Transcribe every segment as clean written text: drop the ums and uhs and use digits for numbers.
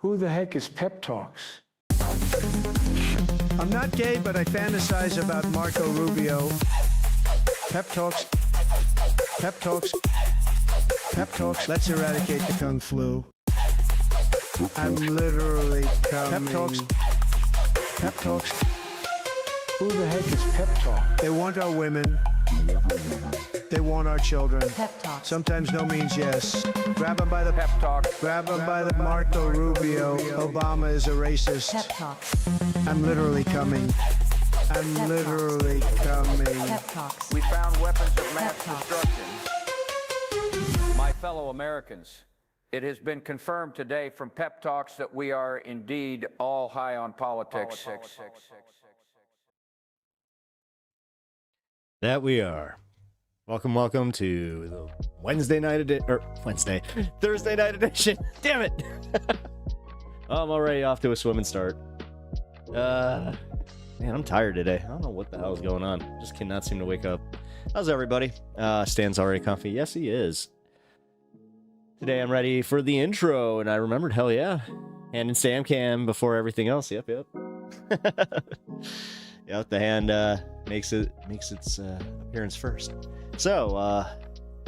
Who the heck is Pep Talks? I'm not gay, but I fantasize about Marco Rubio. Pep Talks. Pep Talks. Pep Talks. Let's eradicate the Kung Flu. I'm literally coming. Pep Talks. Pep Talks. Who the heck is Pep Talk? They want our women. They want our children. Pep Talks. Sometimes no means yes. Grab them by the Pep Talk. Grab them by the Marco Rubio. Obama is a racist. Pep Talks. I'm literally coming. I'm Pep literally coming. Pep Talks. We found weapons of mass Pep Talks. destruction. My fellow Americans, it has been confirmed today from Pep Talks that we are indeed all high on politics. That we are. Welcome to the Thursday night edition. Damn it! I'm already off to a swimming start. Man, I'm tired today. I don't know what the hell is going on. Just cannot seem to wake up. How's everybody? Stan's already comfy. Yes, he is. Today I'm ready for the intro, and I remembered, hell yeah. Hand in Sam Cam before everything else. Yep. Yep, the hand makes its appearance first. So,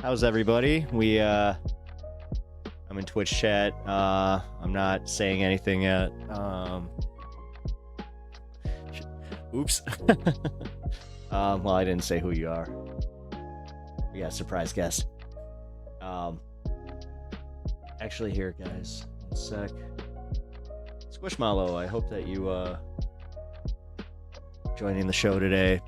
how's everybody? I'm in Twitch chat. I'm not saying anything yet. Oops. Well, I didn't say who you are. We got a surprise guest. Actually, here, guys. 1 sec. Squishmallow, I hope that you joining the show today.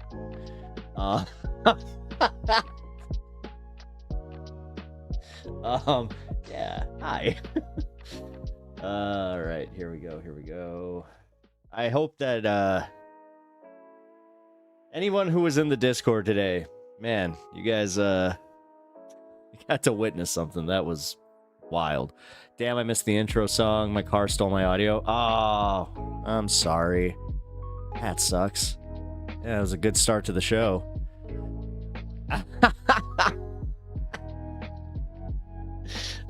Yeah, hi. All right, here we go. I hope that anyone who was in the Discord today, man, you guys you got to witness something that was wild. Damn, I missed the intro song. My car stole my audio. Oh, I'm sorry. That sucks. Yeah, it was a good start to the show.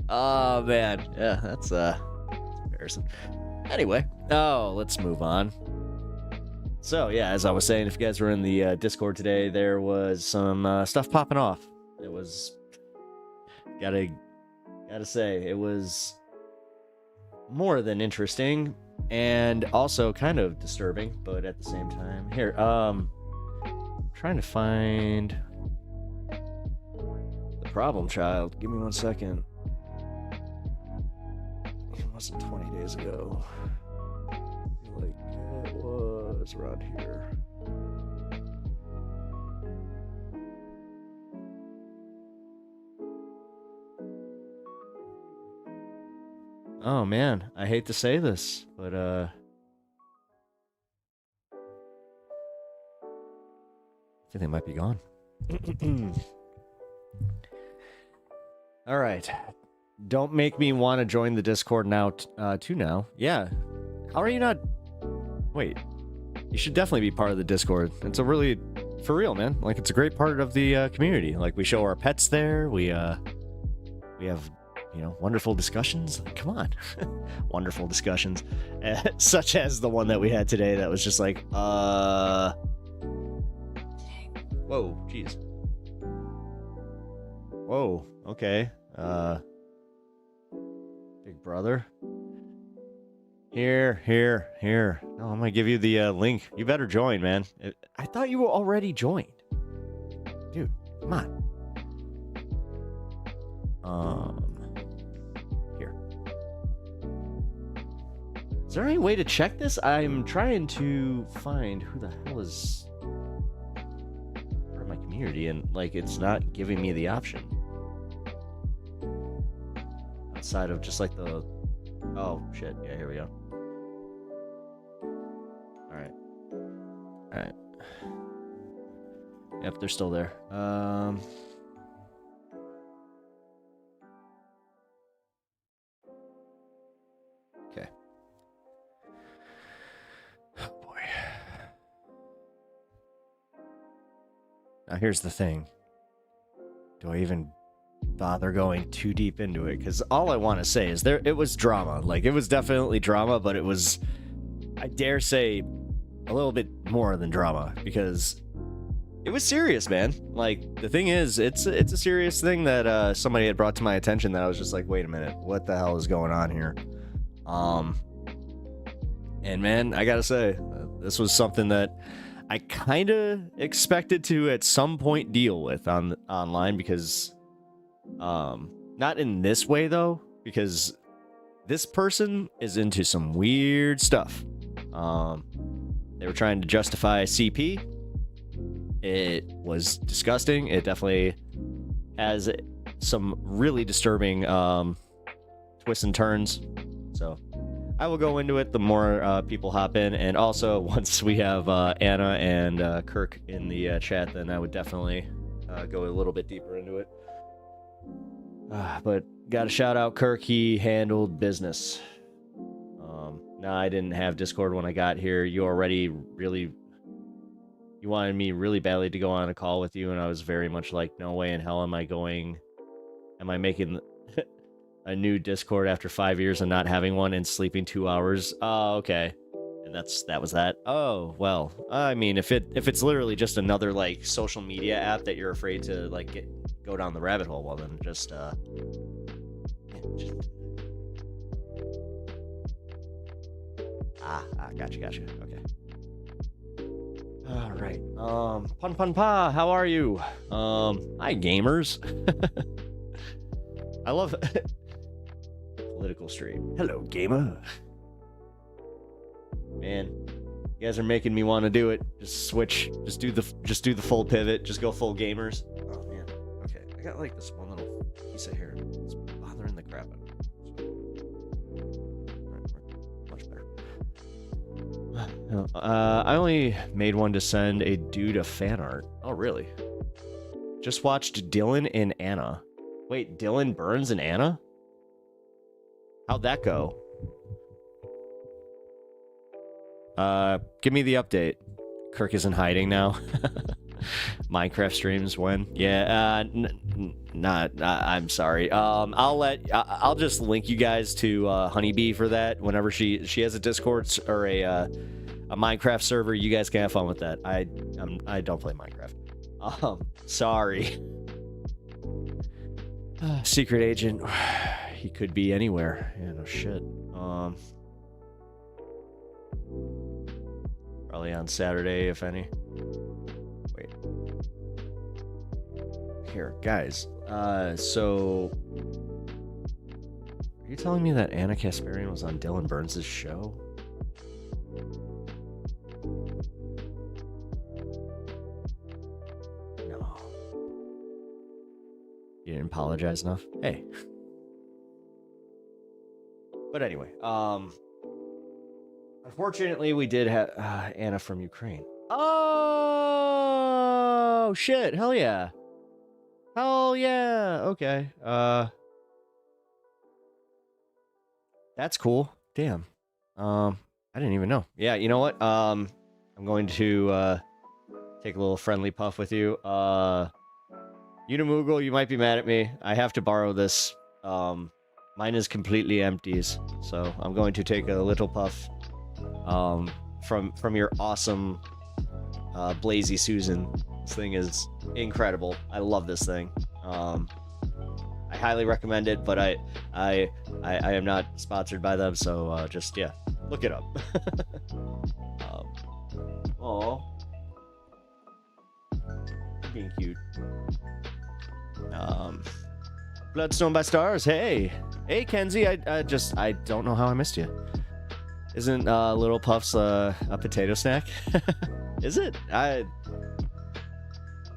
Oh, man. Yeah, that's embarrassing. Anyway, let's move on. So, yeah, as I was saying, if you guys were in the Discord today, there was some stuff popping off. It was... Gotta say, it was more than interesting and also kind of disturbing, but at the same time. Here, trying to find the problem child. Give me 1 second. It wasn't 20 days ago. I feel like it was around here. Oh man, I hate to say this, but I think they might be gone. All right. Don't make me want to join the Discord now, too now. Yeah. How are you not... Wait. You should definitely be part of the Discord. It's a really... For real, man. Like, it's a great part of the community. Like, we show our pets there. We have... wonderful discussions. Like, come on. Wonderful discussions. Such as the one that we had today that was just like, Whoa, jeez. Whoa, okay. Big brother. Here. No, I'm gonna give you the link. You better join, man. I thought you were already joined. Dude, come on. Here. Is there any way to check this? I'm trying to find who the hell is part of my community, and like it's not giving me the option. Outside of just like the... Oh, shit. Yeah, here we go. Alright. Yep, they're still there. Okay. Oh, boy. Now, here's the thing. Do I even bother going too deep into it, because all I want to say is it was drama. Like, it was definitely drama, but it was, I dare say, a little bit more than drama, because it was serious, man. Like, the thing is, it's a serious thing that somebody had brought to my attention that I was just like, wait a minute, what the hell is going on here? And man, I gotta say, this was something that I kind of expected to at some point deal with online, because not in this way though, because this person is into some weird stuff. They were trying to justify CP. It was disgusting. It definitely has some really disturbing twists and turns. So I will go into it the more people hop in, and also once we have Anna and Kirk in the chat, then I would definitely go a little bit deeper into it. But gotta shout out Kirk. He handled business. No, I didn't have Discord when I got here. You wanted me really badly to go on a call with you, and I was very much like, no way in hell am I making a new Discord after 5 years and not having one and sleeping 2 hours? Oh, okay. And that was that. Oh, well, I mean, if it's literally just another like social media app that you're afraid to like go down the rabbit hole, well then just gotcha. Okay. All right. Pun pa, how are you? Hi gamers. I love political stream. Hello gamer. Man, you guys are making me want to do it. Just switch. Just do the full pivot. Just go full gamers. Oh man. Okay. I got like this one little piece of hair. It's bothering the crap out of me. I only made one to send a dude a fan art. Oh, really? Just watched Dylan and Anna. Wait, Dylan Burns and Anna? How'd that go? Give me the update. Kirk is in hiding now. Minecraft streams when? Yeah, I'm sorry. I'll just link you guys to Honeybee for that whenever she has a Discord or a Minecraft server. You guys can have fun with that. I don't play Minecraft. Sorry. Secret agent. He could be anywhere. Yeah, no shit. Probably on Saturday, if any. Wait. Here, guys. So are you telling me that Anna Kasparian was on Dylan Burns' show? No. You didn't apologize enough? Hey. But anyway, unfortunately, we did have Anna from Ukraine. Oh shit! Hell yeah! Hell yeah! Okay. That's cool. Damn. I didn't even know. Yeah, you know what? I'm going to take a little friendly puff with you. Unimoogle, you might be mad at me. I have to borrow this. Mine is completely empties, so I'm going to take a little puff from your awesome Blazy Susan. This thing is incredible. I love this thing. I highly recommend it, but I am not sponsored by them, so just yeah, look it up. Aw, being cute. Bloodstone by Stars. Hey, Kenzie. I don't know how I missed you. Isn't Little Puffs a potato snack? Is it?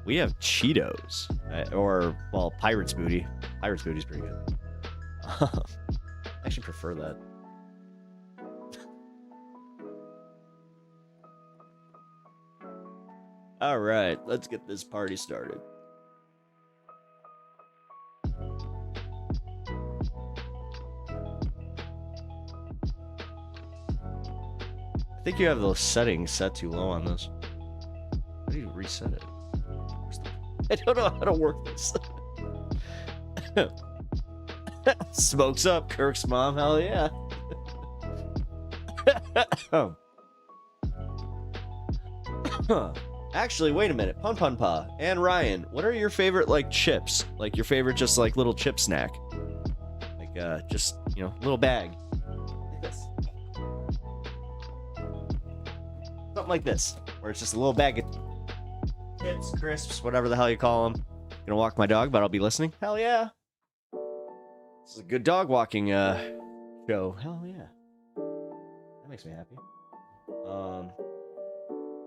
We have Cheetos, or well, Pirate's Booty. Pirate's Booty's pretty good. I actually prefer that. All right, let's get this party started. I think you have those settings set too low on this. How do you reset it? I don't know how to work this. Smokes up, Kirk's mom. Hell yeah. Actually, wait a minute. Pun Pun Pa and Ryan, what are your favorite, like, chips? Like, your favorite just, like, little chip snack? Like, just, you know, little bag. Like this. Something like this, where it's just a little bag of chips, crisps, whatever the hell you call them. Gonna walk my dog, but I'll be listening. Hell yeah. This is a good dog walking, show. Hell yeah. That makes me happy.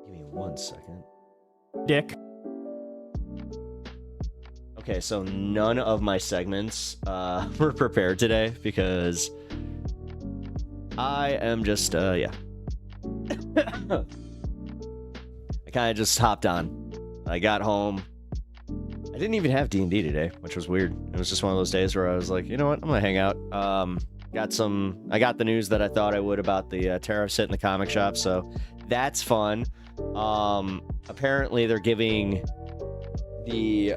Give me 1 second. Dick. Okay, so none of my segments were prepared today because I am just yeah. I kind of just hopped on. I got home. I didn't even have D&D today, which was weird. It was just one of those days where I was like, you know what, I'm gonna hang out. I got the news that I thought I would about the tariffs hitting the comic shop, so that's fun. Apparently they're giving the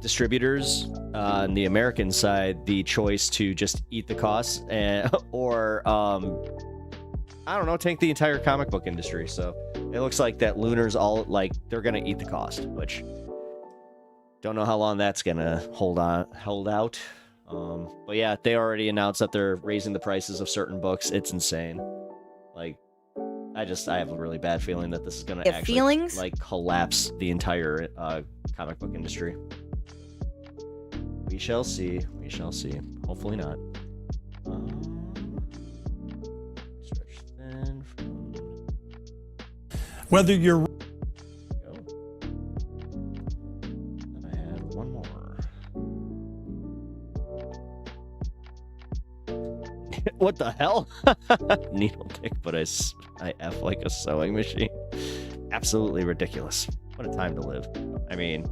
distributors on the American side the choice to just eat the costs or I don't know, tank the entire comic book industry. So it looks like that Lunar's all like they're gonna eat the cost, which don't know how long that's gonna hold out. But yeah, they already announced that they're raising the prices of certain books. It's insane. Like, I have a really bad feeling that this is gonna actually like collapse the entire comic book industry. We shall see. We shall see. Hopefully not. Stretch thin from. Whether you're I had one more. What the hell? Needle dick, but I F like a sewing machine. Absolutely ridiculous. What a time to live. I mean,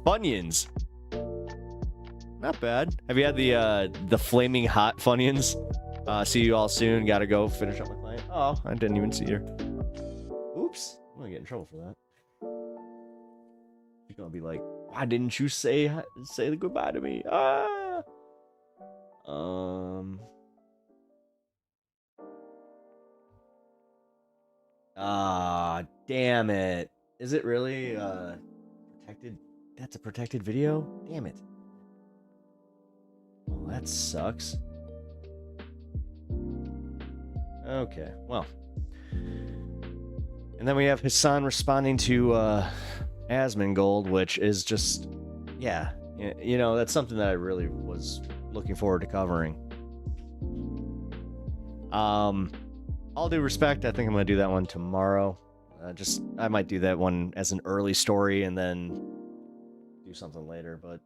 Funyuns. Not bad. Have you had the flaming hot Funyuns? See you all soon. Gotta go finish up my client. Oh, I didn't even see her. Oops. I'm gonna get in trouble for that. She's gonna be like, why didn't you say the goodbye to me? Damn it. Is it really protected? That's a protected video? Damn it. Well, that sucks. Okay, well. And then we have Hassan responding to Asmongold, which is just, yeah, you know, that's something that I really was looking forward to covering. All due respect, I think I'm gonna do that one tomorrow. I might do that one as an early story and then do something later, but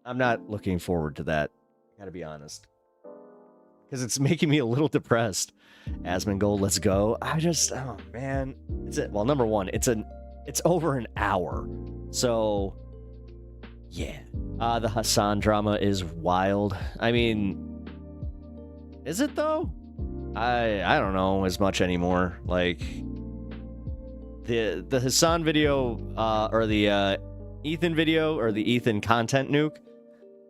I'm not looking forward to that. Gotta be honest, because it's making me a little depressed. Asmongold, let's go. Oh man, well, number one, it's over an hour, so yeah. The Hassan drama is wild. I mean, is it though? I don't know as much anymore. Like the Hassan video or the Ethan video or the Ethan content nuke.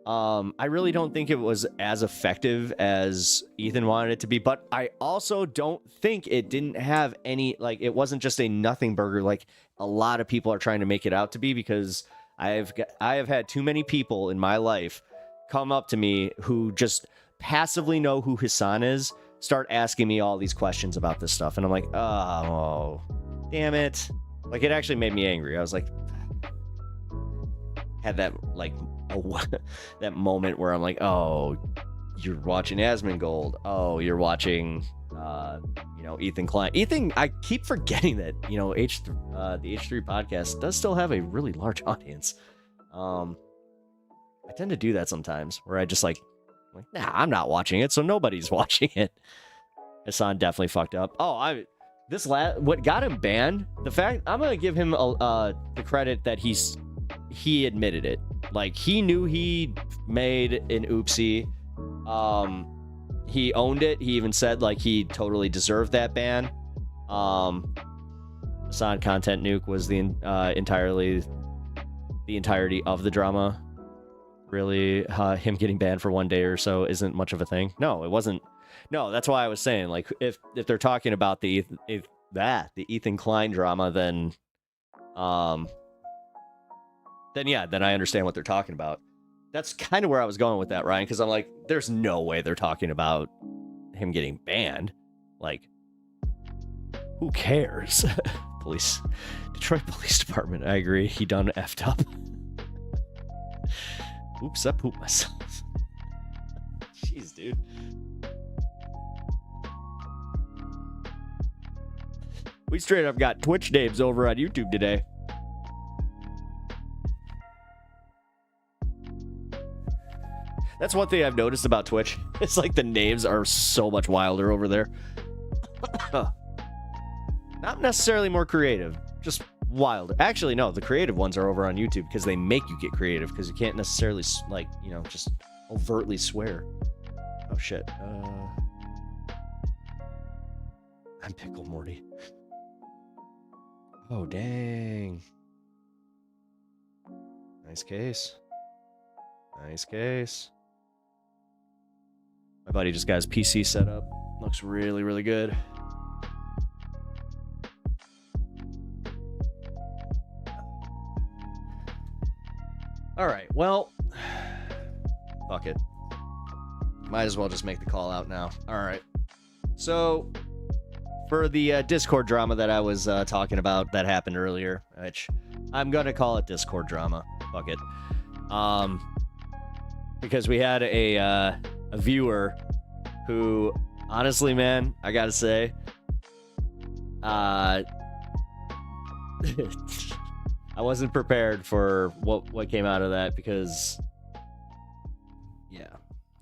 I really don't think it was as effective as Ethan wanted it to be, but I also don't think it didn't have any, like, it wasn't just a nothing burger like a lot of people are trying to make it out to be, because I have had too many people in my life come up to me who just passively know who Hassan is, start asking me all these questions about this stuff, and I'm like, oh, damn it. Like, it actually made me angry. I was like, had that, like, that moment where I'm like, oh, you're watching Asmongold. Oh, you're watching, you know, Ethan Klein. Ethan, I keep forgetting that, you know, the H3 podcast does still have a really large audience. I tend to do that sometimes, where I just like, nah, I'm not watching it, so nobody's watching it. Hassan definitely fucked up. Oh, what got him banned? The fact, I'm gonna give him the credit that he admitted it. Like, he knew he made an oopsie. He owned it. He even said, like, he totally deserved that ban. Hassan content nuke was the entirety of the drama. really him getting banned for 1 day or so isn't much of a thing. No, it wasn't. No, that's why I was saying, like, if they're talking about the Ethan Klein drama, then yeah, then I understand what they're talking about. That's kind of where I was going with that, Ryan, because I'm like, there's no way they're talking about him getting banned. Like, who cares? Detroit Police Department, I agree. He done effed up. Oops, I pooped myself. Jeez, dude. We straight up got Twitch names over on YouTube today. That's one thing I've noticed about Twitch. It's like the names are so much wilder over there. Not necessarily more creative, just wilder. Actually, no, the creative ones are over on YouTube because they make you get creative because you can't necessarily, like, you know, just overtly swear. Oh, shit. I'm Pickle Morty. Oh, dang. Nice case. Nice case. My buddy just got his PC set up. Looks really, really good. All right, well, fuck it. Might as well just make the call out now. All right. So, for the Discord drama that I was talking about that happened earlier, which I'm going to call it Discord drama. Fuck it. Because we had a viewer who, honestly, man, I gotta say, I wasn't prepared for what came out of that because, yeah,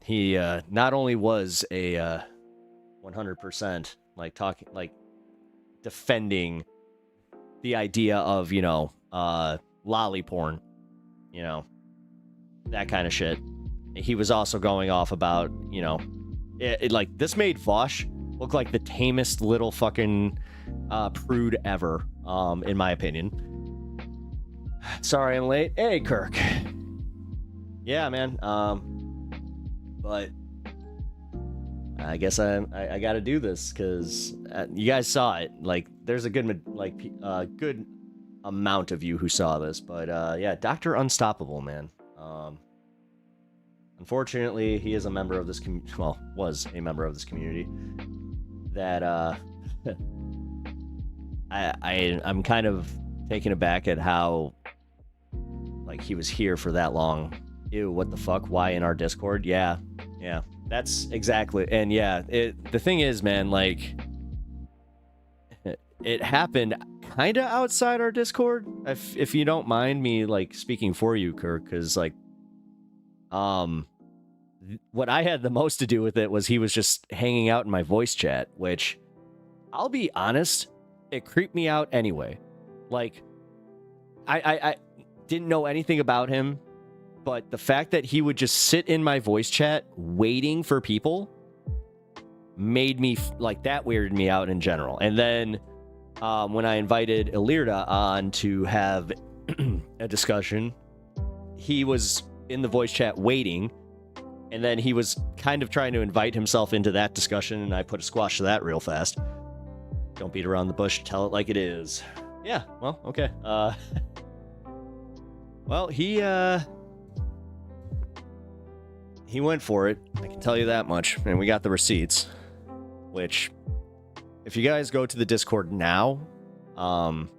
he not only was a 100% like talking, like defending the idea of, you know, lolly porn, you know, that kind of shit. He was also going off about, you know, like, this made Vosh look like the tamest little fucking prude ever, in my opinion. Sorry I'm late. Hey, Kirk. Yeah, man. But I guess I got to do this because you guys saw it. Like, there's a good good amount of you who saw this. But yeah, Dr. Unstoppable, man. Unfortunately, he is a member of this well, was a member of this community that I'm kind of taken aback at how, like, he was here for that long. Ew, what the fuck? Why in our Discord? Yeah, that's exactly. And yeah, the thing is, man, like, it happened kind of outside our Discord, if you don't mind me, like, speaking for you, Kirk, because, like, what I had the most to do with it was he was just hanging out in my voice chat, which, I'll be honest, it creeped me out anyway. Like, I didn't know anything about him, but the fact that he would just sit in my voice chat waiting for people made me, like, that weirded me out in general. And then when I invited Ilirda on to have a discussion, he was in the voice chat waiting, and then he was kind of trying to invite himself into that discussion, and I put a squash to that real fast. Don't beat around the bush, tell it like it is. Yeah, well, okay. Well, he went for it, I can tell you that much, and we got the receipts, which, if you guys go to the Discord now,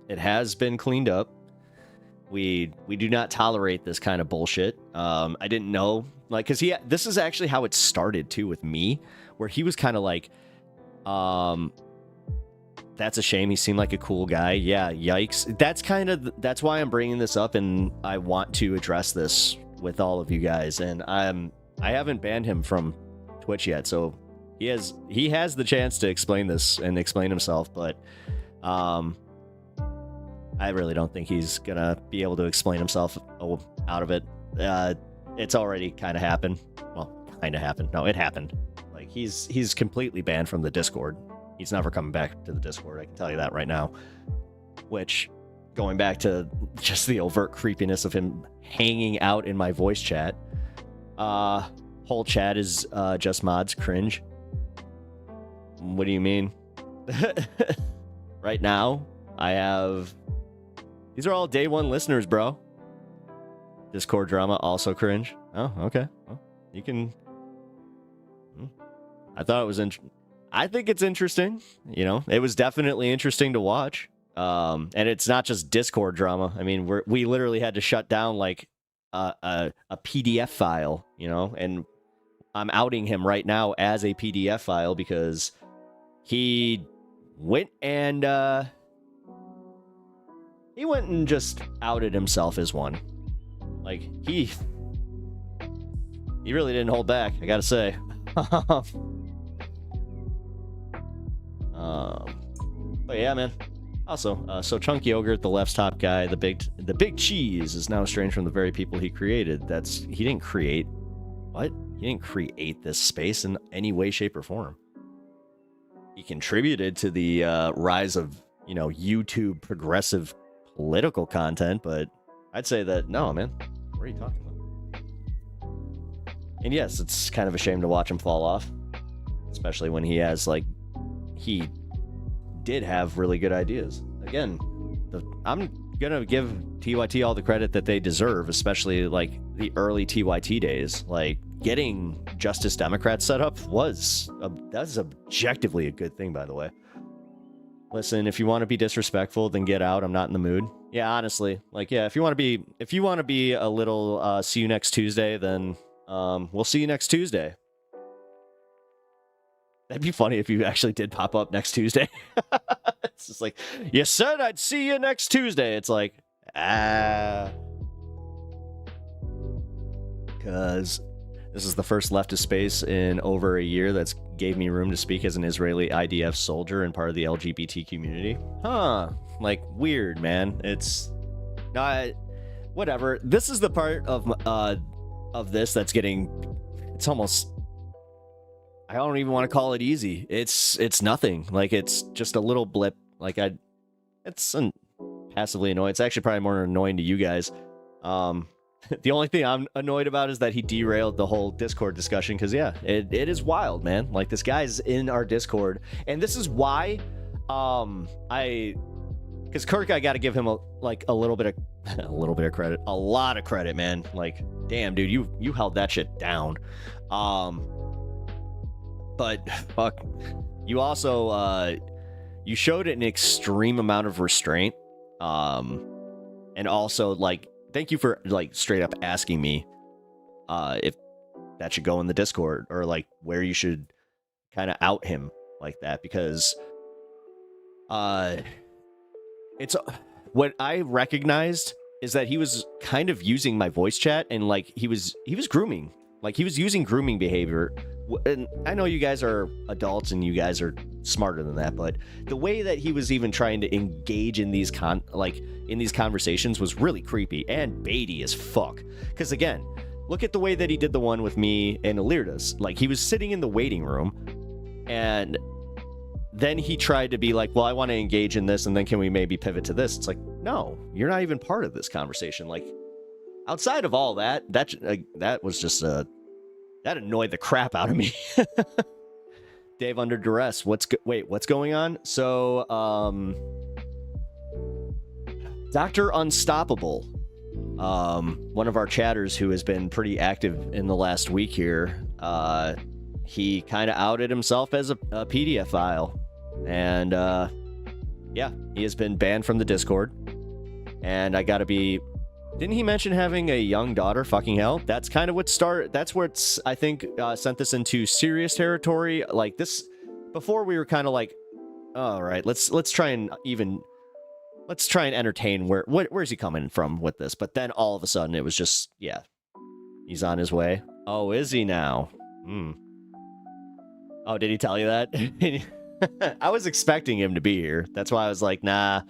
it has been cleaned up. We do not tolerate this kind of bullshit. I didn't know, like, because this is actually how it started too with me, where he was kind of like, that's a shame. He seemed like a cool guy. Yeah, yikes. That's why I'm bringing this up, and I want to address this with all of you guys. And I haven't banned him from Twitch yet, so he has the chance to explain this and explain himself, but I really don't think he's gonna be able to explain himself out of it. It's already kind of happened. Well, kind of happened. No, it happened. Like, he's completely banned from the Discord. He's never coming back to the Discord, I can tell you that right now. Which, going back to just the overt creepiness of him hanging out in my voice chat, Whole chat is just mods. Cringe. What do you mean? Right now, I have... These are all day one listeners, bro. Discord drama, also cringe. Oh, okay. Well, you can... I thought it was I think it's interesting. You know, it was definitely interesting to watch. And it's not just Discord drama. I mean, we literally had to shut down like a PDF file, you know, and I'm outing him right now as a PDF file because he went and just outed himself as one. Like he really didn't hold back, I gotta say. But yeah, man. Also, so Chunk Yogurt, the left's top guy, the big cheese, is now estranged from the very people he created. He didn't create. What? He didn't create this space in any way, shape, or form. He contributed to the rise of, you know, YouTube progressive political content, but I'd say that, no, man. What are you talking about? And yes, it's kind of a shame to watch him fall off, especially when he has, like, he did have really good ideas. Again, I'm gonna give TYT all the credit that they deserve, especially like the early TYT days. Like getting Justice Democrats set up that's objectively a good thing, by the way. Listen, if you want to be disrespectful, then get out. I'm not in the mood. Yeah, honestly, like, yeah, if you want to be a little see you next Tuesday, then we'll see you next Tuesday. That'd be funny if you actually did pop up next Tuesday. It's just like, you said I'd see you next Tuesday. It's like, because this is the first leftist space in over a year that's gave me room to speak as an Israeli IDF soldier and part of the LGBT community. Huh. Like, weird, man. It's not... Whatever. This is the part of this that's getting... It's almost... I don't even want to call it easy. It's nothing. Like, it's just a little blip. Like, it's passively annoying. It's actually probably more annoying to you guys. The only thing I'm annoyed about is that he derailed the whole Discord discussion. Because, yeah, it is wild, man. Like, this guy's in our Discord. And this is why because Kirk, I got to give him a little bit of credit. A lot of credit, man. Like, damn, dude, you held that shit down. But fuck, you also you showed an extreme amount of restraint, and also like thank you for like straight up asking me if that should go in the Discord or like where you should kind of out him like that, because it's what I recognized is that he was kind of using my voice chat and like he was grooming, like he was using grooming behavior. And I know you guys are adults and you guys are smarter than that, but the way that he was even trying to engage in these conversations was really creepy and baity as fuck. Because again, look at the way that he did the one with me and Alirdas. Like, he was sitting in the waiting room and then he tried to be like, well, I want to engage in this and then can we maybe pivot to this? It's like, no, you're not even part of this conversation. Like, outside of all that was just that annoyed the crap out of me. Dave under duress. What's going on? So, Dr. Unstoppable, one of our chatters who has been pretty active in the last week here, he kind of outed himself as a PDF file. And, yeah, he has been banned from the Discord. And I gotta be... Didn't he mention having a young daughter? Fucking hell. That's kind of what started. That's where it's, I think, sent this into serious territory. Like this, before we were kind of like, all right, let's try and entertain where's he coming from with this? But then all of a sudden it was just, yeah, he's on his way. Oh, is he now? Oh, did he tell you that? I was expecting him to be here. That's why I was like, nah.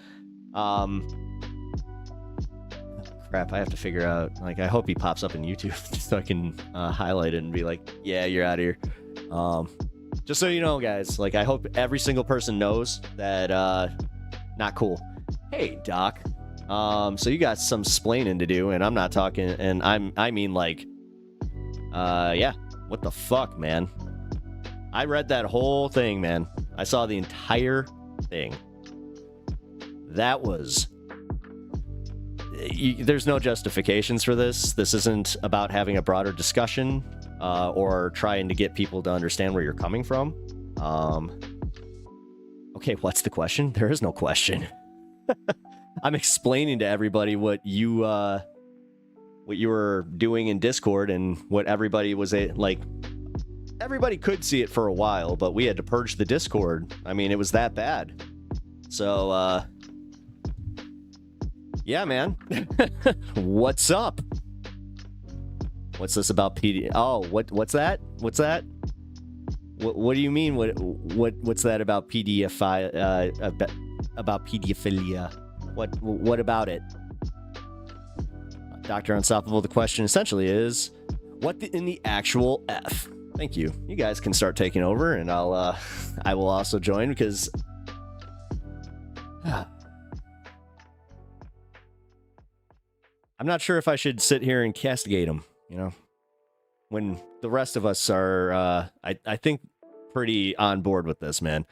Crap, I have to figure out, like, I hope he pops up in YouTube so I can highlight it and be like, yeah, you're out of here. Just so you know, guys, like, I hope every single person knows that, not cool. Hey, Doc. So you got some splaining to do, and I'm not talking, and I mean, like, Yeah. What the fuck, man? I read that whole thing, man. I saw the entire thing. That was... There's no justifications for this. This isn't about having a broader discussion or trying to get people to understand where you're coming from. Okay, what's the question? There is no question. I'm explaining to everybody what you were doing in Discord and what everybody was like. Everybody could see it for a while, but we had to purge the Discord. I mean, it was that bad. So, yeah, man. What's up? What's this about PD? Oh, what's that? What's that? What do you mean? What's that about PDF? About pedophilia? What about it? Dr. Unstoppable. The question essentially is, what in the actual F? Thank you. You guys can start taking over, and I will also join because. I'm not sure if I should sit here and castigate him, you know, when the rest of us are, I think, pretty on board with this, man.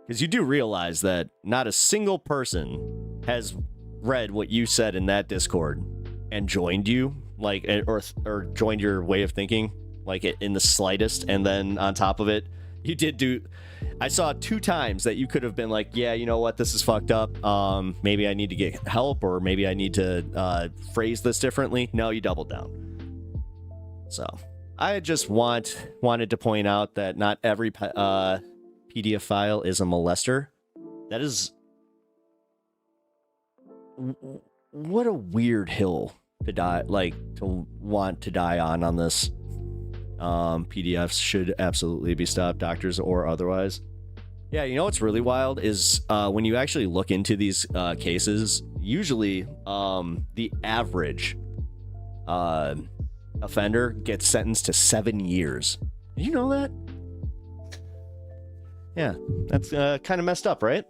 Because you do realize that not a single person has read what you said in that Discord and joined you, like, or joined your way of thinking, like, in the slightest. And then on top of it, you did do... I saw 2 times that you could have been like, yeah, you know what, this is fucked up. Maybe I need to get help, or maybe I need to phrase this differently. No, you doubled down. So I just wanted to point out that not every pedophile is a molester. That is... What a weird hill to die, like, to want to die on this. PDFs should absolutely be stopped, doctors or otherwise. Yeah, you know what's really wild is when you actually look into these cases, usually the average offender gets sentenced to 7 years. Did you know that? Yeah, that's kind of messed up, right?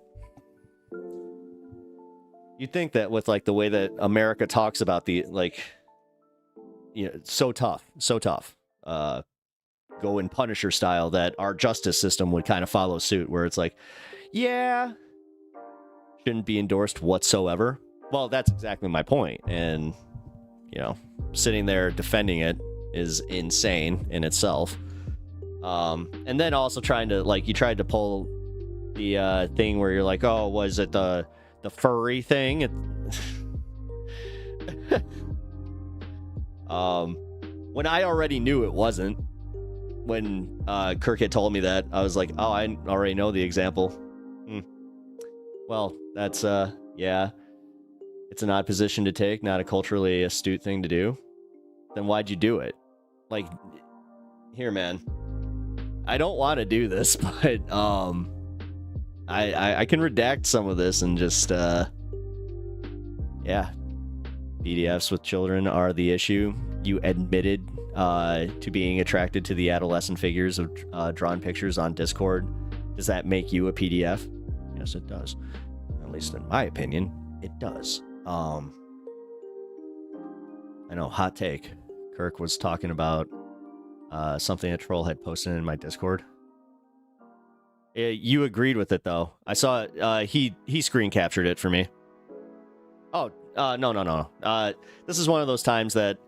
You'd think that with, like, the way that America talks about the, like, you know, so tough, go in Punisher style, that our justice system would kind of follow suit, where it's like, yeah, shouldn't be endorsed whatsoever. Well, that's exactly my point. And, you know, sitting there defending it is insane in itself. And then also trying to, like, you tried to pull the thing where you're like, oh, was it the furry thing? When I already knew it wasn't. When Kirk had told me that, I was like, oh, I already know the example. Well, that's, yeah. It's an odd position to take, not a culturally astute thing to do. Then why'd you do it? Like, here, man. I don't want to do this, but, I can redact some of this and just, yeah. PDFs with children are the issue. You admitted to being attracted to the adolescent figures of drawn pictures on Discord. Does that make you a PDF? Yes, it does. At least in my opinion, it does. I know, hot take. Kirk was talking about something a troll had posted in my Discord. You agreed with it, though. I saw it. He screen captured it for me. Oh, no. This is one of those times that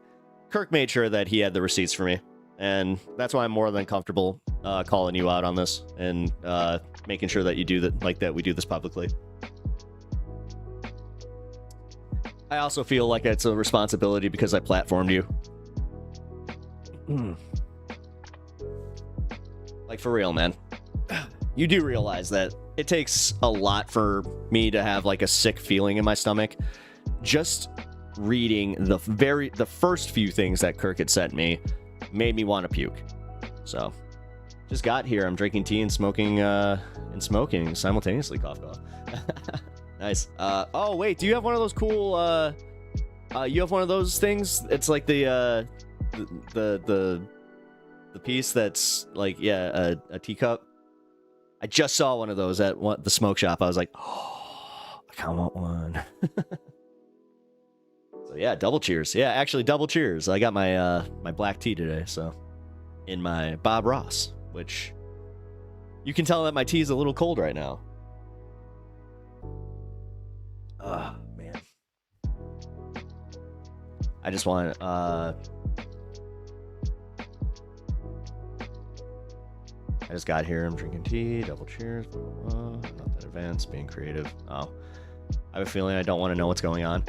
Kirk made sure that he had the receipts for me, and that's why I'm more than comfortable calling you out on this and making sure that you do that, like that we do this publicly. I also feel like it's a responsibility because I platformed you. Like, for real, man. You do realize that it takes a lot for me to have, like, a sick feeling in my stomach. Just reading the first few things that Kirk had sent me made me want to puke. So, just got here. I'm drinking tea and smoking simultaneously. Cough. Nice. Oh wait, do you have one of those cool? You have one of those things? It's like the piece that's like, yeah, a teacup. I just saw one of those at the smoke shop. I was like, oh, I kind of want one. So yeah, double cheers. Yeah, actually double cheers. I got my my black tea today, so in my Bob Ross, which you can tell that my tea is a little cold right now. Oh, man. I just want I just got here. I'm drinking tea. Double cheers. Blah, blah, blah. Not that advanced. Being creative. Oh, I have a feeling I don't want to know what's going on.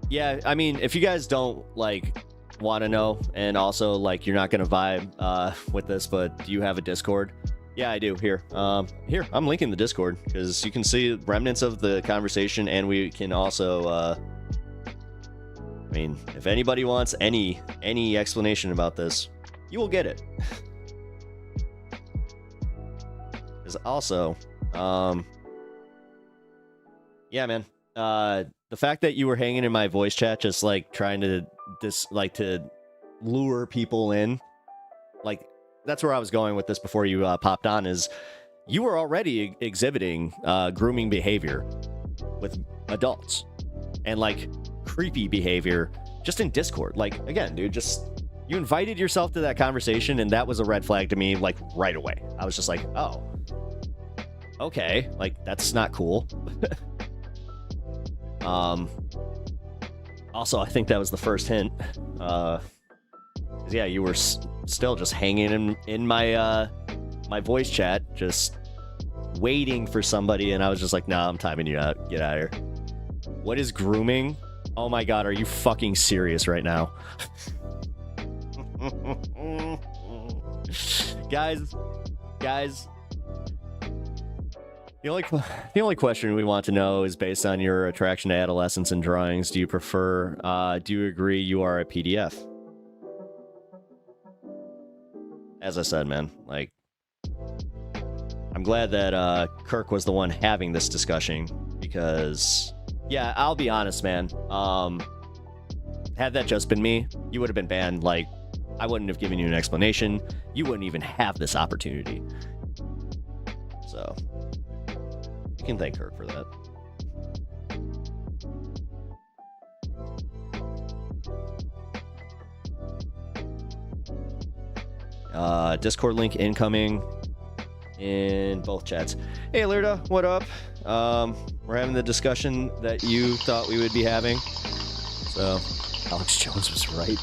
Yeah. I mean, if you guys don't like want to know, and also like you're not gonna vibe with this, but do you have a Discord? Yeah, I do. Here, I'm linking the Discord because you can see remnants of the conversation, and we can also. I mean, if anybody wants any explanation about this, you will get it. Because also, yeah, man. The fact that you were hanging in my voice chat, just like trying to to lure people in, like that's where I was going with this before you popped on. Is you were already exhibiting grooming behavior with adults and like creepy behavior just in Discord. Like again, dude, just you invited yourself to that conversation, and that was a red flag to me. Like right away, I was just like, oh, okay, like that's not cool. Also, I think that was the first hint. 'Cause yeah, you were still just hanging in my my voice chat, just waiting for somebody, and I was just like, nah, I'm timing you out. Get out of here. What is grooming? Oh my god, are you fucking serious right now? Guys, the only question we want to know is based on your attraction to adolescents and drawings. Do you prefer, do you agree you are a PDF? As I said, man, like, I'm glad that Kirk was the one having this discussion, because, yeah, I'll be honest, man. Had that just been me, you would have been banned. Like, I wouldn't have given you an explanation. You wouldn't even have this opportunity. So, you can thank Kirk for that. Discord link incoming in both chats. Hey, Lirda, what up? We're having the discussion that you thought we would be having. So, Alex Jones was right.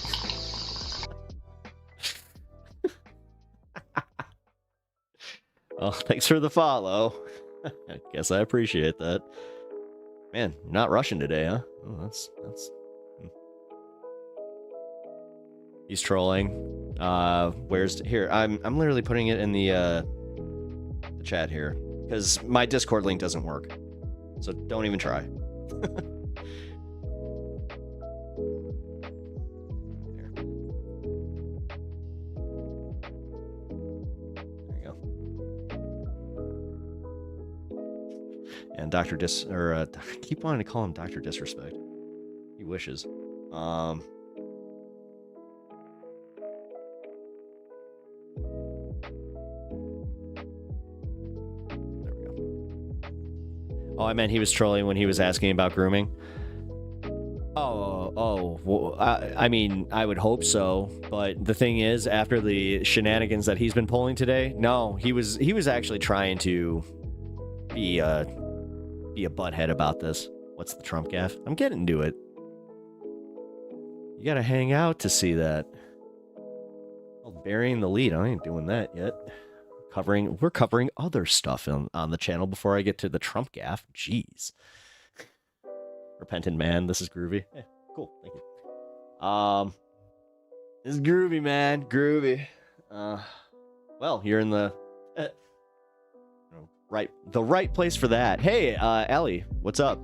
Well, thanks for the follow. I guess I appreciate that. Man, you're not rushing today, huh? Oh, that's. He's trolling. Where's here? I'm literally putting it in the chat here because my Discord link doesn't work. So don't even try. There you go. And Dr. I keep wanting to call him Dr. Disrespect. He wishes. Oh, I meant he was trolling when he was asking about grooming. Well, I mean, I would hope so. But the thing is, after the shenanigans that he's been pulling today, no, he was actually trying to be a butthead about this. What's the Trump gaff? I'm getting to it. You gotta hang out to see that. Well, burying the lead. I ain't doing that yet. We're covering other stuff on the channel before I get to the Trump gaff. Jeez. Repentant man, this is groovy. Yeah, cool, thank you. This is groovy, man. Groovy. Well, you're in the right place for that. Hey, Ellie, what's up?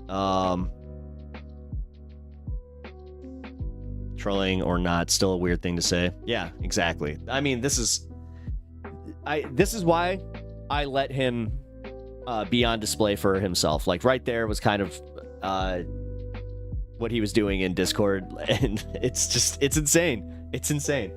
Trolling or not, still a weird thing to say. Yeah, exactly. I mean, this is why I let him be on display for himself. Like right there was kind of what he was doing in Discord, and it's insane. It's insane.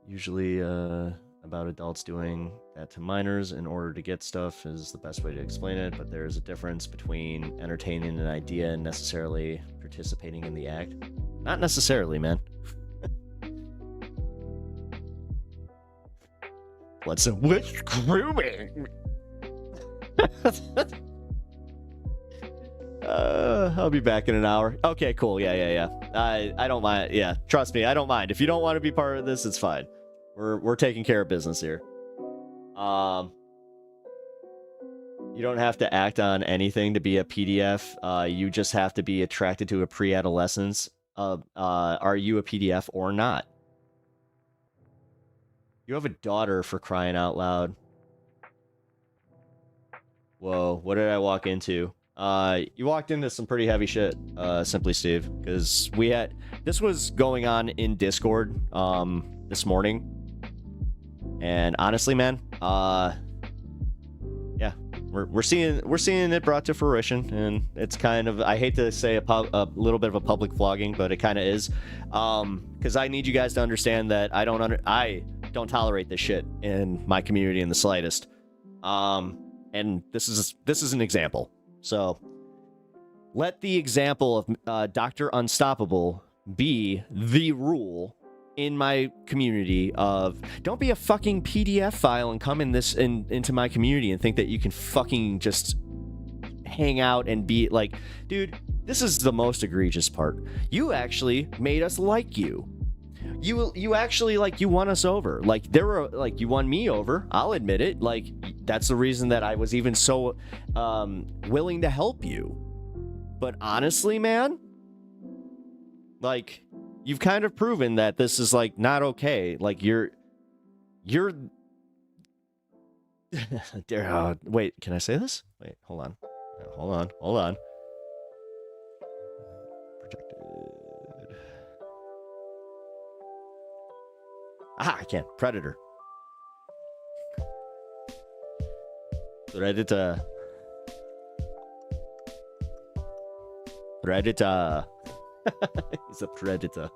Usually a about adults doing that to minors in order to get stuff is the best way to explain it, but there's a difference between entertaining an idea and necessarily participating in the act. Not necessarily, man. What's grooming? I'll be back in an hour. Okay, cool. Yeah. I don't mind. Yeah, trust me, I don't mind. If you don't want to be part of this, it's fine. We're taking care of business here. You don't have to act on anything to be a PDF. You just have to be attracted to a pre-adolescence. Are you a PDF or not? You have a daughter, for crying out loud. Whoa, what did I walk into? You walked into some pretty heavy shit, Simply Steve, because this was going on in Discord, this morning, and honestly, man, yeah, we're seeing it brought to fruition, and it's kind of, I hate to say a little bit of a public flogging, but it kind of is, because I need you guys to understand that I don't tolerate this shit in my community in the slightest, and this is an example. So, let the example of Dr. Unstoppable be the rule in my community of don't be a fucking PDF file and come into my community and think that you can fucking just hang out and be like, dude, this is the most egregious part. You actually made us like you. You actually, like, you won us over. Like, you won me over. I'll admit it. Like, that's the reason that I was even so willing to help you. But honestly, man, like, you've kind of proven that this is, like, not okay. Like, you're wait, can I say this? Wait, hold on. Projected. Aha, I can. Predator. Predator. He's a predator.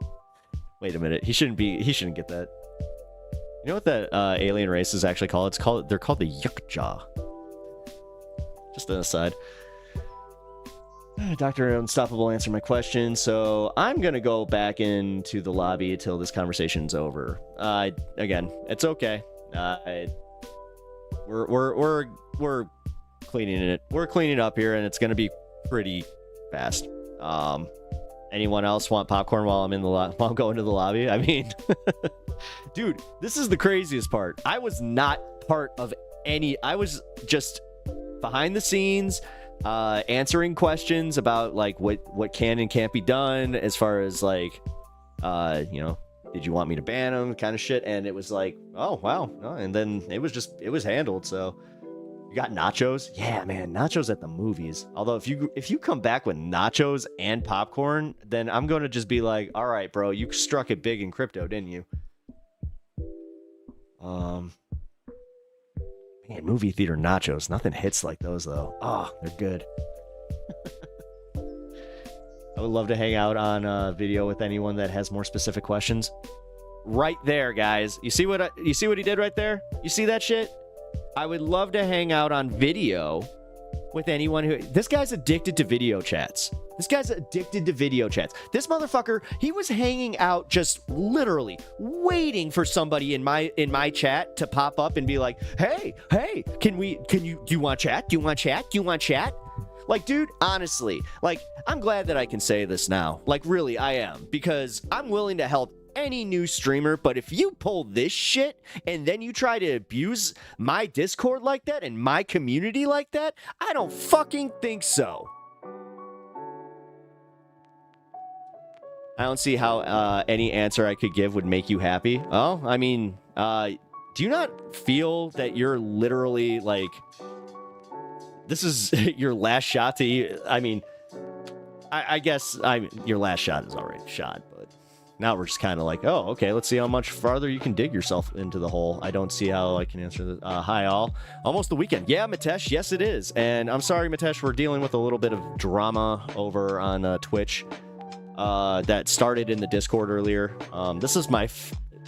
Wait a minute. He shouldn't get that. You know what that alien race is actually called? They're called the Yukja. Just an aside. Dr. Unstoppable answered my question, so I'm gonna go back into the lobby until this conversation's over. Again, it's okay. We're cleaning it. We're cleaning up here, and it's gonna be pretty fast. Anyone else want popcorn while I'm going to the lobby? I mean, dude, this is the craziest part. I was not part of any. I was just behind the scenes. Answering questions about like what can and can't be done as far as like did you want me to ban them kind of shit, and it was like, oh wow, and then it was handled. So you got nachos. Yeah, man, nachos at the movies. Although if you come back with nachos and popcorn, then I'm gonna just be like, all right, bro, you struck it big in crypto, didn't you? Man, movie theater nachos. Nothing hits like those, though. Oh, they're good. I would love to hang out on video with anyone that has more specific questions. Right there, guys. You see what he did right there? You see that shit? I would love to hang out on video with anyone who... This guy's addicted to video chats. This motherfucker, he was hanging out just literally waiting for somebody in my chat to pop up and be like, hey, do you want chat? Like, dude, honestly, like, I'm glad that I can say this now. Like, really, I am. Because I'm willing to help any new streamer, but if you pull this shit and then you try to abuse my Discord like that and my community like that, I don't fucking think so. I don't see how any answer I could give would make you happy. Oh, I mean, do you not feel that you're literally, like, this is your last shot to you? I mean, I guess your last shot is already shot, but now we're just kind of like, oh, okay, let's see how much farther you can dig yourself into the hole. I don't see how I can answer this. Hi, all. Almost the weekend. Yeah, Mitesh, yes, it is. And I'm sorry, Mitesh, we're dealing with a little bit of drama over on Twitch. That started in the Discord earlier. This is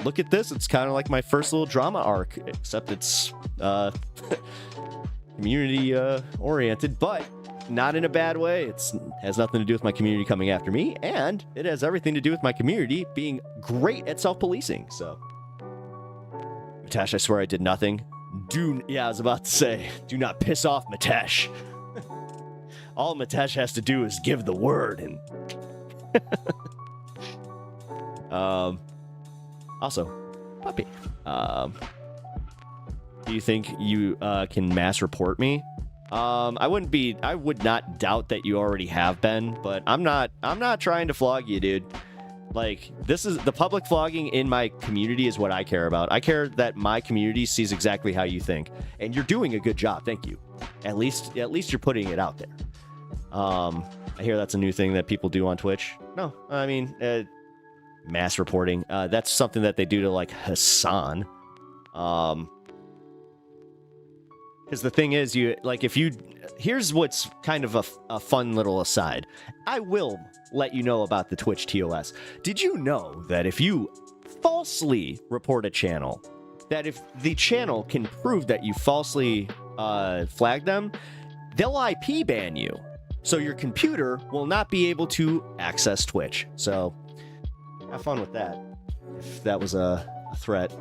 look at this. It's kind of like my first little drama arc, except it's community oriented, but not in a bad way. It has nothing to do with my community coming after me, and it has everything to do with my community being great at self-policing. So, Mitesh, I swear I did nothing. I was about to say, do not piss off Mitesh. All Mitesh has to do is give the word, and also, puppy. Do you think you can mass report me? I would not doubt that you already have been, but I'm not trying to flog you, dude. Like, this is the public flogging in my community is what I care about. I care that my community sees exactly how you think, and you're doing a good job. Thank you. At least you're putting it out there. I hear that's a new thing that people do on Twitch. No, I mean, mass reporting. That's something that they do to, like, Hassan. Because the thing is, here's what's kind of a fun little aside. I will let you know about the Twitch TOS. Did you know that if you falsely report a channel, that if the channel can prove that you falsely flagged them, they'll IP ban you. So your computer will not be able to access Twitch. So have fun with that, if that was a threat.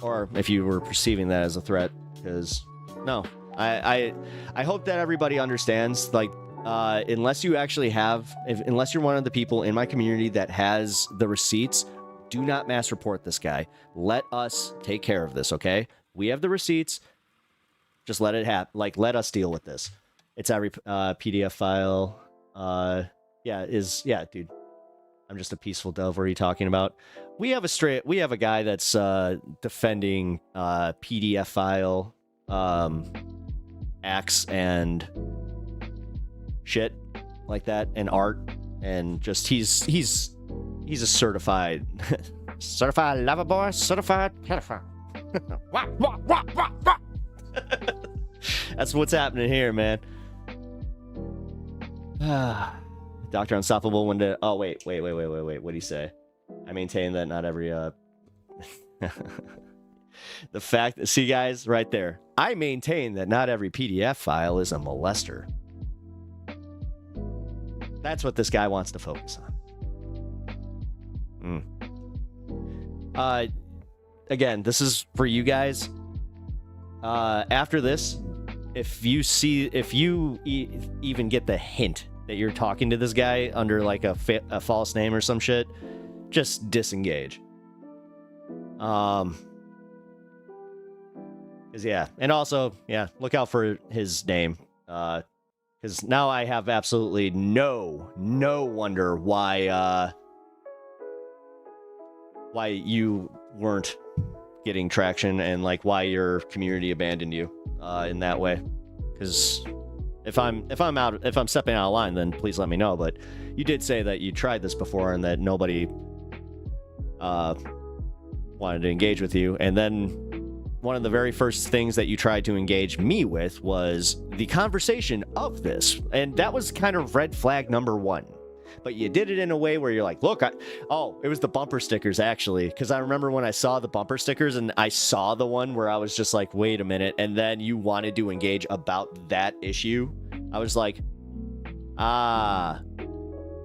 Or if you were perceiving that as a threat, because no, I hope that everybody understands, like, unless you actually unless you're one of the people in my community that has the receipts, do not mass report this guy. Let us take care of this, okay? We have the receipts. Just let it happen. Like, let us deal with this. It's every PDF file. Dude. I'm just a peaceful dove. What are you talking about? We have a guy that's defending PDF file acts and shit like that, and art, and just he's a certified lover boy, certified pedophile. That's what's happening here, man. Dr. Unstoppable one day. Oh, wait. What do you say? I maintain that not every, the fact that, see, guys, right there. I maintain that not every PDF file is a molester. That's what this guy wants to focus on. Again, this is for you guys. After this, if you even get the hint that you're talking to this guy under, like, a false name or some shit, just disengage. And also, look out for his name, because now I have absolutely no wonder why you weren't getting traction, and, like, why your community abandoned you in that way. Because if I'm stepping out of line, then please let me know. But you did say that you tried this before and that nobody wanted to engage with you. And then one of the very first things that you tried to engage me with was the conversation of this. And that was kind of red flag number one. But you did it in a way where you're like, look, it was the bumper stickers, actually. Because I remember when I saw the bumper stickers, and I saw the one where I was just like, wait a minute. And then you wanted to engage about that issue. I was like,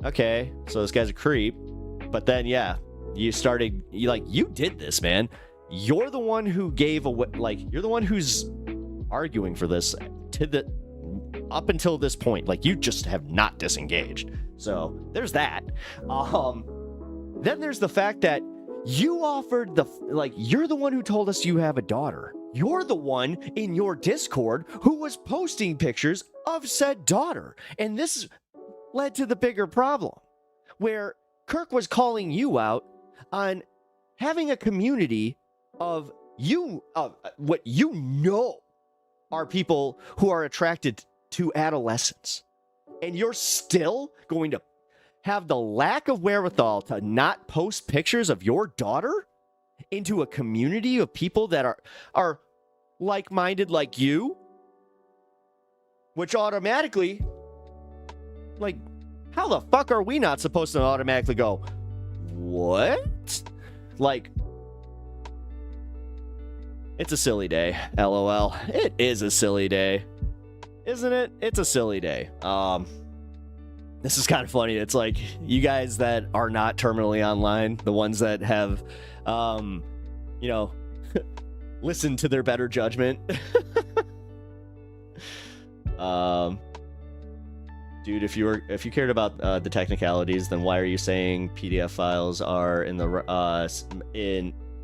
okay, so this guy's a creep. But then, you did this, man. You're the one who gave away, you're the one who's arguing for this up until this point. Like, you just have not disengaged. So there's that. Then there's the fact that you offered you're the one who told us you have a daughter. You're the one in your Discord who was posting pictures of said daughter. And this led to the bigger problem, where Kirk was calling you out on having a community of what you know are people who are attracted to adolescents. And you're still going to have the lack of wherewithal to not post pictures of your daughter into a community of people that are like-minded like you, which automatically, How the fuck are we not supposed to automatically go, what? Like, it's a silly day, LOL. It is a silly day. Isn't it? It's a silly day. This is kind of funny. It's like, you guys that are not terminally online, the ones that have, you know, listened to their better judgment. Dude, if you cared about the technicalities, then why are you saying PDF files are in the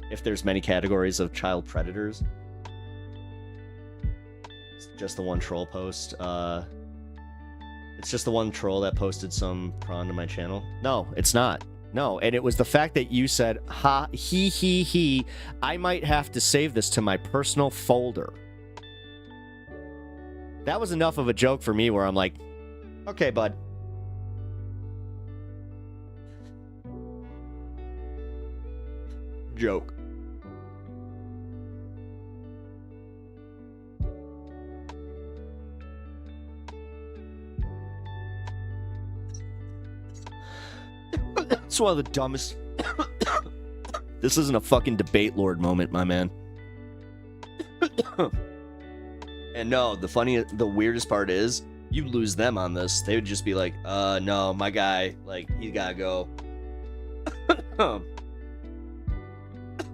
if there's many categories of child predators? It's just the one troll post. It's just the one troll that posted some prawn to my channel. No, it's not. No, and it was the fact that you said, ha, he, I might have to save this to my personal folder. That was enough of a joke for me where I'm like, okay, bud. Joke. It's one of the dumbest. This isn't a fucking debate lord moment, my man. And no, the weirdest part is, you lose them on this. They would just be like, no, my guy, like, he gotta go.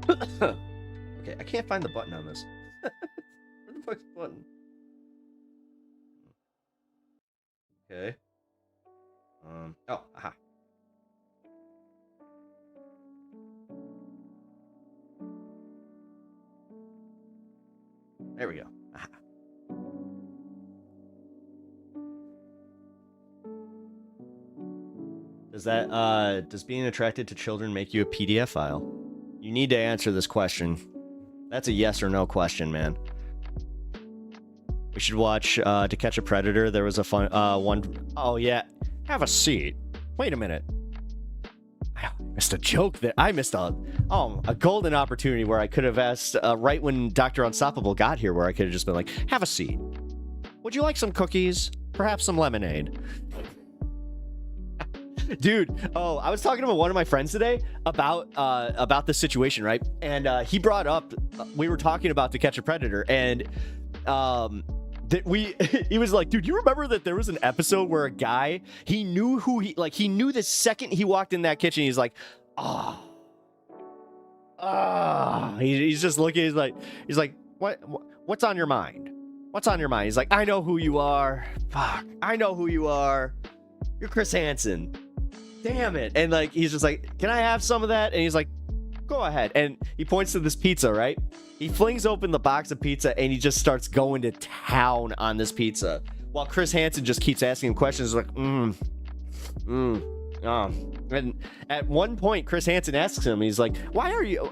Okay, I can't find the button on this. Where the fuck's the button? Okay. Oh, aha. There we go. Aha. Does being attracted to children make you a PDF file? You need to answer this question. That's a yes or no question, man. We should watch To Catch a Predator. There was a fun one. Oh yeah, have a seat. Wait a minute. I missed a joke there. I missed a golden opportunity where I could have asked right when Dr. Unstoppable got here, where I could have just been like, have a seat. Would you like some cookies? Perhaps some lemonade? Dude, I was talking to one of my friends today about this situation, right? And he brought up, we were talking about To Catch a Predator, and he was like, dude, you remember that there was an episode where a guy, he knew he knew the second he walked in that kitchen, he's like, he's just looking, he's like, what's on your mind? What's on your mind? He's like, I know who you are. Fuck, I know who you are. You're Chris Hansen. Damn it. And like, he's just like, can I have some of that? And he's like, go ahead. And he points to this pizza, right? He flings open the box of pizza and he just starts going to town on this pizza, while Chris Hansen just keeps asking him questions like, And at one point, Chris Hansen asks him, he's like, why are you,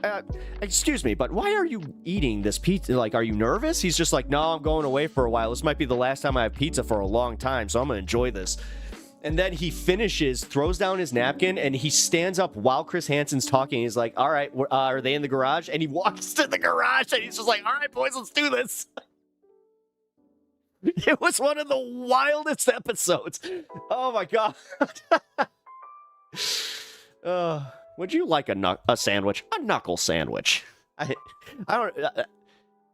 excuse me, but why are you eating this pizza? Like, are you nervous? He's just like, no, I'm going away for a while. This might be the last time I have pizza for a long time, so I'm going to enjoy this. And then he finishes, throws down his napkin, and he stands up while Chris Hansen's talking. He's like, all right, are they in the garage? And he walks to the garage, and he's just like, all right, boys, let's do this. It was one of the wildest episodes. Oh, my God. Would you like a sandwich? A knuckle sandwich.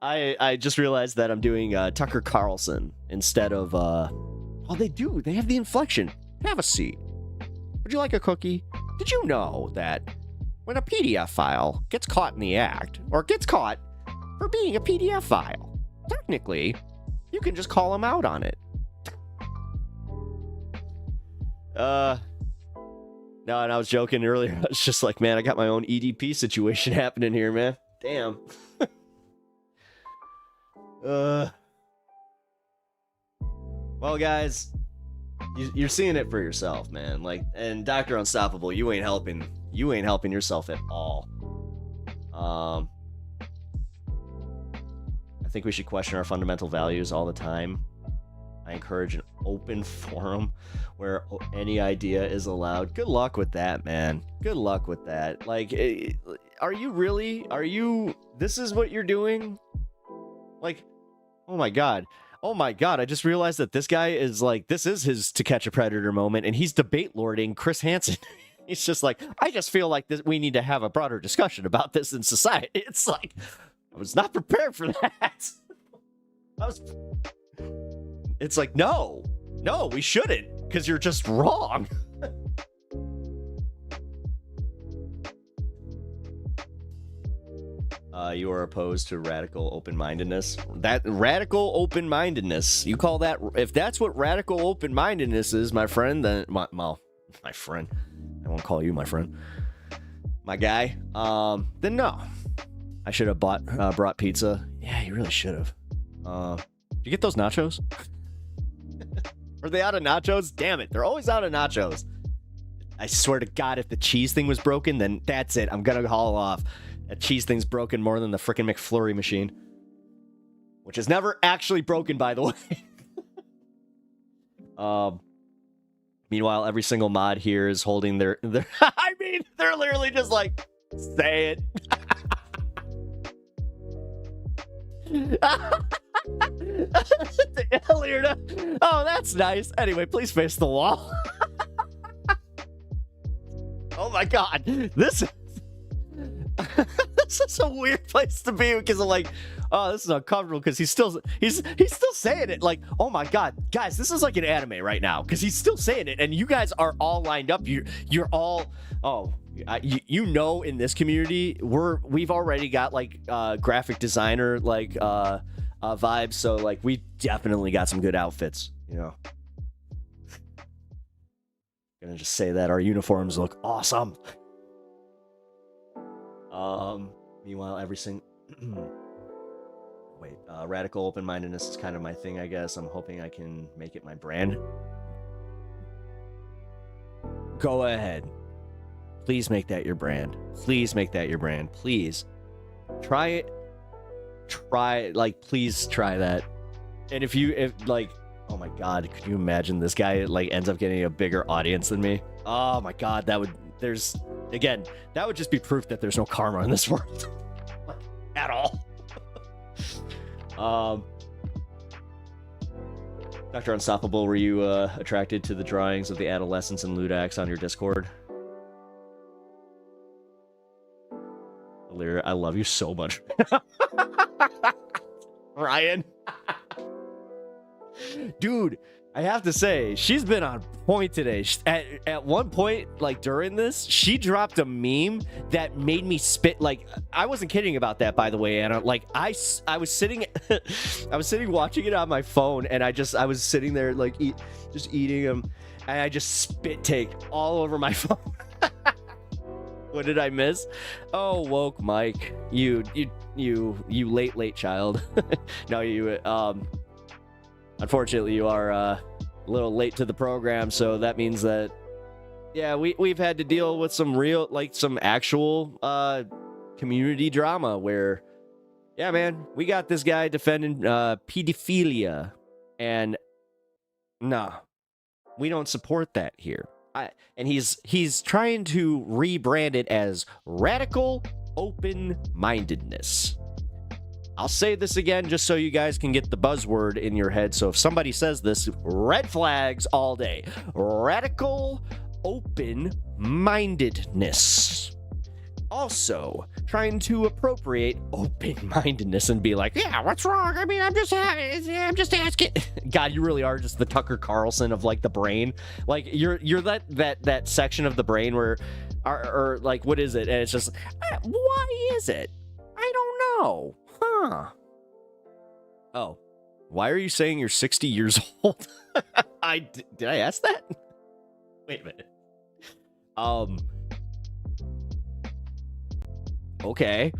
I just realized that I'm doing Tucker Carlson instead of... Oh, they do. They have the inflection. Have a seat. Would you like a cookie? Did you know that when a PDF file gets caught in the act, or gets caught for being a PDF file, technically, you can just call them out on it? No, and I was joking earlier. I was just like, man, I got my own EDP situation happening here, man. Damn. Well, guys, you're seeing it for yourself, man. Like, and Dr. Unstoppable, you ain't helping yourself at all. I think we should question our fundamental values all the time. I encourage an open forum where any idea is allowed. Good luck with that, man. Good luck with that. Like, are you, this is what you're doing? Like, oh my God. Oh my god, I just realized that this guy is like, this is his To Catch a Predator moment, and he's debate lording Chris Hansen. He's just like, I just feel like this, we need to have a broader discussion about this in society. It's like, I was not prepared for that. It's like, no, we shouldn't, because you're just wrong. You are opposed to radical open-mindedness. That radical open-mindedness, you call that, if that's what radical open-mindedness is, my friend, then my friend, I won't call you my friend, my guy, then no. I should have brought pizza. Yeah, you really should have. Did you get those nachos? Are they out of nachos? Damn it, they're always out of nachos. I swear to God, if the cheese thing was broken, then that's it. I'm gonna haul off. That cheese thing's broken more than the frickin' McFlurry machine. Which is never actually broken, by the way. Meanwhile, every single mod here is holding their I mean, they're literally just like, say it. Oh, that's nice. Anyway, please face the wall. Oh my god. This is a weird place to be, because I'm like, oh, this is uncomfortable, because he's still saying it. Like, oh my god, guys, this is like an anime right now, because he's still saying it, and you guys are all lined up. You're all, you know, in this community, we've already got like graphic designer like vibes, so like we definitely got some good outfits, you know. Gonna just say that our uniforms look awesome. Meanwhile, radical open-mindedness is kind of my thing, I guess. I'm hoping I can make it my brand. Go ahead. Please make that your brand. Please make that your brand. Please. Try it. Please try that. And if oh my god, could you imagine this guy like ends up getting a bigger audience than me? Oh my god, that would just be proof that there's no karma in this world. Like, at all. Dr. Unstoppable, were you attracted to the drawings of the adolescents and Ludax on your Discord? Lyra, I love you so much. Ryan. Dude, I have to say, she's been on point today. At one point, like during this, she dropped a meme that made me spit. Like, I wasn't kidding about that, by the way, Anna. Like, I was sitting, watching it on my phone, and I was sitting there like just eating them, and I just spit take all over my phone. What did I miss? Oh, woke Mike, you late child. No, you unfortunately, you are a little late to the program, so that means that, yeah, we've had to deal with some actual community drama where, yeah, man, we got this guy defending pedophilia, and nah, we don't support that here. And he's trying to rebrand it as radical open-mindedness. I'll say this again just so you guys can get the buzzword in your head. So if somebody says this, red flags all day. Radical open-mindedness. Also, trying to appropriate open-mindedness and be like, yeah, what's wrong? I mean, I'm just asking. God, you really are just the Tucker Carlson of like the brain. Like you're that section of the brain where, or like, what is it? And it's just, why is it? I don't know. Huh. Oh, why are you saying you're 60 years old? Did I ask that? Wait a minute. Okay.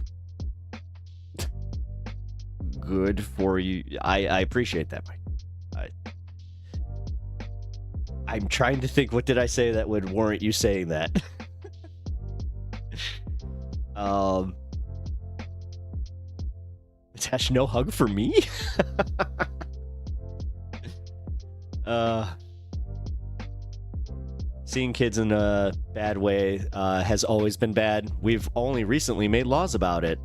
Good for you. I appreciate that, Mike. I'm trying to think, what did I say that would warrant you saying that? Dash, no hug for me? Seeing kids in a bad way has always been bad. We've only recently made laws about it.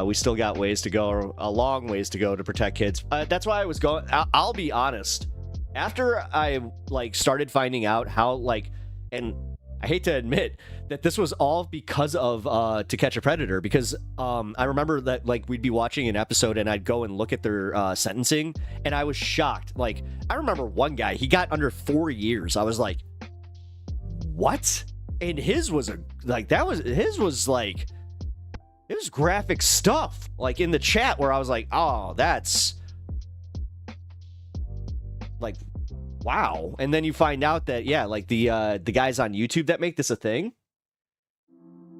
We still got ways to go, a long ways to go to protect kids. That's why I was going. I'll be honest. After I like started finding out how like, and I hate to admit that this was all because of To Catch a Predator, because I remember that like we'd be watching an episode and I'd go and look at their sentencing and I was shocked. Like I remember one guy, he got under 4 years. I was like, what? And his was his was like, it was graphic stuff. Like in the chat where I was like, oh, that's like, wow. And then you find out that, yeah, like the guys on YouTube that make this a thing.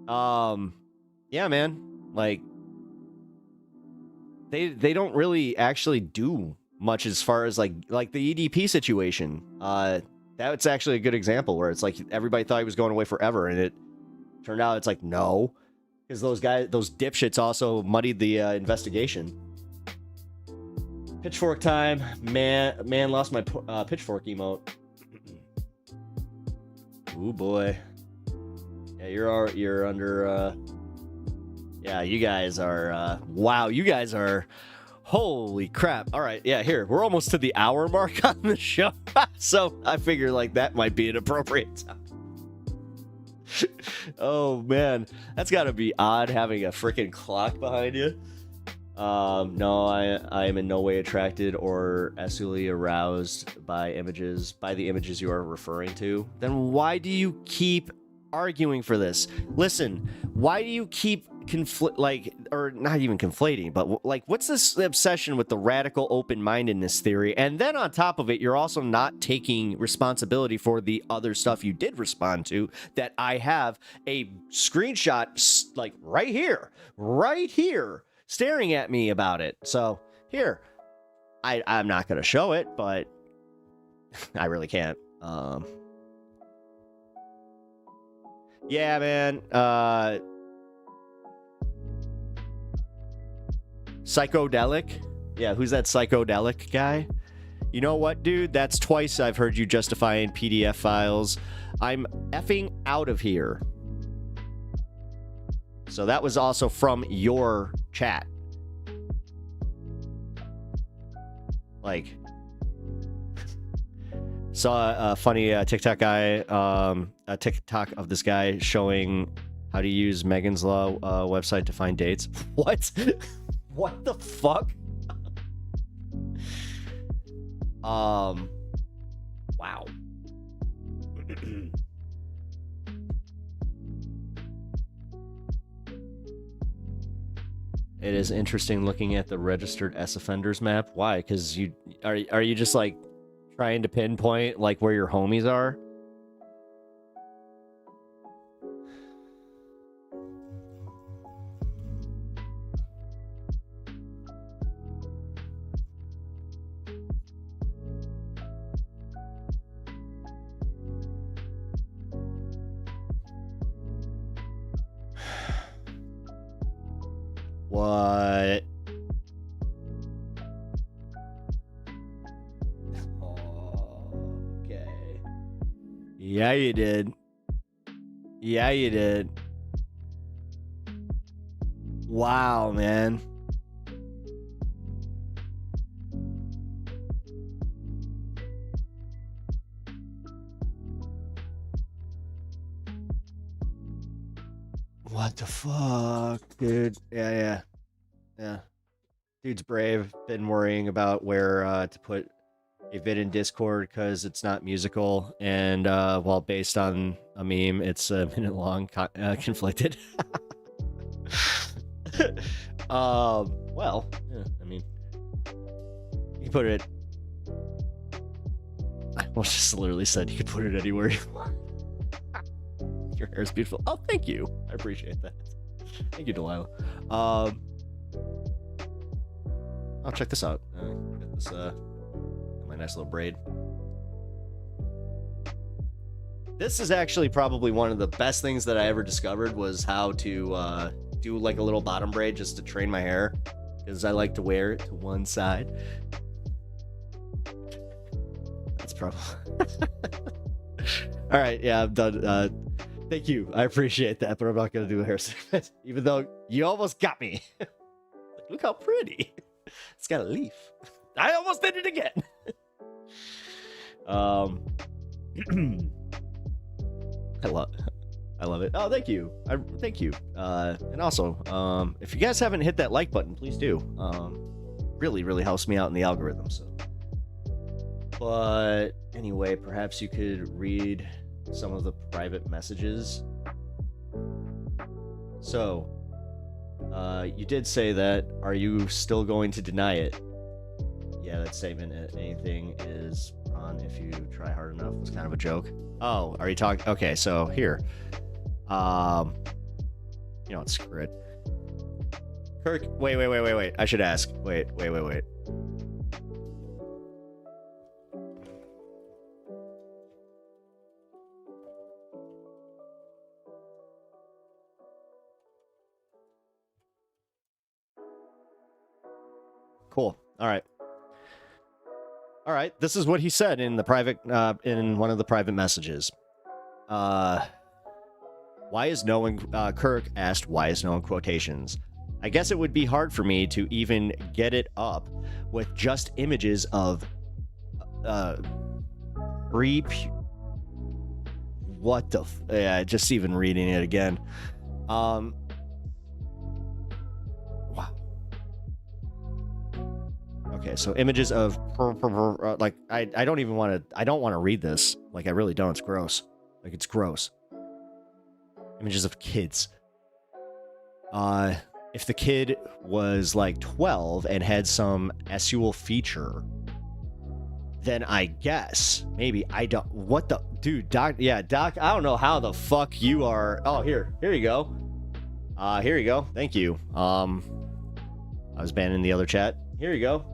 Yeah, man, like they don't really actually do much as far as like the EDP situation. That's actually a good example where it's like everybody thought he was going away forever, and it turned out it's like no, because those dipshits also muddied the investigation. Pitchfork time, man lost my pitchfork emote. Ooh boy, yeah, you're under. Yeah, you guys are. Wow, you guys are. Holy crap! All right, yeah, here we're almost to the hour mark on the show, so I figure like that might be an appropriate time. Oh man, that's got to be odd having a freaking clock behind you. No, I am in no way attracted or sexually aroused by the images you are referring to. Then why do you keep arguing for this? Listen, why do you keep or not even conflating, but like, what's this obsession with the radical open-mindedness theory? And then on top of it, you're also not taking responsibility for the other stuff you did respond to that I have a screenshot like right here, staring at me about it. So here, I'm not going to show it, but I really can't. Yeah, man. Psychodelic? Yeah, who's that psychodelic guy? You know what, dude? That's twice I've heard you justifying PDF files. I'm effing out of here. So that was also from your chat. Like, saw a funny TikTok guy, a TikTok of this guy showing how to use Megan's Law website to find dates. What? What the fuck? Wow. It is interesting looking at the registered S offenders map. Why? Because are you just like trying to pinpoint like where your homies are? What? Okay. Yeah, you did. Yeah, you did. Wow, man. What the fuck, dude? Yeah. Dude's brave. Been worrying about where to put a vid in Discord because it's not musical, and while based on a meme, it's a minute long. Conflicted. Well, yeah, I mean, you put it. I almost just literally said you could put it anywhere you want. Your hair is beautiful. Oh, thank you. I appreciate that. Thank you, Delilah. Oh, check this out. Got this, my nice little braid. This is actually probably one of the best things that I ever discovered was how to do like a little bottom braid just to train my hair, because I like to wear it to one side. That's probably... All right, yeah, I'm done. Thank you. I appreciate that, but I'm not going to do a hair segment, even though you almost got me. Look how pretty. It's got a leaf. I almost did it again. I love it. Oh, thank you. Thank you. And also, if you guys haven't hit that like button, please do. Really, really helps me out in the algorithm. So, but anyway, perhaps you could read some of the private messages. So, you did say that. Are you still going to deny it? Yeah, that statement, anything is on if you try hard enough, was kind of a joke. Oh, are you talking? Okay, so here. You know what, screw it. Kirk, wait. I should ask. Wait. Cool. All right. This is what he said in the private, in one of the private messages. Why is no one, Kirk asked, why is no one quotations? I guess it would be hard for me to even get it up with just images of, what the, yeah, just even reading it again. Wow. Okay, so images of, like, I don't even want to, I don't want to read this. Like, I really don't. It's gross. Like, it's gross. Images of kids. If the kid was like 12 and had some sexual feature, then I guess maybe I don't. What the dude, Doc? Yeah, Doc. I don't know how the fuck you are. Oh, here you go. Here you go. Thank you. I was banning the other chat. Here you go.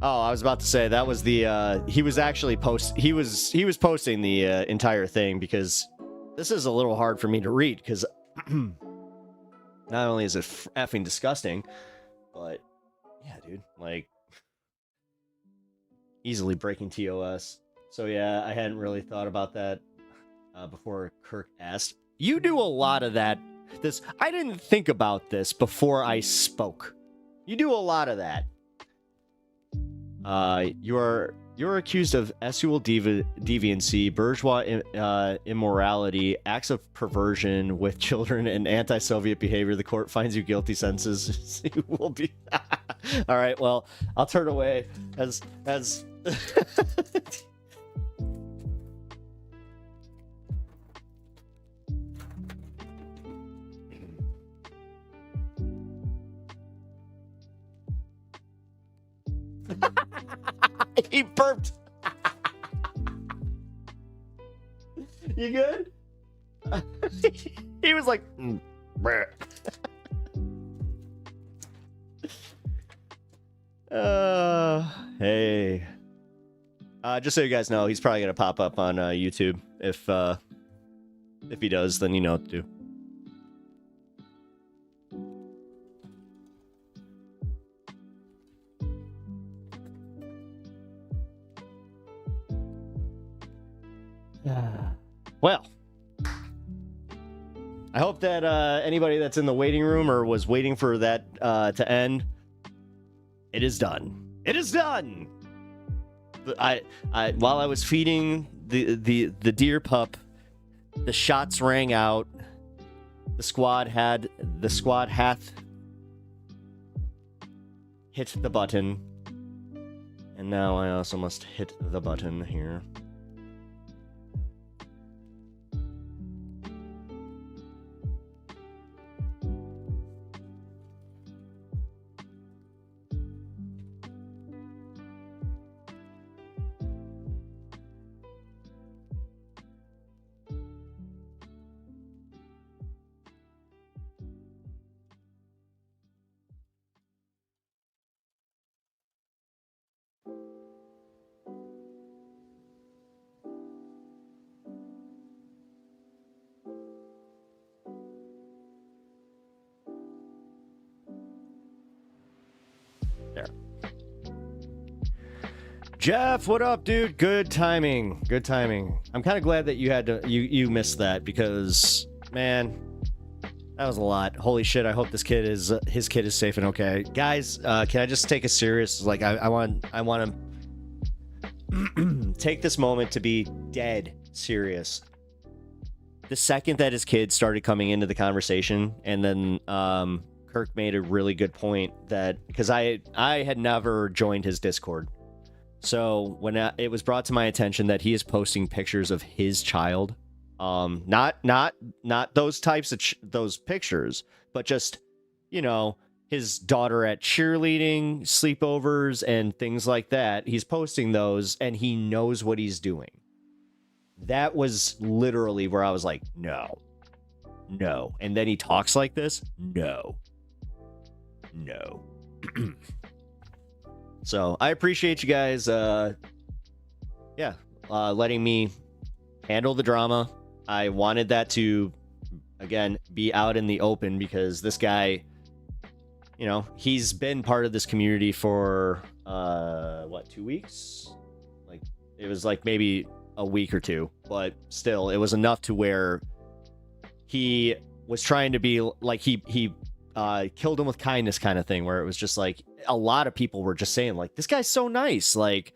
Oh, I was about to say that was the. He was actually He was posting the entire thing because this is a little hard for me to read because. Not only is it effing disgusting, but yeah, dude, like easily breaking TOS. So yeah, I hadn't really thought about that before Kirk asked. You do a lot of that. I didn't think about this before I spoke. You do a lot of that. You're accused of sexual deviancy, bourgeois immorality, acts of perversion with children, and anti-Soviet behavior. The court finds you guilty. Sentences you will be. All right. Well, I'll turn away as. He burped. You good? He was like, hey. Just so you guys know, he's probably gonna pop up on YouTube. If he does, then you know what to do. Well, I hope that anybody that's in the waiting room or was waiting for that to end, it is done. It is done. While I was feeding the deer pup, the shots rang out. The squad hath hit the button, and now I also must hit the button here. Jeff, what up, dude? Good timing. Good timing. I'm kind of glad that you had to you missed that because, man, that was a lot. Holy shit! I hope his kid is safe and okay. Guys, can I just take a serious? Like, I want to take this moment to be dead serious. The second that his kid started coming into the conversation, and then Kirk made a really good point that because I had never joined his Discord. So when it was brought to my attention that he is posting pictures of his child, not those types of those pictures, but just, you know, his daughter at cheerleading, sleepovers, and things like that. He's posting those, and he knows what he's doing. That was literally where I was like, no. And then he talks like this, no. So I appreciate you guys, letting me handle the drama. I wanted that to, again, be out in the open because this guy, you know, he's been part of this community for, 2 weeks? Like, it was like maybe a week or two, but still, it was enough to where he was trying to be like, he killed him with kindness kind of thing, where it was just like, a lot of people were just saying like, this guy's so nice, like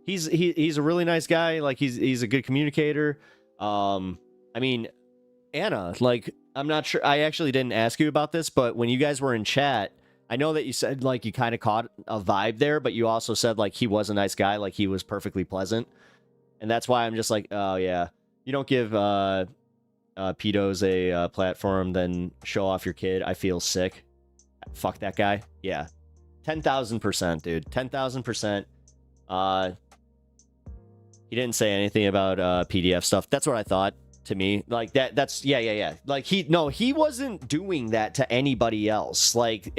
he's a really nice guy, like he's a good communicator. I mean, Anna, like, I'm not sure, I actually didn't ask you about this, but when you guys were in chat, I know that you said like you kind of caught a vibe there, but you also said like he was a nice guy, like he was perfectly pleasant, and that's why I'm just like, oh yeah, you don't give pedos a platform then show off your kid. I feel sick. Fuck that guy. Yeah, 10,000%, dude. 10,000%. He didn't say anything about PDF stuff. That's what I thought. To me, like that's yeah. Like he wasn't doing that to anybody else. Like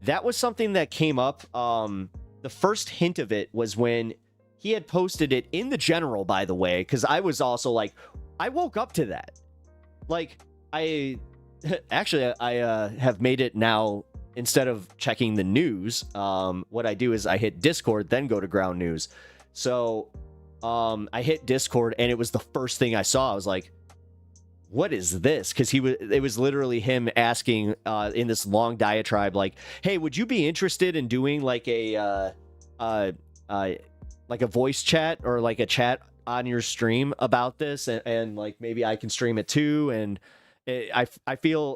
that was something that came up. The first hint of it was when he had posted it in the general, by the way, because I was also like, I woke up to that. Like, I have made it now, instead of checking the news, what I do is I hit Discord, then go to ground news. So I hit Discord, and it was the first thing I saw. I was like, what is this? Because it was literally him asking in this long diatribe, like, hey, would you be interested in doing like a voice chat or like a chat on your stream about this, and like maybe I can stream it too. And I feel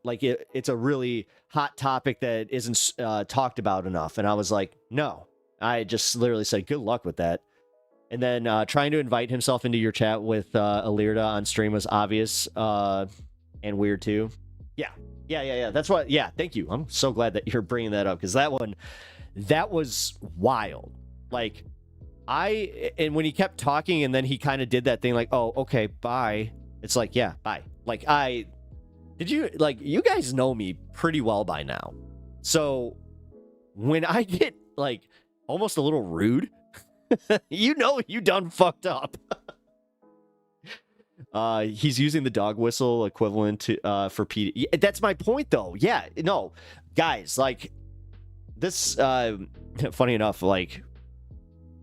like it's a really hot topic that isn't talked about enough. And I was like, no. I just literally said good luck with that. And then trying to invite himself into your chat with Alirda on stream was obvious and weird too. Yeah. That's what. Yeah, thank you. I'm so glad that you're bringing that up, because that was wild. Like, and when he kept talking and then he kind of did that thing like, oh, okay, bye. It's like, yeah, bye. Like, you guys know me pretty well by now. So when I get like almost a little rude, you know you done fucked up. He's using the dog whistle equivalent to for PD. That's my point though. Yeah, no, guys, like this. Funny enough, like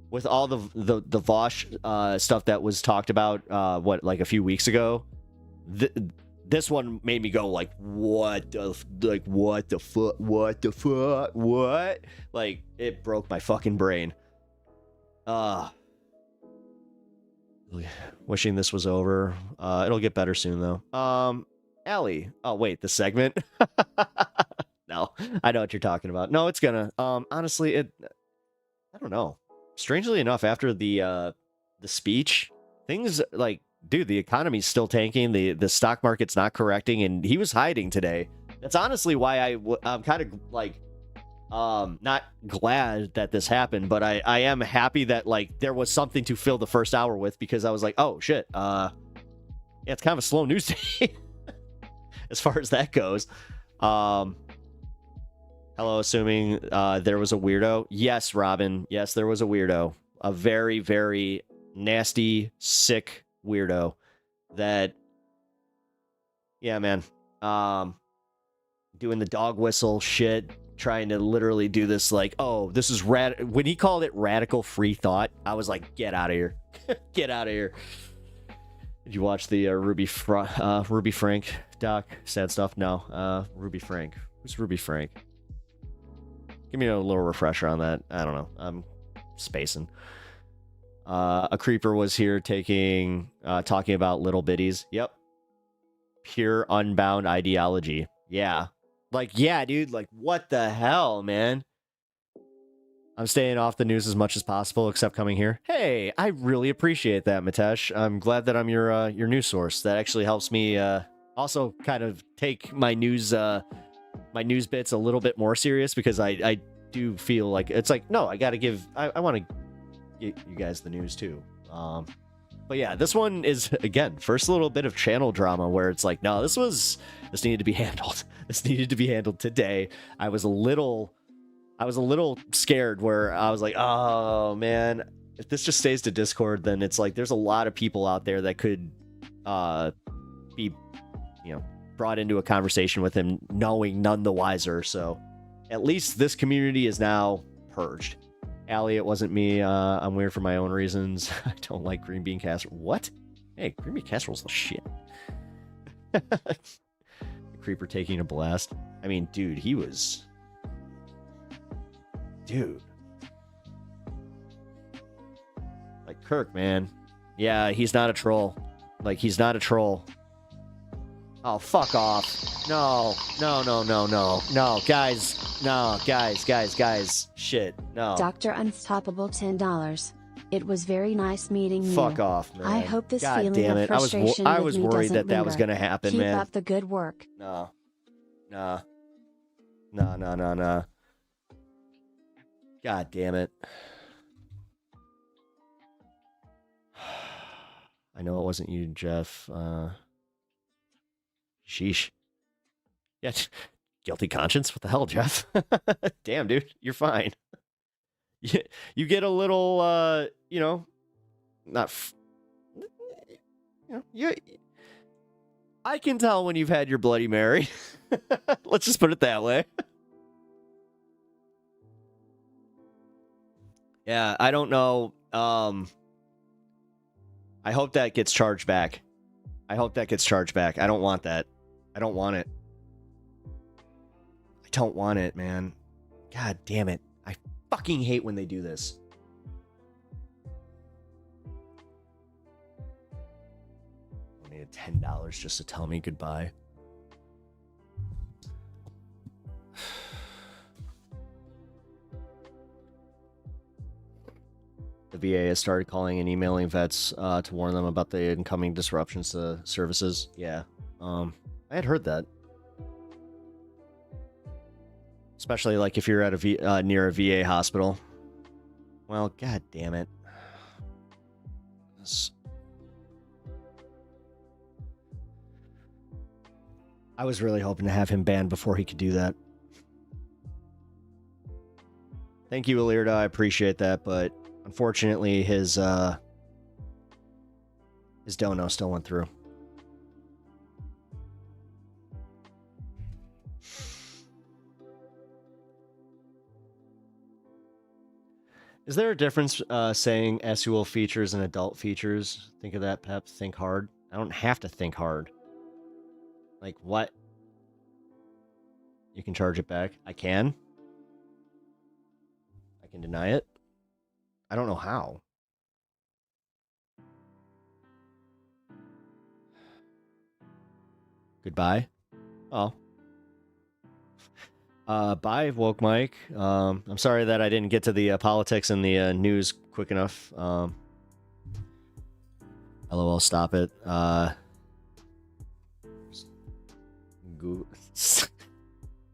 with all the Vosh stuff that was talked about, like a few weeks ago, this one made me go like, what the fuck, like it broke my fucking brain. Wishing this was over. It'll get better soon though. Allie. Oh wait, the segment. No, I know what you're talking about. No, it's gonna. Honestly, I don't know. Strangely enough, after the speech, things like, dude, the economy's still tanking. The stock market's not correcting, and he was hiding today. That's honestly why I'm kind of like, not glad that this happened, but I am happy that like there was something to fill the first hour with, because I was like, oh shit, yeah, it's kind of a slow news day as far as that goes. Hello, assuming there was a weirdo. Yes, Robin. Yes, there was a weirdo. A very, very nasty, sick weirdo that, yeah, man, doing the dog whistle shit, trying to literally do this like, oh, this is when he called it radical free thought, I was like, get out of here. Get out of here. Did you watch the Ruby Frank doc? Sad stuff? No. Ruby Frank. Who's Ruby Frank? Give me a little refresher on that. I don't know. I'm spacing. A creeper was here talking about little bitties. Yep. Pure unbound ideology. Yeah. Like, yeah, dude. Like, what the hell, man? I'm staying off the news as much as possible, except coming here. Hey, I really appreciate that, Mitesh. I'm glad that I'm your news source. That actually helps me also kind of take my news bits a little bit more serious, because I do feel like it's like, no, I gotta give. I want to get you guys the news too. But yeah, this one is, again, first little bit of channel drama where it's like, no, this needed to be handled. This needed to be handled today. I was a little scared where I was like, oh man, if this just stays to Discord, then it's like there's a lot of people out there that could be, brought into a conversation with him knowing none the wiser. So at least this community is now purged. Allie, it wasn't me. I'm weird for my own reasons. I don't like green bean casserole. What? Hey, green bean casserole's the shit. The creeper taking a blast. I mean, dude, he was... Dude. Like, Kirk, man. Yeah, he's not a troll. Like, he's not a troll. Oh, fuck off. No, guys. No, guys. Shit, no. Dr. Unstoppable $10. It was very nice meeting you. Fuck off, man. I hope this God feeling damn of it. frustration I with was me worried doesn't that was linger. going to happen, Keep man. up the good work. No. God damn it. I know it wasn't you, Jeff. Sheesh. Yeah, guilty conscience? What the hell, Jeff? Damn, dude, you're fine. You get a little, I can tell when you've had your Bloody Mary. Let's just put it that way. Yeah, I don't know. I hope that gets charged back. I don't want that. I don't want it. I don't want it, man. God damn it. I fucking hate when they do this. I needed $10 just to tell me goodbye. The VA has started calling and emailing vets to warn them about the incoming disruptions to services. Yeah. I had heard that. Especially like if you're at a near a VA hospital. Well, god damn it. I was really hoping to have him banned before he could do that. Thank you, Alirda. I appreciate that, but unfortunately his dono still went through. Is there a difference saying SUL features and adult features? Think of that, Pep. Think hard. I don't have to think hard. Like, what? You can charge it back. I can. I can deny it. I don't know how. Goodbye. Oh. Bye, Woke Mike. I'm sorry that I didn't get to the politics and the news quick enough. LOL, stop it.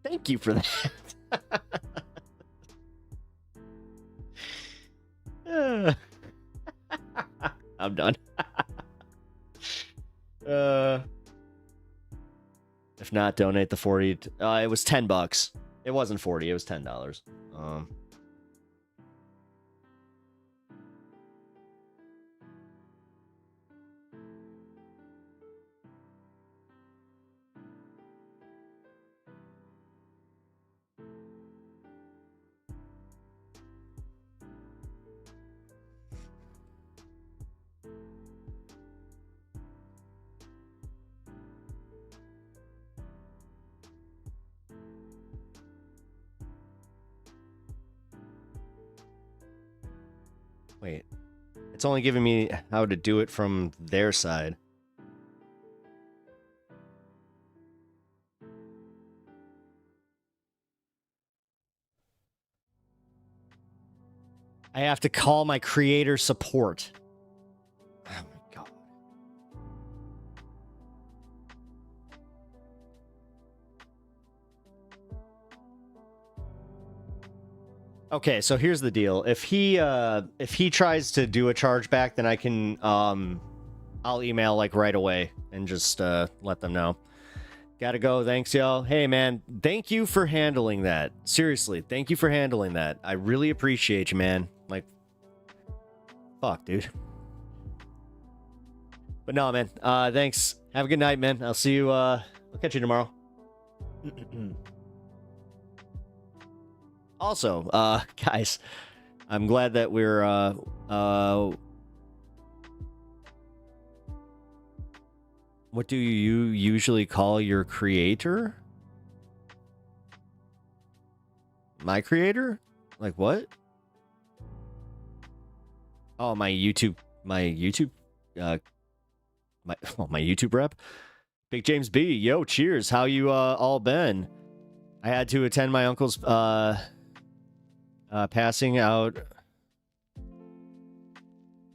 Thank you for that. I'm done. If not, donate the 40. It was $10. It wasn't 40. It was $10. Wait. It's only giving me how to do it from their side. I have to call my creator support. Oh my god. Okay, so here's the deal. If he tries to do a chargeback, then I can I'll email like right away and just let them know. Gotta go. Thanks, y'all. Hey, man. Thank you for handling that. Seriously, thank you for handling that. I really appreciate you, man. Like, fuck, dude. But no, man. Thanks. Have a good night, man. I'll see you. I'll catch you tomorrow. Also, guys, I'm glad that we're what do you usually call your creator? My creator? Like what? Oh, my YouTube my YouTube rep? Big James B, yo, cheers. How you all been? I had to attend my uncle's passing out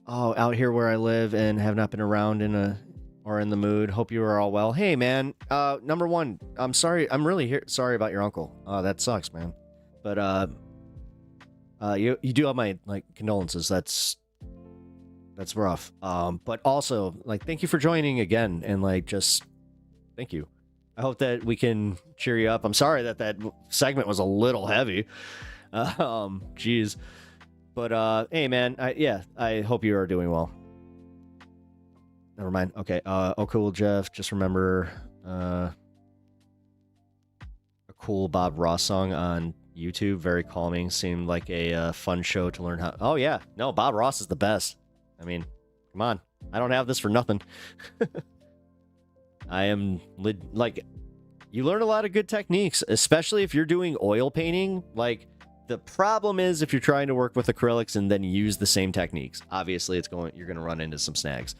out here where I live and have not been around in the mood. Hope you are all well. Hey, man. Number one, I'm sorry. I'm really sorry about your uncle. That sucks, man. But you do have my condolences. That's rough. But also thank you for joining again and just thank you. I hope that we can cheer you up. I'm sorry that segment was a little heavy. Jeez. But hey, man. I hope you are doing well. Never mind. Okay. Oh, cool, Jeff. Just remember a cool Bob Ross song on YouTube. Very calming. Seemed like a fun show to learn how. Oh, yeah. No, Bob Ross is the best. I mean, come on. I don't have this for nothing. I am you learn a lot of good techniques, especially if you're doing oil painting. The problem is if you're trying to work with acrylics and then use the same techniques. Obviously, you're going to run into some snags.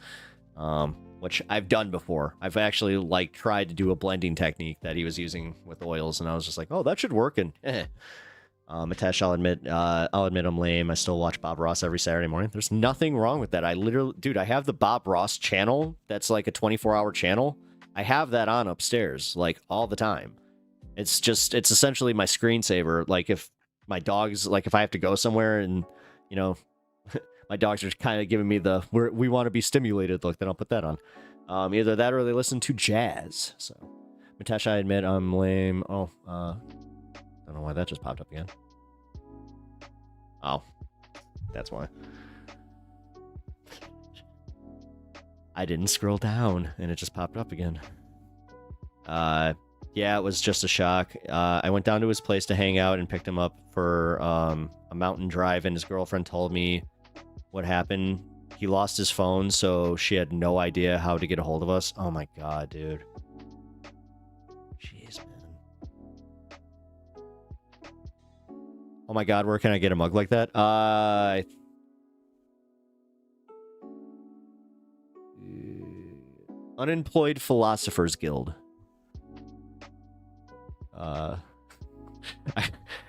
Which I've done before. I've actually tried to do a blending technique that he was using with oils, and I was just like, oh, that should work. And Mitesh, I'll admit I'm lame. I still watch Bob Ross every Saturday morning. There's nothing wrong with that. Dude, I have the Bob Ross channel. That's like a 24-hour channel. I have that on upstairs, all the time. It's essentially my screensaver. If my dogs, if I have to go somewhere and, my dogs are kind of giving me we want to be stimulated look, then I'll put that on. Either that or they listen to jazz. So, Mitesh, I admit I'm lame. Oh, don't know why that just popped up again. Oh, that's why. I didn't scroll down and it just popped up again. Yeah, it was just a shock. I went down to his place to hang out and picked him up for a mountain drive, and his girlfriend told me what happened. He lost his phone, so she had no idea how to get a hold of us. Oh my god, dude. Jeez, man. Oh my god, where can I get a mug like that? Unemployed Philosophers Guild.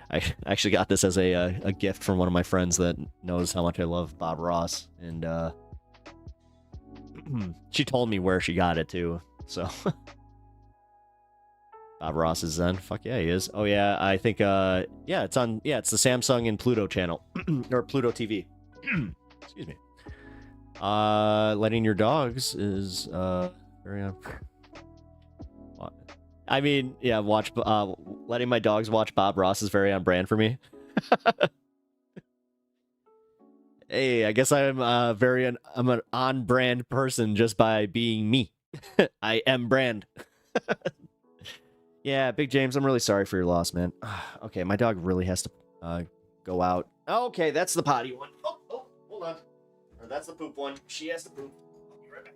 I actually got this as a gift from one of my friends that knows how much I love Bob Ross, and she told me where she got it too. So Bob Ross is Zen. Fuck yeah, he is. Oh yeah, I think yeah, it's the Samsung and Pluto channel or Pluto TV. Excuse me. Letting your dogs is very I mean, yeah, letting my dogs watch Bob Ross is very on brand for me. Hey, I guess I'm I'm an on brand person just by being me. I am brand. Yeah, Big James, I'm really sorry for your loss, man. Okay, my dog really has to go out. Okay, that's the potty one. Oh, hold on. Or that's the poop one. She has to poop. I'll be right back.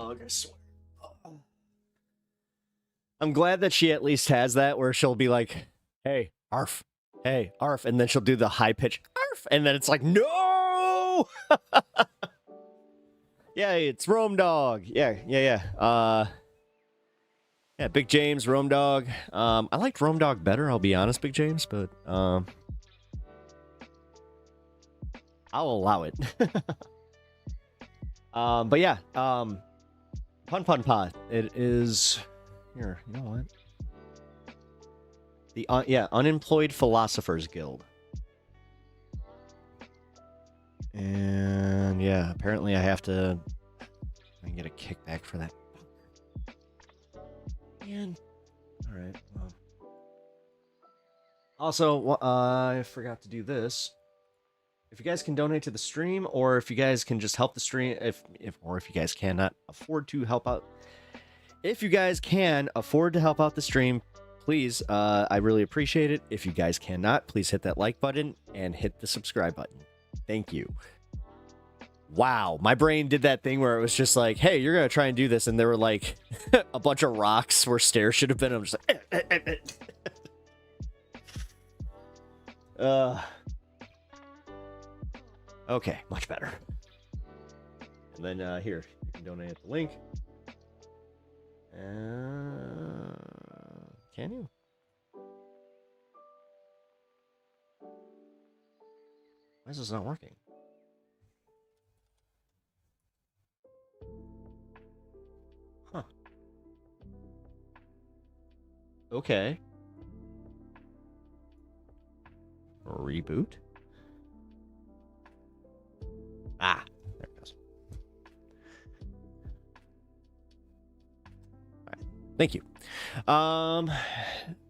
dog, I swear. I'm glad that she at least has that where she'll be like, hey, arf, hey, arf, and then she'll do the high pitch arf, and then it's like, no! Yeah, it's Rome Dog. Yeah. Yeah, Big James, Rome Dog. I liked Rome Dog better, I'll be honest, Big James, but I'll allow it. But yeah, Pun Pun Pod. It is here. You know what? The Unemployed Philosophers Guild. And yeah, apparently I have to get a kickback for that. Man. All right. Well. Also, I forgot to do this. If you guys can donate to the stream, or if you guys can just help the stream, if you guys cannot afford to help out, if you guys can afford to help out the stream, please, I really appreciate it. If you guys cannot, please hit that like button and hit the subscribe button. Thank you. Wow, my brain did that thing where it was just like, hey, you're gonna try and do this, and there were like a bunch of rocks where stairs should have been. I'm just like, okay, much better. And then here, you can donate at the link. Can you? Why is this not working? Huh. Okay. Reboot? Ah, there it goes. All right. Thank you.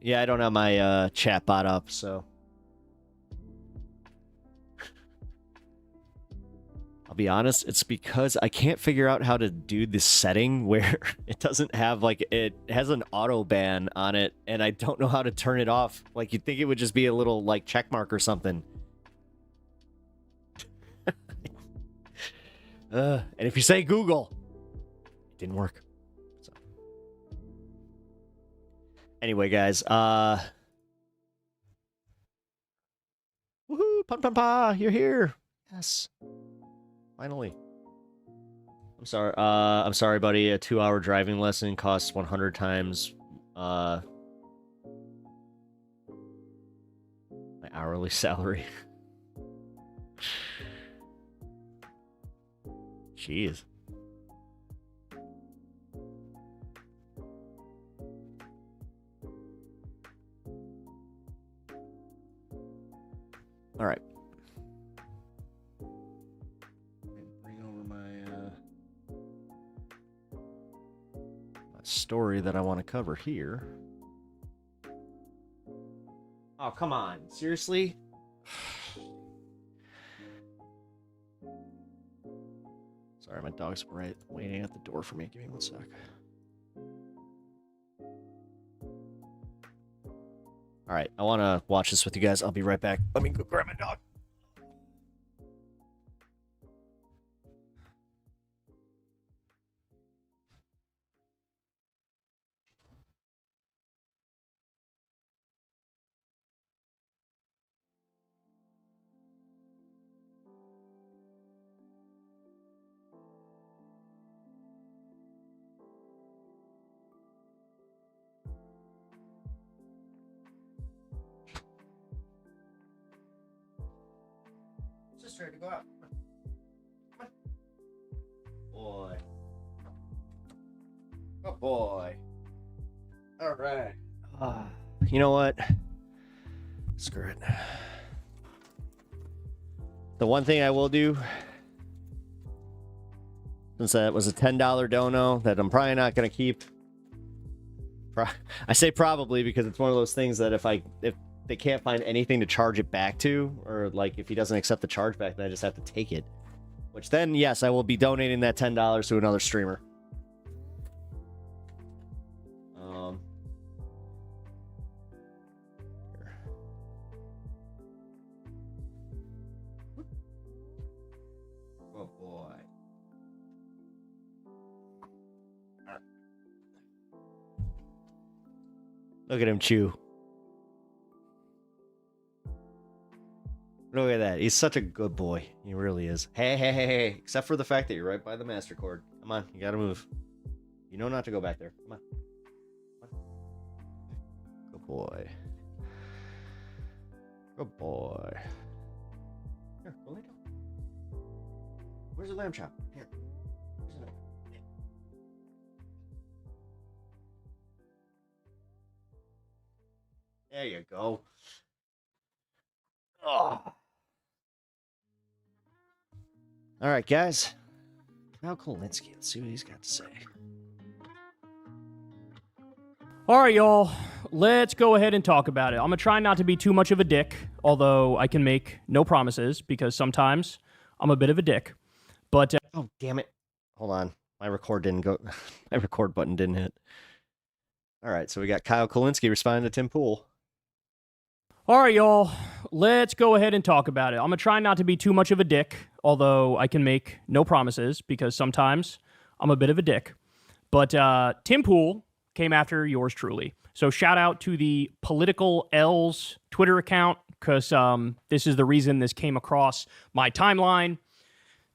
Yeah, I don't have my chat bot up, so I'll be honest, it's because I can't figure out how to do this setting where it doesn't have, like, it has an auto ban on it, and I don't know how to turn it off. Like, you'd think it would just be a little, like, check mark or something. And if you say Google, it didn't work. So. Anyway, guys, woohoo, Pun Pun Pa, you're here. Yes. Finally. I'm sorry, buddy. A 2-hour driving lesson costs 100 times my hourly salary. Jeez. All right. Bring over my story that I want to cover here. Oh, come on. Seriously? Sorry, my dog's right waiting at the door for me. Give me one sec. All right, I want to watch this with you guys. I'll be right back. Let me go grab my dog. Just ready to go out. Come on. Boy. Oh boy. All right. You know what? Screw it. The one thing I will do, since that was a $10 dono that I'm probably not going to keep. I say probably because it's one of those things that if they can't find anything to charge it back to, or like if he doesn't accept the chargeback, then I just have to take it. Which then, yes, I will be donating that $10 to another streamer. Oh boy. Look at him chew. Look at that. He's such a good boy. He really is. Hey. Except for the fact that you're right by the master cord. Come on, you gotta move. You know not to go back there. Come on. Good boy. Good boy. Here, go lay down. Where's the lamb chop? Here. Where's the lamb? There you go. Oh. All right, guys. Now KULINSKI. Let's see what he's got to say. All right, y'all. Let's go ahead and talk about it. I'm going to try not to be too much of a dick, although I can make no promises because sometimes I'm a bit of a dick. But oh, damn it. Hold on. My record didn't go. My record button didn't hit. All right, so we got KULINSKI responding to Tim Pool. all right, y'all. Let's go ahead and talk about it. I'm going to try not to be too much of a dick, although I can make no promises because sometimes I'm a bit of a dick. But Tim Pool came after yours truly. So shout out to the Political L's Twitter account because this is the reason this came across my timeline.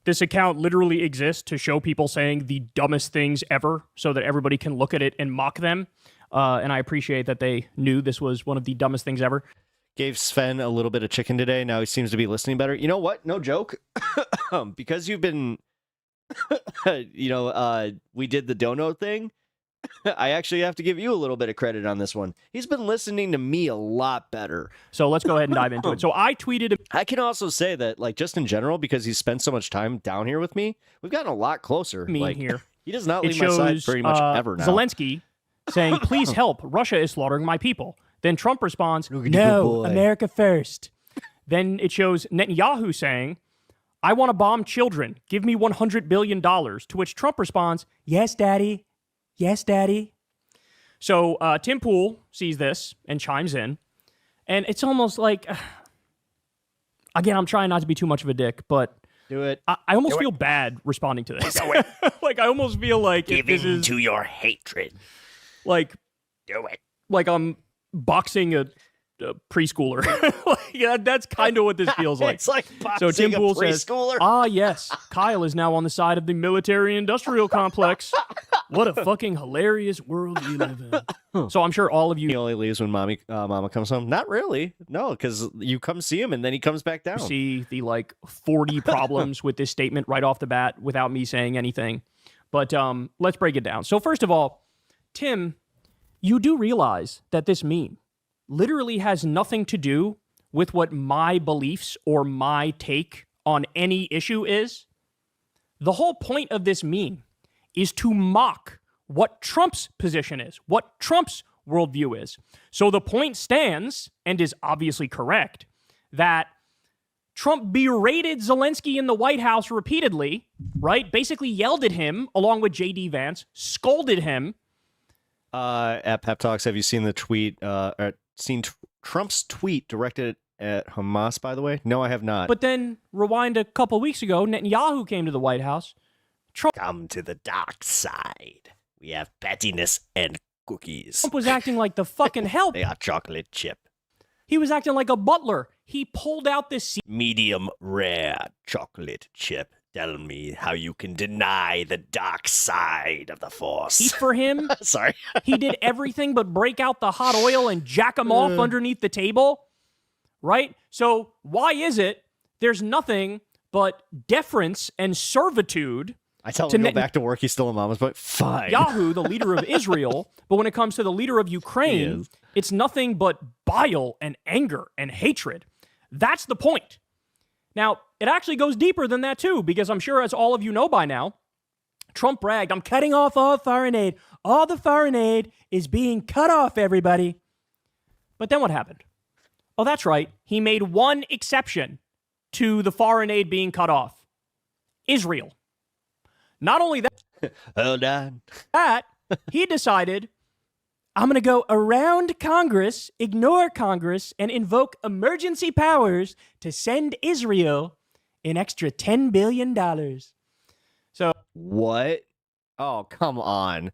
This account literally exists to show people saying the dumbest things ever so that everybody can look at it and mock them. And I appreciate that they knew this was one of the dumbest things ever. Gave Sven a little bit of chicken today. Now he seems to be listening better. You know what? No joke. Because you've been, we did the dono thing. I actually have to give you a little bit of credit on this one. He's been listening to me a lot better. So let's go ahead and dive into it. So I tweeted. I can also say that, like, just in general, because he's spent so much time down here with me, we've gotten a lot closer. Here. He does not leave my side pretty much ever now. Zelensky saying, please help. Russia is slaughtering my people. Then Trump responds, no, America first. Then it shows Netanyahu saying, I want to bomb children. Give me $100 billion. To which Trump responds, yes, daddy. Yes, daddy. So Tim Pool sees this and chimes in. And it's almost like, again, I'm trying not to be too much of a dick, but do it. I almost feel bad responding to this. Like, I almost feel like giving to your hatred. Like, do it. Like I'm boxing a preschooler. Like, that's kind of what this feels like. It's like boxing so Tim Pool says, preschooler. Yes, Kyle is now on the side of the military-industrial complex. What a fucking hilarious world we live in. So I'm sure all of you... He only leaves when mama comes home. Not really. No, because you come see him and then he comes back down. See the, 40 problems with this statement right off the bat without me saying anything. But let's break it down. So first of all, Tim, you do realize that this meme literally has nothing to do with what my beliefs or my take on any issue is. The whole point of this meme is to mock what Trump's position is, what Trump's worldview is. So the point stands, and is obviously correct, that Trump berated Zelensky in the White House repeatedly, right? Basically yelled at him, along with J.D. Vance, scolded him. At Pep Talks, have you seen the tweet, seen Trump's tweet directed at Hamas, by the way? No, I have not. But then, rewind a couple weeks ago, Netanyahu came to the White House. Trump, come to the dark side. We have pettiness and cookies. Trump was acting like the fucking help. They are chocolate chip. He was acting like a butler. He pulled out this medium rare chocolate chip. Tell me how you can deny the dark side of the Force. For him, sorry, he did everything but break out the hot oil and jack him off underneath the table, right? So why is it there's nothing but deference and servitude? I tell him to go back to work. He's still a mama's boy. Fine. Yahoo, the leader of Israel, but when it comes to the leader of Ukraine, it's nothing but bile and anger and hatred. That's the point. Now, it actually goes deeper than that, too, because I'm sure, as all of you know by now, Trump bragged, I'm cutting off all foreign aid. All the foreign aid is being cut off, everybody. But then what happened? Oh, that's right. He made one exception to the foreign aid being cut off. Israel. Not only that, hold on. He decided, I'm going to go around Congress, ignore Congress, and invoke emergency powers to send Israel an extra $10 billion. So what? Oh, come on.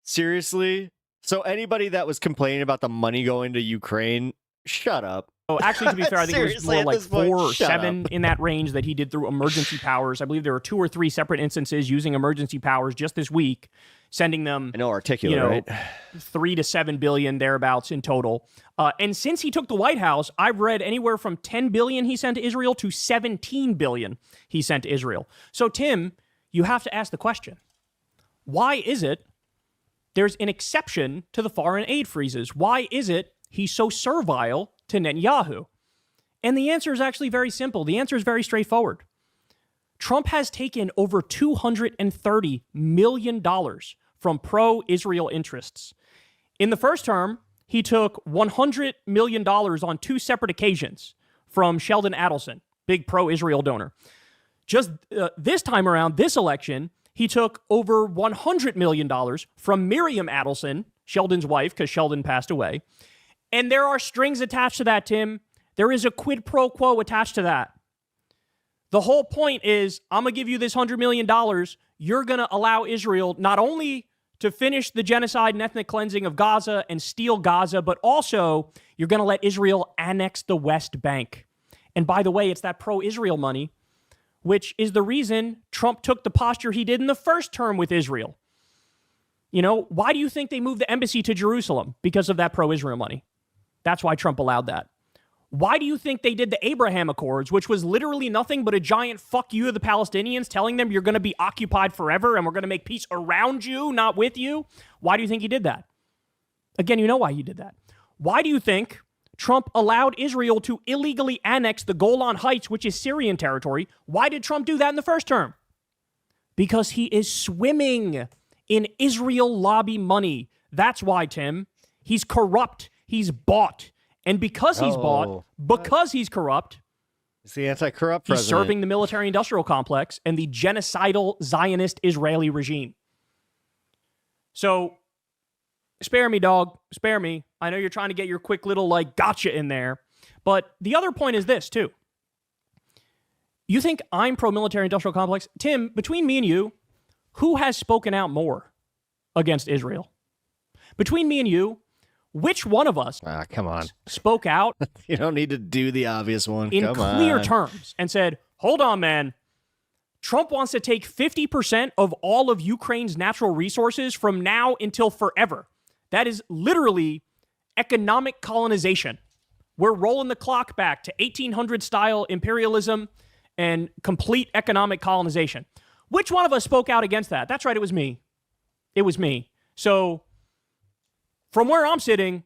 Seriously? So anybody that was complaining about the money going to Ukraine, shut up. Oh, actually, to be fair, I think it was Seriously, more at like this point, 4 or shut 7 up. in that range that he did through emergency powers. I believe there were 2 or 3 separate instances using emergency powers just this week, sending them, I know, articulate, right? 3 to 7 billion thereabouts in total. And since he took the White House, I've read anywhere from 10 billion he sent to Israel to 17 billion he sent to Israel. So, Tim, you have to ask the question, why is it there's an exception to the foreign aid freezes? Why is it he's so servile to Netanyahu? And the answer is actually very simple. The answer is very straightforward. Trump has taken over $230 million from pro-Israel interests. In the first term, he took $100 million on 2 separate occasions from Sheldon Adelson, big pro-Israel donor. Just this time around, this election, he took over $100 million from Miriam Adelson, Sheldon's wife, because Sheldon passed away. And there are strings attached to that, Tim. There is a quid pro quo attached to that. The whole point is, I'm going to give you this $100 million. You're going to allow Israel not only to finish the genocide and ethnic cleansing of Gaza and steal Gaza, but also you're going to let Israel annex the West Bank. And by the way, it's that pro-Israel money, which is the reason Trump took the posture he did in the first term with Israel. You know, why do you think they moved the embassy to Jerusalem? Because of that pro-Israel money. That's why Trump allowed that. Why do you think they did the Abraham Accords, which was literally nothing but a giant fuck you to the Palestinians, telling them you're going to be occupied forever and we're going to make peace around you, not with you? Why do you think he did that? Again, you know why he did that. Why do you think Trump allowed Israel to illegally annex the Golan Heights, which is Syrian territory? Why did Trump do that in the first term? Because he is swimming in Israel lobby money. That's why, Tim. He's corrupt. He's bought. And because he's bought, because he's corrupt, It's the anti-corrupt he's president. serving the military-industrial complex and the genocidal Zionist Israeli regime. So, spare me, dog. Spare me. I know you're trying to get your quick little, gotcha in there. But the other point is this, too. You think I'm pro-military-industrial complex? Tim, between me and you, who has spoken out more against Israel? Between me and you, which one of us Come on. spoke out You don't need to do the obvious one. in Come clear on. terms and said, hold on, man. Trump wants to take 50% of all of Ukraine's natural resources from now until forever. That is literally economic colonization. We're rolling the clock back to 1800 style imperialism and complete economic colonization. Which one of us spoke out against that? That's right, it was me. It was me. So, from where I'm sitting,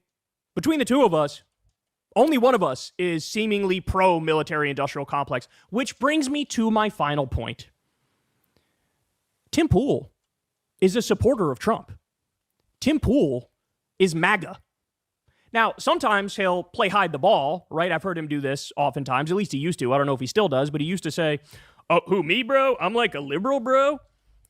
between the two of us, only one of us is seemingly pro-military industrial complex, which brings me to my final point. Tim Pool is a supporter of Trump. Tim Pool is MAGA. Now, sometimes he'll play hide the ball, right? I've heard him do this oftentimes. At least he used to. I don't know if he still does, but he used to say, oh, who, me, bro? I'm like a liberal, bro.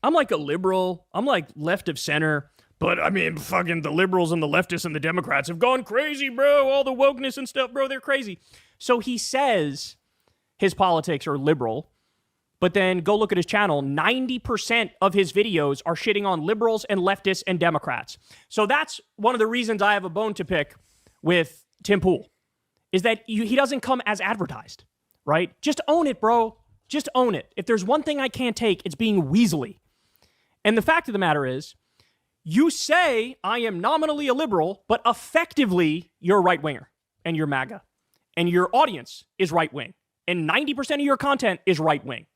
I'm like a liberal. I'm like left of center. But, I mean, fucking the liberals and the leftists and the Democrats have gone crazy, bro. All the wokeness and stuff, bro, they're crazy. So he says his politics are liberal, but then go look at his channel. 90% of his videos are shitting on liberals and leftists and Democrats. So that's one of the reasons I have a bone to pick with Tim Pool, is that he doesn't come as advertised, right? Just own it, bro. Just own it. If there's one thing I can't take, it's being weaselly. And the fact of the matter is, you say I am nominally a liberal, but effectively you're a right-winger and you're MAGA. And your audience is right-wing. And 90% of your content is right-wing.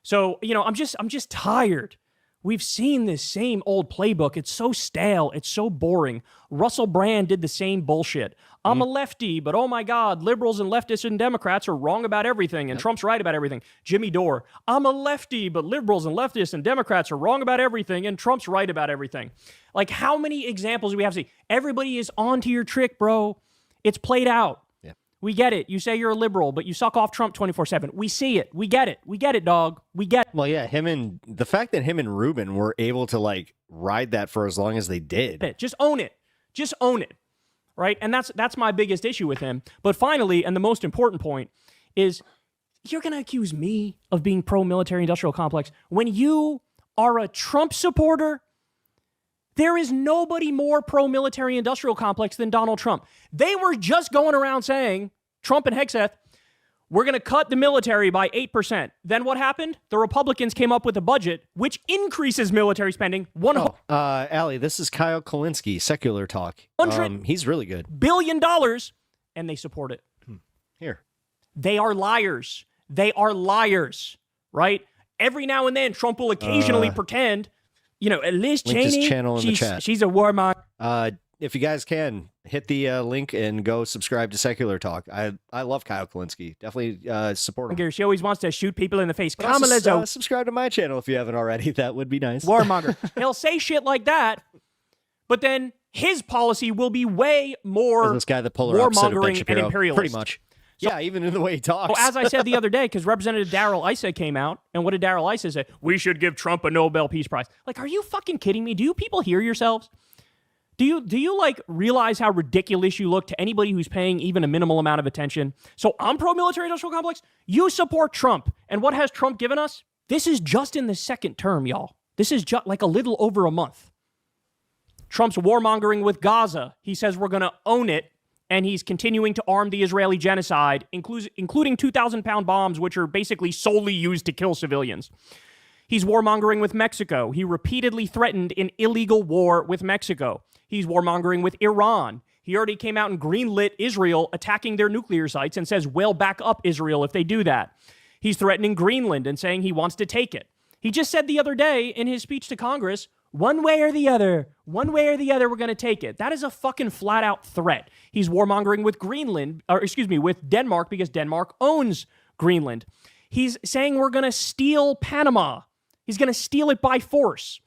So, I'm just tired. We've seen this same old playbook. It's so stale. It's so boring. Russell Brand did the same bullshit. I'm a lefty, but oh my God, liberals and leftists and Democrats are wrong about everything, and Trump's right about everything. Jimmy Dore, I'm a lefty, but liberals and leftists and Democrats are wrong about everything, and Trump's right about everything. Like, how many examples do we have to see? Everybody is on to your trick, bro. It's played out. Yeah. We get it. You say you're a liberal, but you suck off Trump 24/7. We see it. We get it. We get it, dog. We get it. Well, yeah, the fact that him and Rubin were able to ride that for as long as they did. Just own it. Just own it. Right? And that's my biggest issue with him. But finally, and the most important point, is you're going to accuse me of being pro-military industrial complex when you are a Trump supporter? There is nobody more pro-military industrial complex than Donald Trump. They were just going around saying, Trump and Hegseth, we're going to cut the military by 8%. Then what happened? The Republicans came up with a budget which increases military spending Allie, this is Kyle Kulinski, Secular Talk. He's really good. $100 billion, and they support it. Here. They are liars. They are liars, right? Every now and then, Trump will occasionally pretend, Liz Cheney, channel in the chat. She's a warmonger. If you guys can, hit the link and go subscribe to Secular Talk. I love Kyle Kulinski. Definitely support him. She always wants to shoot people in the face. Also, subscribe to my channel if you haven't already. That would be nice. Warmonger. He'll say shit like that, but then his policy will be way more this guy, the polar opposite of Ben warmongering and Shapiro, imperialist. pretty much. Yeah, even in the way he talks. Well, as I said the other day, because Representative Darrell Issa came out, and what did Darrell Issa say? We should give Trump a Nobel Peace Prize. Like, are you fucking kidding me? Do you people hear yourselves? Do you like realize how ridiculous you look to anybody who's paying even a minimal amount of attention? So I'm pro-military industrial complex. You support Trump. And what has Trump given us? This is just in the second term, y'all. This is just like a little over a month. Trump's warmongering with Gaza. He says we're going to own it. And he's continuing to arm the Israeli genocide, including 2,000-pound bombs, which are basically solely used to kill civilians. He's warmongering with Mexico. He repeatedly threatened an illegal war with Mexico. He's warmongering with Iran. He already came out and greenlit Israel attacking their nuclear sites and says, we'll back up Israel if they do that. He's threatening Greenland and saying he wants to take it. He just said the other day in his speech to Congress, one way or the other, we're going to take it. That is a fucking flat-out threat. He's warmongering with with Denmark because Denmark owns Greenland. He's saying we're going to steal Panama. He's going to steal it by force.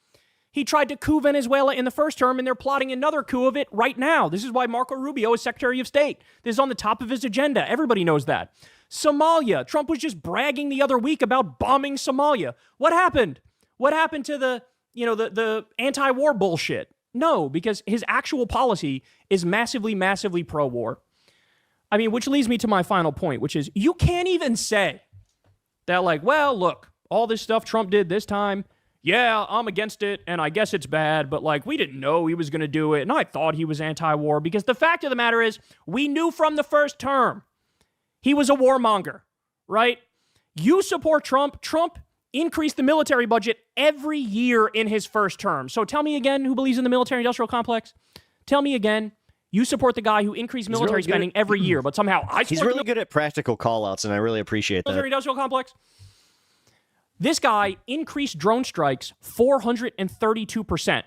He tried to coup Venezuela in the first term, and they're plotting another coup of it right now. This is why Marco Rubio is Secretary of State. This is on the top of his agenda. Everybody knows that. Somalia. Trump was just bragging the other week about bombing Somalia. What happened? What happened to the anti-war bullshit? No, because his actual policy is massively, massively pro-war. I mean, which leads me to my final point, which is you can't even say that, like, well, look, all this stuff Trump did this time, yeah, I'm against it, and I guess it's bad, but, like, we didn't know he was going to do it, and I thought he was anti-war, because the fact of the matter is we knew from the first term he was a warmonger, right? You support Trump. Trump increased the military budget every year in his first term. So tell me again who believes in the military-industrial complex. Tell me again, you support the guy who increased military spending every year, but somehow I support He's really good at practical call-outs, and I really appreciate that. Military-industrial complex. This guy increased drone strikes 432%.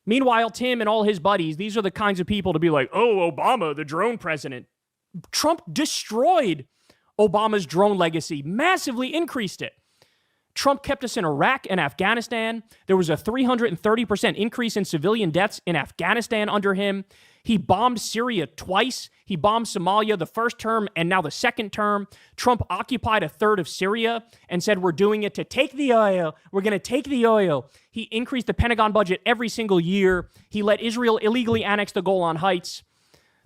Meanwhile, Tim and all his buddies, these are the kinds of people to be like, oh, Obama, the drone president. Trump destroyed Obama's drone legacy, massively increased it. Trump kept us in Iraq and Afghanistan. There was a 330% increase in civilian deaths in Afghanistan under him. He bombed Syria twice. He bombed Somalia the first term and now the second term. Trump occupied a third of Syria and said, we're doing it to take the oil. We're going to take the oil. He increased the Pentagon budget every single year. He let Israel illegally annex the Golan Heights.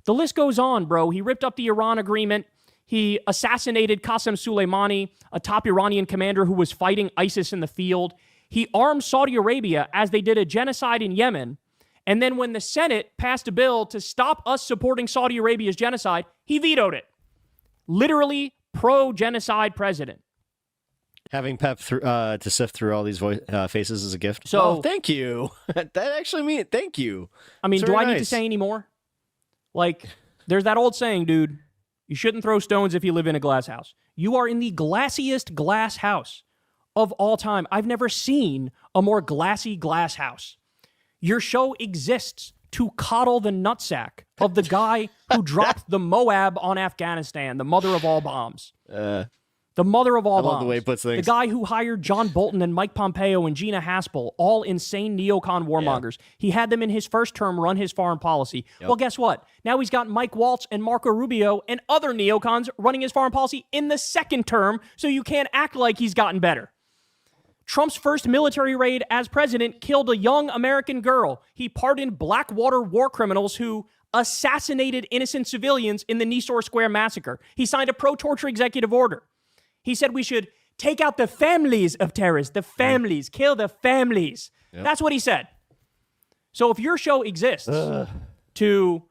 The list goes on, bro. He ripped up the Iran agreement. He assassinated Qasem Soleimani, a top Iranian commander who was fighting ISIS in the field. He armed Saudi Arabia as they did a genocide in Yemen. And then when the Senate passed a bill to stop us supporting Saudi Arabia's genocide, he vetoed it. Literally pro-genocide president. Having Pep to sift through all these faces is a gift. So, thank you. That actually means thank you. I mean, It's do I very need to nice. say any more? Like, there's that old saying, dude. You shouldn't throw stones if you live in a glass house. You are in the glassiest glass house of all time. I've never seen a more glassy glass house. Your show exists to coddle the nutsack of the guy who dropped the Moab on Afghanistan, the mother of all bombs. The mother of all I love bombs. the way he puts things. The guy who hired John Bolton and Mike Pompeo and Gina Haspel, all insane neocon warmongers. He had them in his first term run his foreign policy. Well, guess what? Now he's got Mike Waltz and Marco Rubio and other neocons running his foreign policy in the second term, so you can't act like he's gotten better. Trump's first military raid as president killed a young American girl. He pardoned Blackwater war criminals who assassinated innocent civilians in the Nisour Square massacre. He signed a pro-torture executive order. He said we should take out the families of terrorists. The families. Kill the families. Yep. That's what he said. So if your show exists to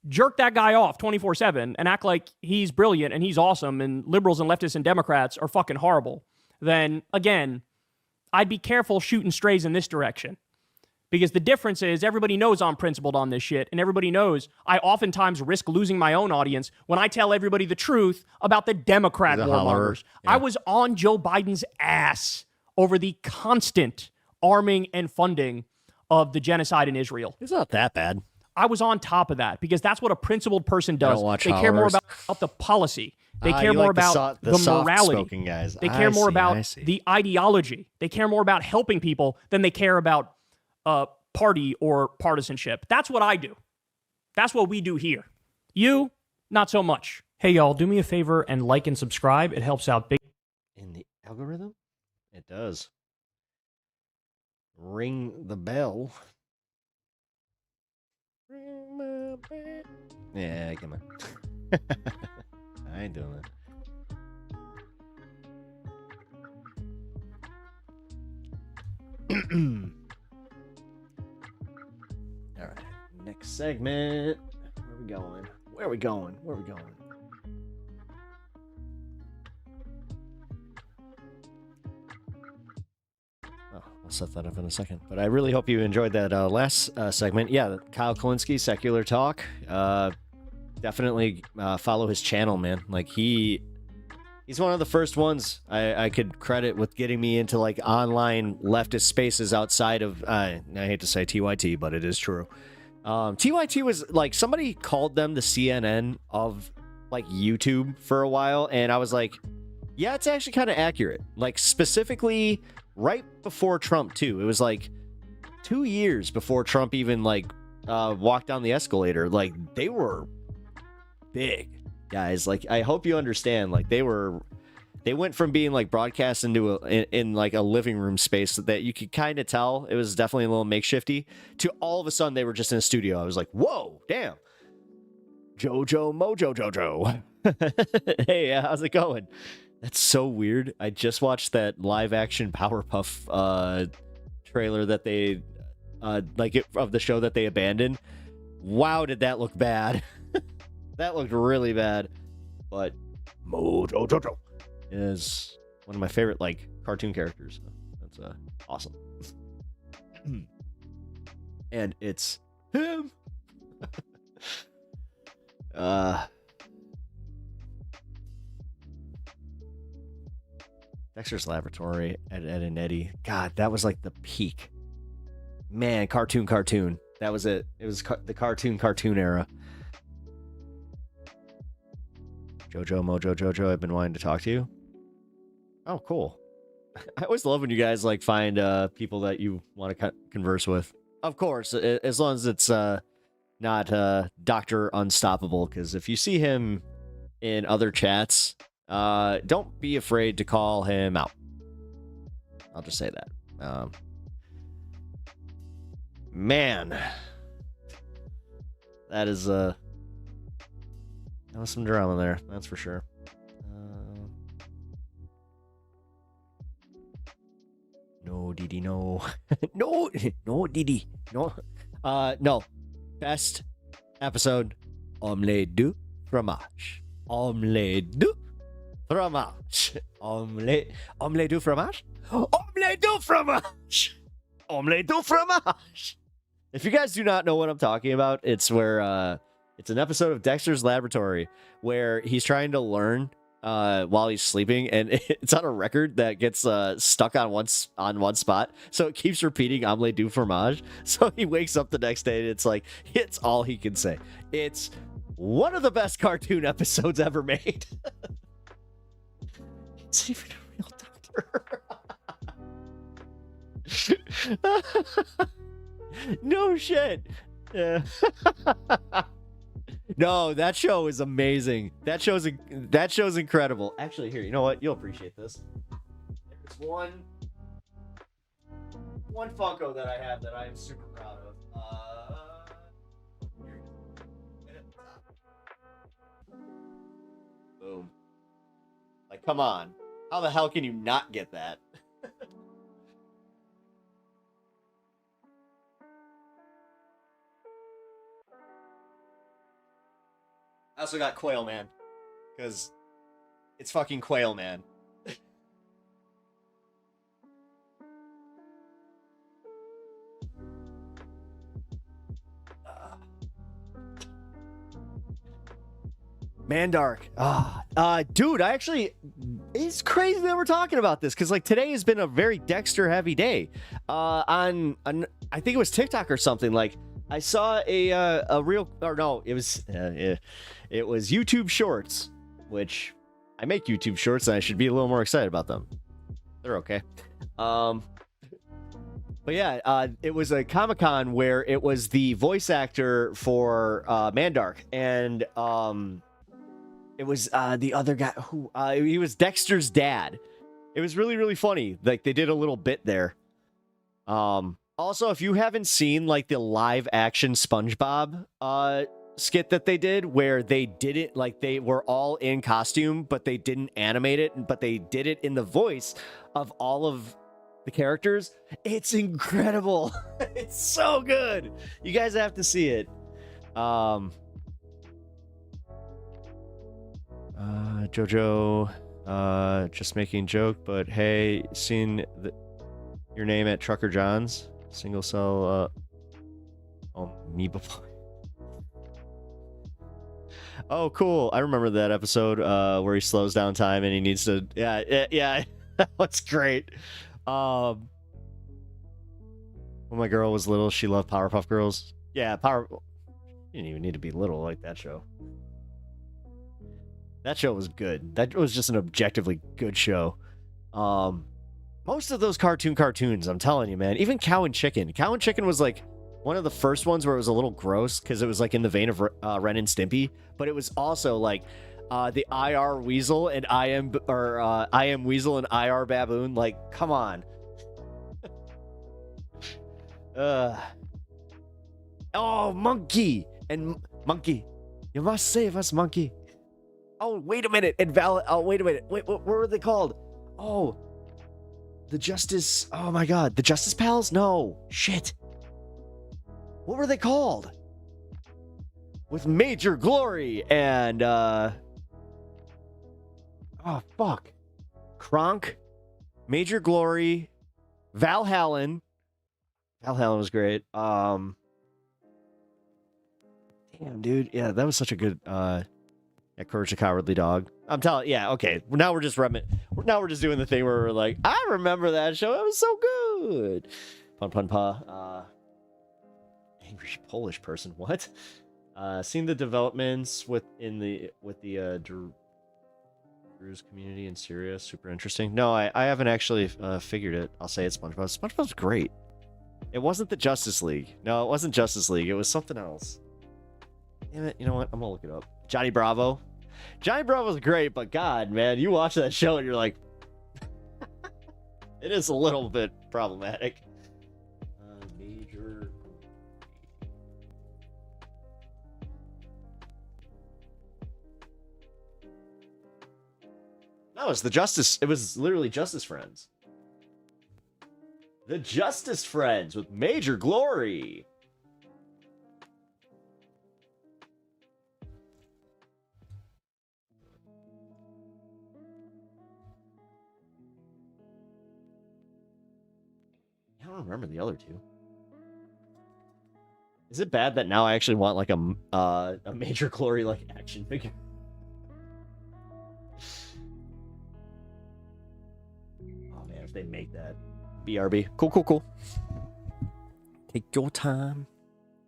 jerk that guy off 24/7 and act like he's brilliant and he's awesome and liberals and leftists and Democrats are fucking horrible, then again, I'd be careful shooting strays in this direction. Because the difference is everybody knows I'm principled on this shit, and everybody knows I oftentimes risk losing my own audience when I tell everybody the truth about the Democrat warmongers. Yeah. I was on Joe Biden's ass over the constant arming and funding of the genocide in Israel. It's not that bad. I was on top of that because that's what a principled person does. don't watch They care more hollers. about the policy. They care you more like the about the the soft-spoken morality. guys. They care more I about see. the ideology. They care more about helping people than they care about party or partisanship. That's what I do. That's what we do here. You, not so much. Hey, y'all, do me a favor and like and subscribe. It helps out big. In the algorithm? It does. Ring the bell. Ring my bell. Yeah, come on. I ain't doing that. All right, next segment. Where are we going? Where are we going? Where are we going? Oh, I'll set that up in a second. But I really hope you enjoyed that last segment. Yeah, Kyle Kulinski, Secular Talk. Definitely follow his channel, man. Like he's one of the first ones I could credit with getting me into like online leftist spaces outside of I hate to say TYT, but it is true. TYT was like, somebody called them the CNN of like YouTube for a while, and I was like, yeah, it's actually kind of accurate. Like specifically right before Trump too. It was like 2 years before Trump even like walked down the escalator. Like they were big guys. Like I hope you understand, like they went from being like broadcast into in like a living room space that you could kind of tell it was definitely a little makeshifty, to all of a sudden they were just in a studio. I was like, whoa, damn. Jojo Mojo Jojo. Hey, how's it going? That's so weird. I just watched that live action Powerpuff trailer that they of the show that they abandoned. Wow, did that look bad. That looked really bad. But Mojo Jojo is one of my favorite like cartoon characters. So that's awesome. And it's him. Dexter's Laboratory, Ed and Eddie. God, that was like the peak. Man, cartoon. That was it. It was the cartoon era. Jojo Mojo Jojo, I've been wanting to talk to you. Oh, cool. I always love when you guys like find people that you want to converse with. Of course, as long as it's not Dr. Unstoppable, because if you see him in other chats, don't be afraid to call him out. I'll just say that. Man, that was some drama there, that's for sure. No, Didi, no. no, Didi, no. No. Best episode, omelette du fromage. Omelette du fromage. Omelette du fromage? Omelette du fromage! Omelette du fromage! If you guys do not know what I'm talking about, it's where, it's an episode of Dexter's Laboratory where he's trying to learn while he's sleeping, and it's on a record that gets stuck on one spot, so it keeps repeating omelette du fromage. So he wakes up the next day and it's like, it's all he can say. It's one of the best cartoon episodes ever made. It's even a real doctor. No shit. Yeah. No, that show is amazing. That show's incredible. Actually, here, you know what? You'll appreciate this. There's one Funko that I have that I am super proud of. Here it is. Boom. Like, come on. How the hell can you not get that? I also got Quail Man. Because it's fucking Quail Man. Mandark. Dude, I actually, it's crazy that we're talking about this because like today has been a very Dexter heavy day. On I think it was TikTok or something. Like I saw a real, or no, it was YouTube Shorts, which I make YouTube Shorts and I should be a little more excited about them. They're okay. But yeah, it was a Comic-Con where it was the voice actor for Mandark, and it was the other guy who he was Dexter's dad. It was really, really funny. Like they did a little bit there. Also, if you haven't seen like the live action SpongeBob skit that they did, where they did it like they were all in costume, but they didn't animate it, but they did it in the voice of all of the characters, it's incredible. It's so good. You guys have to see it. Jojo, just making joke, but hey, seen your name at Trucker John's single cell amoeba. Oh, cool. I remember that episode where he slows down time and he needs to. Yeah. That's great. When my girl was little, she loved Powerpuff Girls. Yeah, you didn't even need to be little like that show. That show was good. That was just an objectively good show. Most of those cartoons, I'm telling you, man. Even Cow and Chicken. Cow and Chicken was like one of the first ones where it was a little gross because it was like in the vein of Ren and Stimpy, but it was also like the IR Weasel and I am Weasel and IR Baboon. Like, come on. Oh, Monkey and Monkey, you must save us, Monkey. Oh, wait a minute. Oh, wait a minute. Wait, what were they called? Oh, the Justice. Oh my God, the Justice Pals? No, shit. What were they called? With Major Glory and oh fuck, Kronk, Major Glory, Valhallen. Valhallen was great. Damn, dude. Yeah, that was such a good Courage the Cowardly Dog. I'm telling. Yeah, okay. Now we're just now we're just doing the thing where we're like, I remember that show. It was so good. Pun pun pa. Angry Polish person. What? Seen the developments with the Druze community in Syria. Super interesting. No, I haven't actually figured it. I'll say it's SpongeBob. SpongeBob's great. It wasn't the Justice League. No, it wasn't Justice League. It was something else. Damn it. You know what? I'm gonna look it up. Johnny Bravo. Johnny Bravo's great, but God, man, you watch that show and you're like, it is a little bit problematic. Major. No, it's the Justice. It was literally Justice Friends. The Justice Friends with Major Glory. I don't remember the other two. Is it bad that now I actually want like a Major Glory like action figure? Oh man, if they make that. BRB. Cool. Take your time.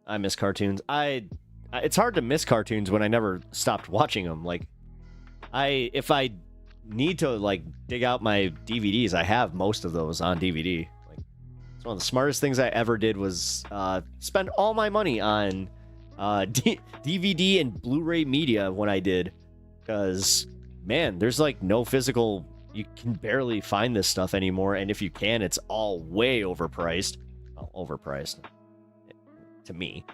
I miss cartoons. It's hard to miss cartoons when I never stopped watching them. Like, if I need to like dig out my DVDs, I have most of those on DVD. Like, it's one of the smartest things I ever did was spend all my money on DVD and Blu-ray media when I did, because man, there's like no physical. You can barely find this stuff anymore, and if you can, it's all way overpriced. Well, overpriced to me.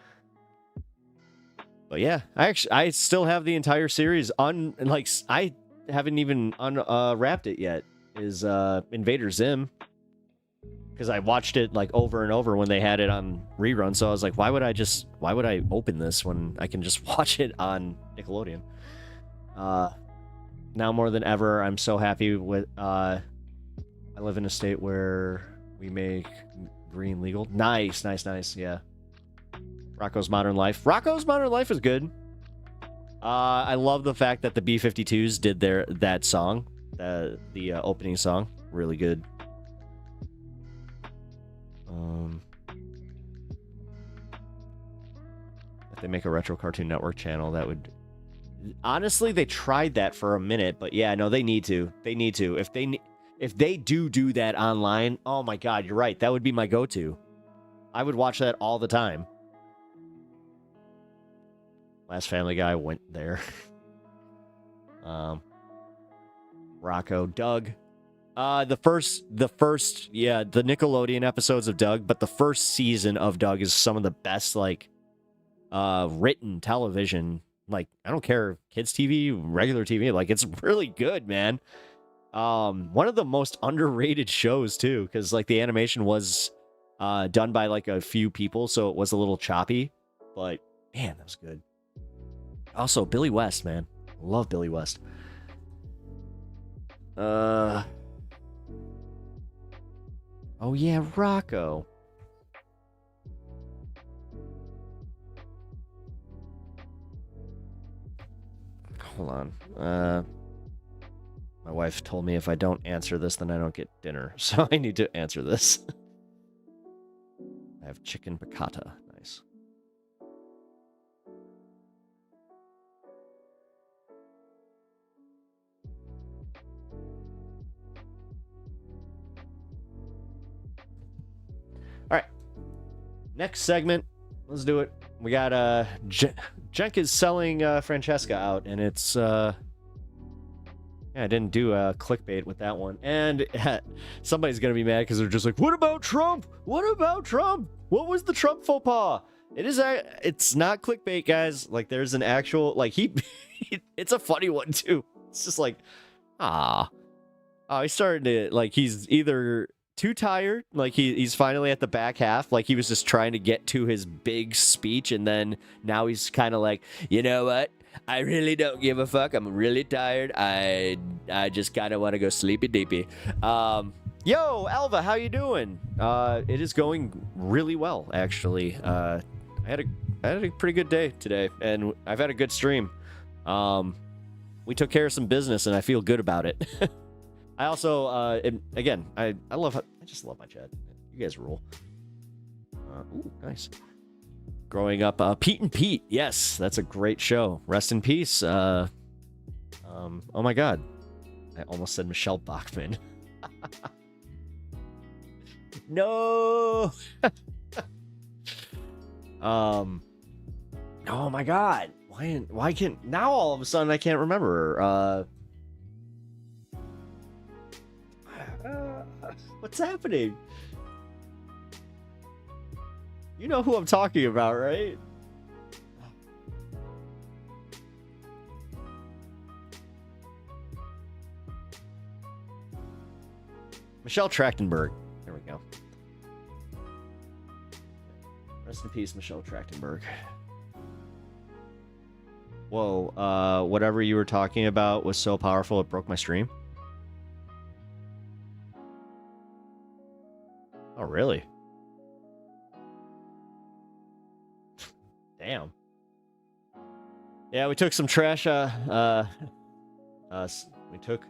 But yeah, I still have the entire series like I haven't even unwrapped it yet. Is Invader Zim. because I watched it like over and over when they had it on rerun. So I was like, why would I open this when I can just watch it on Nickelodeon? Now more than ever, I'm so happy with. I live in a state where we make green legal. Nice. Yeah. Rocco's Modern Life. Rocco's Modern Life is good. I love the fact that the B-52s did that song, the opening song. Really good. If they make a Retro Cartoon Network channel, that would... Honestly, they tried that for a minute, but yeah, no, they need to. They need to. If they do that online, oh my god, you're right. That would be my go-to. I would watch that all the time. Last Family Guy went there. Rocco, Doug. The first, yeah, the Nickelodeon episodes of Doug, but the first season of Doug is some of the best, like, written television. Like, I don't care, kids TV, regular TV, like, it's really good, man. One of the most underrated shows, too, because, like, the animation was done by, like, a few people, so it was a little choppy, but, man, that was good. Also, Billy West, man. Love Billy West. Oh, yeah, Rocco. Hold on. My wife told me if I don't answer this, then I don't get dinner. So I need to answer this. I have chicken piccata. Nice. All right. Next segment. Let's do it. We got Cenk is selling Francesca out, and it's yeah, I didn't do clickbait with that one. And somebody's gonna be mad because they're just like, what about Trump? What about Trump? What was the Trump faux pas? It's not clickbait, guys. Like, there's an actual, like, it's a funny one too. It's just like, oh, he's starting to, like, he's either too tired, like he's finally at the back half, like he was just trying to get to his big speech, and then now he's kind of like, you know what, I really don't give a fuck, I'm really tired, I just kind of want to go sleepy deepy. Yo, Alva, how you doing? It is going really well, actually. I had a pretty good day today, and I've had a good stream. We took care of some business, and I feel good about it. I also, again, I just love my chat. You guys rule. Ooh, nice. Growing up, Pete and Pete. Yes, that's a great show. Rest in peace. Oh my god. I almost said Michelle Bachmann. No. Oh my god. Why can't, now all of a sudden I can't remember her. What's happening? You know who I'm talking about, right? Michelle Trachtenberg. There we go. Rest in peace, Michelle Trachtenberg. Whoa, whatever you were talking about was so powerful it broke my stream. Oh, really? Damn. Yeah, we took some trash, we took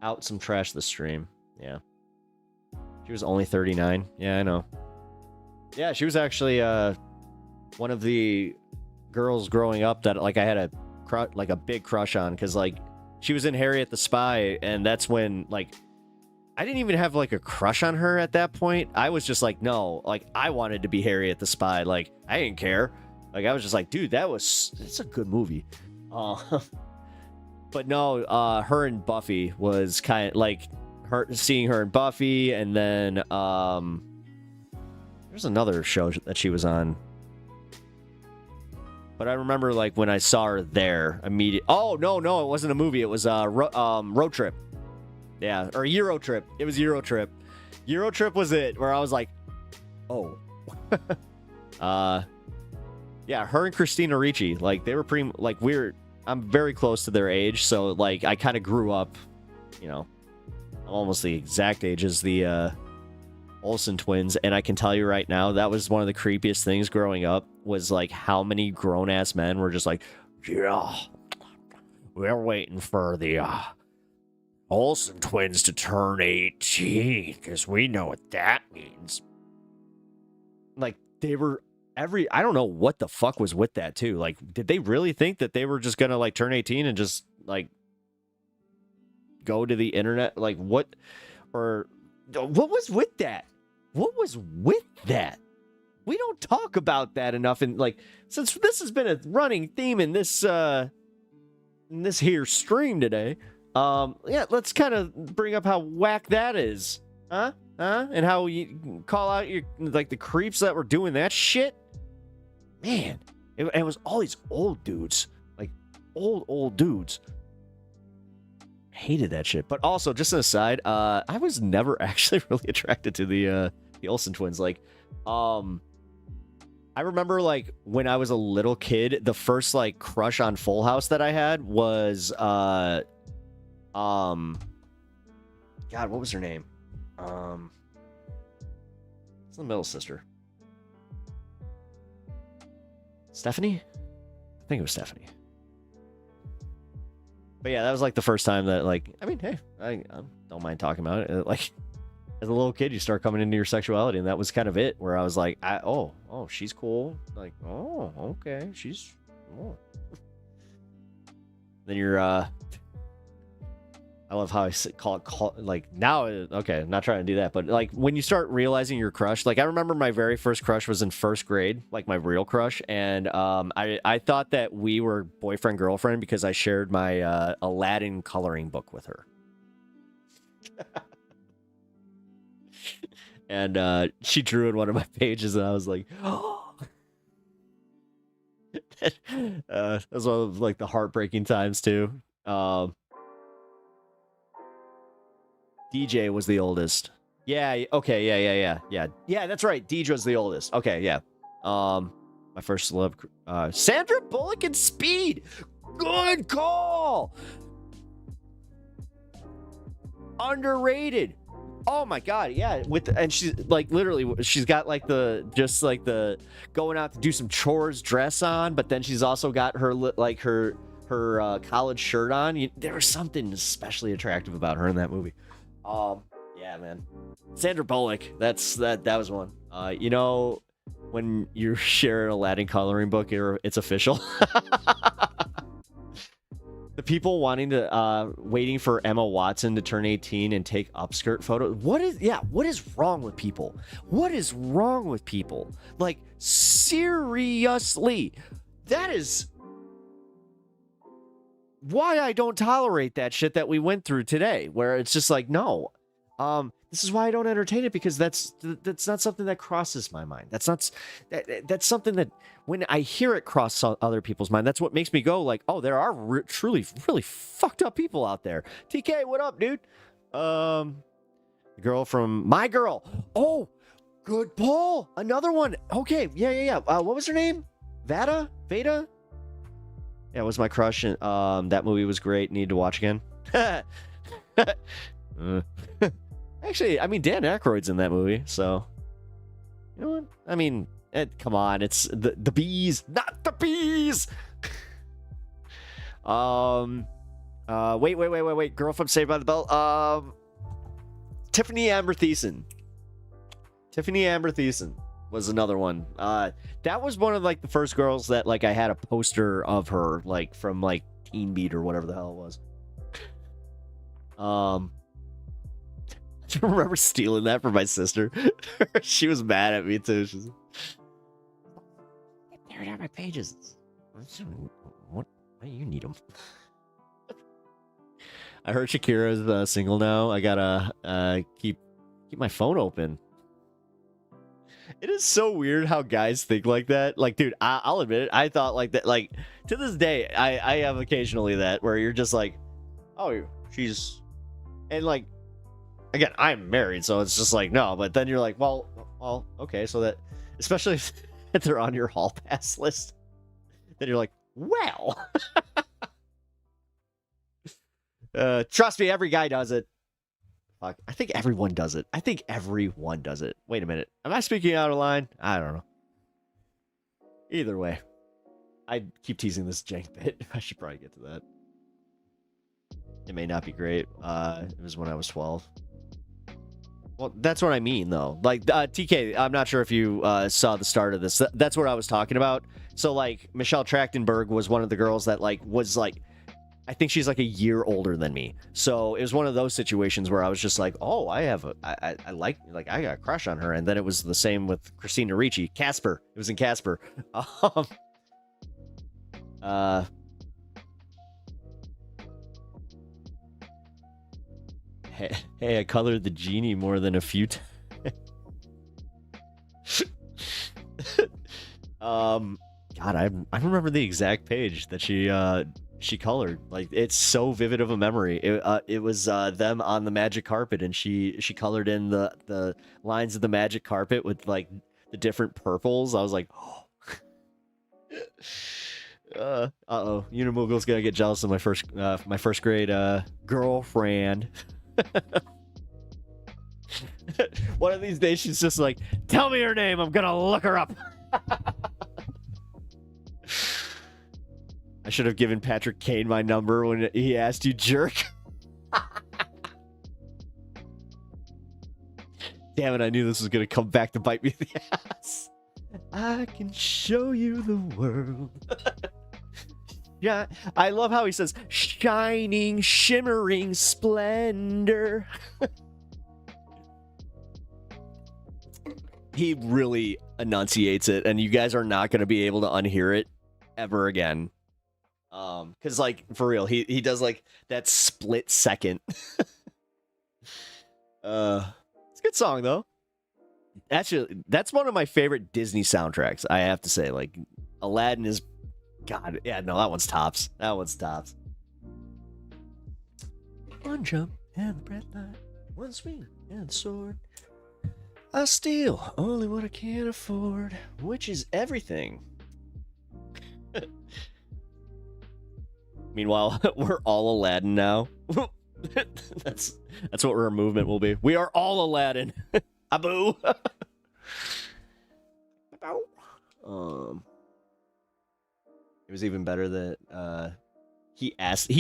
out some trash this stream. Yeah. She was only 39. Yeah, I know. Yeah, she was actually, one of the girls growing up that, like, I had a big crush on, because, like, she was in Harriet the Spy, and that's when, like, I didn't even have, like, a crush on her at that point. I was just like, no, like, I wanted to be Harriet the Spy. Like, I didn't care. Like, I was just like, dude, it's a good movie. But no, her and Buffy was kind of, like, seeing her and Buffy, and then, there's another show that she was on. But I remember, like, when I saw her there, oh, no, it wasn't a movie. It was, Road Trip. Yeah, or Euro Trip. It was Euro Trip. Eurotrip was it, where I was like, oh. Yeah, her and Christina Ricci, like, they were pretty, like, I'm very close to their age, so, like, I kind of grew up, you know, almost the exact age as the Olsen twins, and I can tell you right now, that was one of the creepiest things growing up, was, like, how many grown-ass men were just like, yeah, we're waiting for the Olsen twins to turn 18, because we know what that means. Like, they were I don't know what the fuck was with that, too. Like, did they really think that they were just gonna, like, turn 18 and just, like, go to the internet? Like, what was with that? What was with that? We don't talk about that enough, and, like, since this has been a running theme in this here stream today, yeah, let's kind of bring up how whack that is. Huh? And how you call out your, like, the creeps that were doing that shit? Man, it was all these old dudes. Like, old dudes. Hated that shit. But also, just an aside, I was never actually really attracted to the Olsen twins. Like, I remember, like, when I was a little kid, the first, like, crush on Full House that I had was, God, what was her name? It's the middle sister. Stephanie? I think it was Stephanie. But yeah, that was like the first time that, like, I mean, hey, I don't mind talking about it. Like, as a little kid, you start coming into your sexuality, and that was kind of it, where I was like, oh, she's cool. Like, oh, okay, she's, oh. Then you're, I love how I call it, like, now, okay, I'm not trying to do that, but, like, when you start realizing your crush, like, I remember my very first crush was in first grade, like, my real crush, and I thought that we were boyfriend-girlfriend because I shared my Aladdin coloring book with her. And she drew in one of my pages, and I was like, oh! That was one of, like, the heartbreaking times, too. DJ was the oldest. Yeah, okay, yeah, that's right. DJ was the oldest. Okay, yeah. My first love, Sandra Bullock and Speed. Good call. Underrated. Oh my god, yeah. And she's like, literally, she's got like the going out to do some chores dress on, but then she's also got her like her college shirt on. There was something especially attractive about her in that movie. Yeah, man. Sandra Bullock, that was one. You know, when you share an Aladdin coloring book, it's official. The people waiting for Emma Watson to turn 18 and take upskirt photos. What is wrong with people? What is wrong with people? Like, seriously, that is why I don't tolerate that shit that we went through today, where it's just like, no, this is why I don't entertain it, because that's not something that crosses my mind. That's something that when I hear it cross other people's mind, that's what makes me go like, oh, there are truly really fucked up people out there. TK, what up, dude? The girl from My Girl. Oh, good pull. Another one. Okay, yeah. What was her name? Veda? Yeah, it was my crush. That movie was great. Need to watch again. Actually, I mean, Dan Aykroyd's in that movie, so you know what? I mean, come on, it's the bees, not the bees. Wait. Girl from Saved by the Bell. Tiffany Amber Thiessen. Tiffany Amber Thiessen was another one. That was one of like the first girls that like I had a poster of her, like from like Teen Beat or whatever the hell it was. I remember stealing that from my sister. She was mad at me too. She's like, "There it are my pages. What? Why do you need them?" I heard Shakira's single now. I gotta keep my phone open. It is so weird how guys think like that. Like, dude, I'll admit it. I thought like that. Like, to this day, I have occasionally that where you're just like, oh, she's, and like, again, I'm married, so it's just like, no. But then you're like, well, okay. So that, especially if they're on your hall pass list, then you're like, well. Trust me, every guy does it. Fuck, I think everyone does it. Wait a minute. Am I speaking out of line? I don't know. Either way, I keep teasing this jank bit. I should probably get to that. It may not be great. It was when I was 12. Well, that's what I mean, though. Like, TK, I'm not sure if you saw the start of this. That's what I was talking about. So, like, Michelle Trachtenberg was one of the girls that, like, was, like, I think she's, like, a year older than me. So, it was one of those situations where I was just like, oh, I like, I got a crush on her. And then it was the same with Christina Ricci. Casper. It was in Casper. Hey, I colored the genie more than a few times. God, I remember the exact page that she colored. Like, it's so vivid of a memory. It was them on the magic carpet, and she colored in the lines of the magic carpet with like the different purples. I was like, oh. Unimoogle's gonna get jealous of my first grade girlfriend. One of these days she's just like, tell me her name, I'm gonna look her up. I should have given Patrick Kane my number when he asked you, jerk. Damn it, I knew this was gonna come back to bite me in the ass. I can show you the world. Yeah, I love how he says shining, shimmering splendor. He really enunciates it, and you guys are not going to be able to unhear it ever again. Because, like, for real, he does, like, that split second. It's a good song, though. Actually, that's one of my favorite Disney soundtracks, I have to say. Like, Aladdin is... God, yeah, no, that one's tops. One jump and the bread line, one swing and the sword. I steal only what I can afford, which is everything. Meanwhile, we're all Aladdin now. That's what our movement will be. We are all Aladdin. Abu. It was even better that he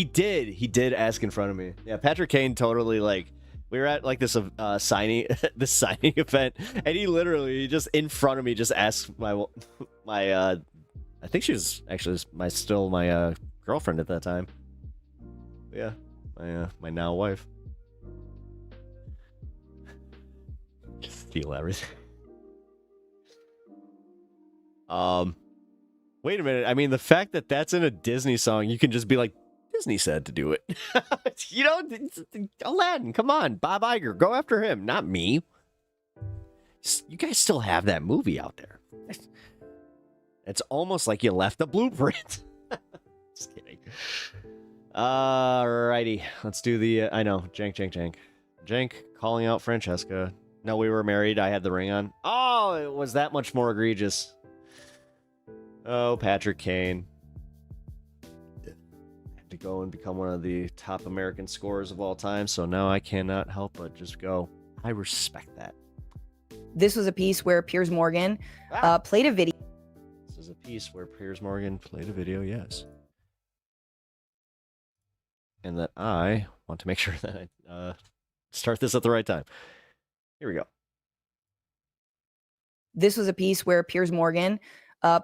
did ask in front of me. Yeah, Patrick Kane totally, like, we were at like this signing event, and he literally just in front of me just asked my I think she was actually my girlfriend at that time. Yeah, my now wife. Just steal everything. Wait a minute. I mean, the fact that that's in a Disney song, you can just be like, Disney said to do it. You know, Aladdin, come on. Bob Iger, go after him, not me. You guys still have that movie out there. It's almost like you left a blueprint. Just kidding. Alrighty. Let's do the, I know, Jank. Jank calling out Francesca. No, we were married. I had the ring on. Oh, it was that much more egregious. Oh, Patrick Kane. Had to go and become one of the top American scorers of all time, so now I cannot help but just go, I respect that. This was a piece where Piers Morgan played a video. This is a piece where Piers Morgan played a video, yes. And that I want to make sure that I start this at the right time. Here we go. This was a piece where Piers Morgan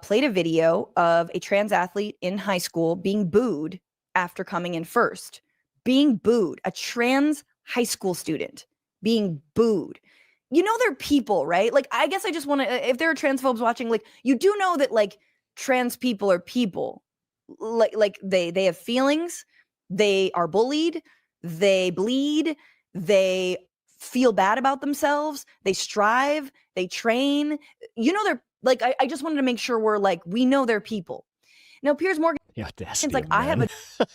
played a video of a trans athlete in high school being booed after coming in first. Being booed. A trans high school student being booed. You know, they're people, right? Like, I guess I just want to, if there are transphobes watching, like, you do know that, like, trans people are people. Like they have feelings. They are bullied. They bleed. They feel bad about themselves. They strive. They train. You know, they're like, I just wanted to make sure we're like, we know they're people. Now, Piers Morgan, The audacity it's like, of I have men.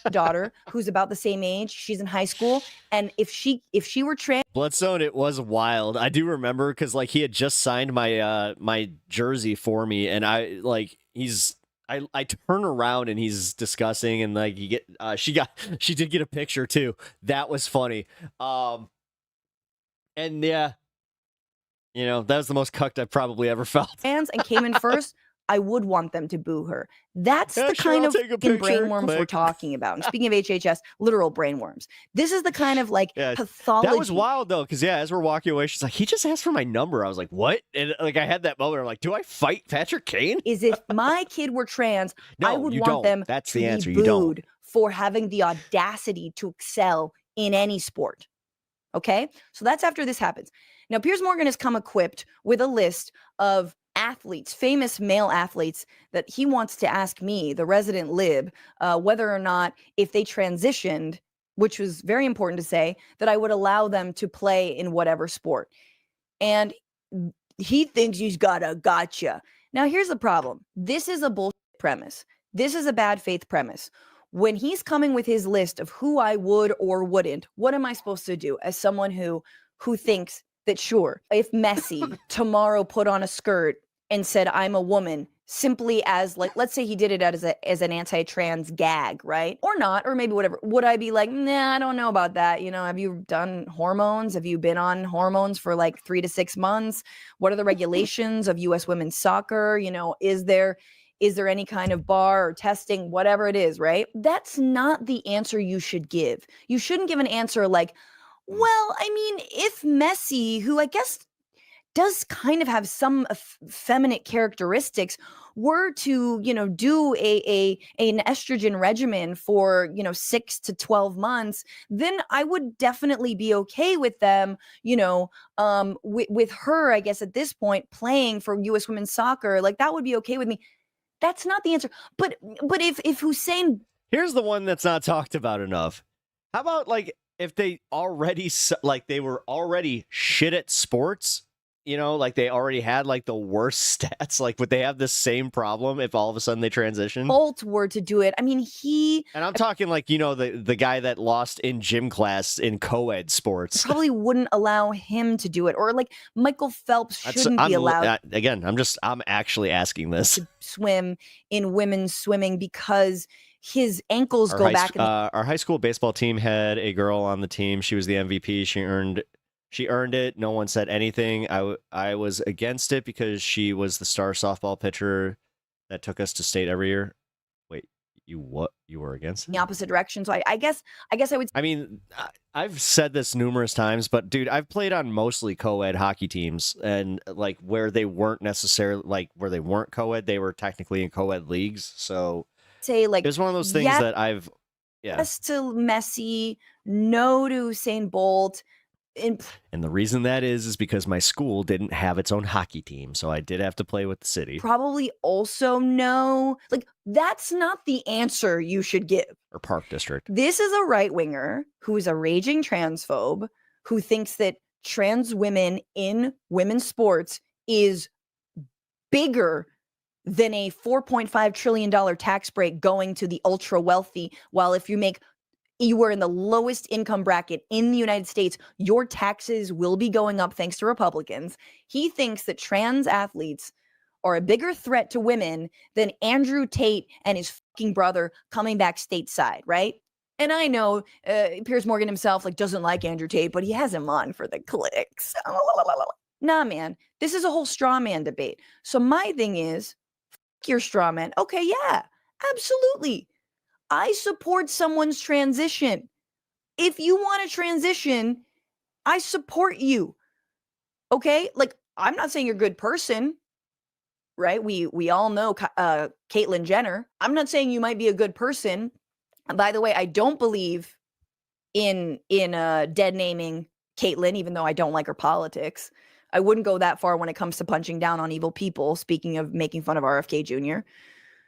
a daughter who's about the same age. She's in high school. And if she were trans, Bloodstone, it was wild. I do remember because like he had just signed my my jersey for me, and I like I turn around and he's discussing, and like she did get a picture too. That was funny. And yeah, that was the most cucked I've probably ever felt. and came in first, I would want them to boo her. That's Yeah, the sure, kind I'll of take a fucking picture. brainworms we're Click. talking about. And speaking of HHS, literal brainworms. This is the kind of like Yeah, pathology. that was wild though, because as we're walking away, she's like, "He just asked for my number." I was like, "What?" And like I had that moment. I'm like, "Do I fight Patrick Kane?" Is if my kid were trans, I No, would you want don't. them That's to the be answer. You don't. booed for having the audacity to excel in any sport. Okay? So that's after this happens. Now, Piers Morgan has come equipped with a list of athletes, famous male athletes, that he wants to ask me, the resident lib, whether or not if they transitioned, which was very important to say, that I would allow them to play in whatever sport. And he thinks he's got a gotcha. Now, here's the problem. This is a bullshit premise. This is a bad faith premise. When he's coming with his list of who I would or wouldn't, what am I supposed to do as someone who thinks that, sure, if Messi tomorrow put on a skirt and said, I'm a woman, simply as like, let's say he did it as an anti-trans gag, right? Or not, or maybe whatever. Would I be like, nah, I don't know about that. Have you done hormones? Have you been on hormones for like 3 to 6 months? What are the regulations of U.S. women's soccer? Is there any kind of bar or testing, whatever it is, right? That's not the answer you should give. You shouldn't give an answer like, well, I mean, if Messi, who I guess does kind of have some feminine characteristics, were to, do an estrogen regimen for, 6 to 12 months, then I would definitely be okay with them, with her, I guess at this point, playing for U.S. women's soccer. Like that would be okay with me. That's not the answer. But if Hussein, Here's the one that's not talked about enough. How about like if they already they were already shit at sports, like they already had like the worst stats, like would they have the same problem if all of a sudden they transition? Bolt were to do it, I mean, And I'm talking like, the guy that lost in gym class in co-ed sports. probably wouldn't allow him to do it, or like Michael Phelps shouldn't be allowed Again, I'm actually asking this. to swim in women's swimming because his ankles go back. Our high school baseball team had a girl on the team. She was the MVP. She earned it. No one said anything. I was against it because she was the star softball pitcher that took us to state every year. Wait, you were against it? In the opposite direction. So I guess I would. I mean, I've said this numerous times, but dude, I've played on mostly co-ed hockey teams, and like where they weren't necessarily where they weren't co-ed, they were technically in co-ed leagues. So say like it's one of those things that I've yes to Messi, no to Usain Bolt. And the reason that is because my school didn't have its own hockey team, so I did have to play with the city. Probably also no. Like, that's not the answer you should give. Or Park District. This is a right-winger who is a raging transphobe who thinks that trans women in women's sports is bigger than a $4.5 trillion tax break going to the ultra wealthy, while if you were in the lowest income bracket in the United States, your taxes will be going up thanks to Republicans. He thinks that trans athletes are a bigger threat to women than Andrew Tate and his fucking brother coming back stateside, right? And I know Piers Morgan himself doesn't like Andrew Tate, but he has him on for the clicks. Nah, man, this is a whole straw man debate. So my thing is, fuck your straw man. Okay, yeah, absolutely. I support someone's transition. If you want to transition, I support you. Okay? Like, I'm not saying you're a good person, right? We all know Caitlyn Jenner. I'm not saying you might be a good person. And by the way, I don't believe in dead naming Caitlyn, even though I don't like her politics. I wouldn't go that far when it comes to punching down on evil people, speaking of making fun of RFK Jr.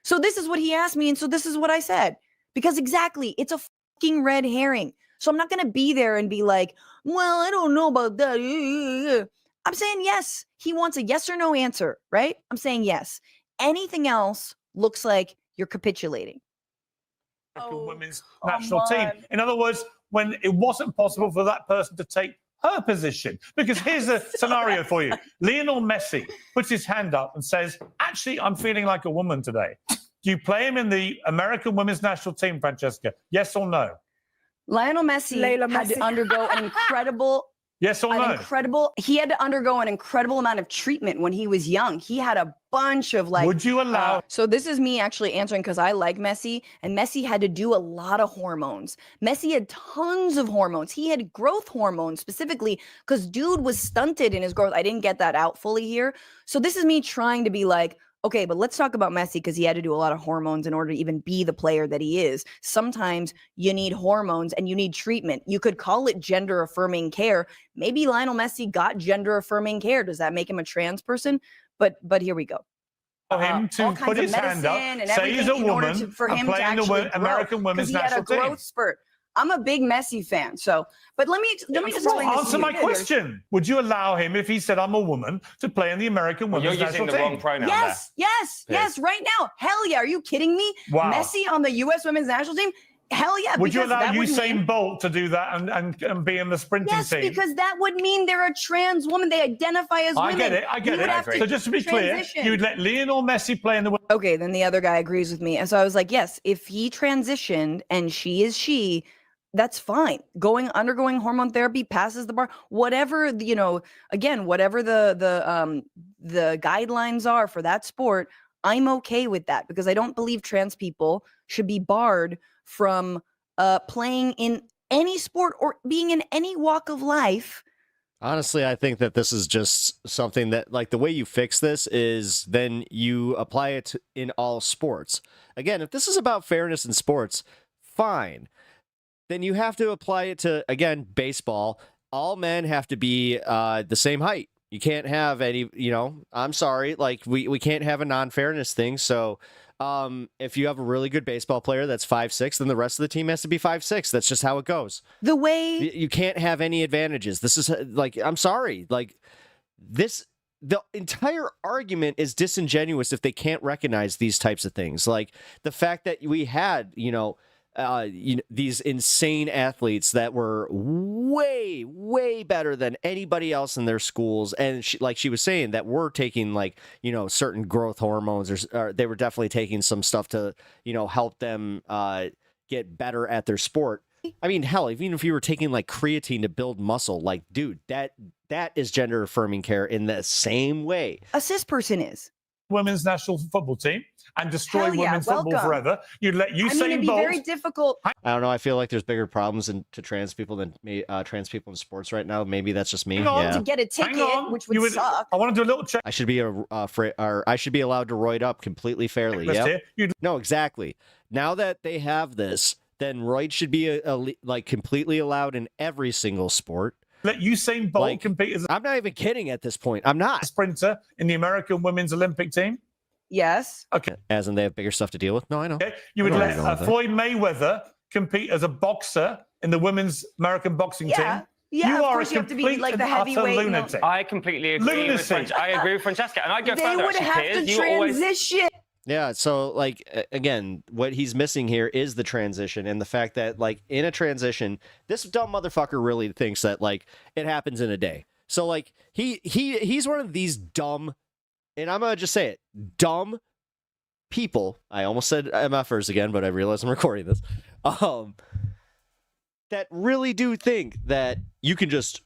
So this is what he asked me, and so this is what I said. Because exactly, it's a fucking red herring. So I'm not going to be there and be like, well, I don't know about that. I'm saying yes. He wants a yes or no answer, right? I'm saying yes. Anything else looks like you're capitulating. American women's national team. In other words, when it wasn't possible for that person to take her position. Because here's a scenario for you. Lionel Messi puts his hand up and says, actually, I'm feeling like a woman today. Do you play him in the American women's national team, Francesca? Yes or no? Lionel Messi had to undergo an incredible Yes or no? He had to undergo an incredible amount of treatment when he was young. He had a bunch of like. Would you allow? So this is me actually answering because I like Messi, and Messi had to do a lot of hormones. Messi had tons of hormones. He had growth hormones specifically because dude was stunted in his growth. I didn't get that out fully here. So this is me trying to be like, okay, but let's talk about Messi because he had to do a lot of hormones in order to even be the player that he is. Sometimes you need hormones and you need treatment. You could call it gender affirming care. Maybe Lionel Messi got gender affirming care. Does that make him a trans person? But here we go. Him to put his hand up, say he's a woman, and play in the American women's national team. Growth spurt. I'm a big Messi fan, so. But let me just explain this. Answer my question. Would you allow him, if he said I'm a woman, to play in the American women's national team? You're using the wrong pronoun Yes, right now. Hell yeah, are you kidding me? Wow. Messi on the U.S. women's national team? Hell yeah. Would you allow Usain Bolt to do that and be in the sprinting team? Yes, because that would mean they're a trans woman. They identify as women. I get it. So just to be clear, you would let Lionel Messi play in the... Okay, then the other guy agrees with me. And so I was like, yes, if he transitioned and she is she, that's fine. Undergoing hormone therapy passes the bar. Whatever, again, whatever the guidelines are for that sport, I'm okay with that because I don't believe trans people should be barred from playing in any sport or being in any walk of life. Honestly, I think that this is just something that, like, the way you fix this is then you apply it in all sports. Again, if this is about fairness in sports, fine. Then you have to apply it to, again, baseball. All men have to be the same height. You can't have any, I'm sorry, like, we can't have a non-fairness thing. So if you have a really good baseball player that's 5'6", then the rest of the team has to be 5'6". That's just how it goes. The way... You can't have any advantages. This is, like, I'm sorry. Like, the entire argument is disingenuous if they can't recognize these types of things. Like, the fact that we had, these insane athletes that were way, way better than anybody else in their schools. And like she was saying, that were taking certain growth hormones or they were definitely taking some stuff to, help them get better at their sport. I mean, hell, even if you were taking like creatine to build muscle, like, dude, that is gender affirming care in the same way. A cis person is. Women's national football team and destroy women's football forever. You'd let Usain Bolt. Very difficult. I don't know. I feel like there's bigger problems to trans people than trans people in sports right now. Maybe that's just me. To get a ticket, which would suck. I want to do a little check. I should be I should be allowed to roid up completely fairly. Yeah. No, exactly. Now that they have this, then roid should be completely allowed in every single sport. Let Usain Bolt compete as I'm not even kidding at this point. I'm not. A sprinter in the American women's Olympic team. Yes. Okay. As in they have bigger stuff to deal with? No, I know. Okay. You would let Floyd Mayweather compete as a boxer in the women's American boxing team. Yeah, you are a you have to be complete like the and utter heavyweight. lunatic. I completely agree with Francesca. I agree with Francesca. And I go They further, would actually, have to Piers. transition. Yeah, so, like, again, what he's missing here is the transition and the fact that, like, in a transition, this dumb motherfucker really thinks that, like, it happens in a day. So, like, he's one of these dumb, and I'm going to just say it, dumb people. I almost said MFers again, but I realize I'm recording this. That really do think that you can just,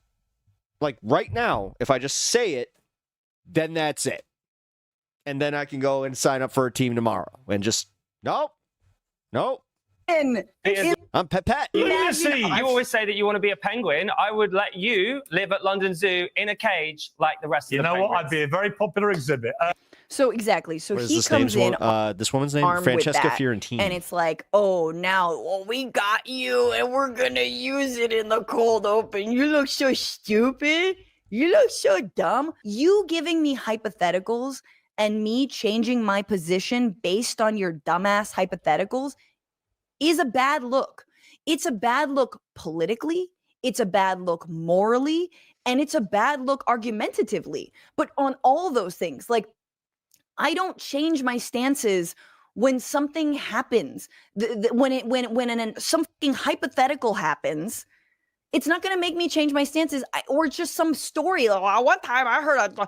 like, right now, if I just say it, then that's it. And then I can go and sign up for a team tomorrow and just, nope. I'm Pet. You always say that you want to be a penguin. I would let you live at London Zoo in a cage like the rest of the penguins. You know what? I'd be a very popular exhibit. So exactly. So he this comes in. This woman's name, Francesca Fiorentini. And it's like, oh, now we got you and we're going to use it in the cold open. You look so stupid. You look so dumb. You giving me hypotheticals and me changing my position based on your dumbass hypotheticals is a bad look. It's a bad look politically, it's a bad look morally, and it's a bad look argumentatively. But on all those things, like, I don't change my stances when something happens, when something hypothetical happens, it's not going to make me change my stances, or just some story. One time I heard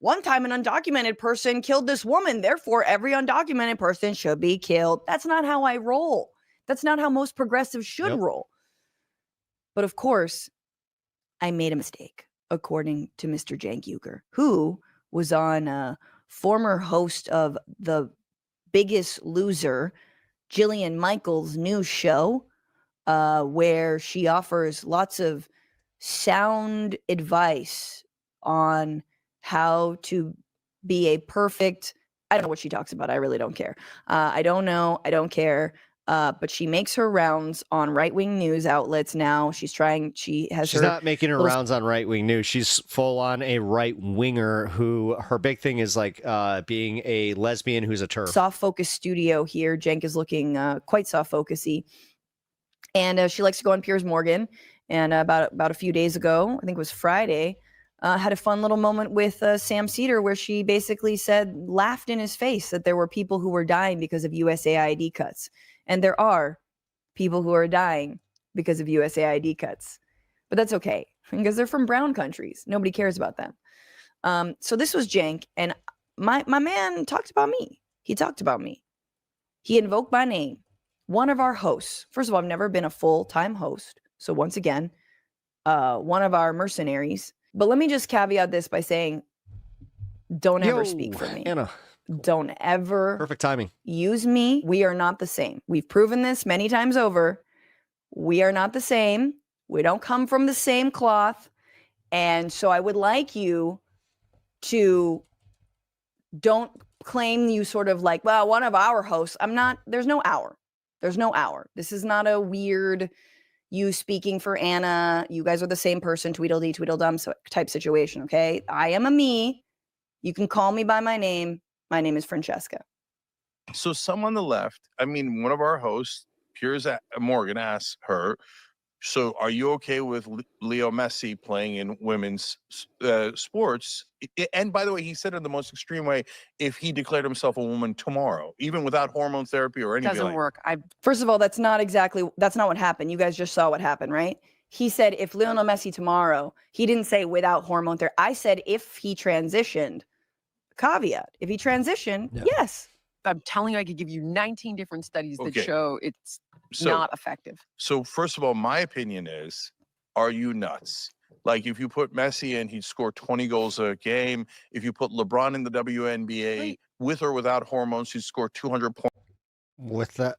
one time an undocumented person killed this woman, therefore every undocumented person should be killed. That's not how I roll. That's not how most progressives should roll. But of course, I made a mistake, according to Mr. Cenk Uygur, who was on former host of The Biggest Loser, Jillian Michaels' new show, where she offers lots of sound advice on how to be a perfect, I don't know what she talks about. I really don't care. I don't know. I don't care. But she makes her rounds on right-wing news outlets now. She's not making her rounds on right-wing news. She's full on a right-winger who her big thing is like being a lesbian who's a TERF. Soft focus studio here. Cenk is looking quite soft focusy. And she likes to go on Piers Morgan. And about a few days ago, I think it was Friday, had a fun little moment with Sam Cedar where she basically laughed in his face that there were people who were dying because of USAID cuts. And there are people who are dying because of USAID cuts. But that's okay, because they're from brown countries. Nobody cares about them. So this was Cenk, and my man talked about me. He talked about me. He invoked my name. One of our hosts. First of all, I've never been a full-time host. So once again, one of our mercenaries. But let me just caveat this by saying, don't ever speak for me. Anna. Don't ever Perfect timing. Use me. We are not the same. We've proven this many times over. We are not the same. We don't come from the same cloth. And so I would like you to don't claim you sort of like, well, one of our hosts. There's no hour. There's no hour. This is not a weird you speaking for Anna. You guys are the same person, Tweedledee, Tweedledum type situation, okay? I am a me. You can call me by my name. My name is Francesca. So some on the left, one of our hosts, Piers Morgan, asked her, so are you okay with Leo Messi playing in women's sports? And by the way, he said in the most extreme way, if he declared himself a woman tomorrow, even without hormone therapy or anything. Doesn't work. First of all, that's not what happened. You guys just saw what happened, right? He said, if Lionel Messi tomorrow, he didn't say without hormone therapy. I said, if he transitioned. Caveat, if he transitioned, yes. I'm telling you, I could give you 19 different studies that show it's not effective. So first of all, my opinion is, are you nuts? Like if you put Messi in, he'd score 20 goals a game. If you put LeBron in the WNBA, with or without hormones, he'd score 200 points. With that,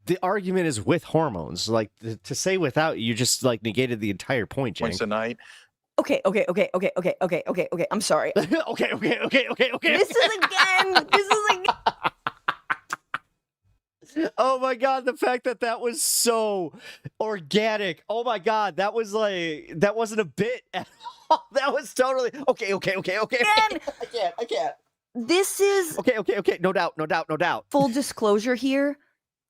the argument is with hormones. Like to say without, you just like negated the entire point, Cenk. Points a night. Okay. I'm sorry. Okay. This is again. Oh my God, the fact that was so organic. Oh my God, that wasn't a bit at all. That was totally okay. Again, I can't. This is okay. No doubt. Full disclosure here.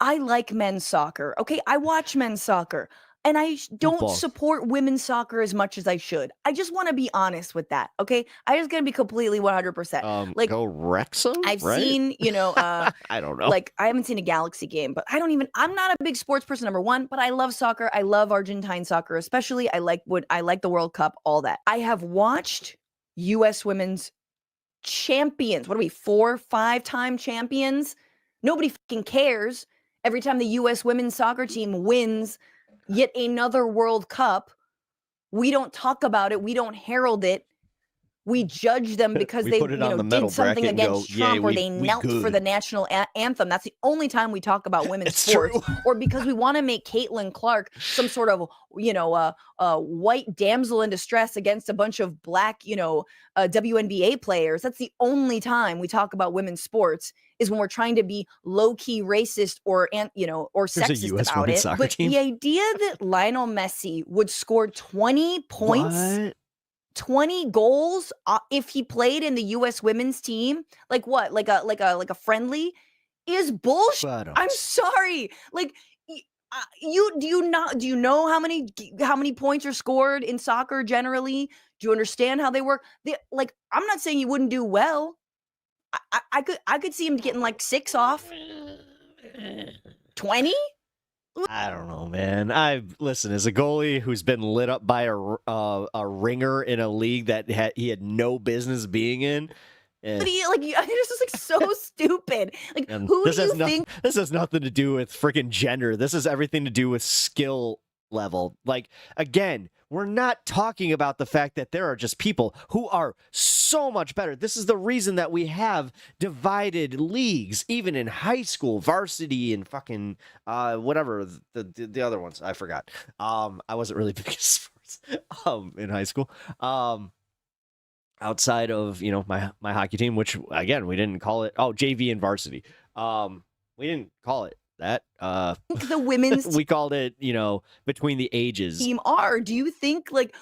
I like men's soccer. Okay, I watch men's soccer. And I don't support women's soccer as much as I should. I just want to be honest with that, okay? I just gonna be completely 100%. Like, go Wrexham, I've right? seen, I don't know. Like, I haven't seen a Galaxy game, but I'm not a big sports person, number one, but I love soccer. I love Argentine soccer, especially. I like the World Cup, all that. I have watched U.S. women's champions. What are we, 4, 5-time champions? Nobody fucking cares. Every time the U.S. women's soccer team wins yet another World Cup, we don't talk about it. We don't herald it. We judge them because they did something against Trump, or they knelt for the national anthem. That's the only time we talk about women's sports. Or because we want to make Caitlin Clark some sort of, white damsel in distress against a bunch of black, WNBA players. That's the only time we talk about women's sports, is when we're trying to be low-key racist or sexist about it. But the idea that Lionel Messi would score 20 points, 20 goals if he played in the U.S. women's team, like a friendly, is bullshit. I'm sorry. Like, do you know how many points are scored in soccer generally? Do you understand how they work? Like, I'm not saying you wouldn't do well. I could see him getting like 6 off. 20? I don't know, man. Listen, as a goalie who's been lit up by a ringer in a league that he had no business being in. But this is like so stupid. Like, who do you think? This has nothing to do with freaking gender. This has everything to do with skill level. Like, again, we're not talking about the fact that there are just people who are so much better. This is the reason that we have divided leagues, even in high school, varsity, and fucking whatever the other ones. I forgot. I wasn't really big at sports in high school. Outside of, you know, my hockey team, which again, we didn't call it JV and varsity. We didn't call it that. The women's we called it, you know, between the ages. Team R. Do you think like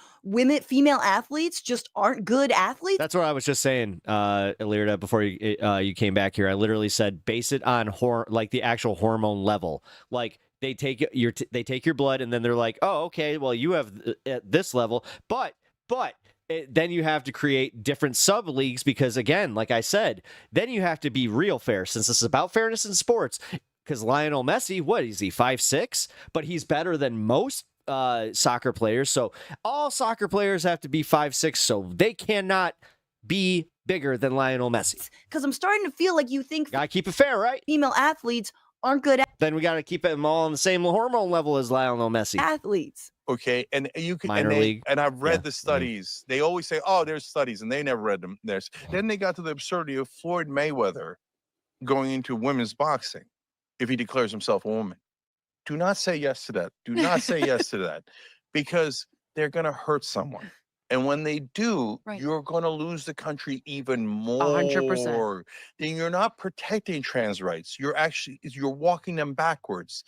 female athletes just aren't good athletes? That's what I was just saying, Illyria, before you came back here. I literally said base it on like the actual hormone level. Like, they take your blood, and then they're like, oh, okay, well, you have at this level, but then you have to create different sub leagues, because again, like I said, then you have to be real fair, since this is about fairness in sports. Because Lionel Messi, what is he, 5'6"? But he's better than most soccer players. So all soccer players have to be 5'6", so they cannot be bigger than Lionel Messi. Because I'm starting to feel like you think gotta keep it fair, right? Female athletes aren't good then we gotta keep them all on the same hormone level as Lionel Messi. Athletes. Okay, and you can Minor league. And I've read the studies. They always say, "Oh, there's studies," and they never read them. Then they got to the absurdity of Floyd Mayweather going into women's boxing if he declares himself a woman. Do not say yes to that. Do not say yes to that, because they're going to hurt someone. And when they do, you're going to lose the country even more. 100%. Then you're not protecting trans rights. You're walking them backwards.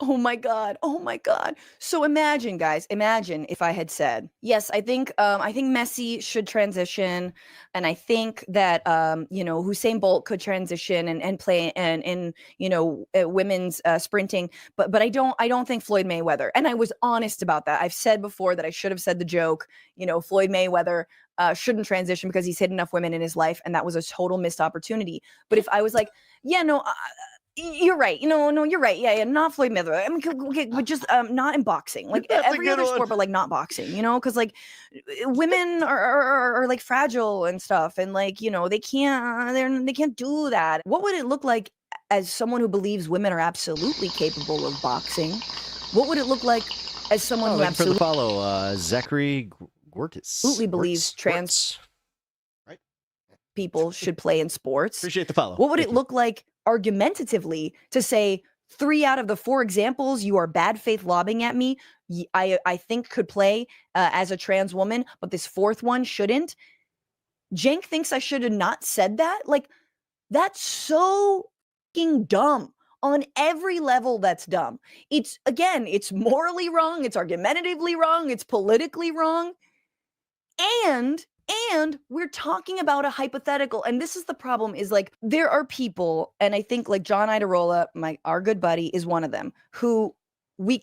Oh my God. Oh my God. So imagine, guys, if I had said, yes, I think Messi should transition. And I think that, Usain Bolt could transition and play in women's sprinting. But I don't think Floyd Mayweather. And I was honest about that. I've said before that I should have said the joke, Floyd Mayweather shouldn't transition because he's hit enough women in his life. And that was a total missed opportunity. But if I was like, yeah, no, you're right. No, you're right. Yeah, not Floyd Mayweather. I mean, okay, but just not in boxing. Like every other sport, but like not boxing. Because like women are like fragile and stuff, and like they can't do that. What would it look like as someone who believes women are absolutely capable of boxing? What would it look like as someone who absolutely follow Zachary Gortis absolutely believes trans people should play in sports? Appreciate the follow. What would it look like argumentatively to say 3 out of the 4 examples you are bad faith lobbing at me, I think could play as a trans woman, but this 4th one shouldn't? Cenk thinks I should have not said that. Like, that's so fucking dumb. On every level, that's dumb. It's morally wrong. It's argumentatively wrong. It's politically wrong. And we're talking about a hypothetical. And this is the problem, is like, there are people, and I think like John Idarola, our good buddy, is one of them, who we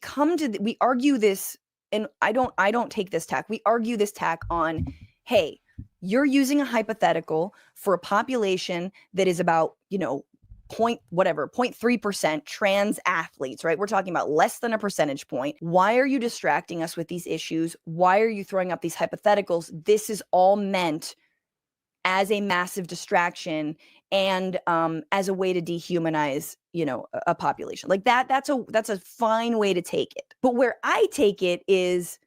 argue this, and I don't take this tack. We argue this tack on, hey, you're using a hypothetical for a population that is about, 0.3% trans athletes, right? We're talking about less than a percentage point. Why are you distracting us with these issues? Why are you throwing up these hypotheticals? This is all meant as a massive distraction and as a way to dehumanize, a population. Like that's a fine way to take it. But where I take it is,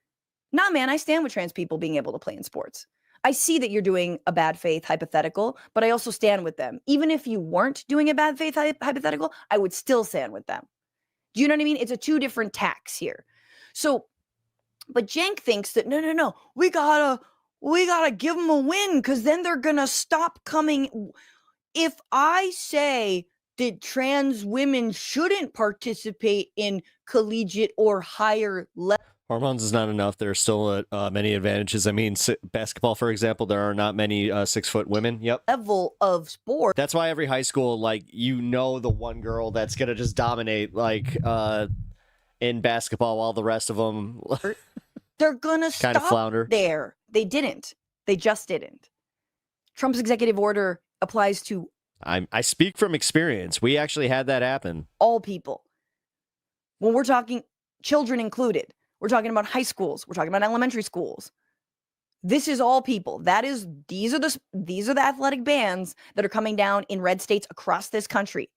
nah, man, I stand with trans people being able to play in sports. I see that you're doing a bad faith hypothetical, but I also stand with them. Even if you weren't doing a bad faith hypothetical, I would still stand with them. Do you know what I mean? It's a 2 different tacks here. So, but Cenk thinks that no, we gotta give them a win, because then they're gonna stop coming. If I say that trans women shouldn't participate in collegiate or higher level, hormones is not enough. There are still many advantages. I mean, basketball, for example, there are not many 6-foot women. Yep. Level of sport. That's why every high school, like, the one girl that's going to just dominate, like, in basketball, while the rest of them they're going to stop flounder there. They didn't. They just didn't. Trump's executive order applies to I speak from experience. We actually had that happen. all people. When we're talking children included, we're talking about high schools, we're talking about elementary schools. This is all people. These are the athletic bans that are coming down in red states across this country.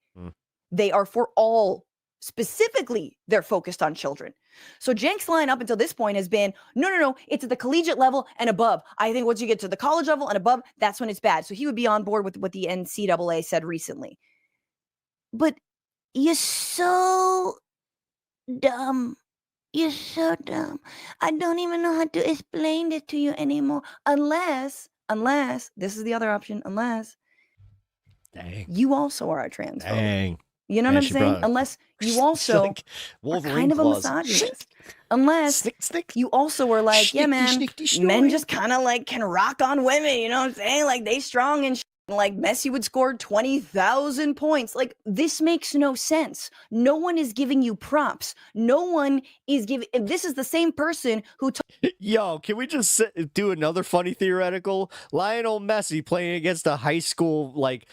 They are for all. Specifically, they're focused on children. So Cenk's line up until this point has been, no, it's at the collegiate level and above. I think once you get to the college level and above, that's when it's bad. So he would be on board with what the NCAA said recently. But you're so dumb. You're so dumb. I don't even know how to explain this to you anymore. Unless, this is the other option, unless you also are a transphobe. Dang. You know what I'm saying? Unless you also are kind of a misogynist. Unless you also are like, yeah, man, men just kind of like can rock on women. You know what I'm saying? Like they strong and like Messi would score 20,000 points. Like this makes no sense. No one is giving you props. No one is giving. This is the same person who. Yo, can we just do another funny theoretical? Lionel Messi playing against a high school like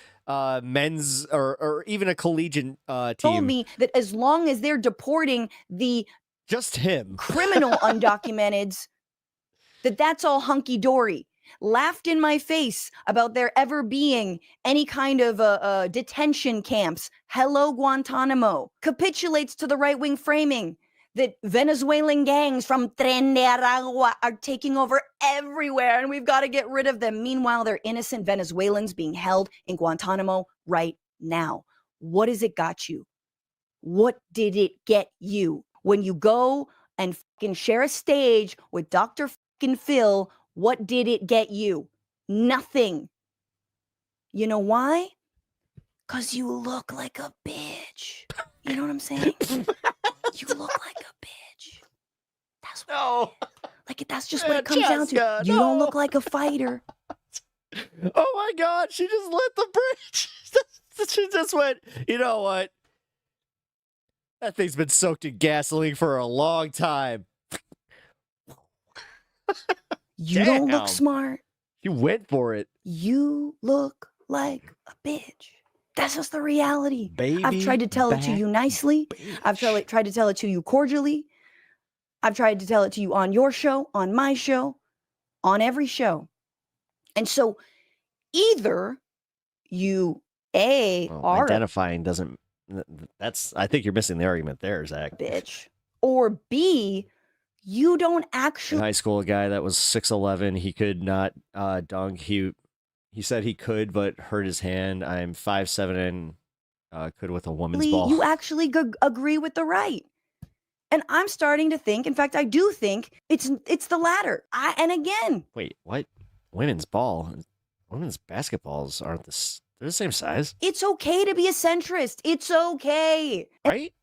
men's or even a collegiate team. Told me that as long as they're deporting the just him criminal undocumenteds, that's all hunky dory. Laughed in my face about there ever being any kind of detention camps. Hello, Guantanamo. Capitulates to the right-wing framing that Venezuelan gangs from Tren de Aragua are taking over everywhere and we've got to get rid of them. Meanwhile, they're innocent Venezuelans being held in Guantanamo right now. What has it got you? What did it get you? When you go and fucking share a stage with Dr. fucking Phil, what did it get you? Nothing. You know why? Because you look like a bitch. You know what I'm saying? You look like a bitch. That's what that's just what it comes down to. You don't look like a fighter. Oh my God, she just lit the bridge. She just went, you know what? That thing's been soaked in gasoline for a long time. You don't look smart. You went for it. You look like a bitch. That's just the reality. Baby I've tried to tell it to you nicely. Bitch. I've tried to tell it to you cordially. I've tried to tell it to you on your show, on my show, on every show. And so either you are identifying doesn't. I think you're missing the argument there, Zach. Bitch, or B, you don't actually. In high school, a guy that was 6'11", he could not dunk. He said he could, but hurt his hand. I'm 5'7" and could with a woman's ball. You actually agree with the right. And I'm starting to think, in fact, I do think it's the latter. And again. Wait, what? Women's ball? Women's basketballs aren't they're the same size. It's okay to be a centrist. It's okay. Right?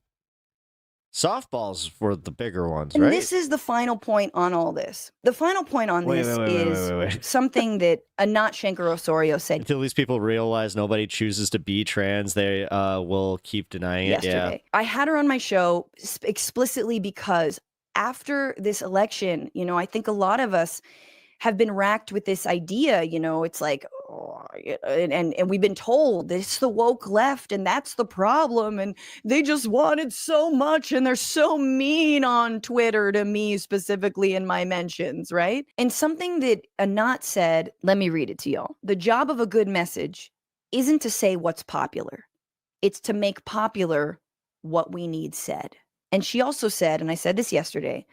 Softballs were the bigger ones, and right? This is the final point on all this. The final point on this is something that Anat Shanker-Osorio said. Until these people realize nobody chooses to be trans, they will keep denying it. Yesterday. Yeah. I had her on my show explicitly because after this election, I think a lot of us have been racked with this idea, it's like, and we've been told it's the woke left and that's the problem. And they just wanted so much and they're so mean on Twitter to me specifically in my mentions, right? And something that Anat said, let me read it to y'all. The job of a good message isn't to say what's popular. It's to make popular what we need said. And she also said, and I said this yesterday,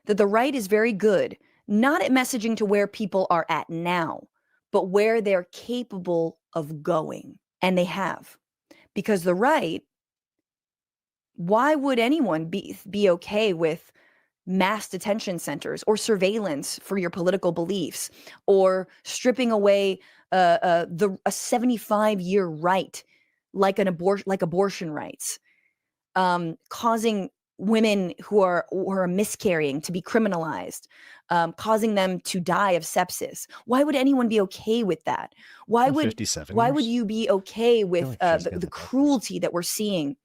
that the right is very good not at messaging to where people are at now, but where they're capable of going. And they have. Because the right, why would anyone be okay with mass detention centers or surveillance for your political beliefs or stripping away a 75-year right like abortion rights, causing women who are miscarrying to be criminalized, causing them to die of sepsis? Why would anyone be okay with that? Why would you be okay with the cruelty that we're seeing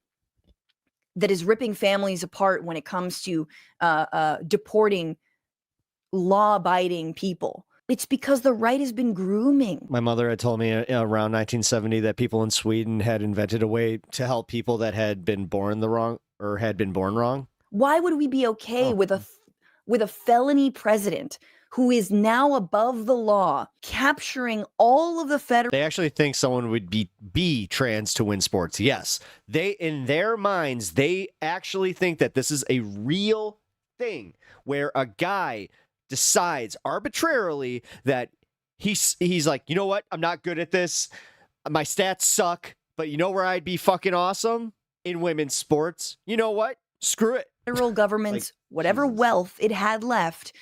that is ripping families apart when it comes to deporting law-abiding people? It's because the right has been grooming. My mother had told me around 1970 that people in Sweden had invented a way to help people that had been born wrong. Why would we be okay with a felony president who is now above the law, capturing all of the federal? They actually think someone would be trans to win sports. Yes, in their minds, they actually think that this is a real thing where a guy decides arbitrarily that he's like, you know what? I'm not good at this. My stats suck, but you know where I'd be fucking awesome? In women's sports. You know what? Screw it. Federal government's whatever wealth it had left,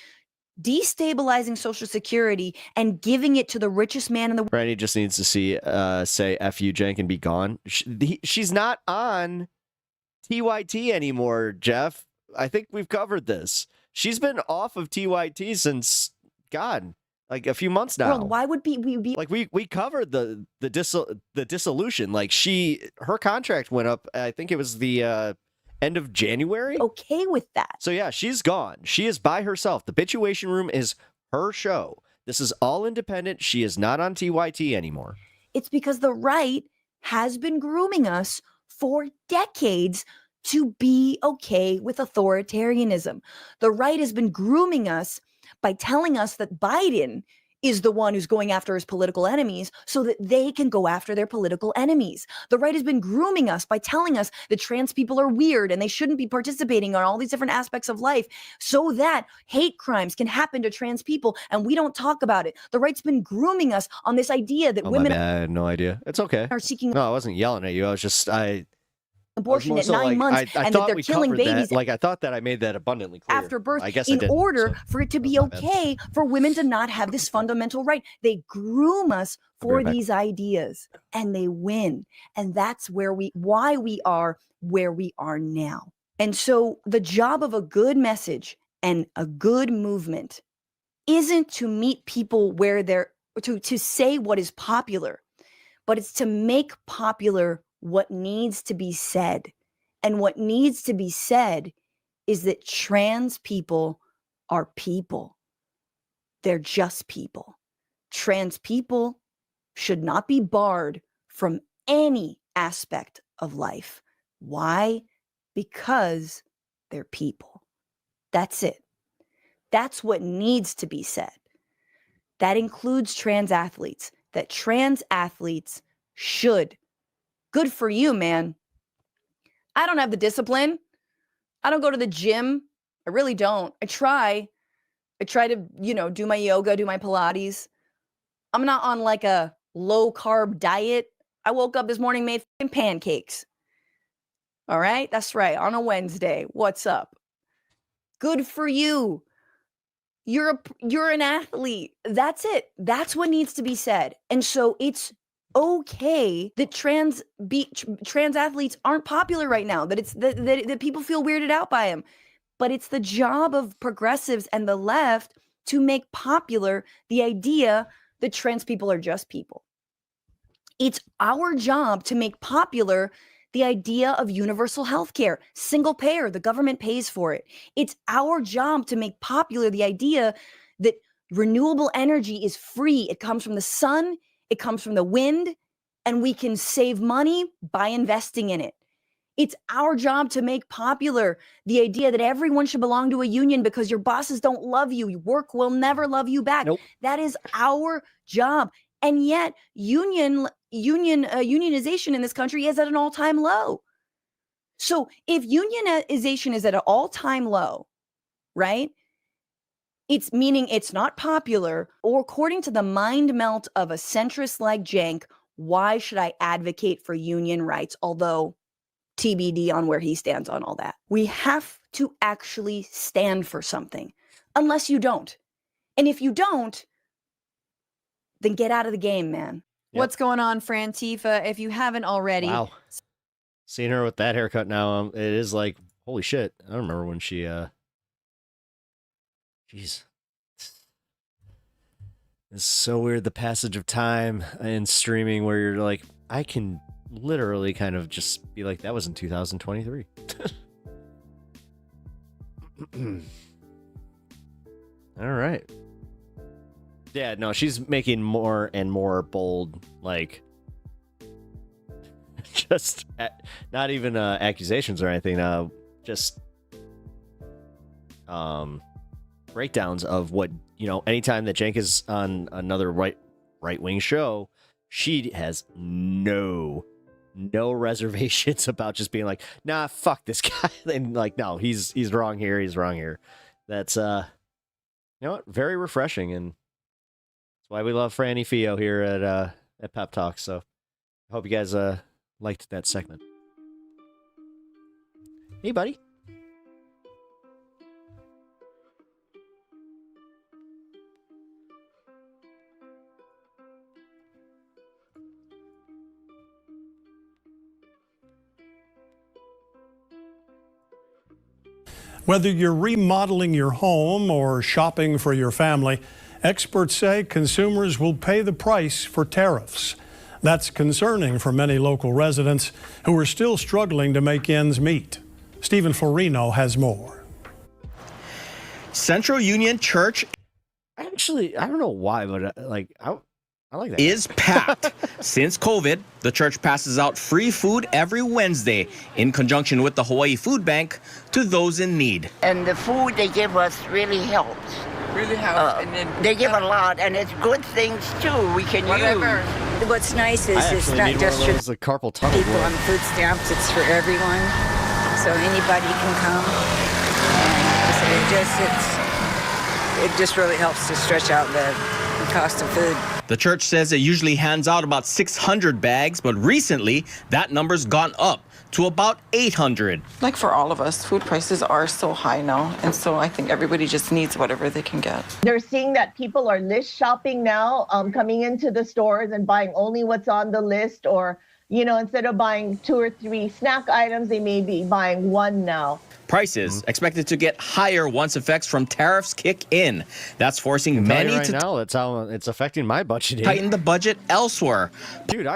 destabilizing Social Security and giving it to the richest man in the world. Randy just needs to say F you, Jenk, and be gone. She's not on TYT anymore, Jeff. I think we've covered this. She's been off of TYT since, God, like a few months now. World, why would we be like we covered the dissolution? Like her contract went up. I think it was the end of January. Okay with that. So yeah, she's gone. She is by herself. The Bituation Room is her show. This is all independent. She is not on TYT anymore. It's because the right has been grooming us for decades to be okay with authoritarianism. The right has been grooming us by telling us that Biden is the one who's going after his political enemies so that they can go after their political enemies. The right has been grooming us by telling us that trans people are weird and they shouldn't be participating on all these different aspects of life so that hate crimes can happen to trans people and we don't talk about it. The right's been grooming us on this idea that women... I had no idea. It's okay. ...are seeking... No, I wasn't yelling at you. I was just... abortion at 9 months and that they're killing babies. That. Like, I thought that I made that abundantly clear. After birth, I guess in I did, order for it to be okay for women to not have this fundamental right. They groom us for these ideas and they win. And that's why we are where we are now. And so the job of a good message and a good movement isn't to meet people where to say what is popular, but it's to make popular what needs to be said. And what needs to be said is that trans people are people. They're just people. Trans people should not be barred from any aspect of life. Why? Because they're people. That's it. That's what needs to be said. That includes trans athletes, that trans athletes should. Good for you, man. I don't have the discipline. I don't go to the gym. I really don't. I try to, do my yoga, do my Pilates. I'm not on like a low carb diet. I woke up this morning, made pancakes. All right. That's right. On a Wednesday. What's up? Good for you. You're an athlete. That's it. That's what needs to be said. And so it's okay that trans athletes aren't popular right now, that people feel weirded out by them. But it's the job of progressives and the left to make popular the idea that trans people are just people. It's our job to make popular the idea of universal health care, single payer, the government pays for it. It's our job to make popular the idea that renewable energy is free. It comes from the sun, it comes from the wind, and we can save money by investing in it. It's our job to make popular the idea that everyone should belong to a union because your bosses don't love you. Your work will never love you back. Nope. That is our job. And yet unionization in this country is at an all-time low. So if unionization is at an all-time low, right? It's meaning it's not popular, or according to the mind melt of a centrist like Cenk, why should I advocate for union rights? Although TBD on where he stands on all that. We have to actually stand for something, unless you don't. And if you don't, then get out of the game, man. Yep. What's going on, Fran Tifa? If you haven't already. Wow. Seeing her with that haircut now, it is like, holy shit. I don't remember when she, Jeez. It's so weird, the passage of time in streaming where you're like, I can literally kind of just be like, that was in 2023. All right. Yeah, no, she's making more and more bold, like, just not even accusations or anything, just breakdowns of what, anytime that Cenk is on another right-wing show, she has no reservations about just being like, nah, fuck this guy. And like, no, he's wrong here, he's wrong here. That's very refreshing, and that's why we love Franny Fio here at Pep Talk. So I hope you guys liked that segment. Hey, buddy. Whether you're remodeling your home or shopping for your family, experts say consumers will pay the price for tariffs. That's concerning for many local residents who are still struggling to make ends meet. Stephen Florino has more. Central Union Church. Actually, I don't know why, but I like that. Is packed. Since COVID, the church passes out free food every Wednesday in conjunction with the Hawaii Food Bank to those in need. And the food they give us really helps. Really helps. And then They give a lot, and it's good things too we can use. What's nice is it's not just for carpal tunnel people on food stamps, it's for everyone. So anybody can come. And it just really helps to stretch out the cost of food. The church says it usually hands out about 600 bags, but recently that number's gone up to about 800. Like for all of us, food prices are so high now, and so I think everybody just needs whatever they can get. They're seeing that people are list shopping now, coming into the stores and buying only what's on the list, or, instead of buying 2 or 3 snack items, they may be buying 1 now. Prices expected to get higher once effects from tariffs kick in. That's forcing many right to now. That's how it's affecting my budget. tighten the budget elsewhere. Dude,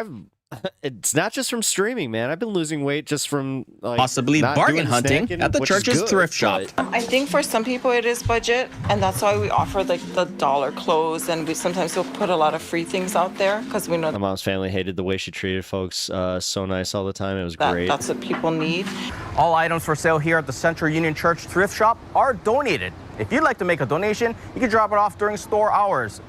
it's not just from streaming, man. I've been losing weight just from possibly not bargain doing hunting snacking, at the which is church's good, thrift shop. I think for some people it is budget, and that's why we offer like the dollar clothes, and we sometimes will put a lot of free things out there because we know My mom's family hated the way she treated folks. So nice all the time. It was great. that's what people need. All items for sale here at the Central Union Church thrift shop are donated. If you'd like to make a donation, you can drop it off during store hours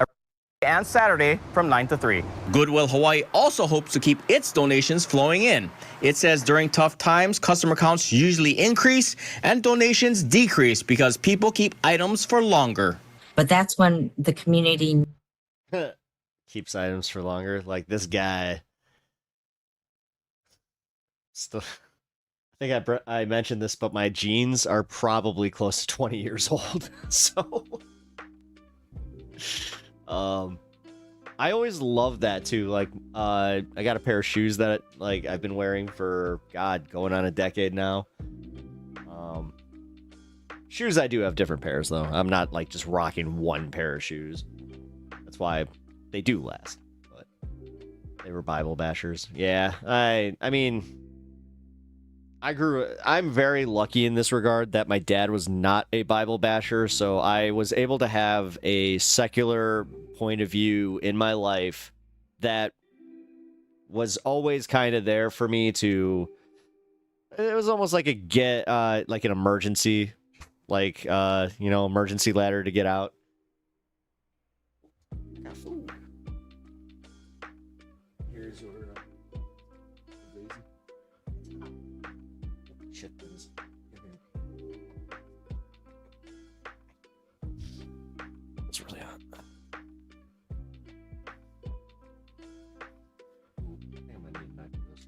and Saturday from 9 to 3. Goodwill Hawaii also hopes to keep its donations flowing in. It says during tough times, customer counts usually increase and donations decrease because people keep items for longer. But that's when the community Keeps items for longer. Like this guy. Still, I think I mentioned this, but my jeans are probably close to 20 years old. So, I always loved that too. Like, I got a pair of shoes that I've been wearing for going on a decade now. Shoes I do have different pairs though. I'm not just rocking one pair of shoes. That's why they do last. But they were Bible bashers. Yeah, I mean. I'm very lucky in this regard that my dad was not a Bible basher, so I was able to have a secular point of view in my life that was always kind of there for me to. It was almost like like an emergency, emergency ladder to get out. Here's your It's really hot. I think I'm gonna need a knife for this.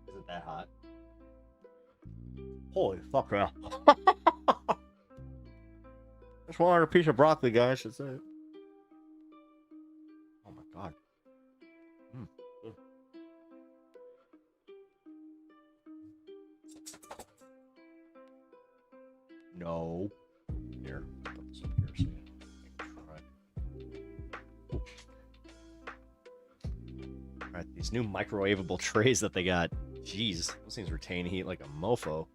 Is it that hot? Holy fuck, yeah. Just wanted a piece of broccoli, guys. That's it. Oh my god. No. Here, put this up here so you can try. Alright, these new microwavable trays that they got. Jeez, those things retain heat like a mofo.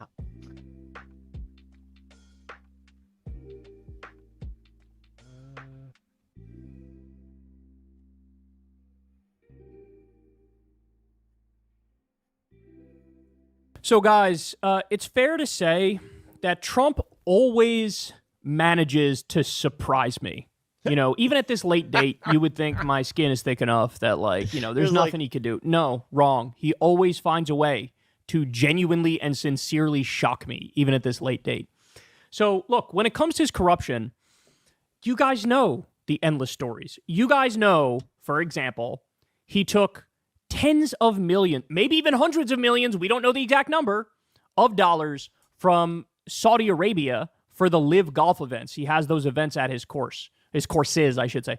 Ow. So, guys, it's fair to say that Trump always manages to surprise me. You know, even at this late date, you would think my skin is thick enough that, like, you know, there's nothing he could do. No, wrong. He always finds a way to genuinely and sincerely shock me, even at this late date. So, look, when it comes to his corruption, you guys know the endless stories. You guys know, for example, he took tens of millions, maybe even hundreds of millions, we don't know the exact number, of dollars from Saudi Arabia for the Live Golf events. He has those events at his courses, I should say.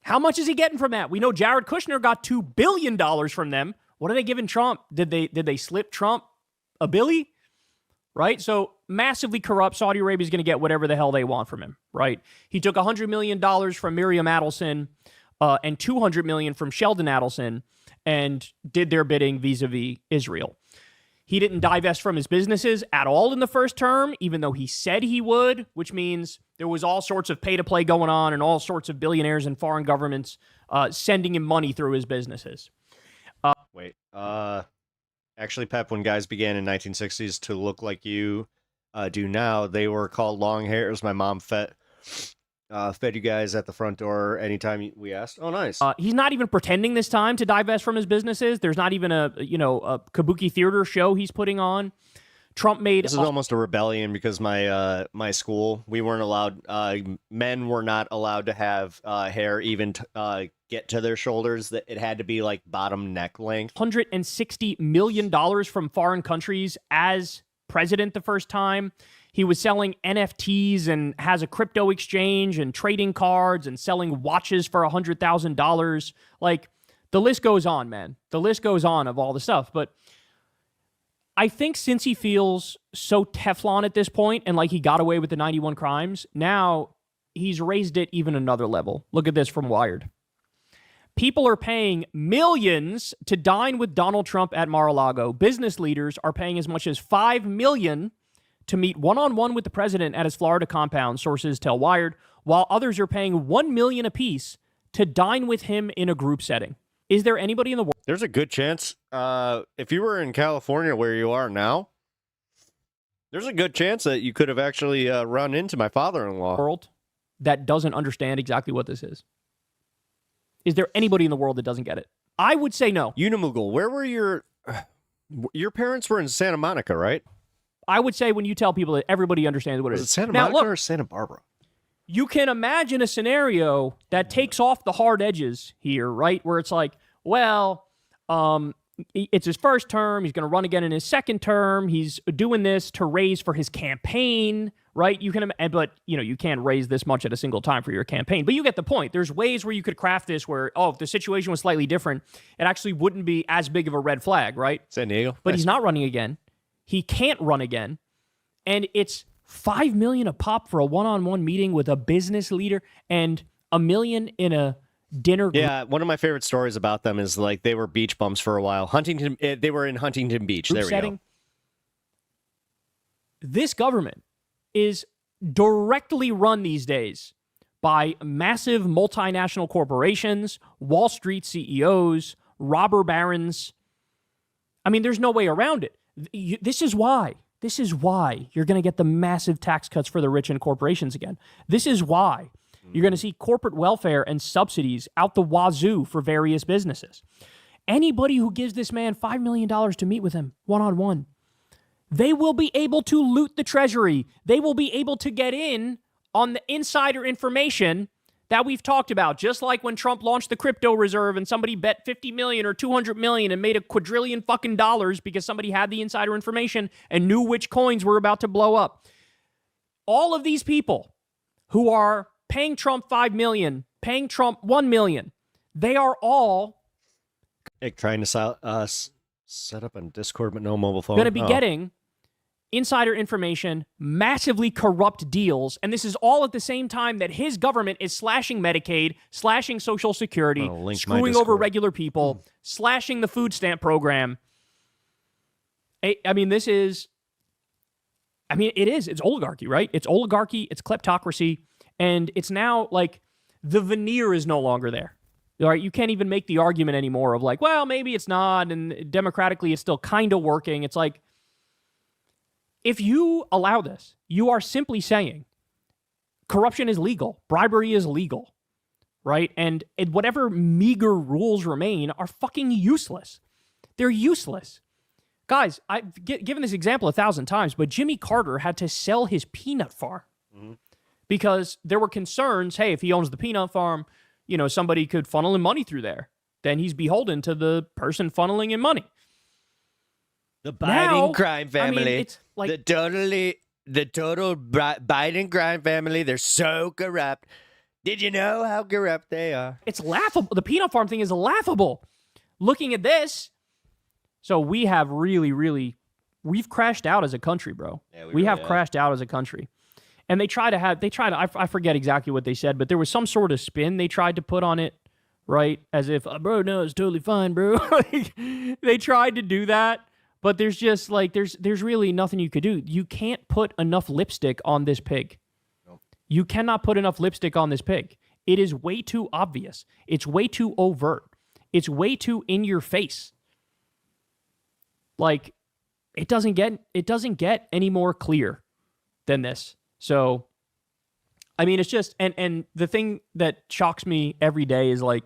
How much is he getting from that? We know Jared Kushner got $2 billion from them. What are they giving Trump? Did they slip Trump a billy? Right? So massively corrupt. Saudi Arabia is going to get whatever the hell they want from him, right? He took $100 million from Miriam Adelson and $200 million from Sheldon Adelson and did their bidding vis-a-vis Israel. He didn't divest from his businesses at all in the first term, even though he said he would, which means there was all sorts of pay-to-play going on and all sorts of billionaires and foreign governments sending him money through his businesses. Actually, Pep, when guys began in 1960s to look like you do now, they were called long hairs. My mom fed you guys at the front door anytime we asked. Oh, nice. He's not even pretending this time to divest from his businesses. There's not even a kabuki theater show he's putting on. Trump made... This is almost a rebellion because my school, we weren't allowed, men were not allowed to have hair even get to their shoulders. That it had to be like bottom neck length. $160 million from foreign countries as president the first time. He was selling NFTs and has a crypto exchange and trading cards and selling watches for $100,000. Like, the list goes on, man. The list goes on of all the stuff. But I think since he feels so Teflon at this point and like he got away with the 91 crimes, now he's raised it even another level. Look at this from Wired. People are paying millions to dine with Donald Trump at Mar-a-Lago. Business leaders are paying as much as $5 million to meet one-on-one with the president at his Florida compound, sources tell Wired, while others are paying $1 million apiece to dine with him in a group setting. Is there anybody in the world? There's a good chance, if you were in California where you are now, there's a good chance that you could have actually run into my father-in-law. World that doesn't understand exactly what this is. Is there anybody in the world that doesn't get it? I would say no. Unimoogle, where were your parents were in Santa Monica, right? I would say when you tell people that everybody understands what it is. Was it Santa Now, Monica look, or Santa Barbara? you can imagine a scenario that takes off the hard edges here, right? Where it's like, well, it's his first term. He's going to run again in his second term. He's doing this to raise for his campaign, right? But you can't raise this much at a single time for your campaign. But you get the point. There's ways where you could craft this where, if the situation was slightly different, it actually wouldn't be as big of a red flag, right? San Diego. But he's not running again. He can't run again. And it's $5 million a pop for a one-on-one meeting with a business leader and $1 million in a dinner group. Yeah, one of my favorite stories about them is like they were beach bums for a while. They were in Huntington Beach. There we go. This government is directly run these days by massive multinational corporations, Wall Street CEOs, robber barons. I mean, there's no way around it. This is why you're going to get the massive tax cuts for the rich and corporations again. This is why you're going to see corporate welfare and subsidies out the wazoo for various businesses. Anybody who gives this man $5 million to meet with him one-on-one, they will be able to loot the treasury. They will be able to get in on the insider information that we've talked about, just like when Trump launched the crypto reserve and somebody bet 50 million or 200 million and made a quadrillion fucking dollars because somebody had the insider information and knew which coins were about to blow up. All of these people who are paying Trump 5 million, paying Trump 1 million, they are all trying to set up on Discord but no mobile phone. Going to be getting insider information, massively corrupt deals, and this is all at the same time that his government is slashing Medicaid, slashing Social Security, screwing over regular people, slashing the food stamp program. I mean, this is... I mean, it is. It's oligarchy, right? It's oligarchy. It's kleptocracy. And it's now like the veneer is no longer there. All right? You can't even make the argument anymore of like, well, maybe it's not. And democratically, it's still kind of working. It's like, if you allow this, you are simply saying corruption is legal. Bribery is legal, right? And whatever meager rules remain are fucking useless. They're useless. Guys, I've given this example 1,000 times, but Jimmy Carter had to sell his peanut farm because there were concerns, hey, if he owns the peanut farm, you know, somebody could funnel in money through there. Then he's beholden to the person funneling in money. The Biden crime family. I mean, it's like, the total Biden crime family, they're so corrupt. Did you know how corrupt they are? It's laughable. The peanut farm thing is laughable. Looking at this... So we have we've crashed out as a country, bro. Yeah, we have crashed out as a country. And I forget exactly what they said, but there was some sort of spin they tried to put on it, right? As if, bro, no, it's totally fine, bro. Like, they tried to do that, but there's just like, there's really nothing you could do. You can't put enough lipstick on this pig. Nope. You cannot put enough lipstick on this pig. It is way too obvious. It's way too overt. It's way too in your face. Like, it doesn't get any more clear than this. So, I mean, it's just, and the thing that shocks me every day is like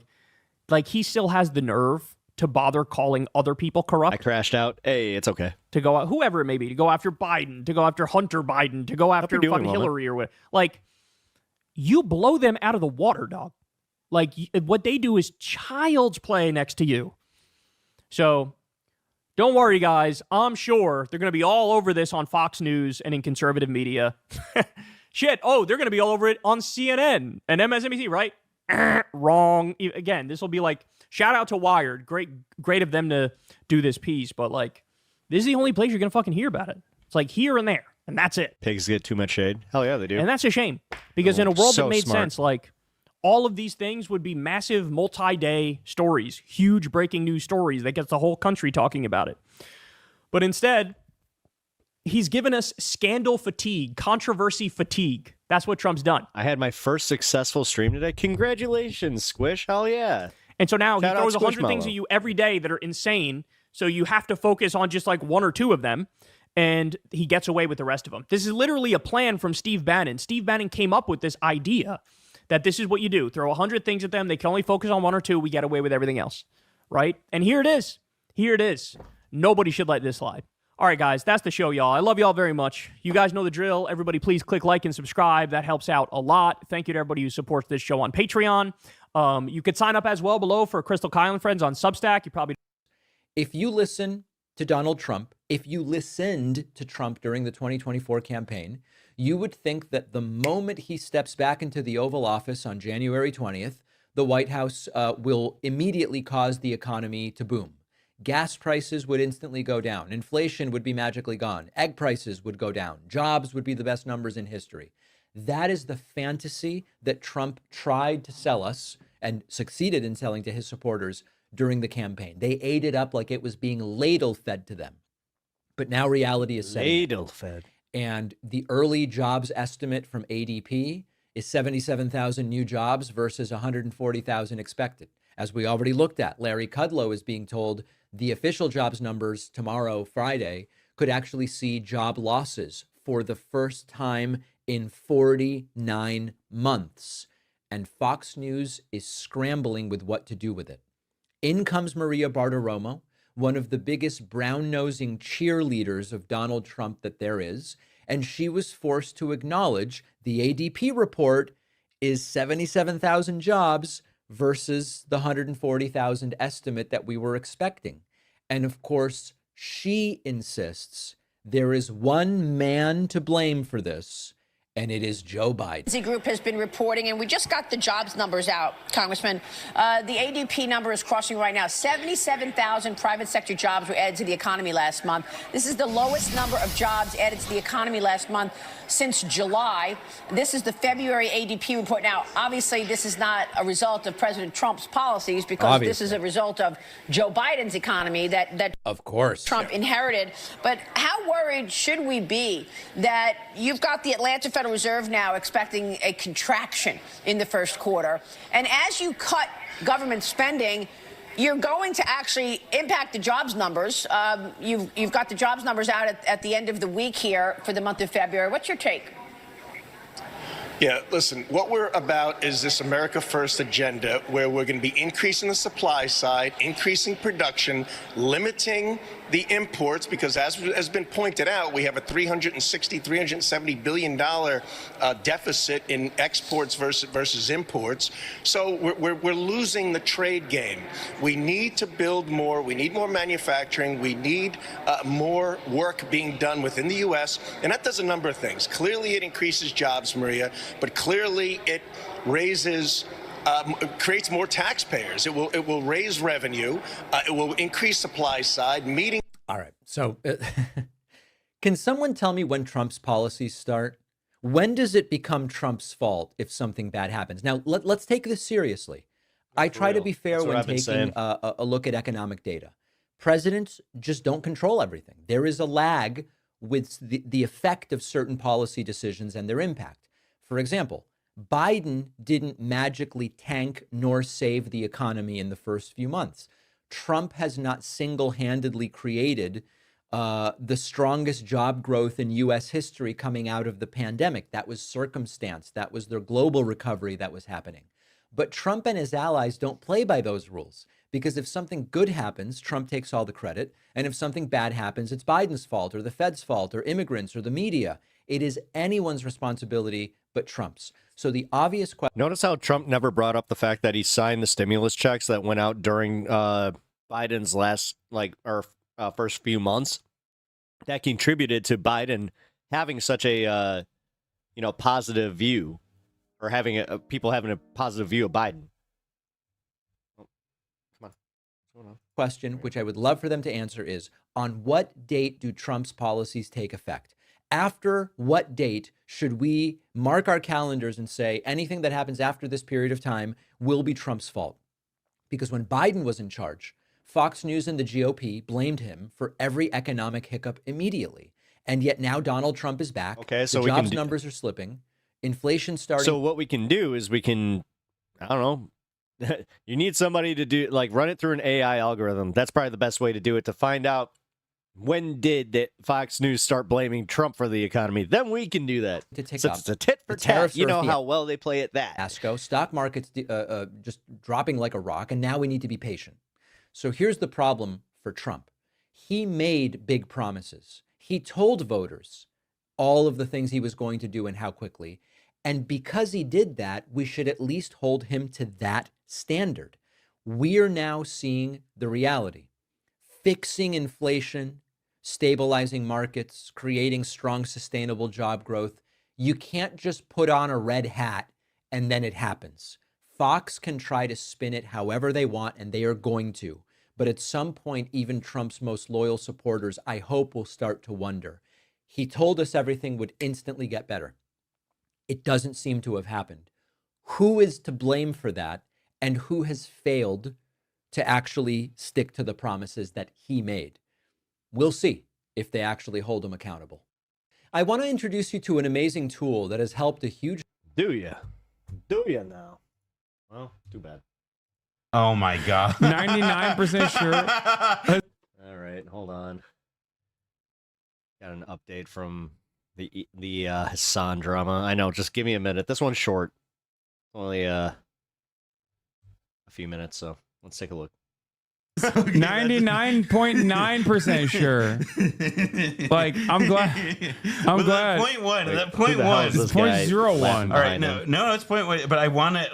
he still has the nerve to bother calling other people corrupt. I crashed out. Hey, it's okay. To go out, whoever it may be, to go after Biden, to go after Hunter Biden, to go after fucking Hillary or what. Like, you blow them out of the water, dog. Like, what they do is child's play next to you. So... don't worry, guys. I'm sure they're going to be all over this on Fox News and in conservative media. Shit. Oh, they're going to be all over it on CNN and MSNBC, right? Wrong. Again, this will be like, shout out to Wired. Great of them to do this piece. But like, this is the only place you're going to fucking hear about it. It's like here and there. And that's it. Pigs get too much shade. Hell yeah, they do. And that's a shame. Because in a world that made sense, like, all of these things would be massive multi-day stories, huge breaking news stories that gets the whole country talking about it. But instead, he's given us scandal fatigue, controversy fatigue. That's what Trump's done. I had my first successful stream today. Congratulations, Squish. Hell yeah. And so now he throws 100 things at you every day that are insane. So you have to focus on just like one or two of them. And he gets away with the rest of them. This is literally a plan from Steve Bannon. Steve Bannon came up with this idea that this is what you do. Throw 100 things at them. They can only focus on one or two. We get away with everything else, right? And here it is. Here it is. Nobody should let this slide. All right, guys, that's the show, y'all. I love y'all very much. You guys know the drill. Everybody, please click like and subscribe. That helps out a lot. Thank you to everybody who supports this show on Patreon. You could sign up as well below for Crystal Kyle and Friends on Substack. You probably... If you listen to Donald Trump, if you listened to Trump during the 2024 campaign, you would think that the moment he steps back into the Oval Office on January 20th, the White House will immediately cause the economy to boom. Gas prices would instantly go down. Inflation would be magically gone. Egg prices would go down. Jobs would be the best numbers in history. That is the fantasy that Trump tried to sell us and succeeded in selling to his supporters during the campaign. They ate it up like it was being ladle-fed to them. But now reality is setting in. Ladle-fed. And the early jobs estimate from ADP is 77,000 new jobs versus 140,000 expected. As we already looked at, Larry Kudlow is being told the official jobs numbers tomorrow, Friday, could actually see job losses for the first time in 49 months. And Fox News is scrambling with what to do with it. In comes Maria Bartiromo, one of the biggest brown-nosing cheerleaders of Donald Trump that there is, and she was forced to acknowledge the ADP report is 77,000 jobs versus the 140,000 estimate that we were expecting. And of course, she insists there is one man to blame for this, and it is Joe Biden. The group has been reporting, and we just got the jobs numbers out, Congressman. The ADP number is crossing right now. 77,000 private sector jobs were added to the economy last month. This is the lowest number of jobs added to the economy last month since July. This is the February ADP report. Now, obviously, this is not a result of President Trump's policies, because this is a result of Joe Biden's economy that of course Trump inherited. But how worried should we be that you've got the Atlanta Federal Reserve now expecting a contraction in the first quarter, and as you cut government spending, you're going to actually impact the jobs numbers. You've got the jobs numbers out at the end of the week here for the month of February. What's your take? Yeah, listen, what we're about is this America First agenda, where we're going to be increasing the supply side, increasing production, limiting the imports, because as has been pointed out, we have a $370 billion deficit in exports versus imports. So we're losing the trade game. We need to build more. We need more manufacturing. We need more work being done within the U.S., and that does a number of things. Clearly, it increases jobs, Maria, but clearly it raises creates more taxpayers. It will raise revenue. It will increase supply side, meeting. All right. So can someone tell me when Trump's policies start? When does it become Trump's fault if something bad happens? Now, let's take this seriously. I try to be fair when taking a look at economic data. Presidents just don't control everything. There is a lag with the effect of certain policy decisions and their impact. For example, Biden didn't magically tank nor save the economy in the first few months. Trump has not single-handedly created the strongest job growth in U.S. history coming out of the pandemic. That was circumstance. That was their global recovery that was happening. But Trump and his allies don't play by those rules, because if something good happens, Trump takes all the credit. And if something bad happens, it's Biden's fault or the Fed's fault or immigrants or the media. It is anyone's responsibility but Trump's. So the obvious question. Notice how Trump never brought up the fact that he signed the stimulus checks that went out during Biden's last, first few months. That contributed to Biden having such a, positive view, or having people having a positive view of Biden. Oh, come on. What's going on? Question, which I would love for them to answer, is on what date do Trump's policies take effect? After what date should we mark our calendars and say anything that happens after this period of time will be Trump's fault? Because when Biden was in charge, Fox News and the GOP blamed him for every economic hiccup immediately. And yet now Donald Trump is back. Okay, so the jobs numbers are slipping. Inflation starting. So what we can do is I don't know, you need somebody to do, run it through an AI algorithm. That's probably the best way to do it, to find out when did Fox News start blaming Trump for the economy. Then we can do that. Since it's a tit for tat. You know how well they play at that. Asco, stock markets just dropping like a rock, and now we need to be patient. So here's the problem for Trump. He made big promises. He told voters all of the things he was going to do and how quickly. And because he did that, we should at least hold him to that standard. We are now seeing the reality. Fixing inflation, stabilizing markets, creating strong, sustainable job growth. You can't just put on a red hat and then it happens. Fox can try to spin it however they want, and they are going to. But at some point, even Trump's most loyal supporters, I hope, will start to wonder. He told us everything would instantly get better. It doesn't seem to have happened. Who is to blame for that, and who has failed to actually stick to the promises that he made? We'll see if they actually hold him accountable. I want to introduce you to an amazing tool that has helped a huge... Do ya? Do ya now? Well, too bad. Oh my God. 99% sure. All right, hold on. Got an update from the Hassan drama. I know, just give me a minute. This one's short. Only a few minutes, so let's take a look. 99.9% sure. I'm glad. I'm glad. Point one. That point one. It's 0.01. All right, no, it's point one. But I want to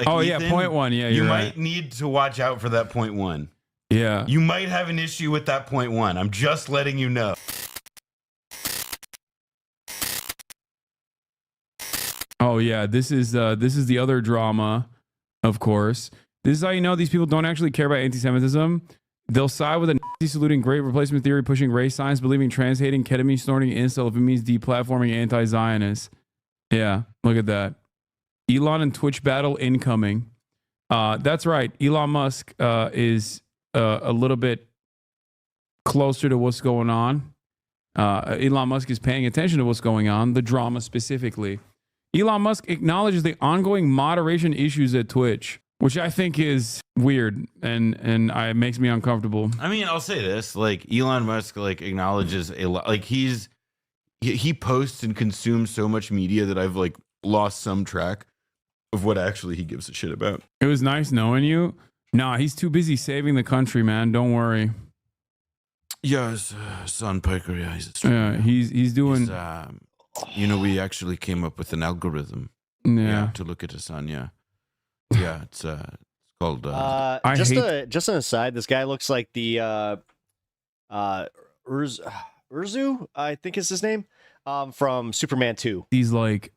oh Ethan, yeah, point one. Yeah, you you're might right. need to watch out for that point one. Yeah. You might have an issue with that point one. I'm just letting you know. Oh yeah, this is the other drama, of course. This is how you know these people don't actually care about anti-Semitism. They'll side with a Nazi saluting great replacement theory, pushing race science, believing trans hating, ketamine snorting incel if it means deplatforming anti-Zionists. Yeah, look at that. Elon and Twitch battle incoming. That's right. Elon Musk is a little bit closer to what's going on. Elon Musk is paying attention to what's going on, the drama specifically. Elon Musk acknowledges the ongoing moderation issues at Twitch, which I think is weird and it makes me uncomfortable. I mean, I'll say this, like Elon Musk like acknowledges a lot, like he posts and consumes so much media that I've like lost some track of what actually he gives a shit about. It was nice knowing you. Nah, he's too busy saving the country, man. Don't worry. Yeah, his son Piker, yeah, he's doing. You know, we actually came up with an algorithm. Yeah, to look at his son. Yeah, it's called. Just an aside. This guy looks like the Urzu, I think is his name, from Superman 2. These like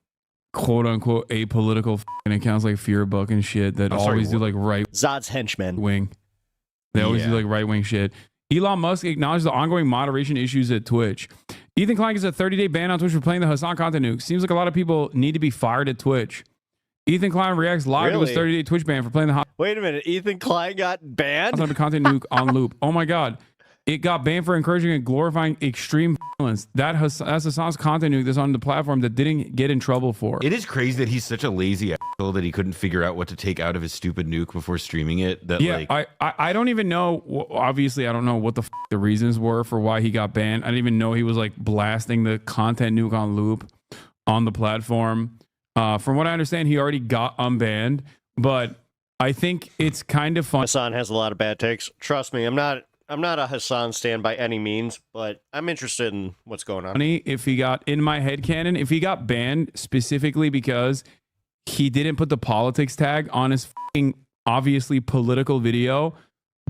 quote unquote apolitical accounts like Fearbuck and shit that always do like right Zod's henchmen wing. They always do like right wing shit. Elon Musk acknowledged the ongoing moderation issues at Twitch. Ethan Klein gets a 30-day ban on Twitch for playing the Hassan content nuke. Seems like a lot of people need to be fired at Twitch. Ethan Klein reacts live to his 30-day Twitch ban for playing the Wait a minute, Ethan Klein got banned? Content nuke on loop. Oh my god. It got banned for encouraging and glorifying extreme violence. That's Hassan's content nuke that's on the platform that didn't get in trouble for. It is crazy that he's such a lazy asshole that he couldn't figure out what to take out of his stupid nuke before streaming it. That I don't even know. Obviously, I don't know what the reasons were for why he got banned. I didn't even know he was like blasting the content nuke on loop on the platform. From what I understand, he already got unbanned, but I think it's kind of fun. Hassan has a lot of bad takes. Trust me, I'm not a Hassan stan by any means, but I'm interested in what's going on. If he got, in my headcanon, if he got banned specifically because he didn't put the politics tag on his fucking obviously political video,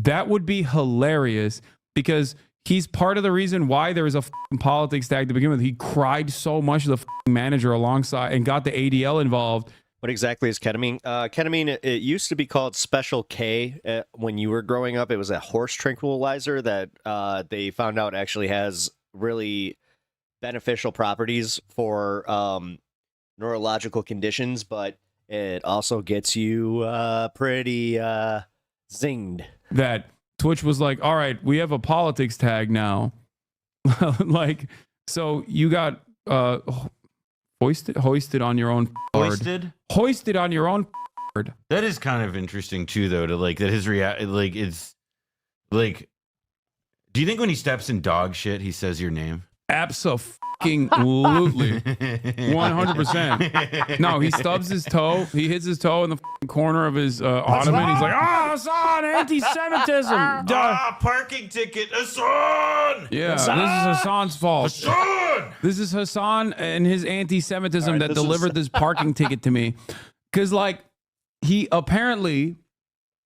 that would be hilarious because he's part of the reason why there was a fucking politics tag to begin with. He cried so much to the fucking manager alongside and got the ADL involved. What exactly is ketamine? Ketamine, it used to be called Special K when you were growing up. It was a horse tranquilizer that they found out actually has really beneficial properties for neurological conditions, but it also gets you pretty zinged. That Twitch was like, all right, we have a politics tag now. Like, so you got hoisted on your own hoisted on your own card. That is kind of interesting too, though, to like that his like it's like, do you think when he steps in dog shit he says your name? Absolutely. 100%. No, he stubs his toe. He hits his toe in the corner of his ottoman. He's like, Hassan, anti-Semitism. Parking ticket, Hassan. Yeah, Hassan! This is Hassan's fault. Hassan! This is Hassan and his anti-Semitism that delivered this parking ticket to me. Because, like, he apparently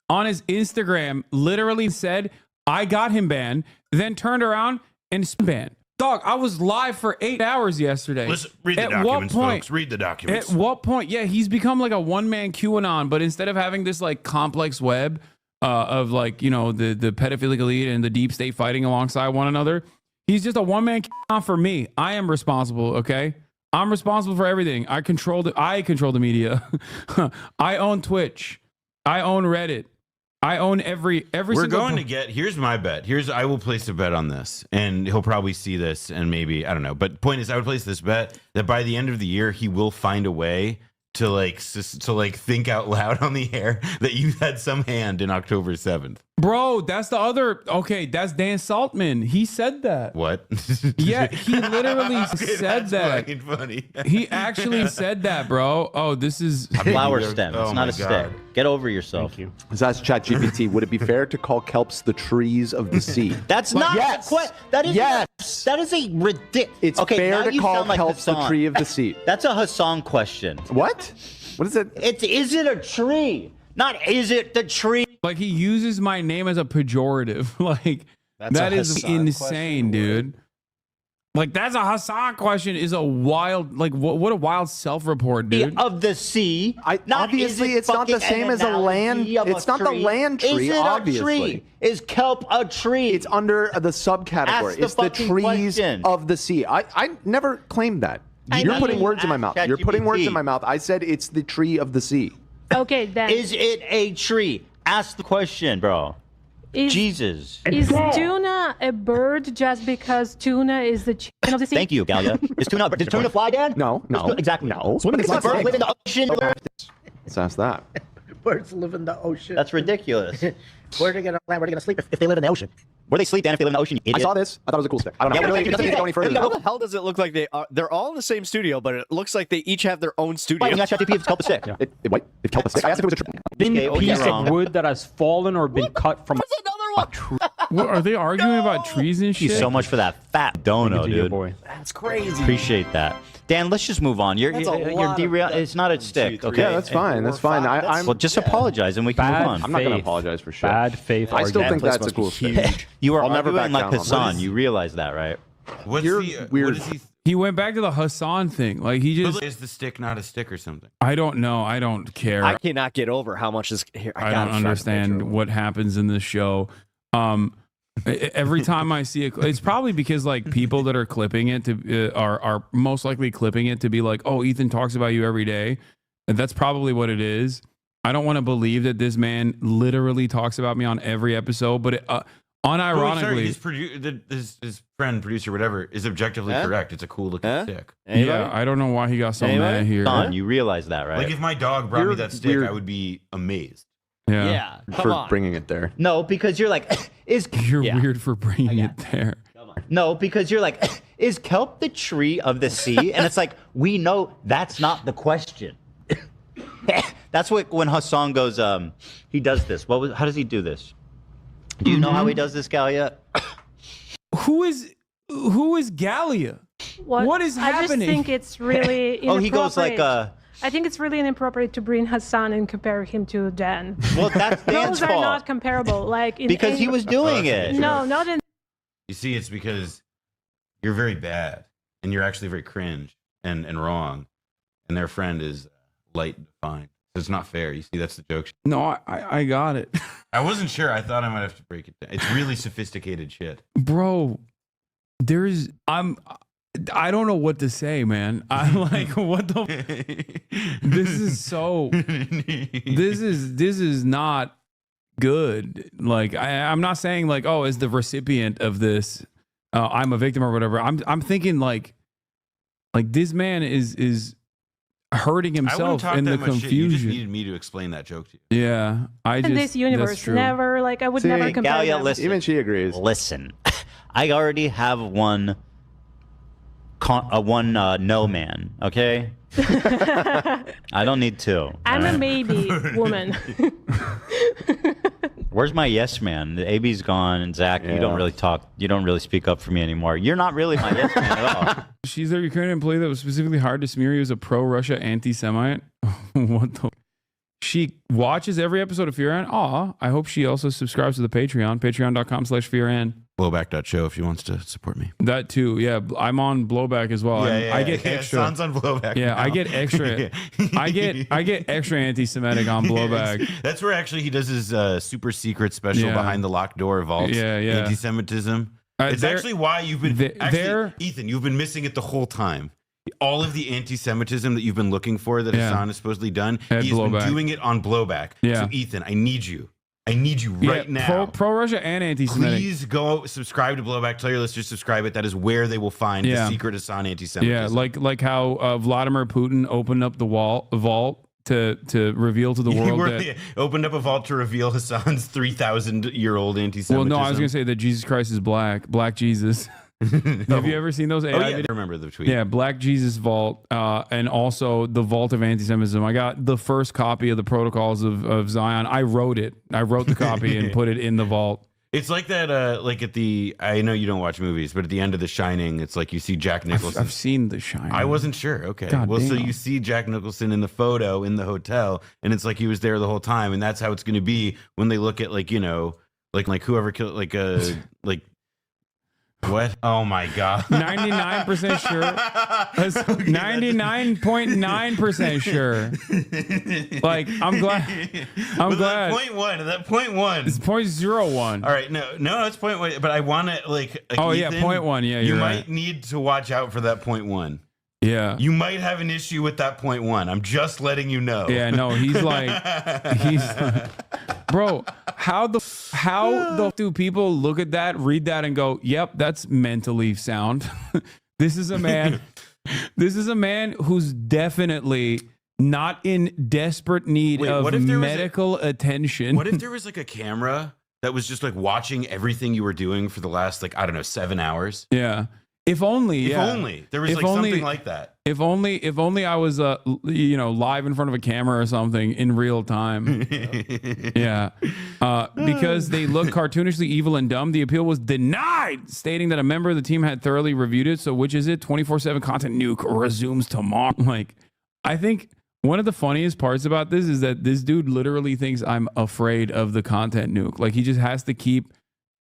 on his Instagram literally said, I got him banned, then turned around and banned. Dog, I was live for 8 hours yesterday. Listen, read the documents, folks. Read the documents. At what point? Yeah, he's become like a one-man QAnon, but instead of having this like complex web of like, you know, the pedophilic elite and the deep state fighting alongside one another, he's just a one-man QAnon for me. I am responsible, okay? I'm responsible for everything. I control the media. I own Twitch. I own Reddit. I own every We're going to get, here's my bet. I will place a bet on this, and he'll probably see this, and maybe, I don't know. But point is, I would place this bet that by the end of the year, he will find a way to like think out loud on the air that you had some hand in October 7th. Bro, that's the other. Okay, that's Dan Saltman. He said that. What? Yeah, he literally said that. Fucking funny. He actually said that, bro. Oh, this is a flower stem. It's not a stick. Get over yourself. Thank you. So that's ChatGPT. Would it be fair to call kelps the trees of the sea? That's not yes. That is a ridiculous. It's fair to call kelps the tree of the sea. That's a Hassan question. What? What is it? Is it a tree? Not is it the tree? Like, he uses my name as a pejorative. Like, that is insane, dude. Like that's a Hassan question. Is a wild like what a wild self-report, dude. Of the sea. Obviously, it's not the same as a land. It's not the land tree. Is it obviously, a tree? Is kelp a tree? It's under the subcategory. It's the trees of the sea. I never claimed that. You're putting words in my mouth. You're putting words in my mouth. I said it's the tree of the sea. Okay, then. Is it a tree? Ask the question, bro. Jesus. Is tuna a bird just because tuna is the chicken of the sea? Thank you, Galia. Is tuna? Did tuna fly, Dad? No. Exactly. No. Swimming in the live in the ocean. Let's ask that. Birds live in the ocean. That's ridiculous. Where are they gonna land? Where are they gonna sleep if they live in the ocean? Where they sleep, Dan, if they live in the ocean, you idiot. I saw this. I thought it was a cool stick. I don't know. It doesn't need to go any further. How the hell does it look like they're all in the same studio, but it looks like they each have their own studio? Why, ChatGPT, it's kelp a stick. It kelp a stick. I asked if it was a tree. Thin piece of wood that has fallen or been cut from a tree. What, are they arguing about trees and shit? Thank you so much for that fat dono, dude. Boy. That's crazy. Appreciate that. Dan, let's just move on. You're derail. It's not a stick, okay? Yeah, that's fine. That's fine. Well, just apologize and we can move on. I'm not going to apologize for shit. Bad faith. I still think that's a cool stick. You are I'll never arguing back like down on Hassan. that. You realize that, right? You're weird. He went back to the Hassan thing. Like he just is the stick not a stick or something? I don't know. I don't care. I cannot get over how much is here. I don't understand what happens in this show. Every time I see it, it's probably because like people that are clipping it to are most likely clipping it to be like, oh, Ethan talks about you every day. And that's probably what it is. I don't want to believe that this man literally talks about me on every episode, but unironically, his friend, producer, whatever, is objectively correct. It's a cool looking stick. Yeah, I don't know why he got so mad here. Don, you realize that, right? Like if my dog brought me that stick, I would be amazed. Yeah, for bringing it there. No, because you're like, you're weird for bringing it there. No, because you're like, is kelp the tree of the sea? And it's like, we know that's not the question. That's what when Hassan goes, he does this. How does he do this? Do you know how he does this, Galia? Who is Galia? What is happening? I just think it's really inappropriate. He goes like I think it's really inappropriate to bring Hassan and compare him to Dan. Well, that's Dan's Those fault. are not comparable. Like because he was doing it. No, not in. You see, it's because you're very bad and you're actually very cringe and wrong, and their friend is light and defined. So it's not fair. You see, that's the joke. No, I got it. I wasn't sure. I thought I might have to break it down. It's really sophisticated shit, bro. I don't know what to say, man. I'm like, what the? This is not good. Like, I'm not saying like, oh, as the recipient of this, I'm a victim or whatever. I'm thinking like this man is hurting himself in the confusion. You just needed me to explain that joke to you. Yeah, in this universe, never like I would never compare Galia, them. listen, even she agrees. Listen, I already have one no man, okay? I don't need two. I'm a maybe woman. Where's my yes man? The AB's gone, and Zach, you don't really talk. You don't really speak up for me anymore. You're not really my yes man at all. She's a Ukrainian employee that was specifically hired to smear you as a pro-Russia anti-Semite. What the? She watches every episode of FRAN. Aw, I hope she also subscribes to the Patreon, patreon.com/FRAN. Blowback.show if she wants to support me. That too, yeah. I'm on Blowback as well. I get extra. Sounds on Blowback. Yeah, now. I get extra. I get extra anti-Semitic on Blowback. That's where actually he does his super secret special behind the locked door vault. Yeah. Anti-Semitism. It's actually why you've been Ethan. You've been missing it the whole time. All of the anti-Semitism that you've been looking for that Hassan has supposedly done, he's been doing it on Blowback. Yeah. So Ethan, I need you right now. Pro-Russia and anti-Semitic. Please go subscribe to Blowback. Tell your listeners to subscribe it. That is where they will find the secret Hassan anti-Semitism. Yeah, like how Vladimir Putin opened up the vault to reveal to the world that opened up a vault to reveal Hassan's 3,000-year-old anti-Semitism. Well, no, I was going to say that Jesus Christ is black Jesus. Have you ever seen those AI videos? I remember the tweet. Yeah, Black Jesus Vault, and also the Vault of Anti-Semitism. I got the first copy of the Protocols of Zion. I wrote it. I wrote the copy and put it in the vault. It's like that, like at the, I know you don't watch movies, but at the end of The Shining, it's like you see Jack Nicholson. I've seen The Shining. I wasn't sure. Okay. God well, damn. so you see Jack Nicholson in the photo in the hotel, and it's like he was there the whole time, and that's how it's going to be when they look at, like, you know, like whoever killed, like What? Oh my god. 99% sure. 99.9% sure. Like, I'm glad. I'm glad. That point one. It's 0.01. All right, no, it's point one. But I want to like. Oh Ethan, yeah, 0.1. Yeah, you you're might right. need to watch out for that point one. Yeah. You might have an issue with that point one. I'm just letting you know. Yeah, no, he's like, bro, how the do people look at that, read that, and go, yep, that's mentally sound. This is a man who's definitely not in desperate need of medical attention. What if there was like a camera that was just like watching everything you were doing for the last, like, I don't know, 7 hours? Yeah. If only there was something like that. If only I was live in front of a camera or something in real time. Yeah. Because they look cartoonishly evil and dumb, the appeal was denied, stating that a member of the team had thoroughly reviewed it. So which is it? 24/7 content nuke resumes tomorrow. Like, I think one of the funniest parts about this is that this dude literally thinks I'm afraid of the content nuke. Like, he just has to keep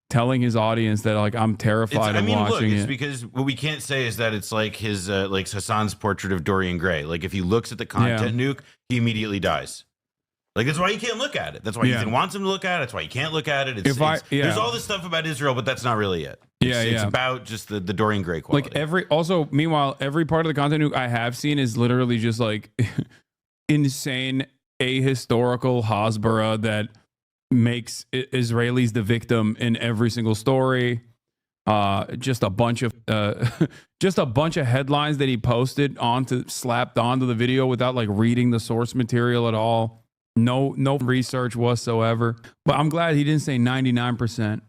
telling his audience that, like, I'm terrified of watching it. It's because what we can't say is that it's like his like Hassan's portrait of Dorian Gray. Like, if he looks at the content nuke, he immediately dies. Like, that's why he can't look at it. That's why Ethan wants him to look at it. That's why he can't look at it. There's all this stuff about Israel, but that's not really it. It's about just the Dorian Gray quality. Like, meanwhile, every part of the content nuke I have seen is literally just like insane ahistorical Hasbara that makes Israelis the victim in every single story. Just a bunch of headlines that he posted slapped onto the video without like reading the source material at all. No research whatsoever. But I'm glad he didn't say 99%.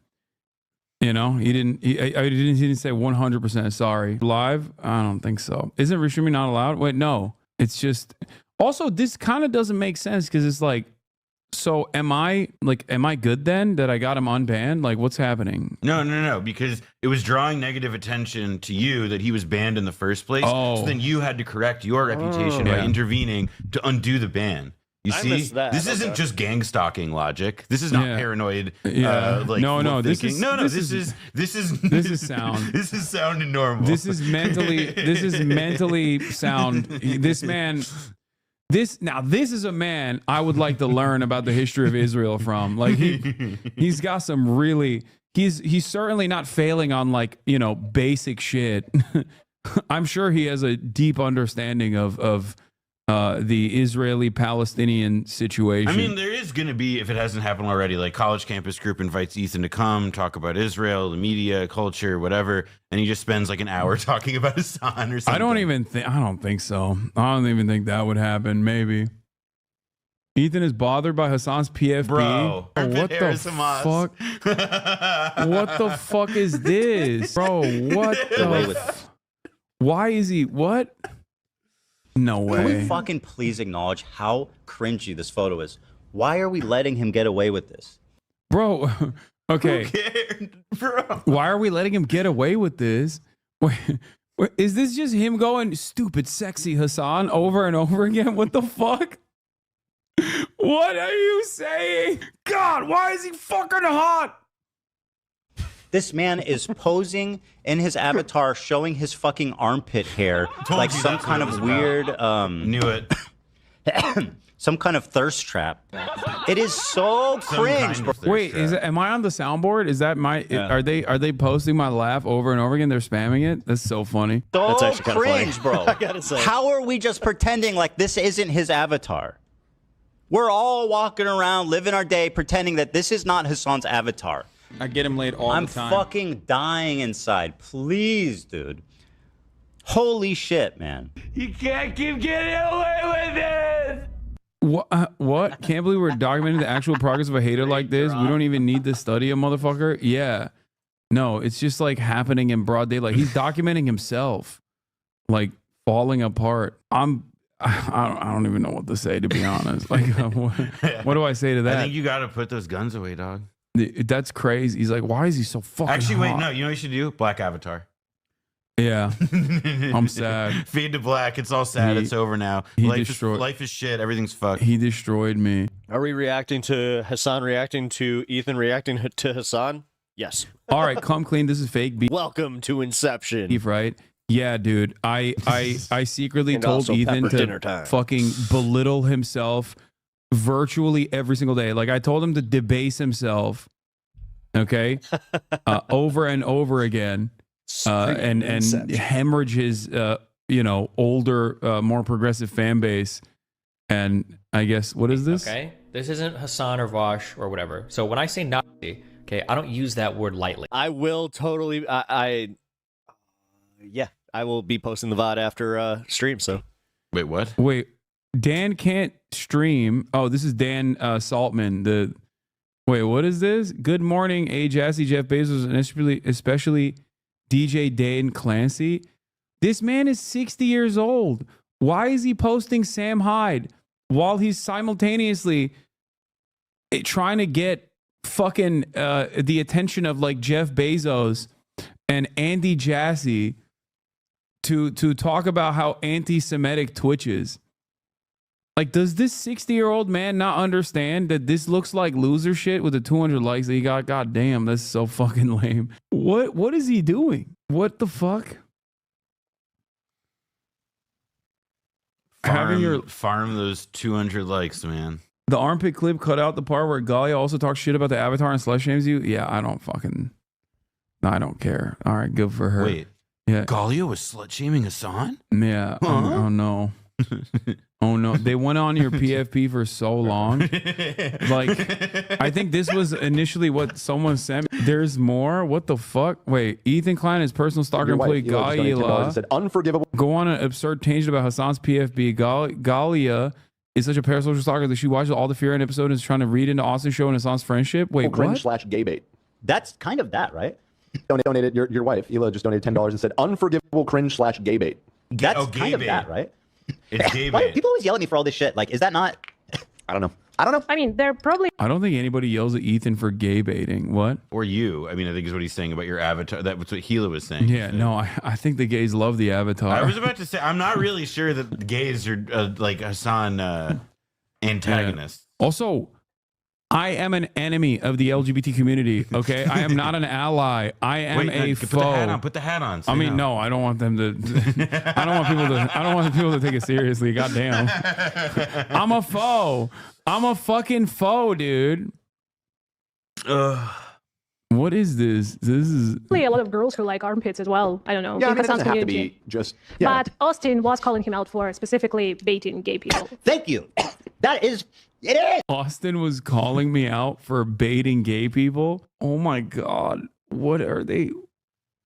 You know, he didn't say 100%. Sorry. Live? I don't think so. Isn't restreaming not allowed? Wait, no. It's just also, this kind of doesn't make sense because it's like, so am I good then that I got him unbanned? Like, what's happening? No, because it was drawing negative attention to you that he was banned in the first place. So then you had to correct your reputation by intervening to undo the ban. You see, this isn't just gang stalking logic. This is not paranoid. Like, no. This is sound. This is sound and normal. This is mentally sound. This man. This is a man I would like to learn about the history of Israel from. Like, he's got some really, he's certainly not failing on, like, you know, basic shit. I'm sure he has a deep understanding of the Israeli-Palestinian situation. I mean, there is going to be, if it hasn't happened already, like, College Campus Group invites Ethan to come talk about Israel, the media, culture, whatever, and he just spends like an hour talking about Hassan or something. I don't think so. I don't even think that would happen. Maybe. Ethan is bothered by Hassan's PFP. Bro, what the fuck? What the fuck is this, bro? What the? Why is he? What? No way. Can we fucking please acknowledge how cringy this photo is? Why are we letting him get away with this? Bro, okay. Who cared, bro? Why are we letting him get away with this? Wait, is this just him going, stupid, sexy Hassan over and over again? What the fuck? What are you saying? God, why is he fucking hot? This man is posing in his avatar, showing his fucking armpit hair like some kind of weird, knew it. Some kind of thirst trap. It is so cringe. Wait, am I on the soundboard? Is that my? Yeah. Are they posting my laugh over and over again? They're spamming it. That's so funny. So That's actually kind of cringe, funny. bro. I gotta say. How are we just pretending like this isn't his avatar? We're all walking around, living our day, pretending that this is not Hassan's avatar. I get him laid all the time. I'm fucking dying inside. Please, dude. Holy shit, man. You can't keep getting away with it. What? Can't believe we're documenting the actual progress of a hater like this. We don't even need to study a motherfucker. Yeah. No, it's just like happening in broad daylight. He's documenting himself, like falling apart. I don't even know what to say, to be honest. Like, what do I say to that? I think you got to put those guns away, dog. That's crazy. He's like, why is he so fucking Actually, wait, hot? no. You know what you should do? Black avatar. Yeah. I'm sad. Fade to black. It's all sad. It's over now. Life is shit. Everything's fucked. He destroyed me. Are we reacting to Hassan reacting to Ethan reacting to Hassan? Yes. All right, come clean. This is fake beef. Welcome to Inception. Beef, right? Yeah, dude. I secretly And told also Ethan pepper dinner to time. fucking belittle himself virtually every single day. Like I told him to debase himself, okay, over and over again, and hemorrhage his older, more progressive fan base. And I guess what is this? Okay, this isn't Hassan or Vosh or whatever. So when I say Nazi, okay, I don't use that word lightly. I will totally. Yeah, I will be posting the VOD after stream. So, wait, what? Wait, Dan can't stream. Oh, this is Dan Saltman. Wait, what is this? Good morning, A. Jassy, Jeff Bezos, and especially DJ Dan Clancy. This man is 60 years old. Why is he posting Sam Hyde while he's simultaneously trying to get fucking the attention of like Jeff Bezos and Andy Jassy to talk about how anti-Semitic Twitch is? Like, does this 60-year-old man not understand that this looks like loser shit with the 200 likes that he got? God damn, that's so fucking lame. What is he doing? What the fuck? Farm those 200 likes, man. The armpit clip cut out the part where Galia also talks shit about the Avatar and slut shames you. Yeah, I don't care. All right, good for her. Wait, yeah, Galia was slut shaming Hassan? Yeah. Huh? Oh no. Oh no, they went on your PFP for so long. Like, I think this was initially what someone sent me. There's more. What the fuck? Wait, Ethan Klein, his personal stalker employee Galia, said unforgivable. Go on an absurd tangent about Hassan's PFP. Galia is such a parasocial stalker that she watches all the Fear and episode and is trying to read into Austin's show and Hassan's friendship. Wait, cringe what? / gay bait. That's kind of that, right? Donated your wife Ela just donated $10 and said unforgivable cringe / gay bait. That's kind of that, right? It's gay Why bait. do people always yell at me for all this shit? Like, is that not? I don't know. I mean, they're probably. I don't think anybody yells at Ethan for gay baiting. What? Or you. I mean, I think is what he's saying about your avatar. That's what Gila was saying. Yeah, no, I think the gays love the Avatar. I was about to say, I'm not really sure that the gays are like Hassan antagonists. Yeah. Also, I am an enemy of the LGBT community. Okay, I am not an ally. I am a foe. Put the hat on. Put the hat on. I mean, no, I don't want them to. I don't want people to take it seriously. Goddamn, I'm a foe. I'm a fucking foe, dude. What is this? This is a lot of girls who like armpits as well. I don't know. Yeah, I mean, it Hassan's doesn't have to community. be just. Yeah. But Austin was calling him out for specifically baiting gay people. Thank you. That is. It is. Austin was calling me out for baiting gay people. Oh my God. What are they?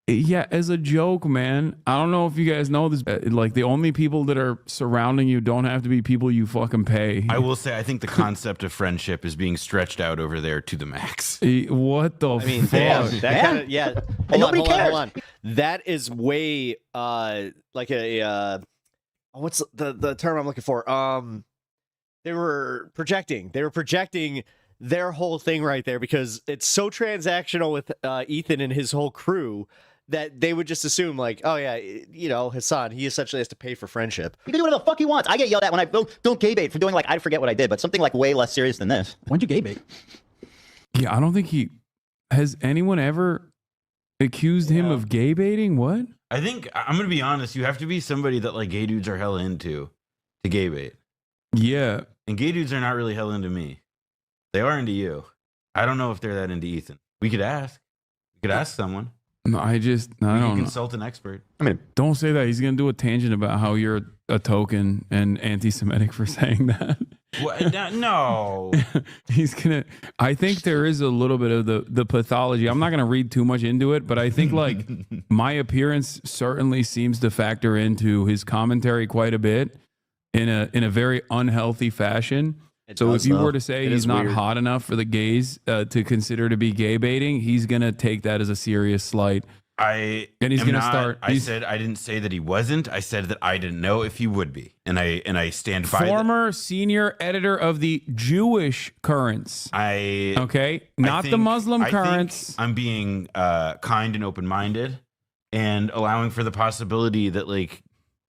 Yeah, as a joke, man. I don't know if you guys know this. Like, the only people that are surrounding you don't have to be people you fucking pay. I will say, I think the concept of friendship is being stretched out over there to the max. What the fuck? That kind of, yeah. Nobody cares. Hold on. That is way like a what's the term I'm looking for? They were projecting their whole thing right there because it's so transactional with Ethan and his whole crew that they would just assume like, oh yeah, you know, Hassan, he essentially has to pay for friendship. He can do whatever the fuck he wants. I get yelled at when I don't gay bait for doing like I forget what I did, but something like way less serious than this. When'd you gay bait? Yeah, I don't think has anyone ever accused him of gay baiting. What? I think I'm gonna be honest. You have to be somebody that like gay dudes are hella into to gay bait. Yeah, and gay dudes are not really hella into me. They are into you. I don't know if they're that into Ethan. We could ask. We could ask someone. No, I don't consult an expert. I mean, don't say that. He's gonna do a tangent about how you're a token and anti-Semitic for saying that. What? No. He's gonna. I think there is a little bit of the pathology. I'm not gonna read too much into it, but I think like my appearance certainly seems to factor into his commentary quite a bit in a very unhealthy fashion. So if you were to say he's not hot enough for the gays to consider to be gay baiting, he's gonna take that as a serious slight. I said I didn't say that he wasn't. I said that I didn't know if he would be, and I stand by. Former senior editor of the Jewish Currents. Not the Muslim Currents. I'm being kind and open-minded, and allowing for the possibility that like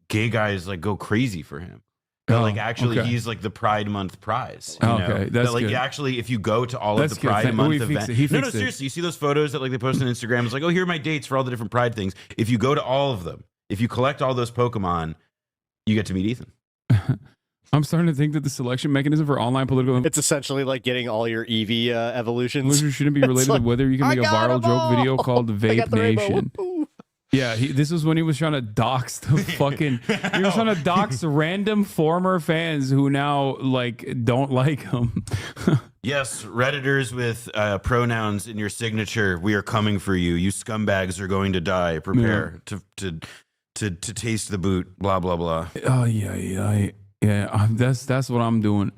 gay guys like go crazy for him. That Oh, like actually okay. he's like the Pride Month prize. You Oh, know? okay, that's that, like good. actually, if you go to all That's of the good. Pride Thank- oh, Month he fixed events, it. He no, fixed it. seriously, you see those photos that like they post on Instagram. It's like, oh, here are my dates for all the different Pride things. If you go to all of them, if you collect all those Pokemon, you get to meet Ethan. I'm starting to think that the selection mechanism for online political It's essentially like getting all your Eevee evolutions. influencers shouldn't be related to whether you can make a viral joke video called Vape Nation. Yeah, this was when he was trying to dox the fucking. He was trying to dox random former fans who now like don't like him. Yes, Redditors with pronouns in your signature. We are coming for you. You scumbags are going to die. Prepare to taste the boot. Blah blah blah. Oh yeah. That's what I'm doing.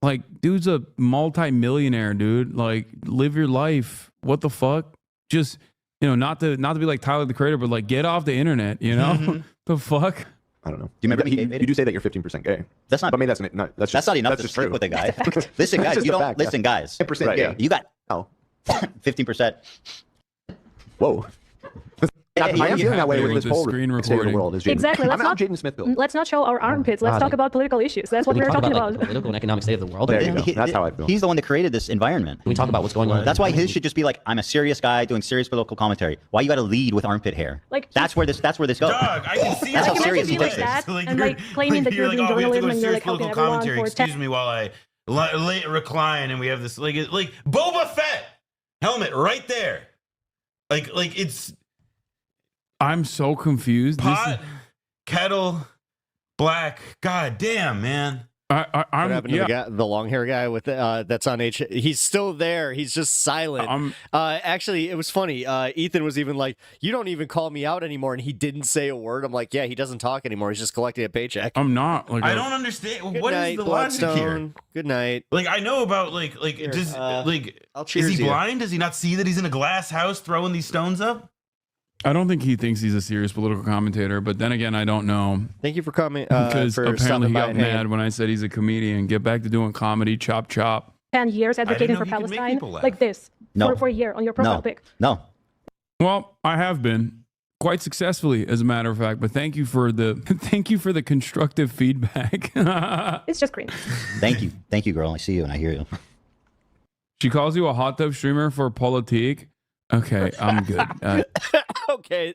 Like, dude's a multi-millionaire, dude. Like, live your life. What the fuck? Just, not to be like Tyler the Creator, but like get off the internet. The fuck. I don't know. Do you remember you do say that you're 15% gay? That's not. I mean, that's not enough That's not enough to just sleep true. with a guy. Listen, That's guys. just You a don't fact, yeah. listen, guys. 10% Right, gay. You got 15%. Whoa. I am feeling that way with this whole screen state of the world. Is Jaden. Exactly. I'm Jaden Smithfield. Let's not show our armpits. Let's talk about political issues. That's what Can we we're talk talking about about. the political and economic state of the world? There you go. That's how I feel. He's the one that created this environment. Can we talk about what's going on? That's why his should just be like, I'm a serious guy doing serious political commentary. Why you got to lead with armpit hair? Like that's where this goes. Dog, I can see That's how how serious he like takes that, this. and like claiming that you're doing we have to journalism go and you're serious like helping political everyone commentary. for Excuse me while I recline, and we have this like Boba Fett helmet right there. Like it's. I'm so confused. Pot, kettle, black. God damn, man. What happened to the long hair guy with that's on H? He's still there. He's just silent. Actually, it was funny. Ethan was even like, "You don't even call me out anymore," and he didn't say a word. I'm like, "Yeah, he doesn't talk anymore. He's just collecting a paycheck." I'm not. Like, I don't understand. Good What is night, the logic here? Bloodstone. Good night. Like I know about Here, does I'll is cheers he you. blind? Does he not see that he's in a glass house throwing these stones up? I don't think he thinks he's a serious political commentator, but then again, I don't know. Thank you for coming. Because for apparently stopping he by got and hanging. mad when I said he's a comedian. Get back to doing comedy, chop chop. 10 years advocating know for he could make Palestine, people laugh. like this, No. for a year on your profile pic. No. Well, I have been quite successfully, as a matter of fact. But thank you for the constructive feedback. It's just green. Thank you, girl. I see you and I hear you. She calls you a hot tub streamer for politique. Okay, I'm good. Okay.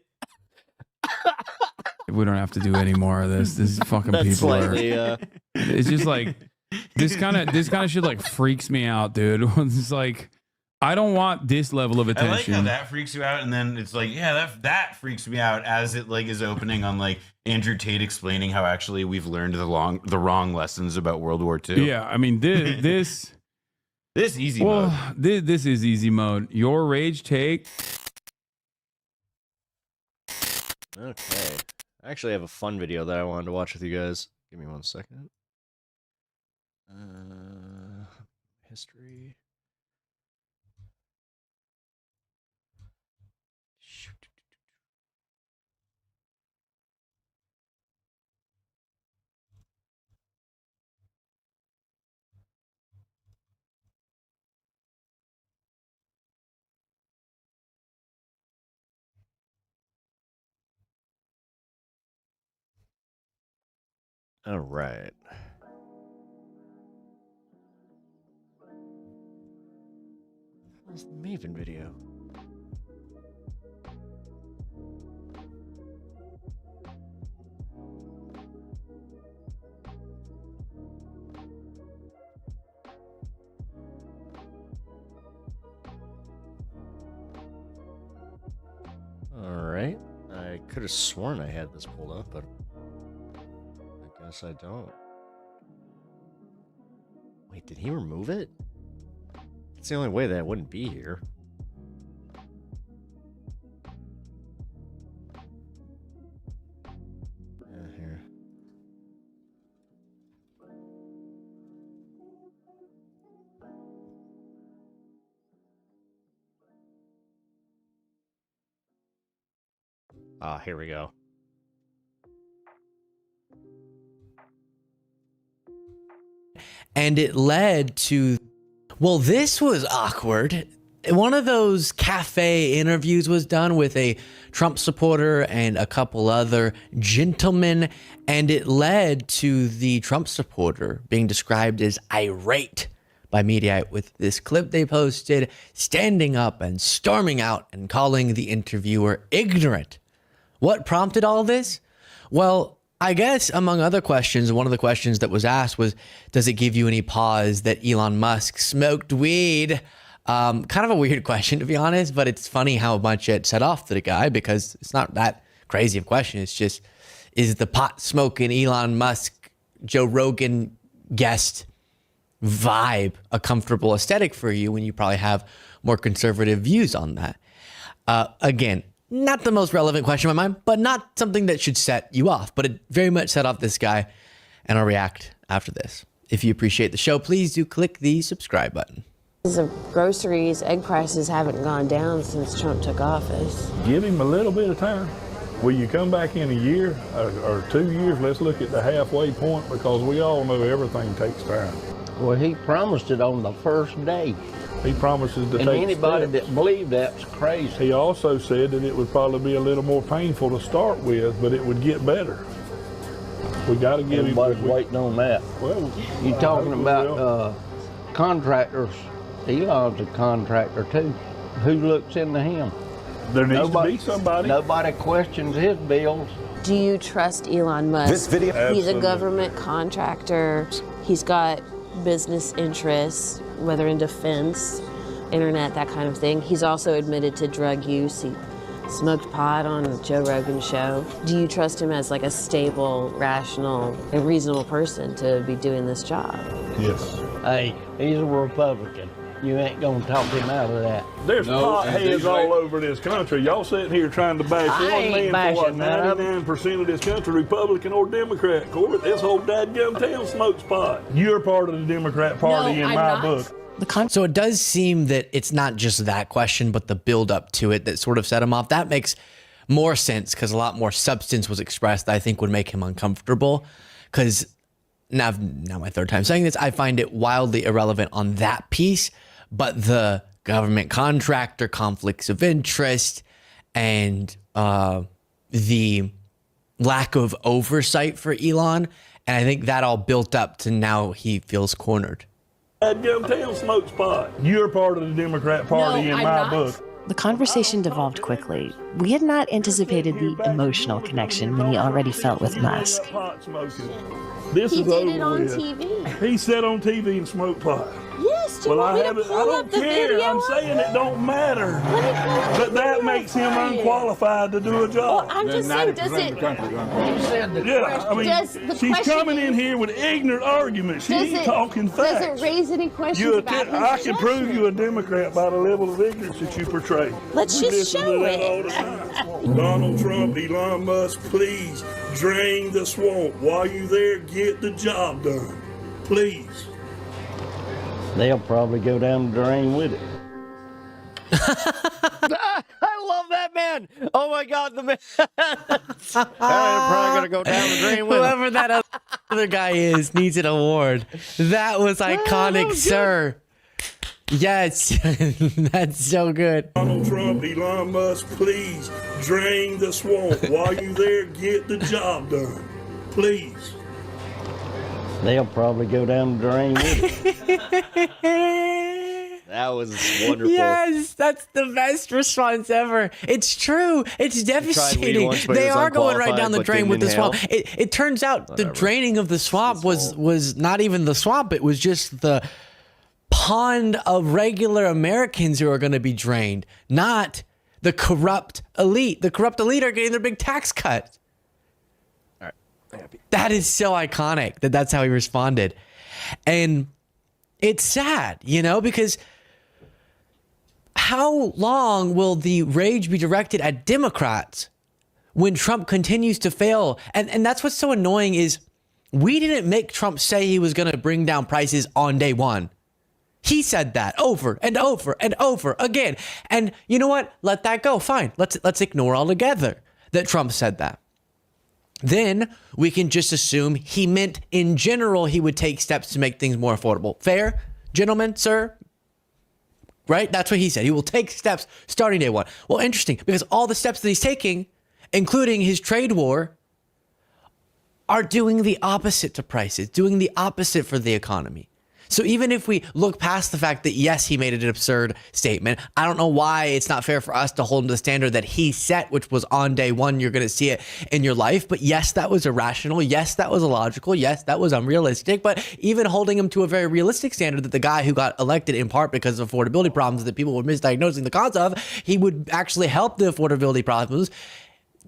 We don't have to do any more of this. This fucking That's people slightly, are. It's just like this kind of shit like freaks me out, dude. It's like I don't want this level of I like attention. how that freaks you out, and then it's like, yeah, that freaks me out as it like is opening on like Andrew Tate explaining how actually we've learned the wrong lessons about World War II. Yeah, I mean this easy well, mode. This is easy mode. Your rage take. Okay. I actually have a fun video that I wanted to watch with you guys. Give me 1 second. History. All right. Where's the Maven video? All right. I could have sworn I had this pulled up, but I guess I don't. Wait, did he remove it? It's the only way that wouldn't be here. Here. Ah, here we go. And it led to, well, this was awkward. one of those cafe interviews was done with a Trump supporter and a couple other gentlemen, and it led to the Trump supporter being described as irate by media with this clip they posted, standing up and storming out and calling the interviewer ignorant. What prompted all this? Well, I guess among other questions, one of the questions that was asked was, does it give you any pause that Elon Musk smoked weed? Kind of a weird question, to be honest, but it's funny how much it set off to the guy, because it's not that crazy of a question. It's just, is the pot smoking Elon Musk, Joe Rogan guest vibe a comfortable aesthetic for you when you probably have more conservative views on that? Again, not the most relevant question in my mind, but not something that should set you off. But it very much set off this guy, and I'll react after this. If you appreciate the show, please do click the subscribe button. Of groceries, egg prices haven't gone down since Trump took office. Give him a little bit of time. Will you come back in a year or 2 years? Let's look at the halfway point, because we all know everything takes time. Well, he promised it on the first day. He promises to and take anybody steps. that believed that's crazy. He also said that it would probably be a little more painful to start with, but it would get better. We got to give him. Everybody's waiting on that. Well, you're talking about contractors. Elon's a contractor too. Who looks into him? There needs to be somebody. Nobody questions his bills. Do you trust Elon Musk? This video- He's a Absolutely. government contractor. He's got business interests, whether in defense, internet, that kind of thing. He's also admitted to drug use. He smoked pot on Joe Rogan's show. Do you trust him as like a stable, rational, and reasonable person to be doing this job? Yes. Hey, he's a Republican. You ain't gonna talk him out of that. There's potheads all over this country. Y'all sitting here trying to bash I one ain't man for what, bashing none of 99% of this country, Republican or Democrat. Corbett, this whole dadgum town smokes pot. You're part of the Democrat Party in my book. So it does seem that it's not just that question, but the build up to it that sort of set him off. That makes more sense, because a lot more substance was expressed that I think would make him uncomfortable. Because now my third time saying this, I find it wildly irrelevant on that piece, but the government contractor conflicts of interest and the lack of oversight for Elon, and I think that all built up to now he feels cornered. Dadgum town smokes pot. You're part of the Democrat Party in my book. The conversation devolved quickly. We had not anticipated the emotional connection Minnie already felt with Musk. This He is did over it on with. TV. He sat on TV and smoked pot. Yes, do you want me to pull I don't up the care. video? I'm saying it don't matter. But that makes him unqualified to do a job. Well, I'm just saying, does it? You said the Yeah, I mean, Does the she's question coming in here with ignorant arguments. She ain't talking facts. Does it raise any questions You're about his I can prove judgment? you a Democrat by the level of ignorance that you portray. Let's We just listen show to that it. all the time. Donald Trump, Elon Musk, please drain the swamp. While you there, get the job done. Please. They'll probably go down the drain with it. I love that man. Oh my God, the man. They're probably gonna go down the drain with him. Whoever that other guy is needs an award. That was iconic, sir. Yes, that's so good. Donald Trump, Elon Musk, please drain the swamp. While you there, get the job done. Please. They'll probably go down the drain with it. That was wonderful. Yes, that's the best response ever. It's true. It's devastating. once, but They it was are going right down the unqualified, drain but with the didn't swamp. It turns out the draining of the swamp was not even the swamp. It was just the pond of regular Americans who are going to be drained, not the corrupt elite. The corrupt elite are getting their big tax cut. All right. That is so iconic that that's how he responded. And it's sad, you know, because how long will the rage be directed at Democrats when Trump continues to fail? And that's what's so annoying is we didn't make Trump say he was going to bring down prices on day one. He said that over and over and over again. And you know what? Let that go. Fine. Let's ignore altogether that Trump said that. Then we can just assume he meant in general he would take steps to make things more affordable. Fair, gentlemen, sir? right? That's what he said. He will take steps starting day one. Well, interesting, because all the steps that he's taking, including his trade war, are doing the opposite to prices, doing the opposite for the economy. So even if we look past the fact that, yes, he made an absurd statement, I don't know why it's not fair for us to hold him to the standard that he set, which was on day one, you're going to see it in your life. But yes, that was irrational. Yes, that was illogical. Yes, that was unrealistic. But even holding him to a very realistic standard that the guy who got elected in part because of affordability problems that people were misdiagnosing the cause of, he would actually help the affordability problems.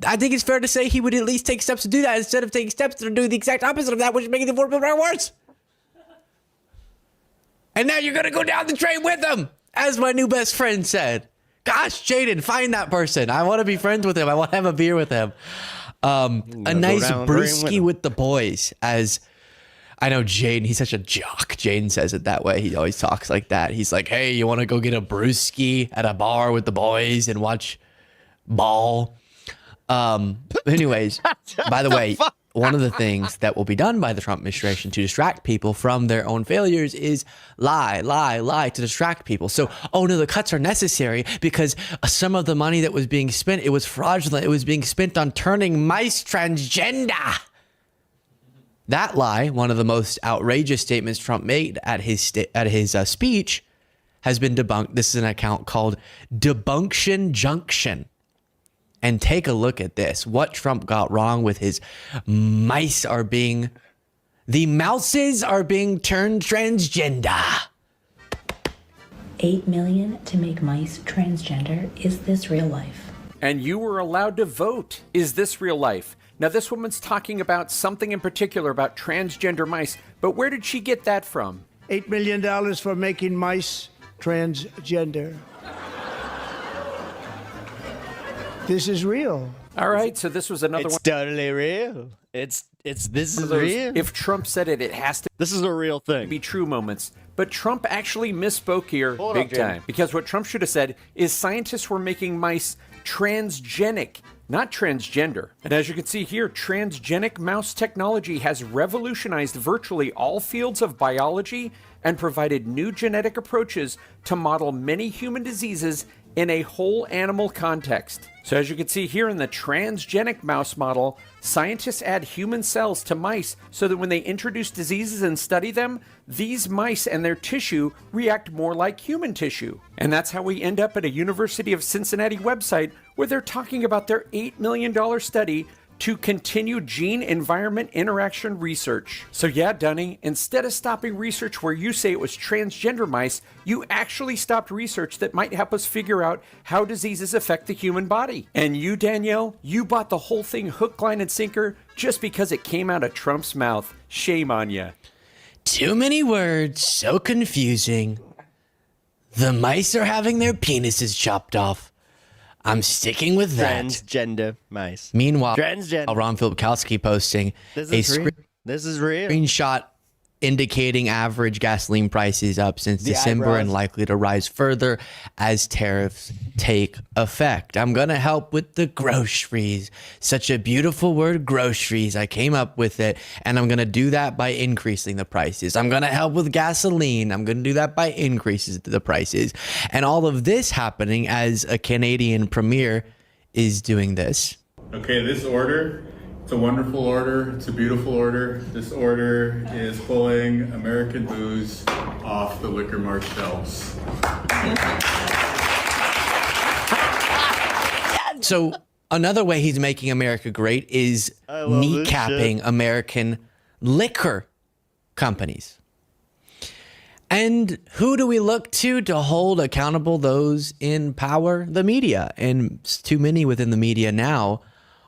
I think it's fair to say he would at least take steps to do that instead of taking steps to do the exact opposite of that, which is making the affordability problem worse. And now you're going to go down the train with him, as my new best friend said. Gosh, Jaden, find that person. I want to be friends with him. I want to have a beer with him. A nice brewski with the boys. As I know Jaden, he's such a jock. Jaden says it that way. He always talks like that. He's like, hey, you want to go get a brewski at a bar with the boys and watch ball? Anyways, by the way, one of the things that will be done by the Trump administration to distract people from their own failures is lie to distract people. So, oh no, the cuts are necessary because some of the money that was being spent, it was fraudulent. It was being spent on turning mice transgender. That lie, one of the most outrageous statements Trump made at his speech, has been debunked. This is an account called Debunction Junction. And take a look at this. What Trump got wrong with his the mouses are being turned transgender. 8 million to make mice transgender. Is this real life? And you were allowed to vote. Is this real life? Now, this woman's talking about something in particular about transgender mice, but where did she get that from? $8 million for making mice transgender. This is real. All right, so this was another one. It's totally real. This is real. If Trump said it, it has to. This is a real thing. Be true moments. But Trump actually misspoke here big Jim. time. Because what Trump should have said is scientists were making mice transgenic, not transgender. And as you can see here, transgenic mouse technology has revolutionized virtually all fields of biology and provided new genetic approaches to model many human diseases in a whole animal context. So as you can see here in the transgenic mouse model, scientists add human cells to mice so that when they introduce diseases and study them, these mice and their tissue react more like human tissue. And that's how we end up at a University of Cincinnati website where they're talking about their $8 million study to continue gene-environment interaction research. So yeah, Dunny, instead of stopping research where you say it was transgender mice, you actually stopped research that might help us figure out how diseases affect the human body. And you, Danielle, you bought the whole thing hook, line, and sinker just because it came out of Trump's mouth. Shame on you. Too many words, so confusing. The mice are having their penises chopped off. I'm sticking with that. Transgender mice. Meanwhile, Transgender. Ron Filipkowski posting This a is real. screenshot indicating average gasoline prices up since The December eyebrows. and likely to rise further as tariffs take effect. I'm going to help with the groceries. Such a beautiful word, groceries. I came up with it, and I'm going to do that by increasing the prices. I'm going to help with gasoline. I'm going to do that by increases the prices. And all of this happening as a Canadian premier is doing this. Okay, this order, it's a wonderful order. It's a beautiful order. This order is pulling American booze off the liquor mart shelves. So another way he's making America great is kneecapping American liquor companies. And who do we look to hold accountable those in power? The media. And too many within the media now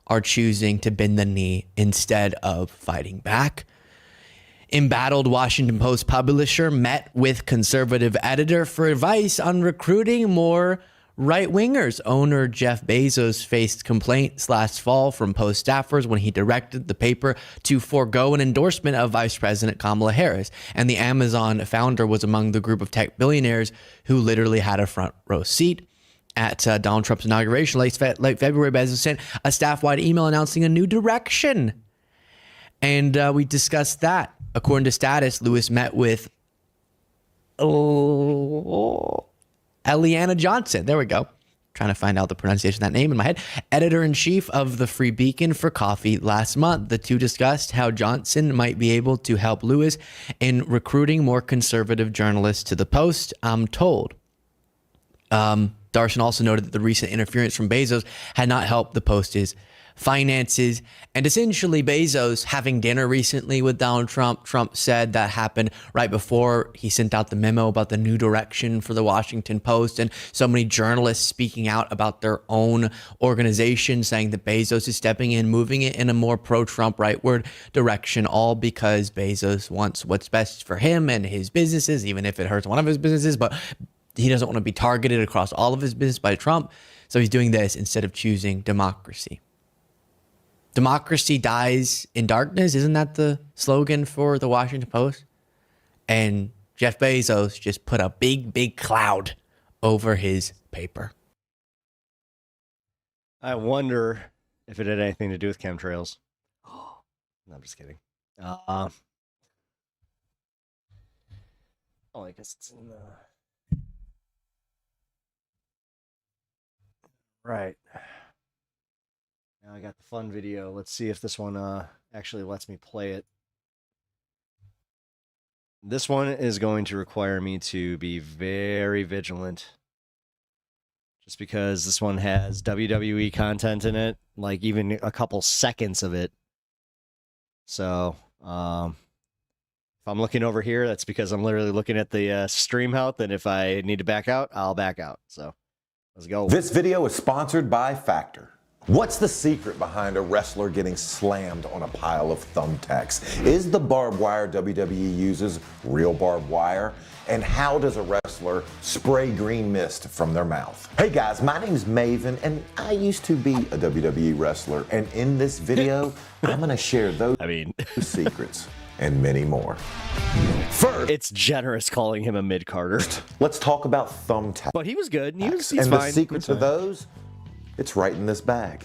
are choosing to bend the knee instead of fighting back. Embattled Washington Post publisher met with conservative editor for advice on recruiting more right-wingers. Owner Jeff Bezos faced complaints last fall from Post staffers when he directed the paper to forego an endorsement of Vice President Kamala Harris. And the Amazon founder was among the group of tech billionaires who literally had a front row seat. At Donald Trump's inauguration late February, Bezos sent a staff-wide email announcing a new direction. And we discussed that. According to Status, Lewis met with Eliana Johnson. There we go. Trying to find out the pronunciation of that name in my head. Editor-in-chief of the Free Beacon for Coffee. Last month, the two discussed how Johnson might be able to help Lewis in recruiting more conservative journalists to the Post, I'm told. Darson also noted that the recent interference from Bezos had not helped the Post's finances. And essentially, Bezos having dinner recently with Donald Trump. Trump said that happened right before he sent out the memo about the new direction for the Washington Post, and so many journalists speaking out about their own organization, saying that Bezos is stepping in, moving it in a more pro-Trump rightward direction, all because Bezos wants what's best for him and his businesses, even if it hurts one of his businesses, but he doesn't want to be targeted across all of his business by Trump. So he's doing this instead of choosing democracy. Democracy dies in darkness. Isn't that the slogan for the Washington Post? And Jeff Bezos just put a big, big cloud over his paper. I wonder if it had anything to do with chemtrails. No, I'm just kidding. Oh, I guess it's in the... Right. Now I got the fun video. Let's see if this one actually lets me play it. This one is going to require me to be very vigilant. Just because this one has WWE content in it, like even a couple seconds of it. So, if I'm looking over here, that's because I'm literally looking at the stream health, and if I need to back out, I'll back out. So, let's go. This video is sponsored by Factor. What's the secret behind a wrestler getting slammed on a pile of thumbtacks? Is the barbed wire WWE uses real barbed wire? And how does a wrestler spray green mist from their mouth? Hey guys, my name's Maven, and I used to be a WWE wrestler. And in this video, I'm going to share those secrets and many more. First, it's generous calling him a mid-carder. Let's talk about thumbtacks. But he was good. He's and fine. The secret to those, it's right in this bag.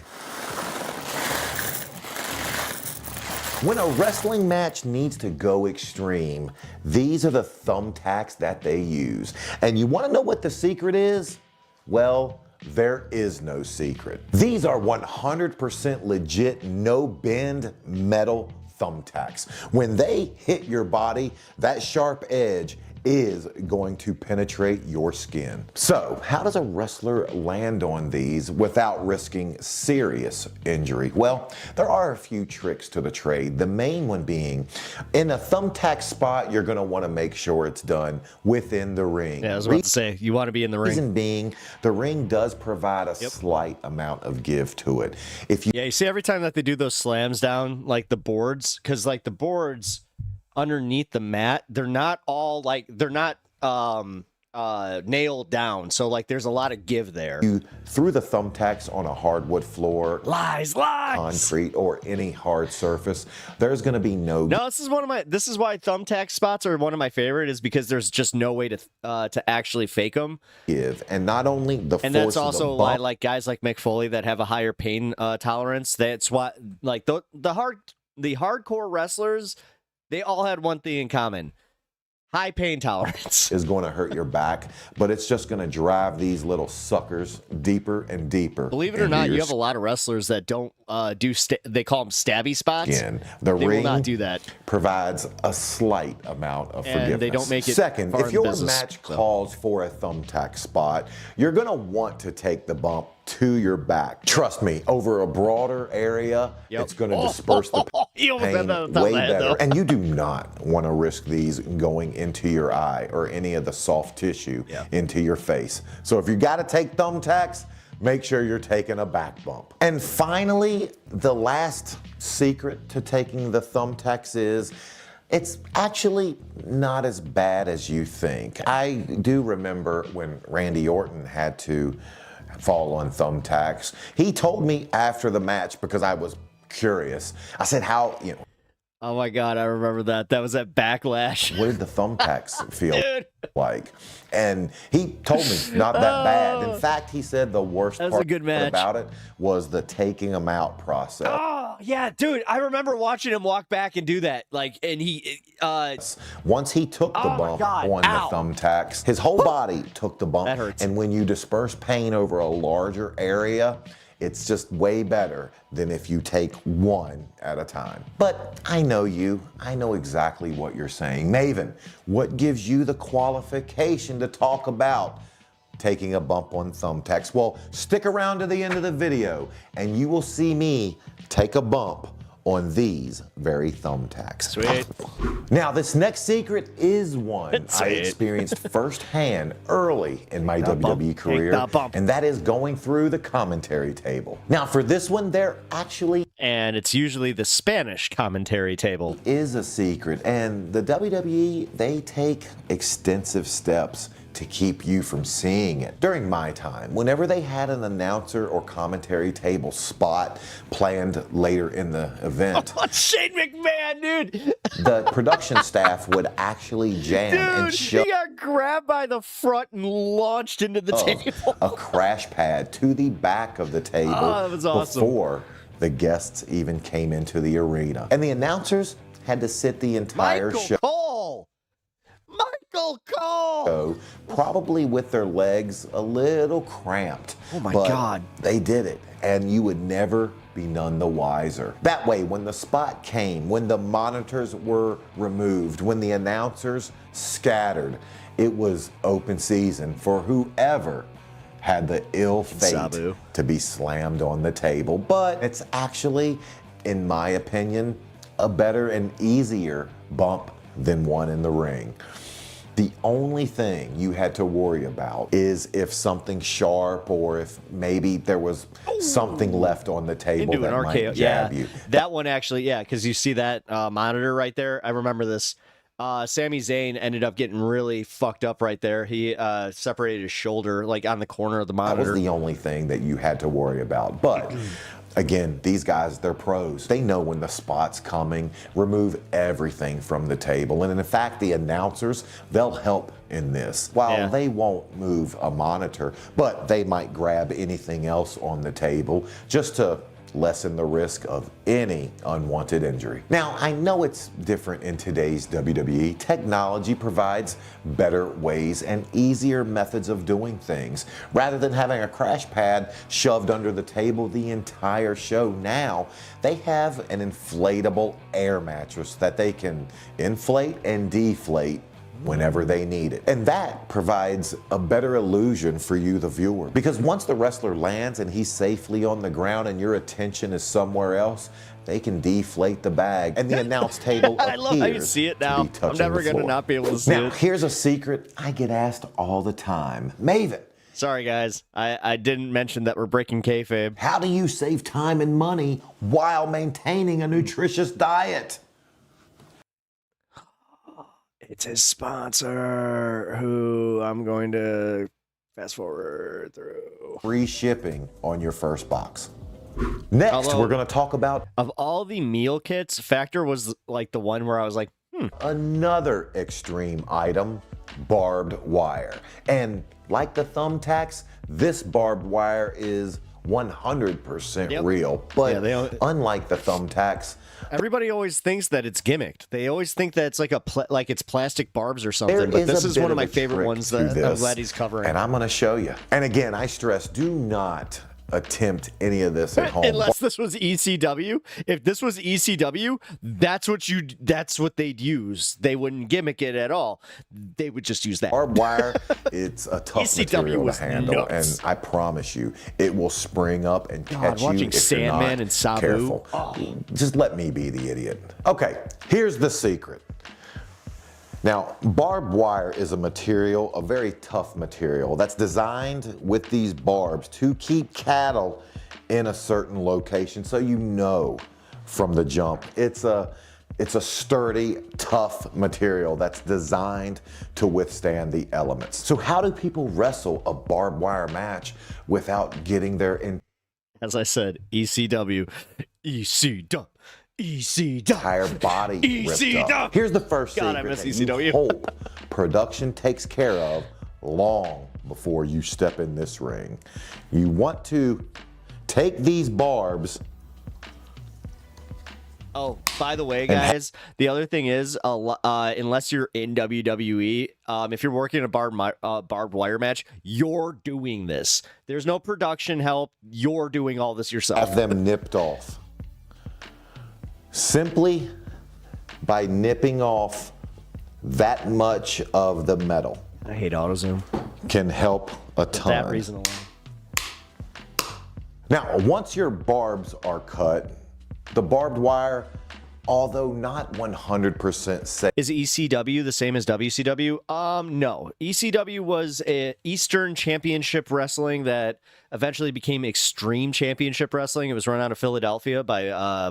When a wrestling match needs to go extreme, these are the thumbtacks that they use. And you want to know what the secret is? Well, there is no secret. These are 100% legit, no-bend metal thumbtacks. When they hit your body, that sharp edge is going to penetrate your skin. So, how does a wrestler land on these without risking serious injury? Well, there are a few tricks to the trade. The main one being, in a thumbtack spot, you're gonna wanna make sure it's done within the ring. Yeah, I was about to say, you wanna be in the ring. Reason being, the ring does provide a slight amount of give to it. Yeah, you see every time that they do those slams down, like the boards, because like the boards underneath the mat, they're not all like, they're not nailed down, so like there's a lot of give there. You threw the thumbtacks on a hardwood floor, lies, concrete, or any hard surface, there's going to be no. No, this is why thumbtack spots are one of my favorite, is because there's just no way to actually fake them. Give, and not only the and force that's also of the why bump, like guys like Mick Foley that have a higher pain tolerance. That's why like the hardcore wrestlers, they all had one thing in common: high pain tolerance. Is going to hurt your back, but it's just going to drive these little suckers deeper and deeper. Believe it or not, you have a lot of wrestlers that don't do. They call them stabby spots. Again, the they ring will not do that. Provides a slight amount of forgiveness. And they don't make it. Second, far if in your business, match calls for a thumbtack spot, you're going to want to take the bump to your back. Trust me, over a broader area, it's going to disperse the pain way better. And you do not want to risk these going into your eye or any of the soft tissue into your face. So if you got to take thumbtacks, make sure you're taking a back bump. And finally, the last secret to taking the thumbtacks is, it's actually not as bad as you think. I do remember when Randy Orton had to fall on thumbtacks. He told me after the match, because I was curious, I said, how, you know. Oh my God, I remember that. That was that Backlash. What did the thumbtacks feel like? And he told me not that bad. In fact, he said the worst part about it was the taking them out process. Oh yeah, dude! I remember watching him walk back and do that. Like, and he, once he took the bump on the thumbtacks, his whole body took the bump. That hurts. And when you disperse pain over a larger area, it's just way better than if you take one at a time. But I know you. I know exactly what you're saying. Maven, what gives you the qualification to talk about taking a bump on thumbtacks? Well, stick around to the end of the video and you will see me take a bump on these very thumbtacks. Sweet. Now, this next secret is one I experienced firsthand early in my WWE career, and that is going through the commentary table. Now, for this one, there actually and it's usually the Spanish commentary table is a secret, and the WWE, they take extensive steps to keep you from seeing it. During my time, whenever they had an announcer or commentary table spot planned later in the event, Shane McMahon, dude. the production staff would actually jam and show he got grabbed by the front and launched into the table. a crash pad to the back of the table that was awesome. Before the guests even came into the arena. And the announcers had to sit the entire show. Michael Cole! Probably with their legs a little cramped. Oh my but God. They did it, and you would never be none the wiser. That way, when the spot came, when the monitors were removed, when the announcers scattered, it was open season for whoever had the ill fate to be slammed on the table. But it's actually, in my opinion, a better and easier bump than one in the ring. The only thing you had to worry about is if something sharp or if maybe there was something left on the table Into that an might RKO. jab you. That one actually, yeah, because you see that monitor right there. I remember this. Sami Zayn ended up getting really fucked up right there. He separated his shoulder like on the corner of the monitor. That was the only thing that you had to worry about. But again, these guys, they're pros. They know when the spot's coming, remove everything from the table. And in fact, the announcers, they'll help in this. While they won't move a monitor, but they might grab anything else on the table just to lessen the risk of any unwanted injury. Now, I know it's different in today's WWE. Technology provides better ways and easier methods of doing things. Rather than having a crash pad shoved under the table the entire show, now they have an inflatable air mattress that they can inflate and deflate whenever they need it. And that provides a better illusion for you, the viewer. Because once the wrestler lands and he's safely on the ground and your attention is somewhere else, they can deflate the bag and the announce table I love how you see it now. I'm never going to not be able to see now, it. here's a secret I get asked all the time. Maven. Sorry, guys. I didn't mention that we're breaking kayfabe. How do you save time and money while maintaining a nutritious diet? It's his sponsor, who I'm going to fast forward through. Free shipping on your first box. Next, we're going to talk about... Of all the meal kits, Factor was like the one where I was like, Another extreme item, barbed wire. And like the thumbtacks, this barbed wire is 100% real. But unlike the thumbtacks, everybody always thinks that it's gimmicked. They always think that it's like like it's plastic barbs or something. But this is one of my favorite ones that I'm glad he's covering. And I'm going to show you. And again, I stress, do not attempt any of this at home. Unless this was ECW. If this was ECW, that's what they'd use. They wouldn't gimmick it at all. They would just use that. Barbed wire, it's a tough material to handle, and I promise you, it will spring up and catch you watching if Sandman you're not and Sabu. careful. Just let me be the idiot. Okay, here's the secret. Now, barbed wire is a material, a very tough material, that's designed with these barbs to keep cattle in a certain location, so you know from the jump. It's a sturdy, tough material that's designed to withstand the elements. So how do people wrestle a barbed wire match without getting their... As I said, ECW. entire body ripped up. Here's the first secret I miss that ECW. you hope production takes care of long before you step in this ring. You want to take these barbs Oh, by the way, guys, the other thing is, unless you're in WWE, if you're working a barbed wire match, you're doing this. There's no production help. You're doing all this yourself. Have them nipped off. Simply by nipping off that much of the metal. I hate AutoZoom. Can help a ton. For that reason alone. Now, once your barbs are cut, the barbed wire, although not 100% safe. Is ECW the same as WCW? No. ECW was Eastern Championship Wrestling that eventually became Extreme Championship Wrestling. It was run out of Philadelphia by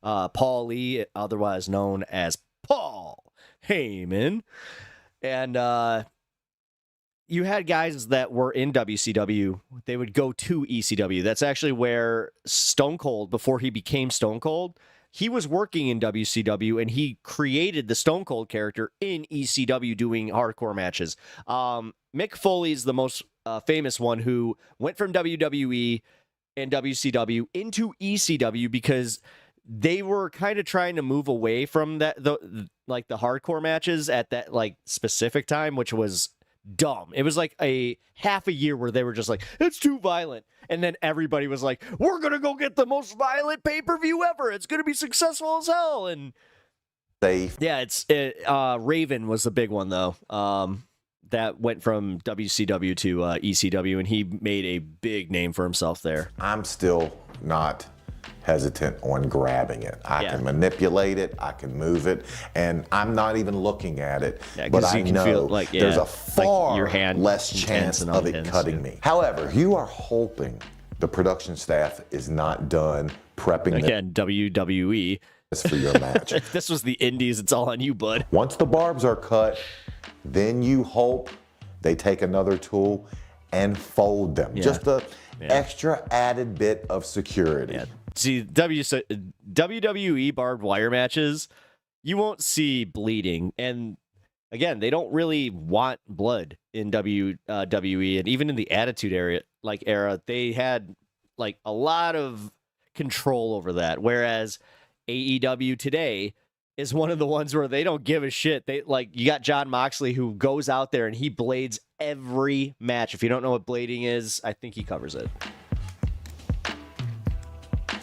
Paul Lee, otherwise known as Paul Heyman. And you had guys that were in WCW. They would go to ECW. That's actually where Stone Cold, before he became Stone Cold, he was working in WCW, and he created the Stone Cold character in ECW doing hardcore matches. Mick Foley's the most famous one, who went from WWE and WCW into ECW because they were kind of trying to move away from that, the hardcore matches at that specific time, which was dumb. It was like a half a year where they were just like, it's too violent. And then everybody was like, we're going to go get the most violent pay-per-view ever. It's going to be successful as hell. And safe. Yeah, Raven was the big one, though. That went from WCW to ECW, and he made a big name for himself there. I'm still not hesitant on grabbing it. I can manipulate it, I can move it, and I'm not even looking at it, but I know there's a far less chance of it cutting me. However, you are hoping the production staff is not done prepping WWE for your match. If this was the Indies, it's all on you, bud. Once the barbs are cut, then you hope they take another tool and fold them. Just a extra added bit of security. See, WWE barbed wire matches, you won't see bleeding. And again, they don't really want blood in WWE. And even in the Attitude era, they had a lot of control over that. Whereas AEW today is one of the ones where they don't give a shit. They you got Jon Moxley, who goes out there and he blades every match. If you don't know what blading is, I think he covers it.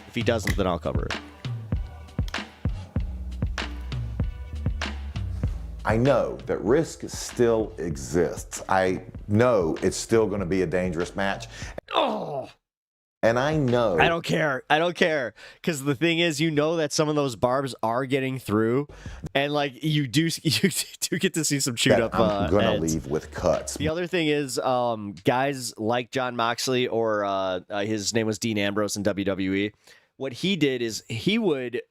If he doesn't, then I'll cover it. I know that risk still exists. I know it's still going to be a dangerous match. Oh! And I know. I don't care. Because the thing is, that some of those barbs are getting through. And you do get to see some chewed up I'm going to heads. leave with cuts. The other thing is, guys like Jon Moxley, or his name was Dean Ambrose in WWE. What he did is he would,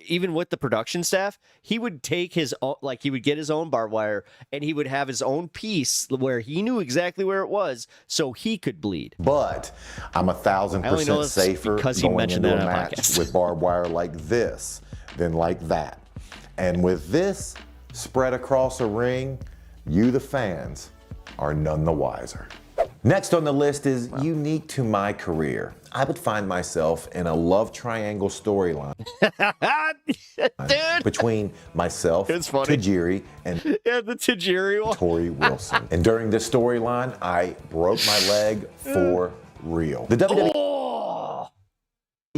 even with the production staff, he would take his own, he would get his own barbed wire, and he would have his own piece where he knew exactly where it was, so he could bleed. But I'm 1,000% safer going into a match with barbed wire like this than like that. And with this spread across a ring, you, the fans, are none the wiser. Next on the list is unique to my career. I would find myself in a love triangle storyline between myself, Tajiri, and the Tajiri one. Tori Wilson. And during this storyline, I broke my leg for real. The WWE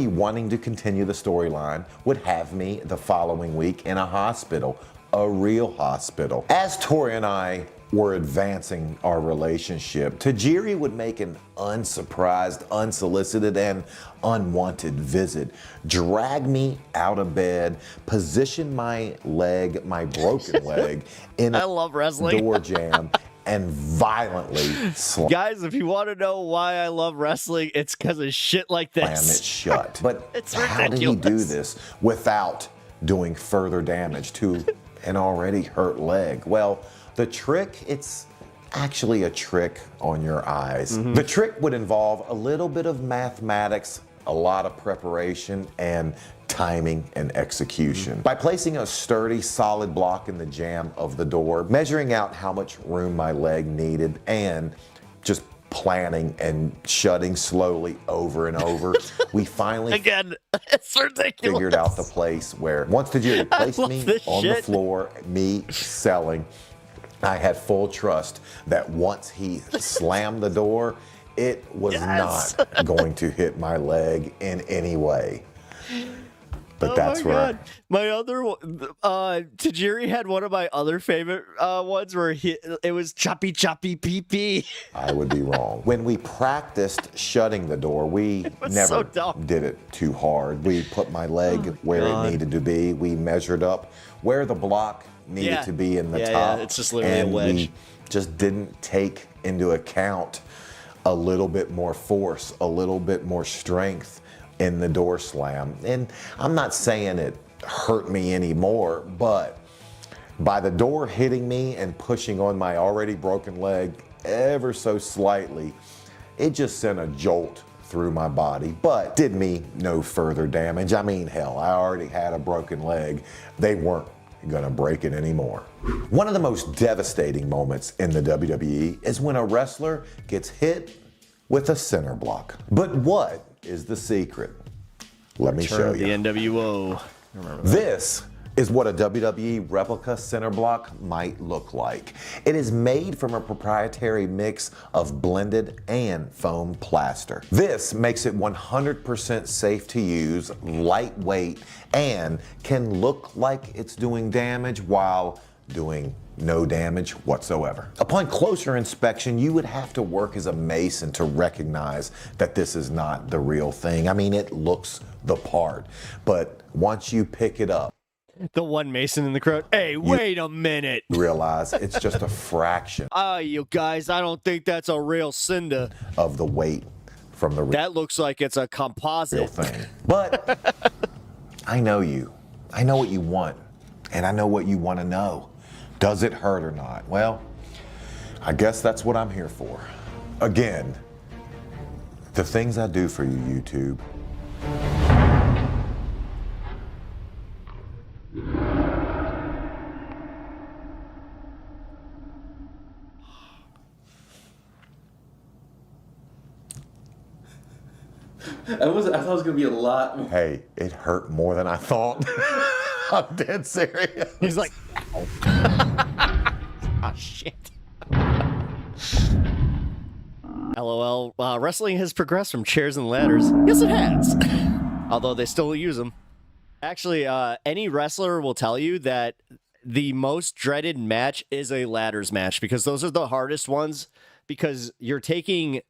wanting to continue the storyline would have me the following week in a hospital, a real hospital. As Tori and I were advancing our relationship, Tajiri would make an unsurprised, unsolicited, and unwanted visit, drag me out of bed, position my broken leg, in I love wrestling. Door jam, and violently Guys, if you want to know why I love wrestling, it's because of shit like this. slam it shut. But It's how did he do this without doing further damage to an already hurt leg? Well, the trick, it's actually a trick on your eyes. The trick would involve a little bit of mathematics, a lot of preparation, and timing and execution. By placing a sturdy, solid block in the jamb of the door, measuring out how much room my leg needed, and just planning and shutting slowly over and over. We finally Again, it's ridiculous. figured out the place where once Tajiri placed love me this on the shit. floor, me selling, I had full trust that once he slammed the door, it was not going to hit my leg in any way. But that's my where God. My other Tajiri had one of my other favorite ones where it was choppy pee pee. I would be wrong. When we practiced shutting the door, we never did it too hard. We put my leg where it needed to be. We measured up where the block needed to be in the top. Yeah, it's just literally a and wedge. we just didn't take into account a little bit more force, a little bit more strength in the door slam. And I'm not saying it hurt me anymore, but by the door hitting me and pushing on my already broken leg ever so slightly, it just sent a jolt through my body, but did me no further damage. I mean, hell, I already had a broken leg. They weren't gonna break it anymore. One of the most devastating moments in the WWE is when a wrestler gets hit with a center block. But what is the secret? Let me show you. The NWO. This is what a WWE replica center block might look like. It is made from a proprietary mix of blended and foam plaster. This makes it 100% safe to use, lightweight, and can look like it's doing damage while doing no damage whatsoever. Upon closer inspection, you would have to work as a mason to recognize that this is not the real thing. I mean, it looks the part, but once you pick it up, the one mason in the crowd. Hey, wait a minute. you realize it's just a fraction You guys, I don't think that's a real cinder. of the weight from the real That looks like it's a composite thing. But I know you. I know what you want, and I know what you want to know. Does it hurt or not? Well, I guess that's what I'm here for. Again, the things I do for you, YouTube. I thought it was gonna be a lot. Hey, it hurt more than I thought. I'm dead serious. He's like, ow. Oh, shit. LOL. Wrestling has progressed from chairs and ladders. Yes, it has. Although they still use them. Actually, any wrestler will tell you that the most dreaded match is a ladders match because those are the hardest ones because you're taking,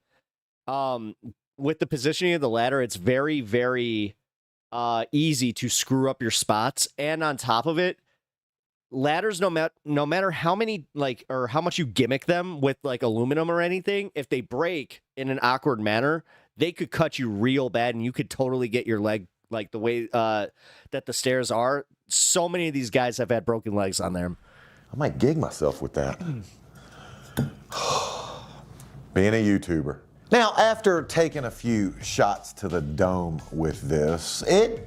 with the positioning of the ladder, it's very, very easy to screw up your spots. And on top of it, ladders, no matter how many, or how much you gimmick them with aluminum or anything, if they break in an awkward manner, they could cut you real bad and you could totally get your leg the way that the stairs are. So many of these guys have had broken legs on them. I might gig myself with that. Being a YouTuber. Now, after taking a few shots to the dome with this, it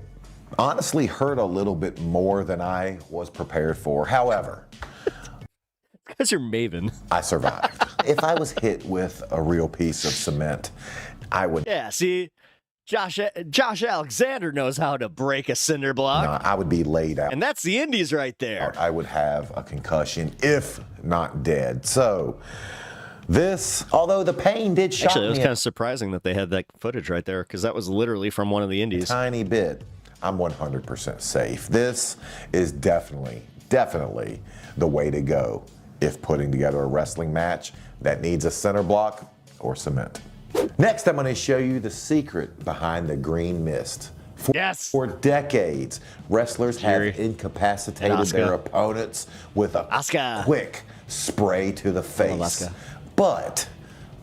honestly hurt a little bit more than I was prepared for. However, because you're Maven, I survived. If I was hit with a real piece of cement, I would. Yeah, see, Josh Alexander knows how to break a cinder block. No, I would be laid out. And that's the Indies right there. I would have a concussion, if not dead. So, this, although the pain did shock me. Actually, it was kind of surprising that they had that footage right there because that was literally from one of the Indies. Tiny bit. I'm 100% safe. This is definitely the way to go if putting together a wrestling match that needs a center block or cement. Next, I'm going to show you the secret behind the green mist. For decades, wrestlers have incapacitated their opponents with a quick spray to the face. But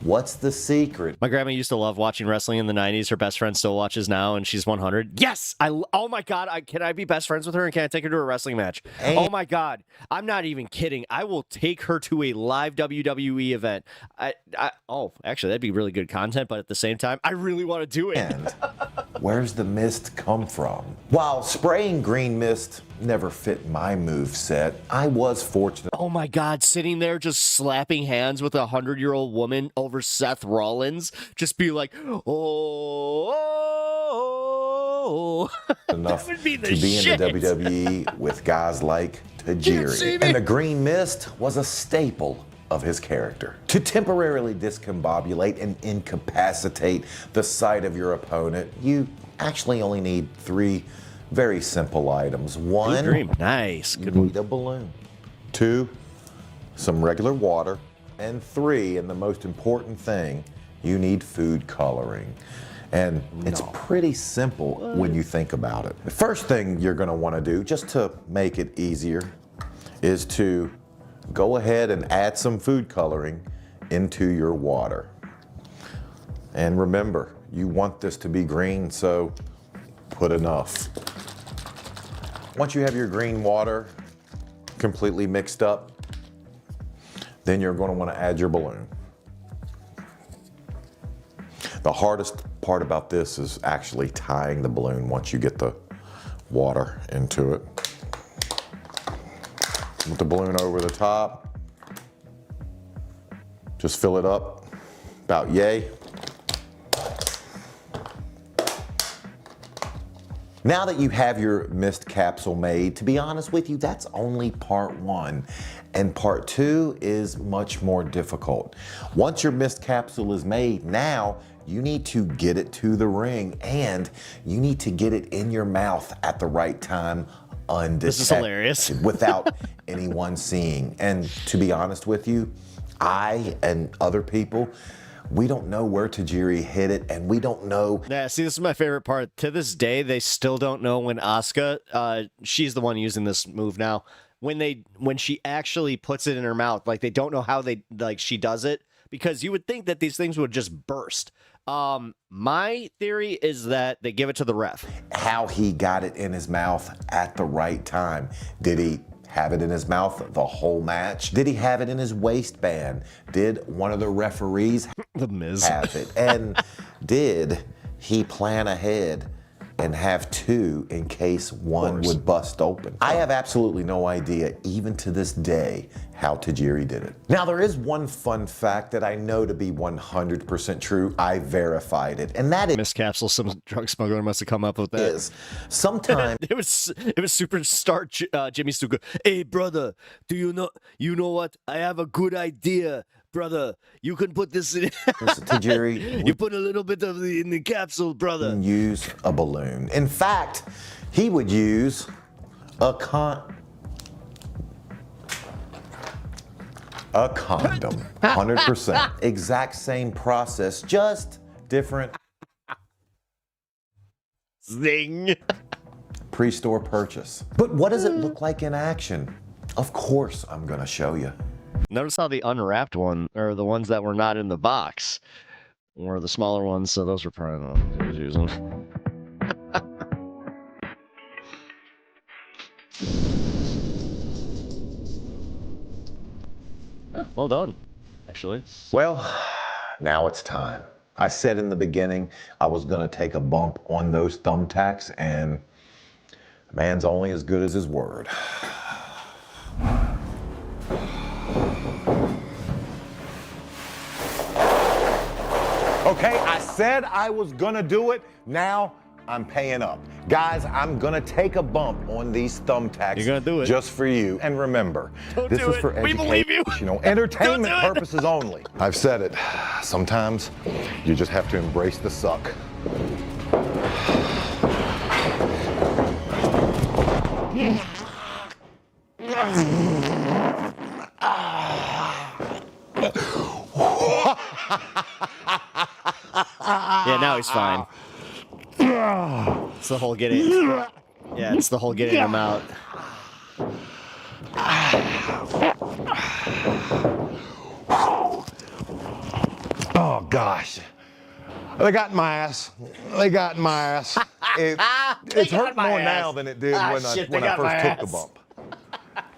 what's the secret? My grandma used to love watching wrestling in the 90s. Her best friend still watches now, and she's 100. Yes! Oh my God, can I be best friends with her, and can I take her to a wrestling match? Oh my God, I'm not even kidding. I will take her to a live WWE event. Actually, that'd be really good content, but at the same time, I really want to do it. And where's the mist come from? While spraying green mist never fit my move set. I was fortunate. Oh my God, sitting there just slapping hands with a 100-year-old woman over Seth Rollins, just be like, oh, enough to be in the WWE with guys like Tajiri. And the green mist was a staple of his character. To temporarily discombobulate and incapacitate the sight of your opponent, you actually only need 3 very simple items. 1, nice. You need a balloon. 2, some regular water. And 3, and the most important thing, you need food coloring. And it's pretty simple when you think about it. The first thing you're gonna wanna do, just to make it easier, is to go ahead and add some food coloring into your water. And remember, you want this to be green, so put enough. Once you have your green water completely mixed up, then you're going to want to add your balloon. The hardest part about this is actually tying the balloon once you get the water into it. Put the balloon over the top. Just fill it up, about yay. Now that you have your mist capsule made, to be honest with you, that's only part 1. And part 2 is much more difficult. Once your mist capsule is made, now you need to get it to the ring and you need to get it in your mouth at the right time, undetected. This is hilarious. Without anyone seeing. And to be honest with you, I and other people, we don't know where Tajiri hit it, and we don't know. Yeah, see, this is my favorite part. To this day, they still don't know when Asuka, she's the one using this move now, when she actually puts it in her mouth. Like, they don't know how she does it, because you would think that these things would just burst. My theory is that they give it to the ref. How he got it in his mouth at the right time. Did he have it in his mouth the whole match? Did he have it in his waistband? Did one of the referees the Miz have it? And did he plan ahead and have 2 in case one would bust open? I have absolutely no idea, even to this day, how Tajiri did it. Now, there is one fun fact that I know to be 100% true. I verified it, and that is Miss Capsule. Some drug smuggler must have come up with that. Is sometimes it was superstar Jimmy Stuka. Hey, brother, do you know what? I have a good idea. Brother, you can put this in. Tajiri, you put a little bit of in the capsule, brother. Use a balloon. In fact, he would use a condom. 100%. Exact same process, just different. Zing. Pre-store purchase. But what does it look like in action? Of course, I'm gonna show you. Notice how the unwrapped one, or the ones that were not in the box, were the smaller ones, so those were probably the ones he was using. Well done, actually. Well, now it's time. I said in the beginning I was gonna take a bump on those thumbtacks, and a man's only as good as his word. Okay, I said I was gonna do it. Now I'm paying up. Guys, I'm gonna take a bump on these thumbtacks. You're gonna do it. Just for you. And remember, this is for educational, entertainment purposes only. I've said it. Sometimes you just have to embrace the suck. Yeah, now he's fine. It's the whole getting. Yeah, it's the whole getting him out. Oh gosh. They got in my ass. They got in my ass. It's hurt more now than it did when I first took the bump.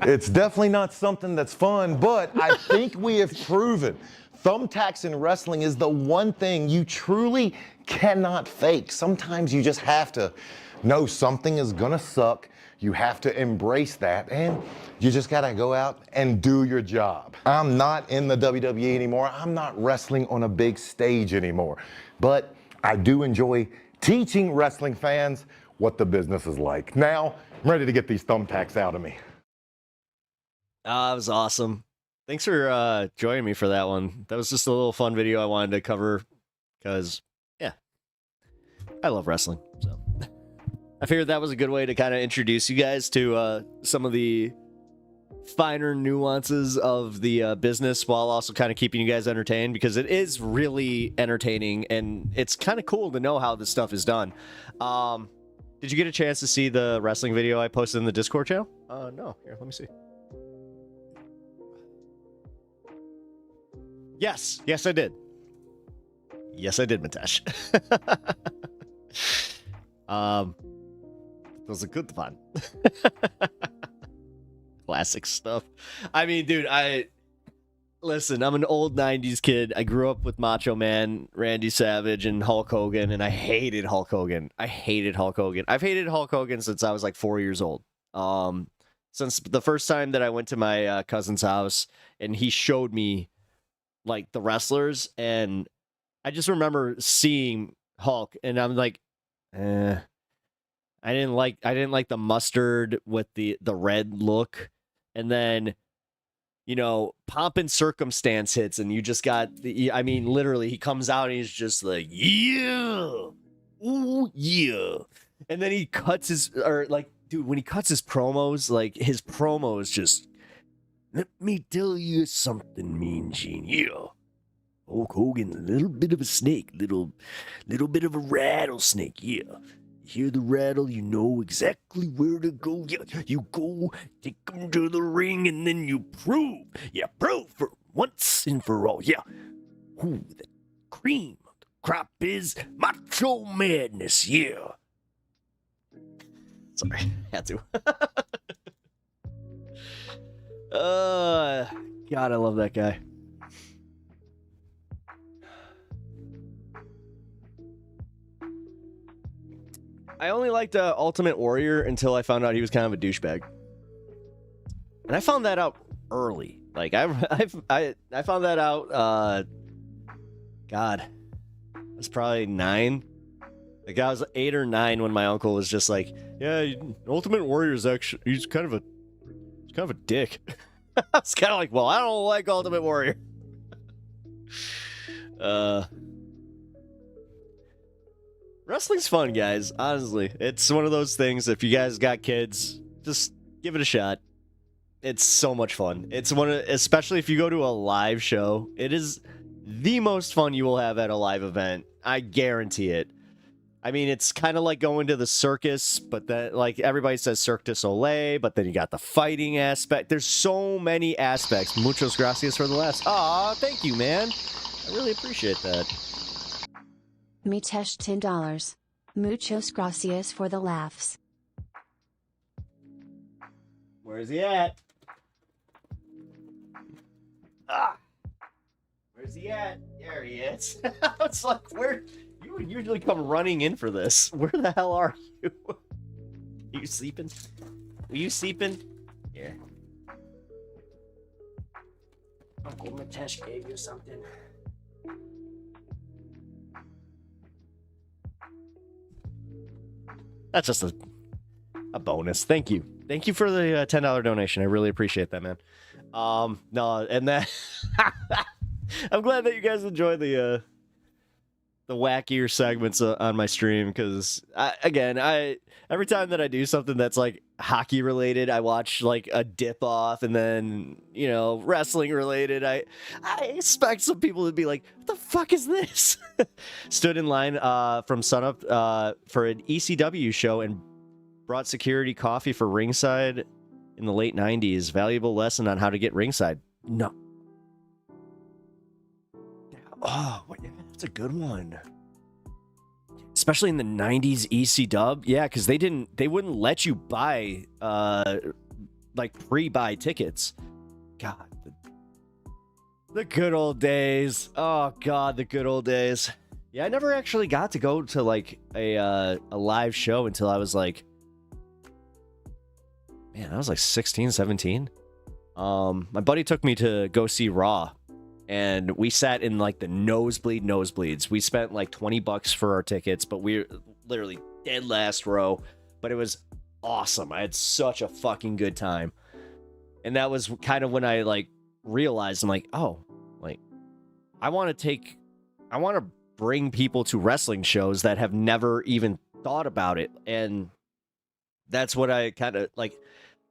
It's definitely not something that's fun, but I think we have proven thumbtacks in wrestling is the one thing you truly cannot fake. Sometimes you just have to know something is gonna suck. You have to embrace that, and you just gotta go out and do your job. I'm not in the WWE anymore. I'm not wrestling on a big stage anymore. But I do enjoy teaching wrestling fans what the business is like. Now, I'm ready to get these thumbtacks out of me. That was awesome. Thanks for joining me for that one. That was just a little fun video I wanted to cover because, yeah, I love wrestling. So I figured that was a good way to kind of introduce you guys to some of the finer nuances of the business while also kind of keeping you guys entertained, because it is really entertaining and it's kind of cool to know how this stuff is done. Did you get a chance to see the wrestling video I posted in the Discord channel? No. Here, let me see. Yes, I did. Yes, I did, Mitesh. That was a good one. Classic stuff. I mean, dude, listen, I'm an old 90s kid. I grew up with Macho Man, Randy Savage, and Hulk Hogan, and I hated Hulk Hogan. I've hated Hulk Hogan since I was like 4 years old. Since the first time that I went to my cousin's house and he showed me like the wrestlers, and I just remember seeing Hulk and I'm like, I didn't like the mustard with the red look. And then, you know, Pomp and Circumstance hits and you just got I mean, literally he comes out and he's just like, yeah, ooh, yeah. And then he cuts dude, when he cuts his promos, like his promos just, let me tell you something, Mean Gene. Yeah. Hulk Hogan's a little bit of a snake, little bit of a rattlesnake. Yeah. You hear the rattle, you know exactly where to go. Yeah. You go, take him to the ring, and then you prove. Yeah, prove for once and for all. Yeah. Who the cream of the crop is Macho Madness. Yeah. Sorry, had to. God, I love that guy. I only liked Ultimate Warrior until I found out he was kind of a douchebag, and I found that out early. Like I found that out. God, I was probably 9. Like I was 8 or 9 when my uncle was just like, "Yeah, Ultimate Warrior is actually he's kind of a dick." I was kind of like, well, I don't like Ultimate Warrior. Wrestling's fun, guys. Honestly, it's one of those things. If you guys got kids, just give it a shot. It's so much fun. It's especially if you go to a live show. It is the most fun you will have at a live event. I guarantee it. I mean, it's kind of like going to the circus, but then, like, everybody says Cirque du Soleil, but then you got the fighting aspect. There's so many aspects. Muchos gracias for the laughs. Aw, thank you, man. I really appreciate that. Mitesh $10. Muchos gracias for the laughs. Where's he at? Ah! Where's he at? There he is. It's like, where... You would usually come running in for this. Where the hell are you? Are you sleeping? Were you sleeping? Here. Uncle Mitesh gave you something. That's just a bonus. Thank you. Thank you for the $10 donation. I really appreciate that, man. No, and that... I'm glad that you guys enjoy the wackier segments on my stream, because every time that I do something that's like hockey related, I watch like a dip off, and then, you know, wrestling related, I expect some people to be like, what the fuck is this? Stood in line from sunup for an ECW show and brought security coffee for ringside in the late 90s. Valuable lesson on how to get ringside. No. Oh, that's a good one. Especially in the 90s ECW. Yeah, because they wouldn't let you buy, like, pre-buy tickets. God. The good old days. Oh, God, the good old days. Yeah, I never actually got to go to, like, a live show until I was, like, man, I was like 16, 17. My buddy took me to go see Raw, and we sat in like the nosebleeds. We spent like $20 for our tickets, but we were literally dead last row. But it was awesome. I had such a fucking good time. And that was kind of when I like realized, I'm like, oh, like I want to bring people to wrestling shows that have never even thought about it. And that's what I kind of like.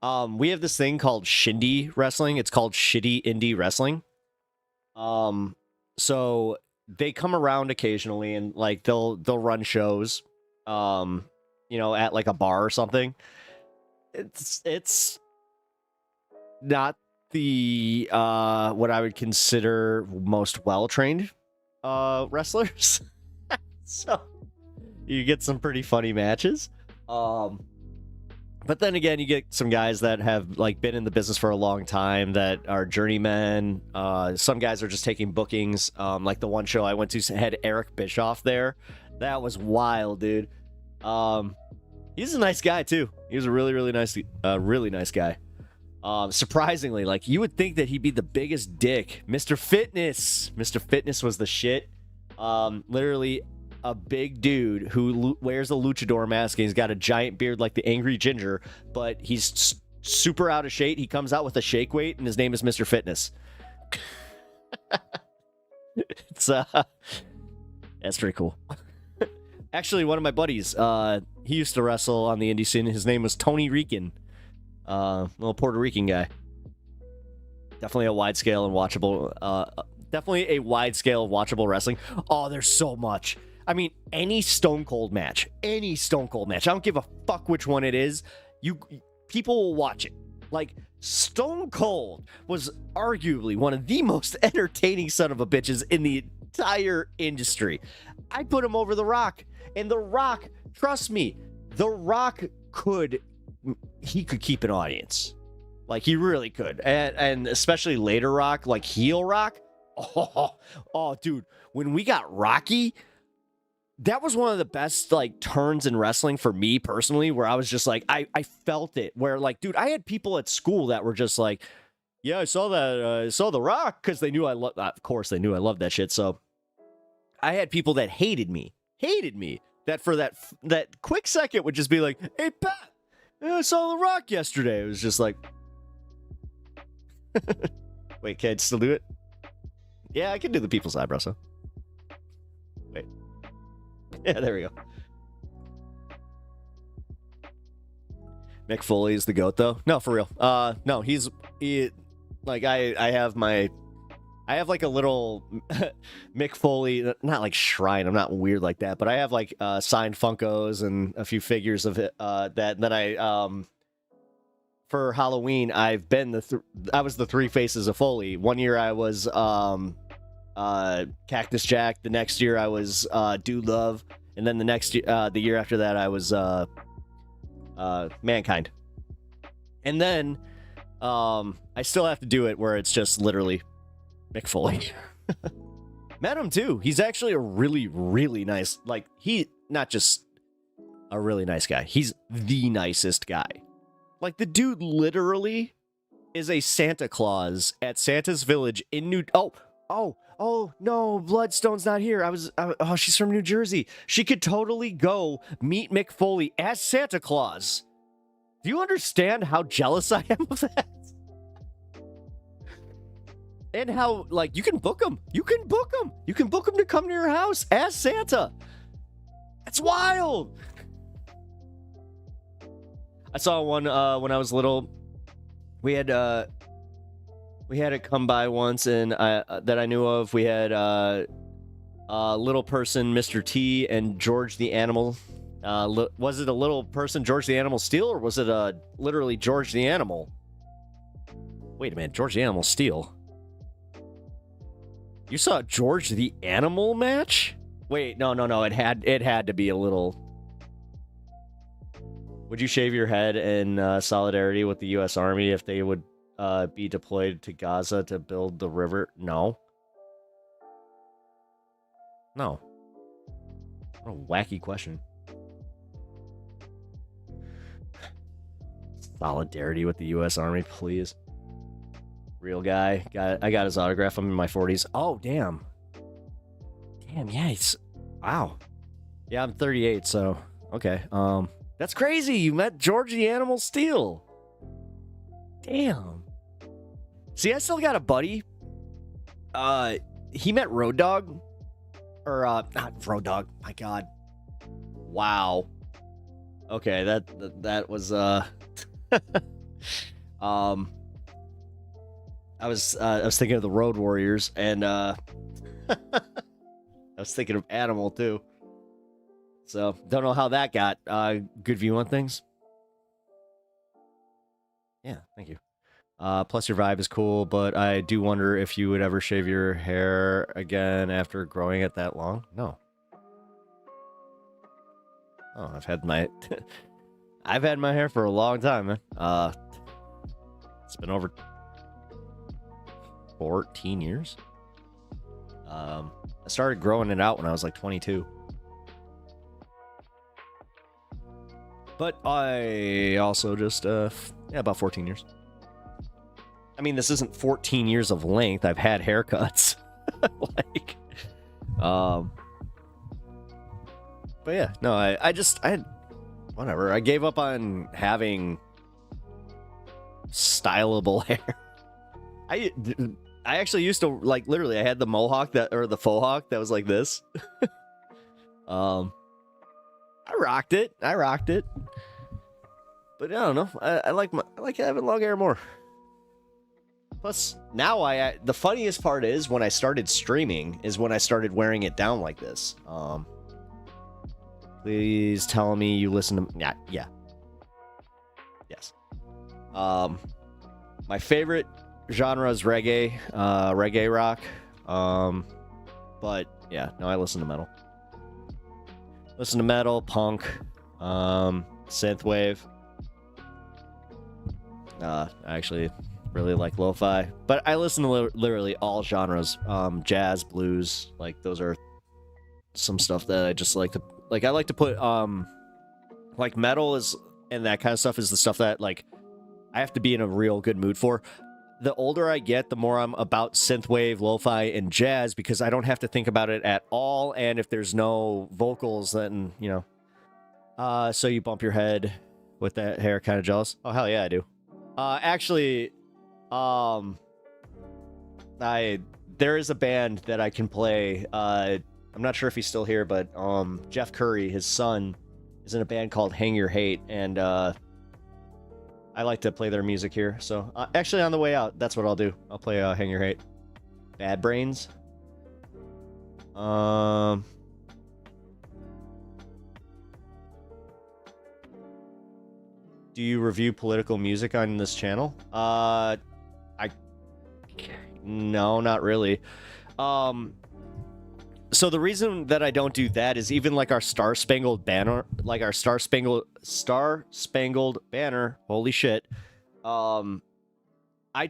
We have this thing called shindy wrestling. It's called shitty indie wrestling. So they come around occasionally and like they'll run shows, at like a bar or something. It's not the what I would consider most well-trained wrestlers. So you get some pretty funny matches. But then again, you get some guys that have like been in the business for a long time that are journeymen. Some guys are just taking bookings. Like the one show I went to had Eric Bischoff there. That was wild, dude. He's a nice guy too. He was a really nice guy. Surprisingly, like you would think that he'd be the biggest dick. Mr. Fitness was the shit. Literally a big dude who wears a luchador mask and he's got a giant beard like the Angry Ginger, but he's super out of shape. He comes out with a shake weight and his name is Mr. Fitness. It's that's pretty cool. Actually, one of my buddies, he used to wrestle on the indie scene. His name was Tony Rican. Little Puerto Rican guy. Definitely a wide scale and watchable wrestling. Oh, there's so much. I mean, any Stone Cold match. I don't give a fuck which one it is. People will watch it. Like, Stone Cold was arguably one of the most entertaining son of a bitches in the entire industry. I put him over The Rock. And The Rock, trust me, The Rock could keep an audience. Like, he really could. And especially later Rock, like heel Rock. Oh, dude, when we got Rocky, that was one of the best like turns in wrestling for me personally, where I was just like, I felt it. Where like, dude, I had people at school that were just like, yeah, I saw that, I saw The Rock, because they knew I loved. Of course, they knew I loved that shit. So I had people that hated me, that for that quick second would just be like, hey Pat, I saw The Rock yesterday. It was just like, wait, can I still do it? Yeah, I can do the people's eyebrows, huh? Wait. Yeah, there we go. Mick Foley is the GOAT, though. No, for real. No, like, I have like a little Mick Foley, not like shrine, I'm not weird like that, but I have like signed Funkos and a few figures of it that I for Halloween I was the three faces of Foley. One year I was Cactus Jack, the next year I was Dude Love, and then the year after that I was Mankind. And then I still have to do it where it's just literally Mick Foley. Met him too. He's actually a really, really nice, like, he not just a really nice guy, he's the nicest guy. Like, the dude literally is a Santa Claus at Santa's Village in Oh no, Bloodstone's not here. She's from New Jersey. She could totally go meet Mick Foley as Santa Claus. Do you understand how jealous I am of that? And how, like, you can book him. You can book him to come to your house as Santa. That's wild. I saw one when I was little. We had it come by once, and that I knew of. We had Little Person, Mr. T, and George the Animal. Was it a Little Person, George the Animal Steel, or was it literally George the Animal? Wait a minute, George the Animal Steel. You saw George the Animal match? Wait, no. It had to be a little. Would you shave your head in solidarity with the U.S. Army if they would be deployed to Gaza to build the river? No. What a wacky question. Solidarity with the U.S. Army, please. Real guy. I got his autograph. I'm in my 40s. Oh, damn. Damn, yeah. Wow. Yeah, I'm 38, so okay. That's crazy. You met George the Animal Steel. Damn. See, I still got a buddy. He met Road Dogg. Or not Road Dogg. My God. Wow. Okay, that was I was thinking of the Road Warriors, and I was thinking of Animal too. So don't know how that got. Good view on things. Yeah, thank you. Plus your vibe is cool, but I do wonder if you would ever shave your hair again after growing it that long. No. Oh, I've had my hair for a long time, man. It's been over 14 years. I started growing it out when I was like 22. But I also just about 14 years. I mean, this isn't 14 years of length. I've had haircuts. But yeah, no, I had whatever. I gave up on having stylable hair. I actually used to, like, literally, I had the mohawk or the faux hawk that was like this. I rocked it. But I don't know. I like having long hair more. Plus, now the funniest part is when I started streaming is when I started wearing it down like this. Please tell me you listen to... Yeah. Yes. My favorite genre is reggae. Reggae rock. But, yeah. No, I listen to metal. Listen to metal, punk, synthwave. I actually really like lo-fi. But I listen to literally all genres. Jazz, blues. Like, those are some stuff that I just like to... Like, I like to put, like, metal is, and that kind of stuff is the stuff that, like, I have to be in a real good mood for. The older I get, the more I'm about synthwave, lo-fi, and jazz, because I don't have to think about it at all, and if there's no vocals, then, you know. So you bump your head with that hair, kind of jealous? Oh, hell yeah, I do. Actually, there is a band that I can play, I'm not sure if he's still here, but Jeff Curry, his son, is in a band called Hang Your Hate, and I like to play their music here. So actually, on the way out, that's what I'll do. I'll play Hang Your Hate. Bad Brains. Do you review political music on this channel? No, not really. So the reason that I don't do that is even like our Star Spangled Banner, Star Spangled Banner, holy shit. I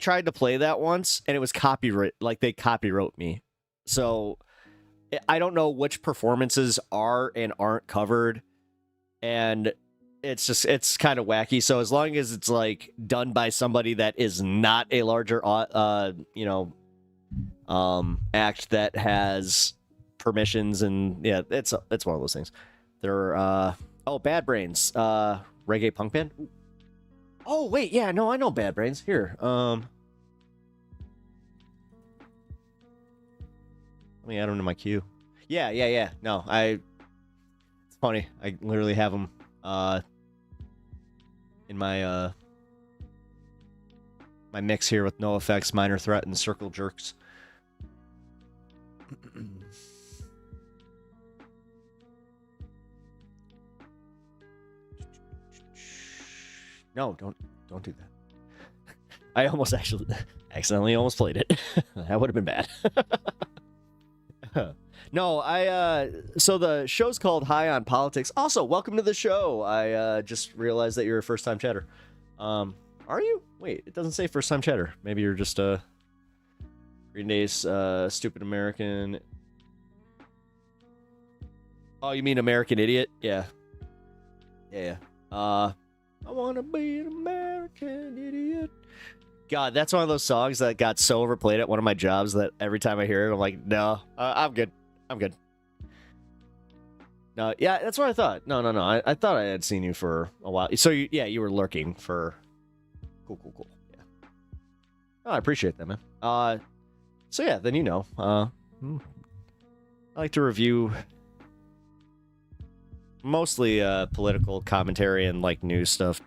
tried to play that once and it was copyright, like they copywrote me. So I don't know which performances are and aren't covered, and it's kind of wacky. So as long as it's like done by somebody that is not a larger act that has permissions, and yeah, it's one of those things. They're Bad Brains, reggae punk band. Oh wait, yeah, no, I know Bad Brains. Here, let me add them to my queue. Yeah. No, it's funny. I literally have them in my my mix here with No Effects, Minor Threat, and Circle Jerks. No, don't do that. I almost accidentally almost played it. That would have been bad. No, so the show's called High on Politics. Also, welcome to the show. I just realized that you're a first-time chatter. Are you? Wait, it doesn't say first-time chatter. Maybe you're just Green Day's stupid American. Oh, you mean American Idiot? Yeah. I wanna be an American American idiot. God, that's one of those songs that got so overplayed at one of my jobs that every time I hear it, I'm like, no, I'm good. I'm good. No, yeah, that's what I thought. No. I thought I had seen you for a while. So, you were lurking for... Cool. Yeah. Oh, I appreciate that, man. So, yeah, then you know. I like to review mostly political commentary and, like, news stuff.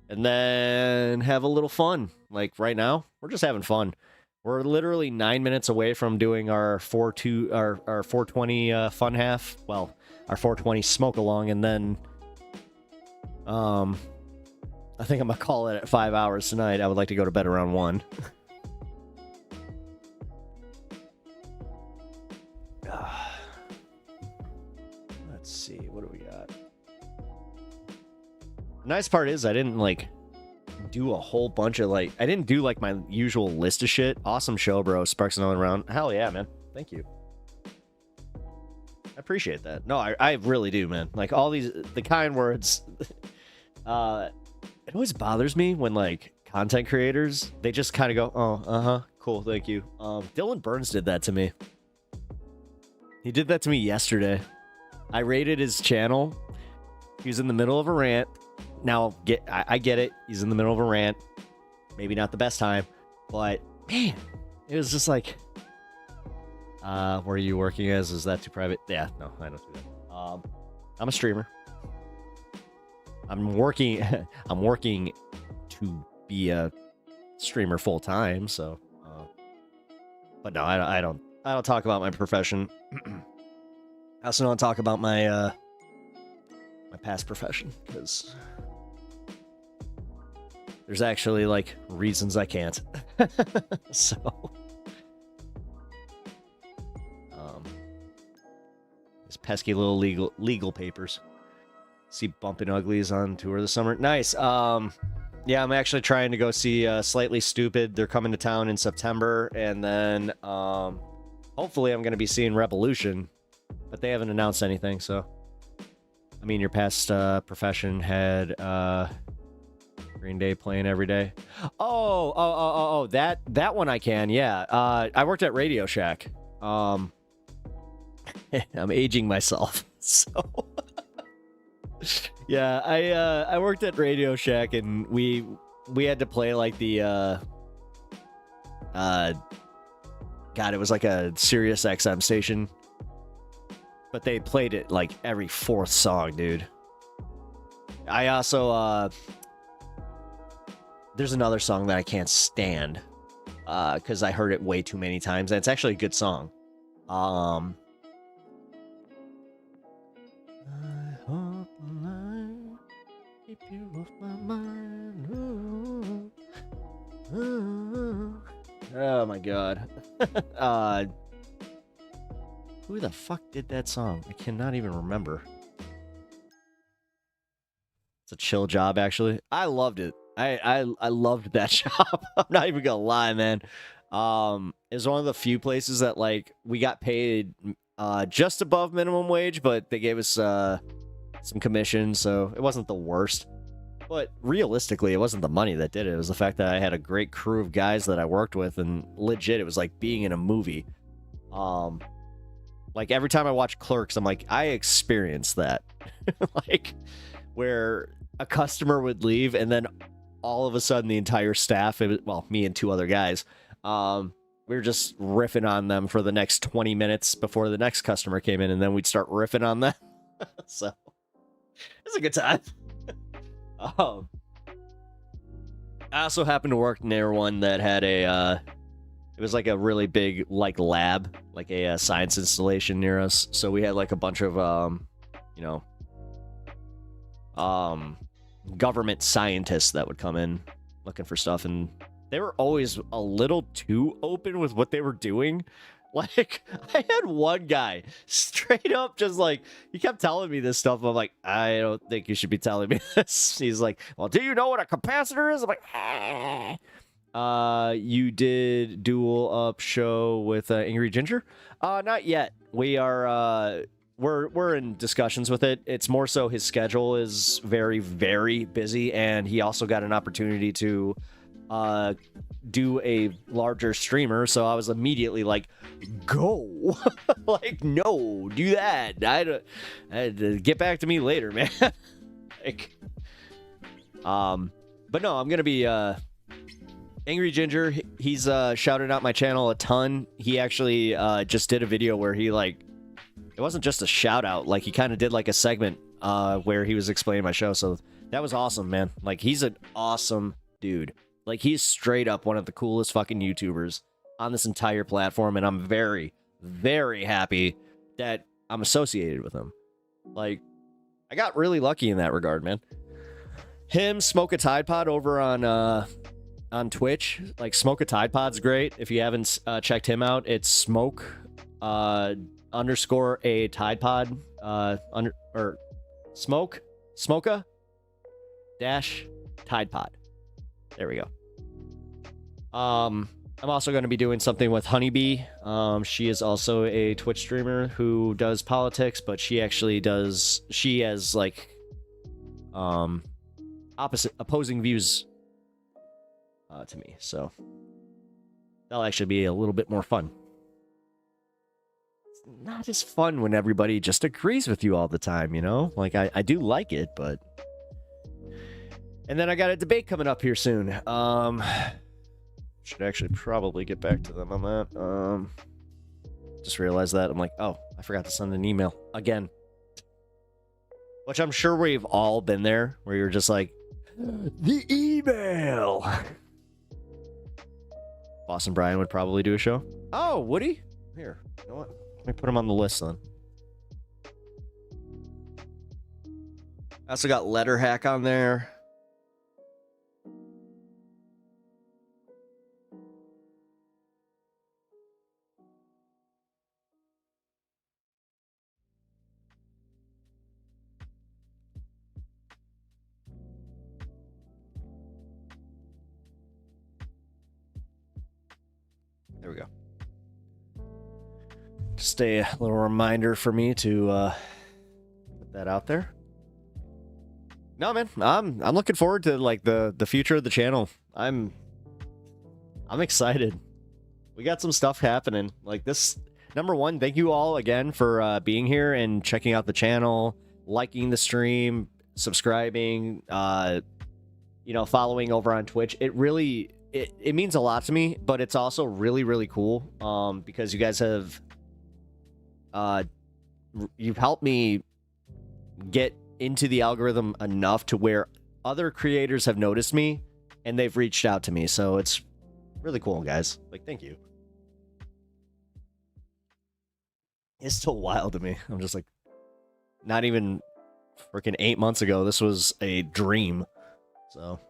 And then have a little fun. Like, right now, we're just having fun. We're literally 9 minutes away from doing our 420 fun half. Well, our 420 smoke along, and then I think I'm gonna call it at 5 hours tonight. I would like to go to bed around 1. Let's see, what do we got? The nice part is I didn't like do a whole bunch of I didn't do like my usual list of shit. Awesome show, bro. Sparks another round. Hell yeah, man. Thank you. I appreciate that. No, I really do, man. Like all the kind words. It always bothers me when like content creators, they just kind of go, oh, cool, thank you. Dylan Burns did that to me. He did that to me yesterday. I rated his channel. He was in the middle of a rant. Now, I get it. He's in the middle of a rant. Maybe not the best time. But, man, it was just like, where are you working as? Is that too private? Yeah, no, I don't do that. I'm a streamer. I'm working to be a streamer full time, so. But no, I don't talk about my profession. I also don't talk about my my past profession because there's actually like reasons I can't. So these pesky little legal papers. See Bumpin' Uglies on tour this summer. Nice. Yeah, I'm actually trying to go see Slightly Stupid. They're coming to town in September, and then hopefully I'm going to be seeing Revolution, but they haven't announced anything. So, I mean, your past profession had Green Day playing every day. Oh, that one I can. Yeah, I worked at Radio Shack. I'm aging myself, so. Yeah, I worked at Radio Shack, and we had to play like the God, it was like a Sirius XM station, but they played it like every 4th song, dude. I also there's another song that I can't stand because I heard it way too many times, and it's actually a good song. Keep you off my mind. Oh my god. Who the fuck did that song? I cannot even remember. It's a chill job, actually. I loved it. I loved that job. I'm not even gonna lie, man. It was one of the few places that like we got paid just above minimum wage, but they gave us some commission, so it wasn't the worst. But realistically, it wasn't the money that did it. It was the fact that I had a great crew of guys that I worked with, and legit, it was like being in a movie. Like every time I watch Clerks, I'm like, I experienced that. Like where a customer would leave, and then all of a sudden the entire staff, me and 2 other guys, we were just riffing on them for the next 20 minutes before the next customer came in, and then we'd start riffing on them. So it's a good time. I also happened to work near one that had it was like a really big like lab, like a science installation near us. So we had like a bunch of government scientists that would come in looking for stuff, and they were always a little too open with what they were doing. Like, I had one guy straight up just like, he kept telling me this stuff. I'm like, I don't think you should be telling me this. He's like, well, do you know what a capacitor is? I'm like, you did Duel Up show with Angry Ginger? Not yet. We are we're in discussions with it. It's more so his schedule is very, very busy, and he also got an opportunity to do a larger streamer. So I was immediately like, go. Like, no, do that. I had to get back to me later, man. Like, but no, I'm gonna be Angry Ginger. He's shouted out my channel a ton. He actually just did a video where he like, it wasn't just a shout out, like he kind of did like a segment where he was explaining my show. So that was awesome, man. Like, he's an awesome dude. Like, he's straight up one of the coolest fucking YouTubers on this entire platform, and I'm very, very happy that I'm associated with him. Like, I got really lucky in that regard, man. Him, Smoke a Tide Pod over on Twitch. Like, Smoke a Tide Pod's great. If you haven't checked him out, it's Smoke underscore a Tide Pod or Smoka dash Tide Pod. There we go. I'm also going to be doing something with Honeybee. She is also a Twitch streamer who does politics, but she has like opposing views to me. So that'll actually be a little bit more fun. It's not as fun when everybody just agrees with you all the time, you know? Like, I do like it, but... And then I got a debate coming up here soon. Should actually probably get back to them on that. Just realized that. I'm like, oh, I forgot to send an email again. Which I'm sure we've all been there, where you're just like, the email. Boston Brian would probably do a show. Oh, would he? Here, you know what? Let me put him on the list then. I also got Letter Hack on there. There we go. Just a little reminder for me to put that out there. No, man, I'm looking forward to like the future of the channel. I'm excited. We got some stuff happening. Like this. Number one, thank you all again for being here and checking out the channel, liking the stream, subscribing, following over on Twitch. It really it means a lot to me, but it's also really, really cool because you guys have you've helped me get into the algorithm enough to where other creators have noticed me and they've reached out to me. So it's really cool, guys. Like, thank you. It's still wild to me. I'm just like, not even freaking 8 months ago, this was a dream. So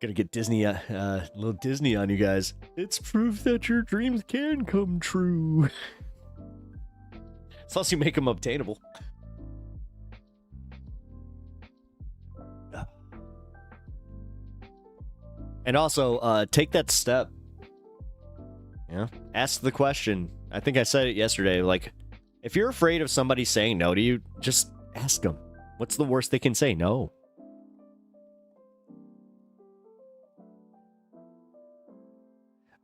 gonna get Disney, a little Disney on you guys. It's proof that your dreams can come true. Unless you make them obtainable. And also, take that step. Yeah. Ask the question. I think I said it yesterday. Like, if you're afraid of somebody saying no to you, just ask them. What's the worst they can say? No.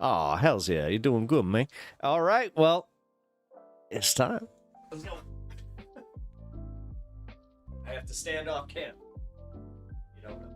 Oh, hells yeah. You're doing good, man. All right. Well, it's time. Let's go. I have to stand off cam. You don't know.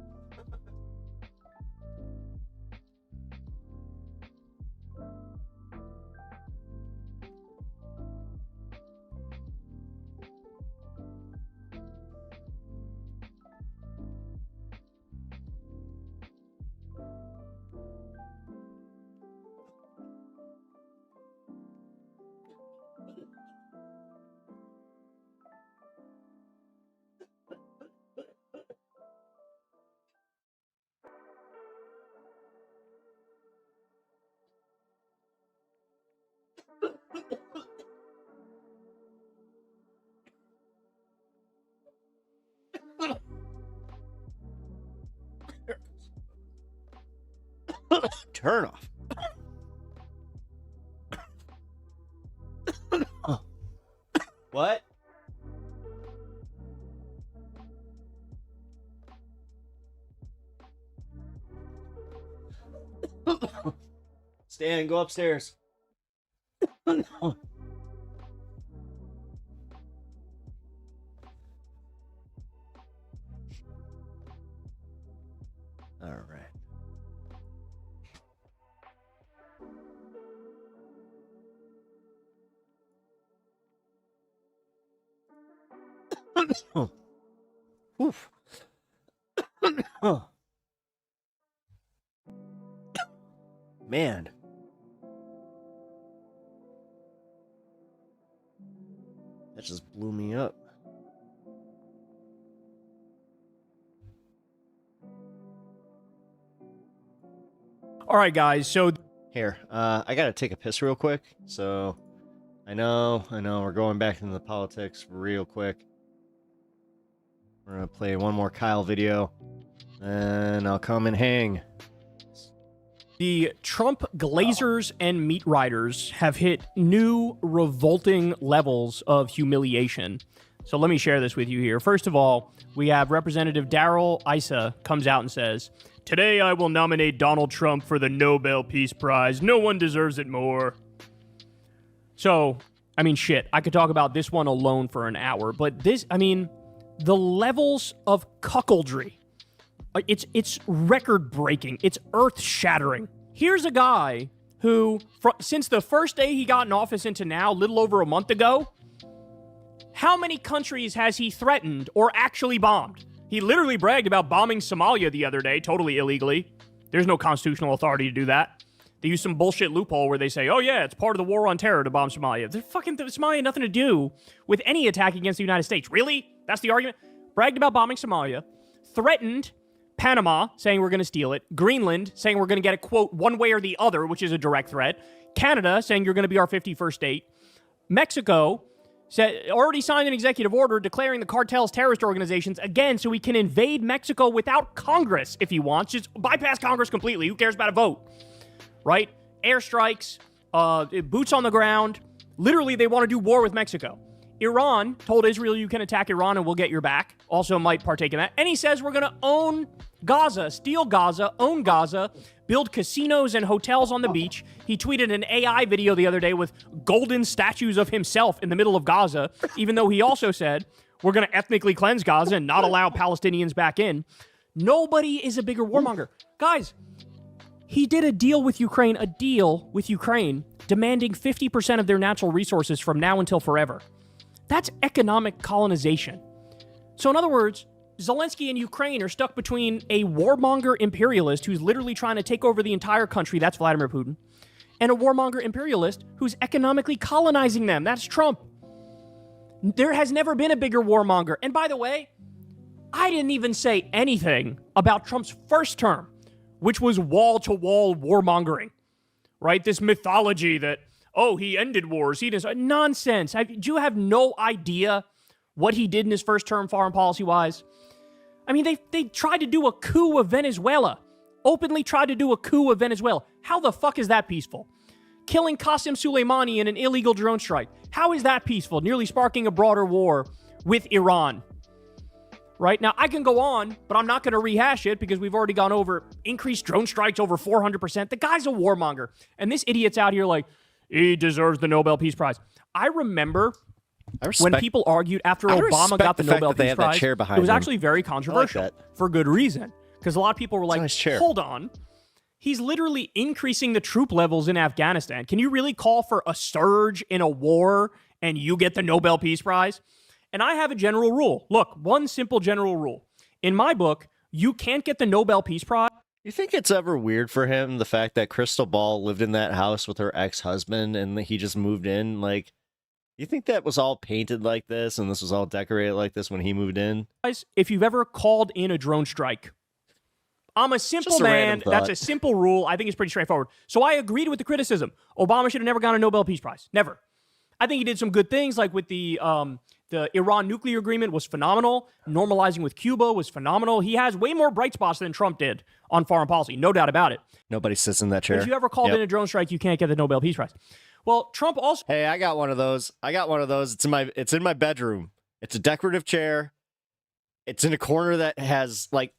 Turn off. Stan, go upstairs. All right. Oof. Man. That just blew me up. All right, guys. So here, I gotta take a piss real quick. So I know, we're going back into the politics real quick. We're gonna play one more Kyle video, and I'll come and hang. the Trump glazers and meat riders have hit new revolting levels of humiliation. So let me share this with you here. First of all, we have Representative Darrell Issa comes out and says, "Today I will nominate Donald Trump for the Nobel Peace Prize. No one deserves it more." So, I mean, shit, I could talk about this one alone for an hour, but this, I mean, the levels of cuckoldry, it's record-breaking. It's earth-shattering. Here's a guy who, since the first day he got in office into now, a little over a month ago, how many countries has he threatened or actually bombed? He literally bragged about bombing Somalia the other day, totally illegally. There's no constitutional authority to do that. They use some bullshit loophole where they say, oh yeah, it's part of the war on terror to bomb Somalia. Somalia had nothing to do with any attack against the United States. Really? That's the argument? Bragged about bombing Somalia. Threatened Panama, saying we're going to steal it. Greenland, saying we're going to get a quote one way or the other, which is a direct threat. Canada, saying you're going to be our 51st state. Mexico already signed an executive order declaring the cartels terrorist organizations again, so he can invade Mexico without Congress if he wants. Just bypass Congress completely. Who cares about a vote? Right? Airstrikes, boots on the ground. Literally, they want to do war with Mexico. Iran told Israel you can attack Iran and we'll get your back. Also might partake in that. And he says we're going to own Gaza, steal Gaza, own Gaza, build casinos and hotels on the beach. He tweeted an AI video the other day with golden statues of himself in the middle of Gaza, even though he also said we're going to ethnically cleanse Gaza and not allow Palestinians back in. Nobody is a bigger warmonger. Guys, he did a deal with Ukraine, demanding 50% of their natural resources from now until forever. That's economic colonization. So in other words, Zelensky and Ukraine are stuck between a warmonger imperialist who's literally trying to take over the entire country, that's Vladimir Putin, and a warmonger imperialist who's economically colonizing them, that's Trump. There has never been a bigger warmonger. And by the way, I didn't even say anything about Trump's first term, which was wall-to-wall warmongering, right? This mythology that, oh, he ended wars, he didn't. Nonsense. Do you have no idea what he did in his first term foreign policy-wise? I mean, they tried to do a coup of Venezuela. Openly tried to do a coup of Venezuela. How the fuck is that peaceful? Killing Qasem Soleimani in an illegal drone strike. How is that peaceful? Nearly sparking a broader war with Iran. Right? Now, I can go on, but I'm not going to rehash it because we've already gone over increased drone strikes over 400%. The guy's a warmonger. And this idiot's out here like, he deserves the Nobel Peace Prize. I remember when people argued after Obama got the Nobel Peace Prize, it was actually very controversial for good reason. Because a lot of people were like, hold on. He's literally increasing the troop levels in Afghanistan. Can you really call for a surge in a war and you get the Nobel Peace Prize? And I have a general rule. Look, one simple general rule. In my book, you can't get the Nobel Peace Prize. You think it's ever weird for him, the fact that Crystal Ball lived in that house with her ex-husband and he just moved in? Like, you think that was all painted like this and this was all decorated like this when he moved in? If you've ever called in a drone strike, I'm a simple man. That's a simple rule. I think it's pretty straightforward. So I agreed with the criticism. Obama should have never gotten a Nobel Peace Prize. Never. I think he did some good things, like with the Iran nuclear agreement was phenomenal. Normalizing with Cuba was phenomenal. He has way more bright spots than Trump did on foreign policy. No doubt about it. Nobody sits in that chair. If you ever called in a drone strike, you can't get the Nobel Peace Prize. Well, Trump also... Hey, I got one of those. It's in my bedroom. It's a decorative chair. It's in a corner that has, like,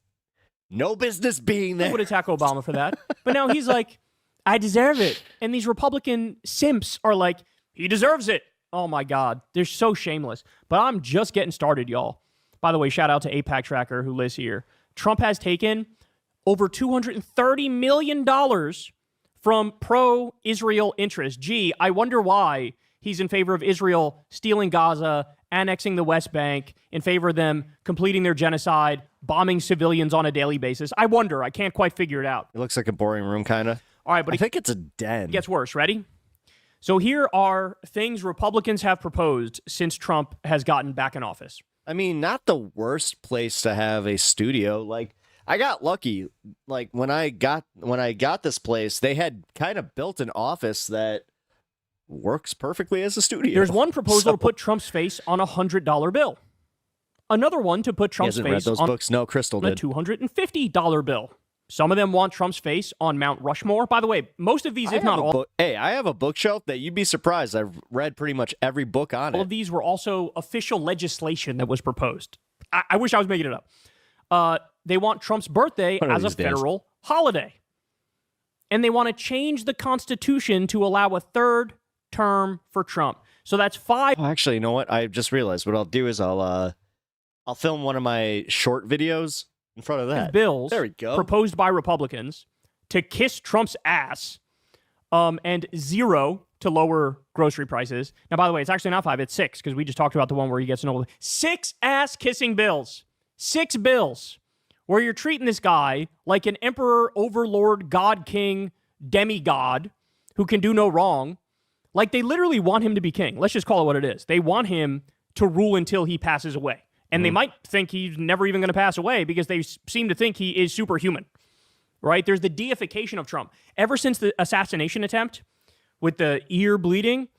no business being there. I would attack Obama for that. But now he's like, I deserve it. And these Republican simps are like, he deserves it. Oh my God. They're so shameless. But I'm just getting started, y'all. By the way, shout out to APAC Tracker who lives here. Trump has taken over $230 million from pro-Israel interests. Gee, I wonder why he's in favor of Israel stealing Gaza, annexing the West Bank, in favor of them completing their genocide, bombing civilians on a daily basis. I wonder. I can't quite figure it out. It looks like a boring room, kind of. All right, but I think it's a den. It gets worse. Ready? So here are things Republicans have proposed since Trump has gotten back in office. I mean, not the worst place to have a studio. Like, I got lucky. Like, when I got this place, they had kind of built an office that works perfectly as a studio. There's one proposal to put Trump's face on a $100 bill. Another one to put Trump's face read those on books. No, Crystal a did. $250 bill. Some of them want Trump's face on Mount Rushmore. By the way, most of these, if not all... Hey, I have a bookshelf that you'd be surprised. I've read pretty much every book on it. All of these were also official legislation that was proposed. I wish I was making it up. They want Trump's birthday as a federal holiday. And they want to change the Constitution to allow a third term for Trump. So that's 5... Oh, actually, you know what? I just realized what I'll do is I'll film one of my short videos in front of that. Bills there we go. Proposed by Republicans to kiss Trump's ass, and 0 to lower grocery prices. Now, by the way, it's actually not 5, it's 6, because we just talked about the one where he gets an 6 ass-kissing bills. 6 bills where you're treating this guy like an emperor, overlord, god, king, demigod who can do no wrong. Like, they literally want him to be king. Let's just call it what it is. They want him to rule until he passes away. And they might think he's never even going to pass away because they seem to think he is superhuman, right? There's the deification of Trump. Ever since the assassination attempt with the ear bleeding,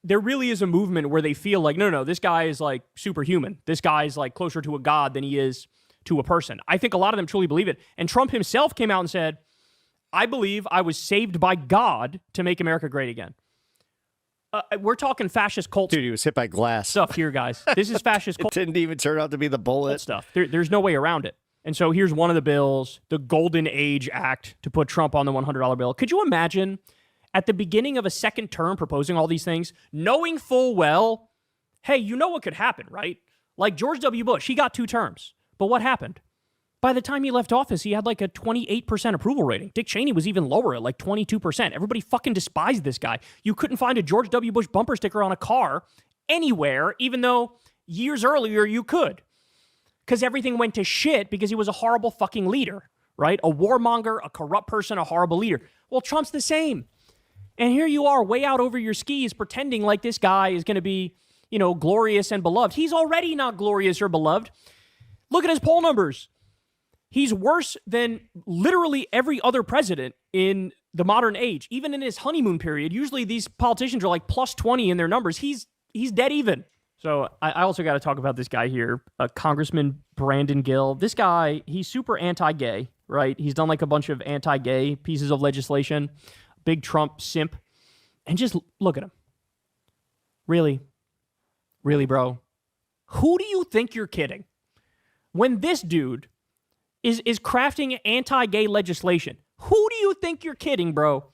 there really is a movement where they feel like, no, this guy is like superhuman. This guy is like closer to a god than he is to a person. I think a lot of them truly believe it. And Trump himself came out and said, I believe I was saved by God to make America great again. We're talking fascist cult. Dude, he was hit by glass. Stuff here, guys. This is fascist cult. It didn't even turn out to be the bullet. Stuff. There's no way around it. And so here's one of the bills, the Golden Age Act, to put Trump on the $100 bill. Could you imagine at the beginning of a second term proposing all these things, knowing full well, hey, you know what could happen, right? Like George W. Bush, he got 2 terms. But what happened? By the time he left office, he had like a 28% approval rating. Dick Cheney was even lower at like 22%. Everybody fucking despised this guy. You couldn't find a George W. Bush bumper sticker on a car anywhere, even though years earlier you could. Because everything went to shit because he was a horrible fucking leader, right? A warmonger, a corrupt person, a horrible leader. Well, Trump's the same. And here you are way out over your skis pretending like this guy is going to be, glorious and beloved. He's already not glorious or beloved. Look at his poll numbers. He's worse than literally every other president in the modern age. Even in his honeymoon period, usually these politicians are like plus 20 in their numbers. He's dead even. So I also got to talk about this guy here, Congressman Brandon Gill. This guy, he's super anti-gay, right? He's done like a bunch of anti-gay pieces of legislation. Big Trump simp. And just look at him. Really? Really, bro? Who do you think you're kidding? When this dude is crafting anti-gay legislation. Who do you think you're kidding, bro?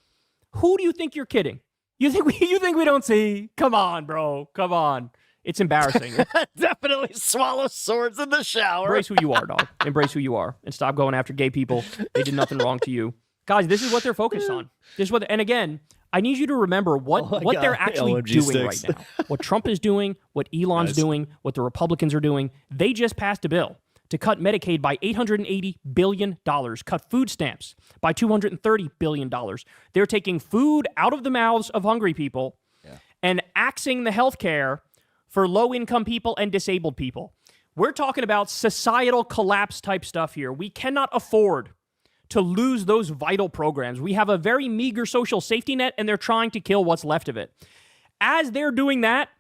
Who do you think you're kidding? You think we don't see? Come on, bro. Come on. It's embarrassing. Definitely swallow swords in the shower. Embrace who you are, dog. Embrace who you are. And stop going after gay people. They did nothing wrong to you. Guys, this is what they're focused on. And again, I need you to remember what they're actually OMG doing right now. What Trump is doing, what Elon's doing, what the Republicans are doing. They just passed a bill to cut Medicaid by $880 billion, cut food stamps by $230 billion. They're taking food out of the mouths of hungry people and axing the health care for low-income people and disabled people. We're talking about societal collapse type stuff here. We cannot afford to lose those vital programs. We have a very meager social safety net, and they're trying to kill what's left of it. As they're doing that,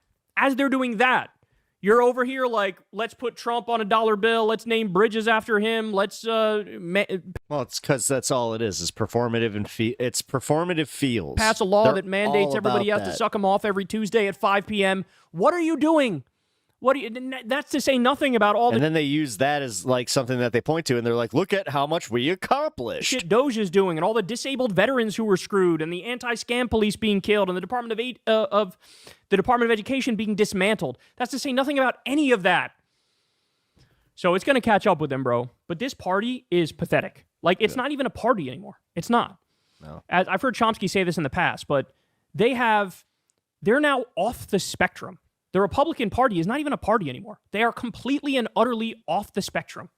you're over here like, let's put Trump on a dollar bill. Let's name bridges after him. Let's well, it's because that's all it is performative and it's performative feels. Pass a law that mandates everybody has to suck them off every Tuesday at 5 p.m. What are you doing? What do you, that's to say nothing about all And the then they use that as like something that they point to, and they're like, "Look at how much we accomplished." shit Doge is doing, and all the disabled veterans who were screwed, and the anti-scam police being killed, and the Department of Education being dismantled. That's to say nothing about any of that. So it's going to catch up with them, bro. But this party is pathetic. Like, it's not even a party anymore. It's not. No. I've heard Chomsky say this in the past, but they're now off the spectrum. The Republican Party is not even a party anymore. They are completely and utterly off the spectrum.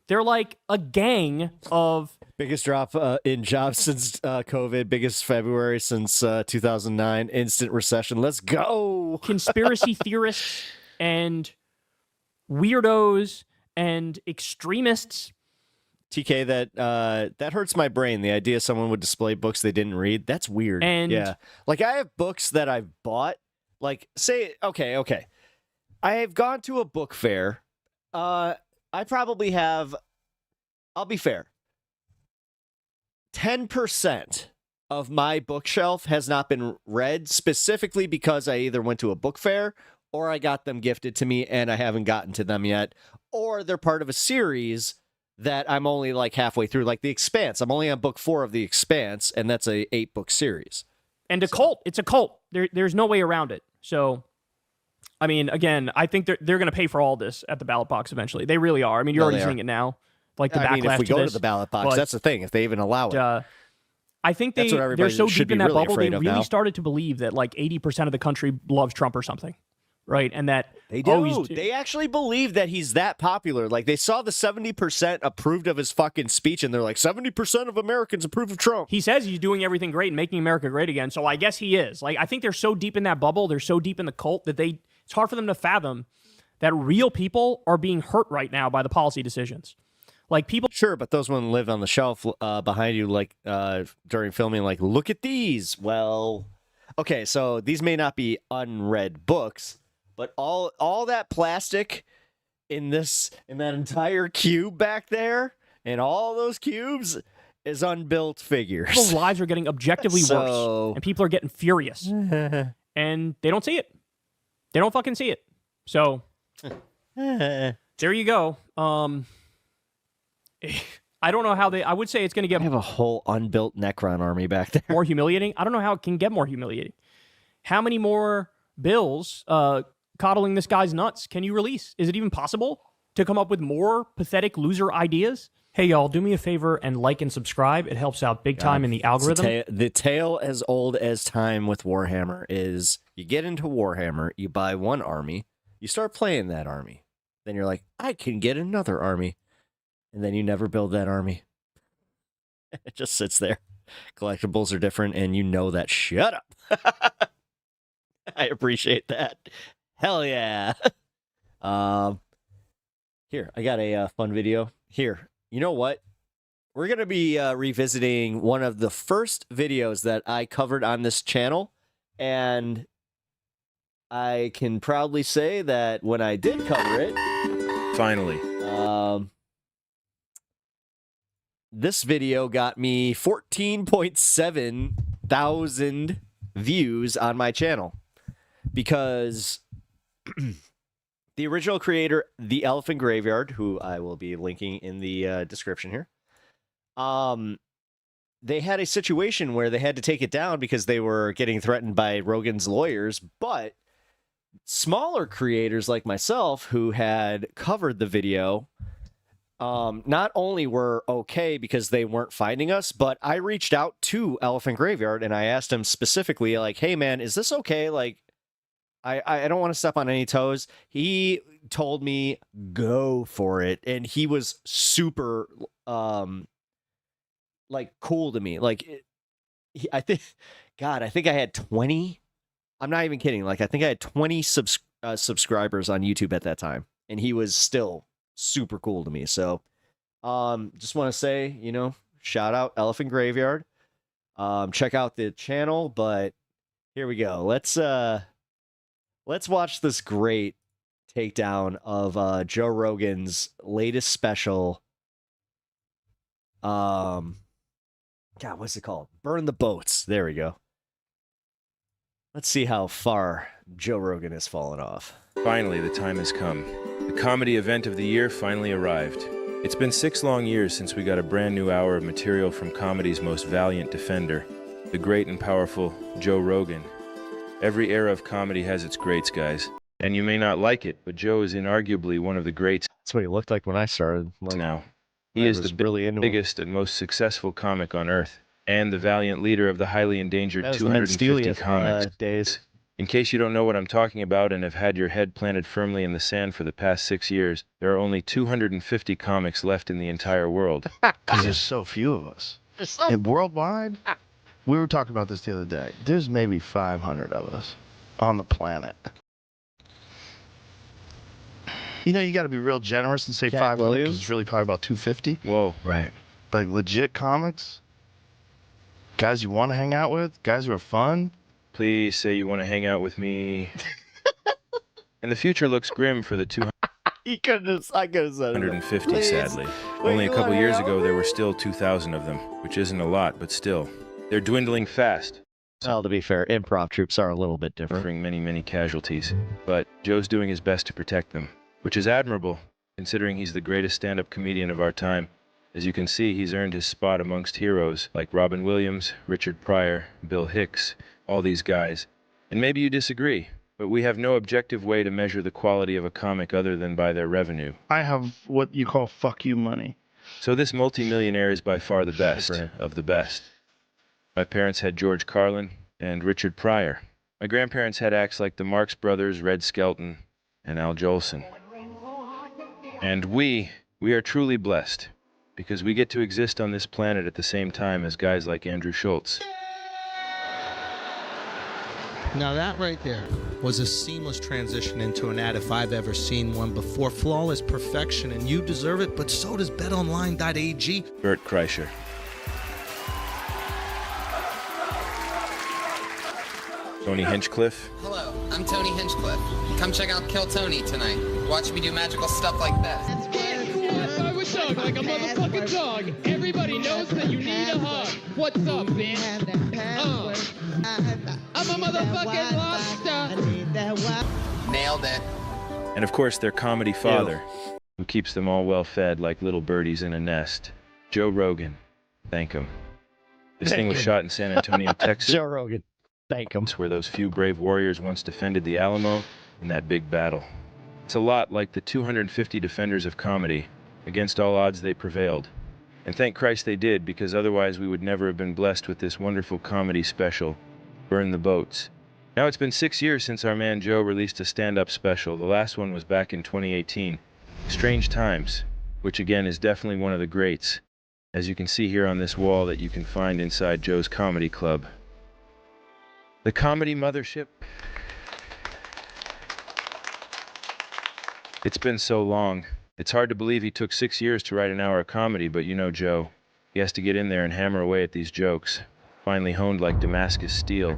They're like a gang of... Biggest drop in jobs since COVID. Biggest February since 2009. Instant recession. Let's go! Conspiracy theorists and weirdos and extremists. TK, that hurts my brain. The idea someone would display books they didn't read. That's weird. And yeah. Like, I have books that I've bought. Like, say, okay. I have gone to a book fair. I probably have, I'll be fair, 10% of my bookshelf has not been read, specifically because I either went to a book fair or I got them gifted to me and I haven't gotten to them yet, or they're part of a series that I'm only like halfway through, like The Expanse. I'm only on book 4 of The Expanse, and that's a 8-book series. And a cult. It's a cult. There's no way around it. So, I mean, again, I think they're going to pay for all this at the ballot box eventually. They really are. I mean, you're already seeing it now. Like the backlash. I mean, if we go this, to the ballot box, that's the thing. If they even allow it, I think they're so deep in that bubble. They really started to believe that like 80% of the country loves Trump or something, right? And that they do. They actually believe that he's that popular. Like, they saw the 70% approved of his fucking speech, and they're like, 70% of Americans approve of Trump. He says he's doing everything great and making America great again. So I guess he is. Like, I think they're so deep in that bubble. They're so deep in the cult that it's hard for them to fathom that real people are being hurt right now by the policy decisions. Like, people... Sure, but those ones live on the shelf behind you, like, during filming, like, look at these. Well, okay, so these may not be unread books, but all that plastic in that entire cube back there, and all those cubes, is unbuilt figures. People's lives are getting objectively worse, and people are getting furious. And they don't see it. They don't fucking see it. So, there you go. I don't know how I would say it's going to get... I have a whole unbuilt Necron army back there. More humiliating? I don't know how it can get more humiliating. How many more bills coddling this guy's nuts can you release? Is it even possible to come up with more pathetic loser ideas? Hey, y'all, do me a favor and like and subscribe. It helps out big time in the algorithm. The tale as old as time with Warhammer is you get into Warhammer, you buy one army, you start playing that army. Then you're like, I can get another army. And then you never build that army. It just sits there. Collectibles are different, and you know that. Shut up. I appreciate that. Hell yeah. Here, I got a fun video. Here, you know what? We're going to be revisiting one of the first videos that I covered on this channel. And I can proudly say that when I did cover it... Finally. This video got me 14.7 thousand views on my channel because the original creator, The Elephant Graveyard, who I will be linking in the description here, they had a situation where they had to take it down because they were getting threatened by Rogan's lawyers, but smaller creators like myself who had covered the video not only were okay because they weren't finding us, but I reached out to Elephant Graveyard and I asked him specifically, like, hey man, is this okay? Like, I don't want to step on any toes. He told me go for it, and he was super like cool to me. Like, I think I had 20. I'm not even kidding. Like, I think I had 20 subscribers on YouTube at that time, and he was still super cool to me. So just want to say, you know, shout out Elephant Graveyard. Check out the channel, but here we go. Let's watch this great takedown of Joe Rogan's latest special. God, what's it called? Burn the Boats. There we go. Let's see how far Joe Rogan has fallen off. Finally, the time has come. The comedy event of the year finally arrived. It's been 6 long years since we got a brand new hour of material from comedy's most valiant defender, the great and powerful Joe Rogan. Every era of comedy has its greats, guys. And you may not like it, but Joe is inarguably one of the greats. That's what he looked like when I started. Now, he is the biggest and most successful comic on earth, and the valiant leader of the highly endangered 250 comics. Days. In case you don't know what I'm talking about and have had your head planted firmly in the sand for the past 6 years, there are only 250 comics left in the entire world. Because there's so few of us. And worldwide, we were talking about this the other day. There's maybe 500 of us on the planet. You know, you got to be real generous and say 500 because it's really probably about 250. Whoa. Right. Like legit comics, guys you want to hang out with, guys who are fun. Please say you want to hang out with me. And the future looks grim for the 250, sadly. Only a couple years ago, there were still 2,000 of them, which isn't a lot, but still. They're dwindling fast. Well, to be fair, improv troops are a little bit different. Suffering many, many casualties. But Joe's doing his best to protect them, which is admirable, considering he's the greatest stand-up comedian of our time. As you can see, he's earned his spot amongst heroes like Robin Williams, Richard Pryor, Bill Hicks, all these guys. And maybe you disagree, but we have no objective way to measure the quality of a comic other than by their revenue. I have what you call fuck you money. So this multimillionaire is by far the best of the best. My parents had George Carlin and Richard Pryor. My grandparents had acts like the Marx Brothers, Red Skelton, and Al Jolson. And we are truly blessed, because we get to exist on this planet at the same time as guys like Andrew Schultz. Now that right there was a seamless transition into an ad if I've ever seen one before. Flawless perfection, and you deserve it, but so does BetOnline.ag. Bert Kreischer. Tony Hinchcliffe. Hello, I'm Tony Hinchcliffe. Come check out Kill Tony tonight. Watch me do magical stuff like this. I wish I was like a motherfucking dog. Everybody knows that you need a hug. What's up, bitch? I'm a motherfucking lobster. Nailed it. And of course, their comedy father, who keeps them all well fed like little birdies in a nest. Joe Rogan. Thank him. This thing was shot in San Antonio, Texas. Joe Rogan. Thank him. Where those few brave warriors once defended the Alamo in that big battle. It's a lot like the 250 defenders of comedy. Against all odds, they prevailed. And thank Christ they did, because otherwise we would never have been blessed with this wonderful comedy special, Burn the Boats. Now it's been 6 years since our man Joe released a stand-up special. The last one was back in 2018. Strange Times, which again is definitely one of the greats, as you can see here on this wall that you can find inside Joe's Comedy Club. The Comedy Mothership. It's been so long. It's hard to believe he took 6 years to write an hour of comedy, but you know Joe. He has to get in there and hammer away at these jokes, finely honed like Damascus steel.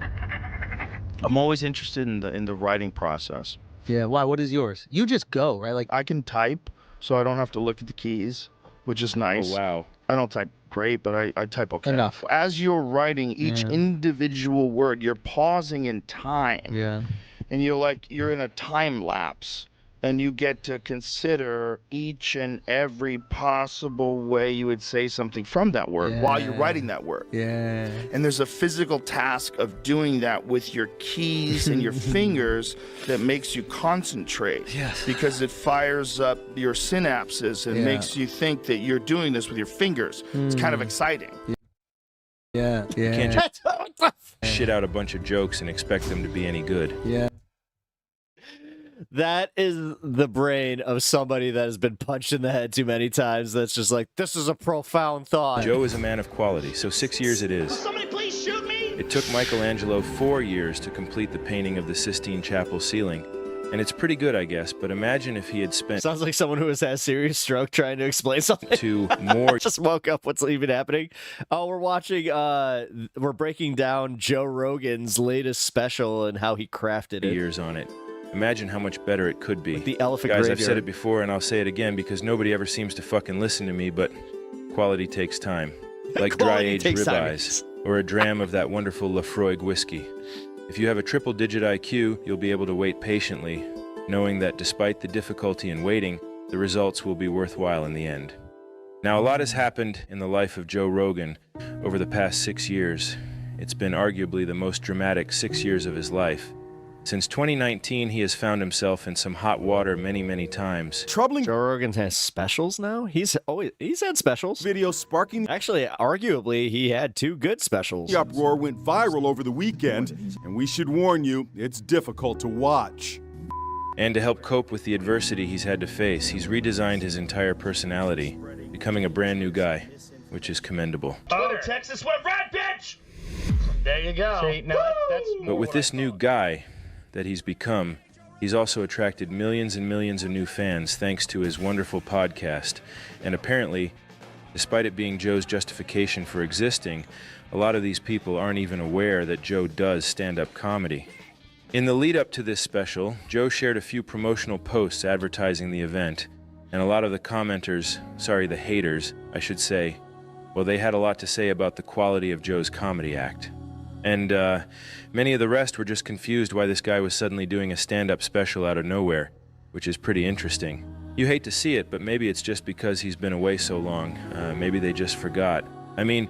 I'm always interested in the writing process. Yeah, why? What is yours? You just go, right? Like I can type, so I don't have to look at the keys, which is nice. Oh, wow. I don't type great, but I type okay. Enough. As you're writing each individual word, you're pausing in time. Yeah. And you're in a time lapse. And you get to consider each and every possible way you would say something from that word while you're writing that word. Yeah. And there's a physical task of doing that with your keys and your fingers that makes you concentrate. Yes. Because it fires up your synapses and makes you think that you're doing this with your fingers. It's kind of exciting. Yeah. You can't just shit out a bunch of jokes and expect them to be any good. Yeah. That is the brain of somebody that has been punched in the head too many times. That's just like, this is a profound thought. Joe is a man of quality, so 6 years it is. Somebody please shoot me! It took Michelangelo 4 years to complete the painting of the Sistine Chapel ceiling. And it's pretty good, I guess, but imagine if he had spent... Sounds like someone who has had a serious stroke trying to explain something. ...to more... Just woke up, what's even happening? Oh, we're watching, we're breaking down Joe Rogan's latest special and how he crafted it. ...years on it. Imagine how much better it could be. Like the elephant Guys, graveyard. I've said it before and I'll say it again because nobody ever seems to fucking listen to me, but quality takes time. Like dry-aged ribeyes or a dram of that wonderful Lafroig whiskey. If you have a triple-digit IQ, you'll be able to wait patiently, knowing that despite the difficulty in waiting, the results will be worthwhile in the end. Now, a lot has happened in the life of Joe Rogan over the past 6 years. It's been arguably the most dramatic 6 years of his life. Since 2019, he has found himself in some hot water many, many times. Troubling. Joe Rogan has specials now. He's had specials. Video sparking. Actually, arguably, he had 2 good specials. The uproar went viral over the weekend, and we should warn you, it's difficult to watch. And to help cope with the adversity he's had to face, he's redesigned his entire personality, becoming a brand new guy, which is commendable. Oh, Texas went red, bitch! There you go. See, now that's But with this new guy that he's become, he's also attracted millions and millions of new fans thanks to his wonderful podcast. And apparently, despite it being Joe's justification for existing, a lot of these people aren't even aware that Joe does stand-up comedy. In the lead-up to this special, Joe shared a few promotional posts advertising the event, and a lot of the commenters, the haters, I should say, well, they had a lot to say about the quality of Joe's comedy act. And many of the rest were just confused why this guy was suddenly doing a stand-up special out of nowhere, which is pretty interesting. You hate to see it, but maybe it's just because he's been away so long. Maybe they just forgot. I mean,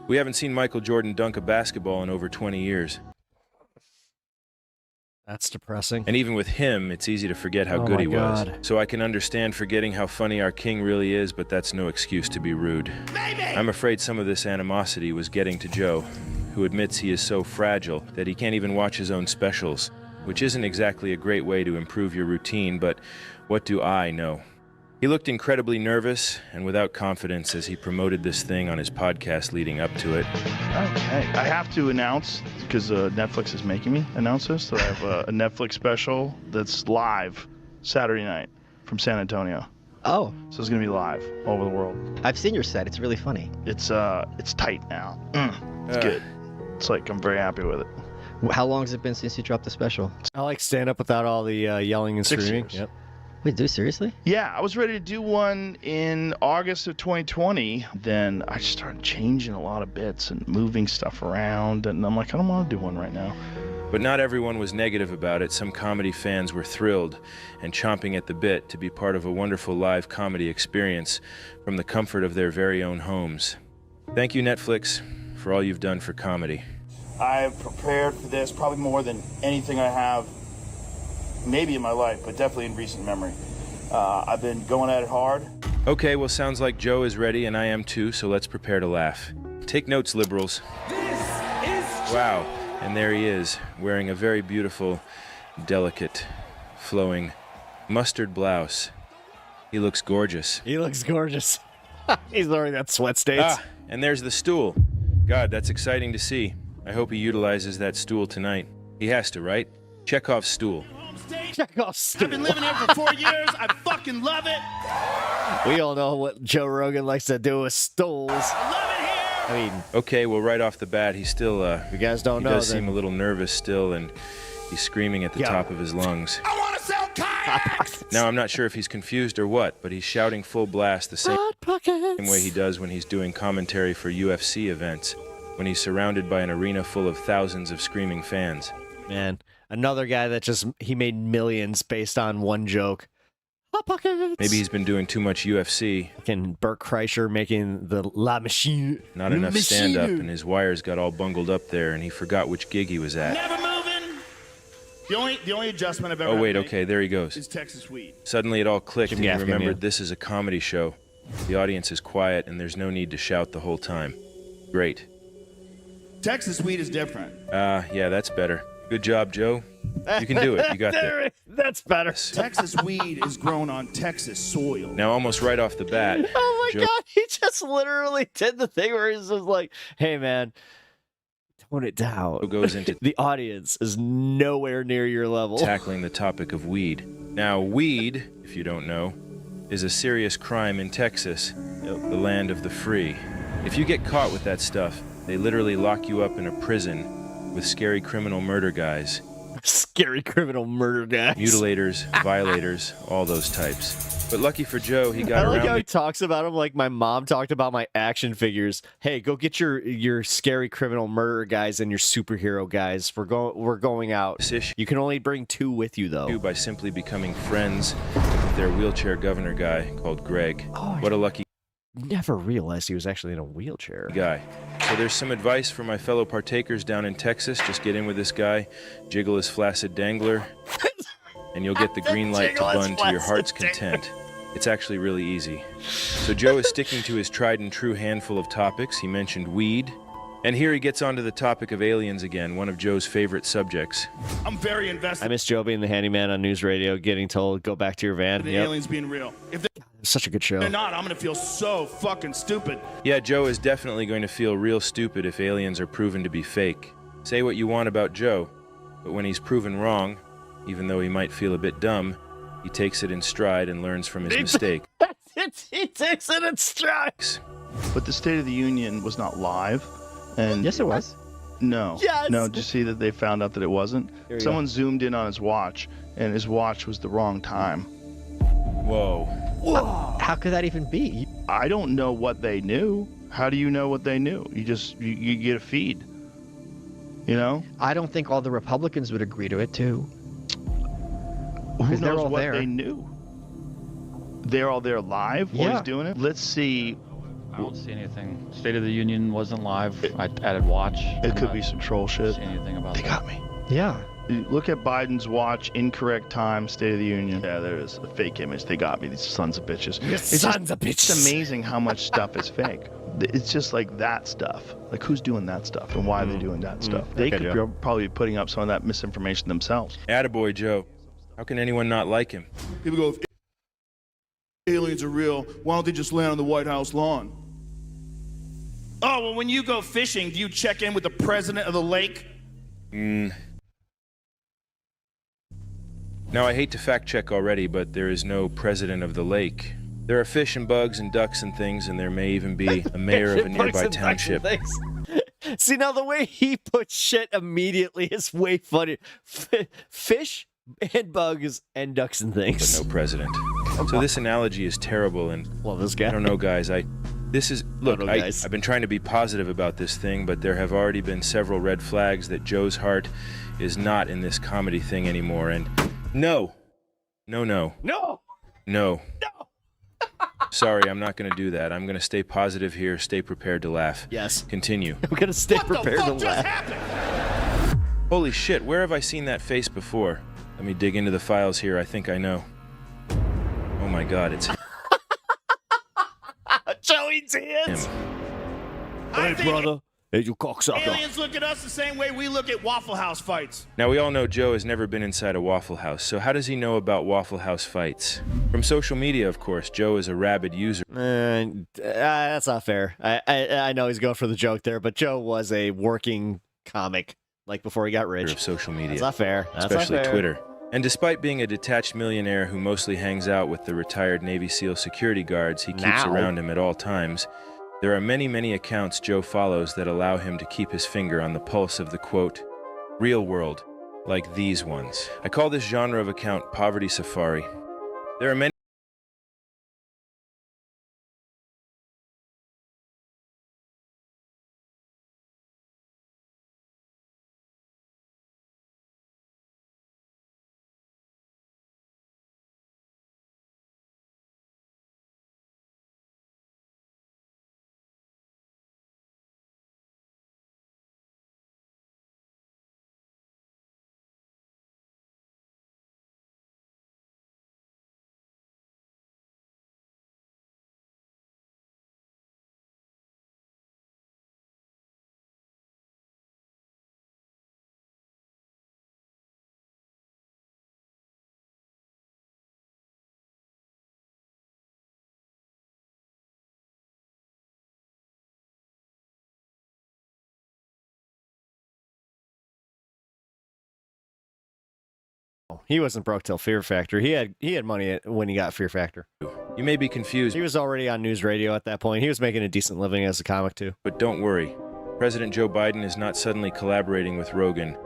we haven't seen Michael Jordan dunk a basketball in over 20 years. That's depressing. And even with him, it's easy to forget how good he was. So I can understand forgetting how funny our king really is, but that's no excuse to be rude. I'm afraid some of this animosity was getting to Joe, who admits he is so fragile that he can't even watch his own specials, which isn't exactly a great way to improve your routine, but what do I know? He looked incredibly nervous and without confidence as he promoted this thing on his podcast leading up to it. Okay. I have to announce, because Netflix is making me announce this, that I have a Netflix special that's live Saturday night from San Antonio. Oh. So it's going to be live all over the world. I've seen your set. It's really funny. It's tight now. It's good. It's like, I'm very happy with it. How long has it been since you dropped the special? I like stand up without all the yelling and 6 screaming. years. Yep. Wait, dude, seriously? Yeah, I was ready to do one in August of 2020. Then I just started changing a lot of bits and moving stuff around. And I'm like, I don't want to do one right now. But not everyone was negative about it. Some comedy fans were thrilled and chomping at the bit to be part of a wonderful live comedy experience from the comfort of their very own homes. Thank you, Netflix, for all you've done for comedy. I've prepared for this probably more than anything I have, maybe in my life, but definitely in recent memory. I've been going at it hard. Okay, well, sounds like Joe is ready, and I am too, so let's prepare to laugh. Take notes, liberals. Wow, and there he is, wearing a very beautiful, delicate, flowing mustard blouse. He looks gorgeous. He looks gorgeous. He's wearing that sweat stains. Ah, and there's the stool. God, that's exciting to see. I hope he utilizes that stool tonight. He has to, right? Chekhov's stool. Chekhov's stool. I've been living here for 4 years. I fucking love it. We all know what Joe Rogan likes to do with stools. I mean, okay, well, right off the bat, he's still, you guys don't know. He does seem a little nervous still, and he's screaming at the top of his lungs. I want to sell kayaks! Now, I'm not sure if he's confused or what, but he's shouting full blast the same way he does when he's doing commentary for UFC events, when he's surrounded by an arena full of thousands of screaming fans. Man, another guy that he made millions based on one joke. Hot Pockets! Maybe he's been doing too much UFC. Fucking Burt Kreischer making the La Machine. Not enough stand-up, and his wires got all bungled up there, and he forgot which gig he was at. Never moving. The only adjustment I've ever Oh, wait, had to okay, there he goes. is Texas weed. Suddenly it all clicked, and he Gaff came remembered in. this is a comedy show. The audience is quiet, and there's no need to shout the whole time. Great. Texas weed is different. Yeah, that's better. Good job, Joe. You can do it. You got that. That's better. Texas weed is grown on Texas soil. Now, almost right off the bat, Oh my Joe God, he just literally did the thing where he's just like, hey man, tone it down. goes into The audience is nowhere near your level. tackling the topic of weed. Now, weed, if you don't know, is a serious crime in Texas, the land of the free. If you get caught with that stuff, they literally lock you up in a prison with scary criminal murder guys, Scary criminal murder guys. Mutilators, violators, all those types. But lucky for Joe, he got I like around how he the talks about him like my mom talked about my action figures. Hey, go get your scary criminal murder guys and your superhero guys. We're going out. You can only bring 2 with you though. by simply becoming friends with their wheelchair governor guy called Greg. What a lucky Never realized he was actually in a wheelchair. guy. So there's some advice for my fellow partakers down in Texas. Just get in with this guy, jiggle his flaccid dangler, and you'll get the green light to run to your heart's content. It's actually really easy. So Joe is sticking to his tried and true handful of topics. He mentioned weed. And here he gets onto the topic of aliens again, one of Joe's favorite subjects. I'm very invested I miss Joe being the handyman on news radio, getting told, go back to your van. in the Yep. aliens being real. If Such a good show. they're not, I'm going to feel so fucking stupid. Yeah, Joe is definitely going to feel real stupid if aliens are proven to be fake. Say what you want about Joe, but when he's proven wrong, even though he might feel a bit dumb, he takes it in stride and learns from his mistake. He takes it in stride. But the State of the Union was not live. And Yes, it was. No. Yes. No, did you see that they found out that it wasn't? Here we Someone zoomed in on his watch, and his watch was the wrong time. Whoa. How could that even be? I don't know what they knew. How do you know what they knew? You get a feed. You know? I don't think all the Republicans would agree to it, too. Who Because they're knows all what there. they knew? They're all there live while Yeah. he's doing it? Let's see. I don't see anything. State of the Union wasn't live. I added watch. It could be some troll shit. See anything about They that. got me. Yeah. Look at Biden's watch, incorrect time, State of the Union. Yeah, there is a fake image. They got me, these sons of bitches. Sons of bitches. It's amazing how much stuff is fake. It's just like that stuff. Like, who's doing that stuff and why are they doing that stuff? They Okay, could Joe. probably be putting up some of that misinformation themselves. Attaboy, Joe. How can anyone not like him? People go, if aliens are real, why don't they just land on the White House lawn? Oh, well, when you go fishing, do you check in with the president of the lake? Now, I hate to fact check already, but there is no president of the lake. There are fish and bugs and ducks and things, and there may even be a mayor of a nearby township. See, now the way he puts shit immediately is way funny. Fish and bugs and ducks and things. But no president. So this analogy is terrible, and love this guy. I don't know, guys. I've been trying to be positive about this thing, but there have already been several red flags that Joe's heart is not in this comedy thing anymore. And no. Sorry, I'm not going to do that. I'm going to stay positive here. Stay prepared to laugh. Yes. Continue. I'm gonna stay prepared to laugh. Holy shit! Where have I seen that face before? Let me dig into the files here. I think I know. Oh my God! It's Joey dance. Hey, brother. Hey, you cocksucker. Aliens look at us the same way we look at Waffle House fights. Now, we all know Joe has never been inside a Waffle House, so how does he know about Waffle House fights? From social media, of course. Joe is a rabid user. That's not fair. I know he's going for the joke there, but Joe was a working comic, like before he got rich. Of social media. That's not fair. That's especially not fair. Twitter. And despite being a detached millionaire who mostly hangs out with the retired Navy SEAL security guards he keeps Now. around him at all times, there are many, many accounts Joe follows that allow him to keep his finger on the pulse of the, quote, real world, like these ones. I call this genre of account Poverty Safari. There are many He wasn't broke till Fear Factor. He had money when he got Fear Factor. You may be confused. He was already on news radio at that point. He was making a decent living as a comic too. But don't worry. President Joe Biden is not suddenly collaborating with Rogan.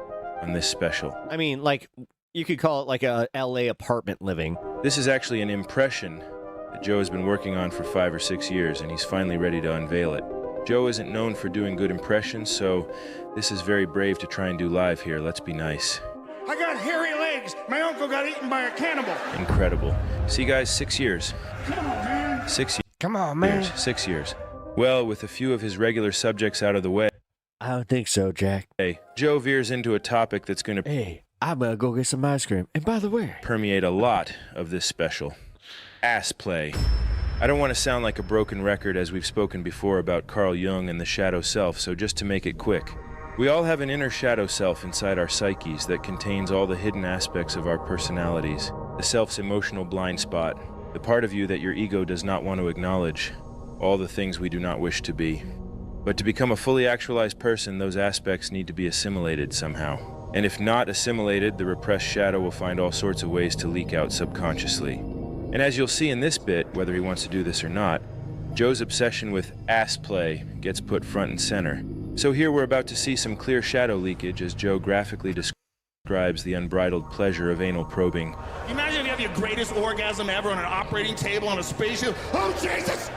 on this special. I mean, like, you could call it like a LA apartment living. This is actually an impression that Joe has been working on for 5 or 6 years, and he's finally ready to unveil it. Joe isn't known for doing good impressions, so this is very brave to try and do live here. Let's be nice. I got hairy legs. My uncle got eaten by a cannibal. Incredible. See, guys, 6 years. Come on, man. 6 years. Come on, man. 6 years. Well, with a few of his regular subjects out of the way. I don't think so, Jack. Hey, Joe veers into a topic that's going to... Hey, I'm gonna go get some ice cream. And by the way... permeate a lot of this special. Ass play. I don't want to sound like a broken record, as we've spoken before about Carl Jung and the shadow self, so just to make it quick. We all have an inner shadow self inside our psyches that contains all the hidden aspects of our personalities. The self's emotional blind spot. The part of you that your ego does not want to acknowledge. All the things we do not wish to be. But to become a fully actualized person, those aspects need to be assimilated somehow. And if not assimilated, the repressed shadow will find all sorts of ways to leak out subconsciously. And as you'll see in this bit, whether he wants to do this or not, Joe's obsession with ass play gets put front and center. So here we're about to see some clear shadow leakage as Joe graphically describes the unbridled pleasure of anal probing. Imagine if you have your greatest orgasm ever on an operating table on a spaceship. Oh, Jesus!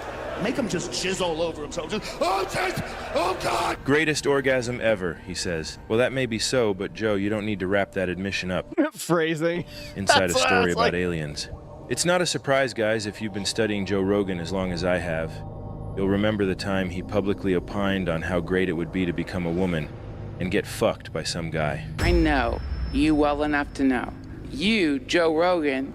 Make him just jizz all over himself. Just, oh, Jesus! Oh, God! Greatest orgasm ever, he says. Well, that may be so, but Joe, you don't need to wrap that admission up Phrasing. inside a That's story like- about aliens. It's not a surprise, guys, if you've been studying Joe Rogan as long as I have. You'll remember the time he publicly opined on how great it would be to become a woman and get fucked by some guy. I know you well enough to know. You, Joe Rogan,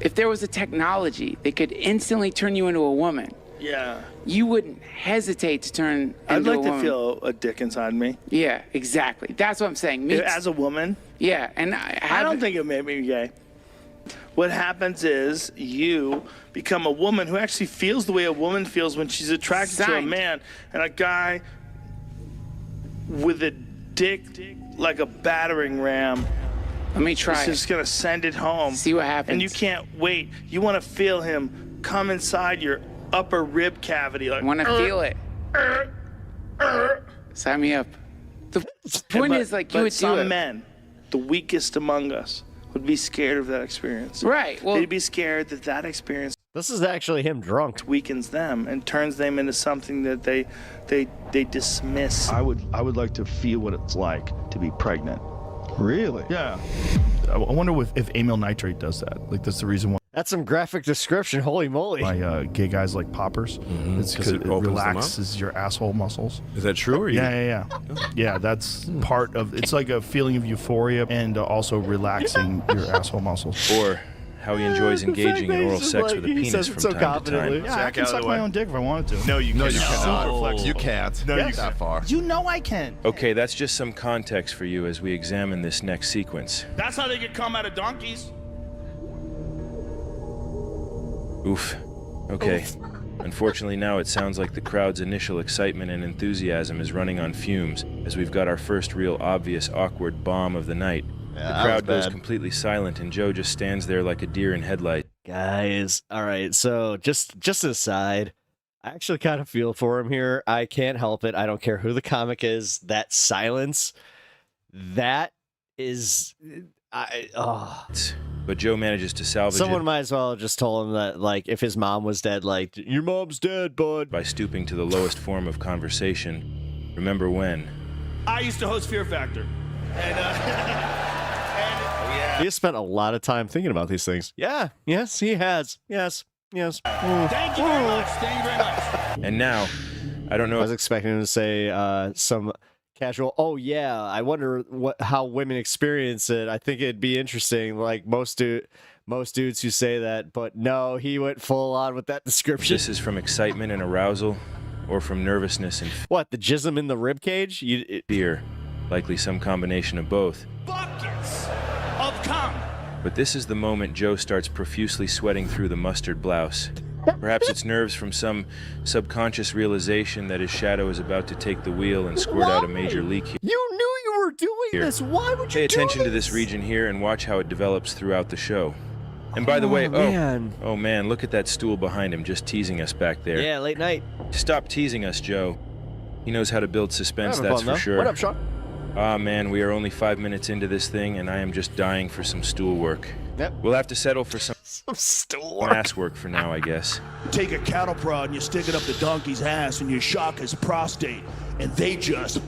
if there was a technology that could instantly turn you into a woman, Yeah. you wouldn't hesitate to turn into I'd like a to woman. feel a dick inside me. Yeah, exactly. That's what I'm saying. Me As a woman? Yeah, and I don't think it made me gay. What happens is you become a woman who actually feels the way a woman feels when she's attracted to a Signed. man. And a guy with a dick like a battering ram. Let me try is just going to send it home. See what happens. And you can't wait. You want to feel him come inside your upper rib cavity. Like, I want to feel it. Sign me up. The point is, like, you but would do some it. men, the weakest among us, would be scared of that experience. Right. Well, they'd be scared that that experience. This is actually him drunk. Weakens them and turns them into something that they dismiss. I would like to feel what it's like to be pregnant. Really? Yeah. I wonder if amyl nitrate does that. Like that's the reason why. That's some graphic description. Holy moly. Why gay guys like poppers? It's because it opens them up? relaxes your asshole muscles. Is that true? Or Yeah. Yeah, that's part of. It's like a feeling of euphoria and also relaxing your asshole muscles. Or how he enjoys engaging in oral sex with a penis from time to time. Yeah, I can suck my own dick if I wanted to. No, you cannot. Superflex. You can't. No, you Yes. can't. That far. You know I can. Okay, that's just some context for you as we examine this next sequence. That's how they get cum out of donkeys. Oof. Okay. Unfortunately, now it sounds like the crowd's initial excitement and enthusiasm is running on fumes, as we've got our first real obvious awkward bomb of the night. Yeah, the that crowd was goes bad. completely silent, and Joe just stands there like a deer in headlights. Guys, all right, so just an aside, I actually kind of feel for him here. I can't help it. I don't care who the comic is. That silence, that is, But Joe manages to salvage someone it might as well have just told him that, like, if his mom was dead, like, your mom's dead, bud. by stooping to the lowest form of conversation. Remember when? I used to host Fear Factor. And He has spent a lot of time thinking about these things. Yeah, yes, he has. Yes. thank you very much. Thank you very much. And now, I don't know. I was expecting him to say some casual, oh yeah, I wonder how women experience it. I think it'd be interesting, like most dudes who say that, but no, he went full on with that description. This is from excitement and arousal, or from nervousness and What, the jism in the ribcage? fear, likely some combination of both. Buckets of cum. But this is the moment Joe starts profusely sweating through the mustard blouse. Perhaps it's nerves from some subconscious realization that his shadow is about to take the wheel and squirt out a major leak here. You knew you were doing this. Why would you Pay attention to this region here and watch how it develops throughout the show. And by the way, man. oh man, look at that stool behind him just teasing us back there. Yeah, late night. Stop teasing us, Joe. He knows how to build suspense, Having that's fun, for though. sure. What up, Sean? Ah, man, we are only 5 minutes into this thing, and I am just dying for some stool work. Yep. We'll have to settle for some stool ass work for now, I guess. Take a cattle prod and you stick it up the donkey's ass and you shock his prostate, and they just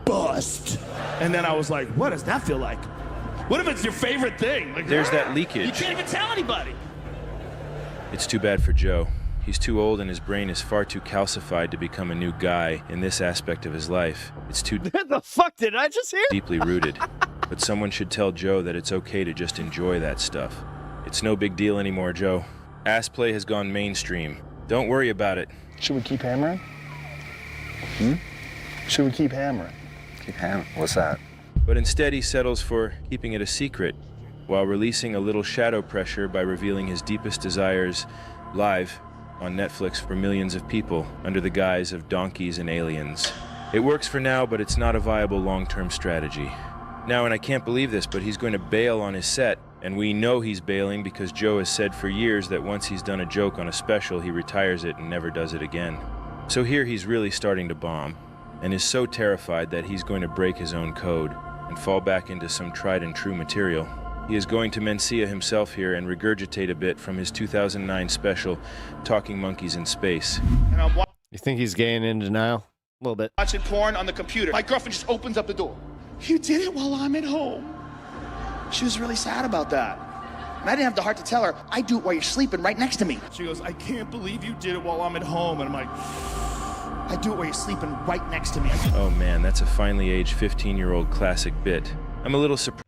bust. And then I was like, what does that feel like? What if it's your favorite thing? Like, There's that leakage. You can't even tell anybody. It's too bad for Joe. He's too old and his brain is far too calcified to become a new guy in this aspect of his life. It's too the fuck did I just hear? deeply rooted. But someone should tell Joe that it's okay to just enjoy that stuff. It's no big deal anymore, Joe. Ass play has gone mainstream. Don't worry about it. Should we keep hammering? Should we keep hammering? Keep hammering? What's that? But instead he settles for keeping it a secret while releasing a little shadow pressure by revealing his deepest desires live on Netflix for millions of people under the guise of donkeys and aliens. It works for now, but it's not a viable long-term strategy. Now, and I can't believe this, but he's going to bail on his set, and we know he's bailing because Joe has said for years that once he's done a joke on a special, he retires it and never does it again. So here he's really starting to bomb, and is so terrified that he's going to break his own code and fall back into some tried and true material. He is going to Mencia himself here and regurgitate a bit from his 2009 special, Talking Monkeys in Space. And I'm You think he's getting in denial? A little bit. watching porn on the computer. My girlfriend just opens up the door. You did it while I'm at home. She was really sad about that. And I didn't have the heart to tell her, I do it while you're sleeping right next to me. She goes, I can't believe you did it while I'm at home. And I'm like, I do it while you're sleeping right next to me. Oh man, that's a finely aged 15-year-old classic bit. I'm a little surprised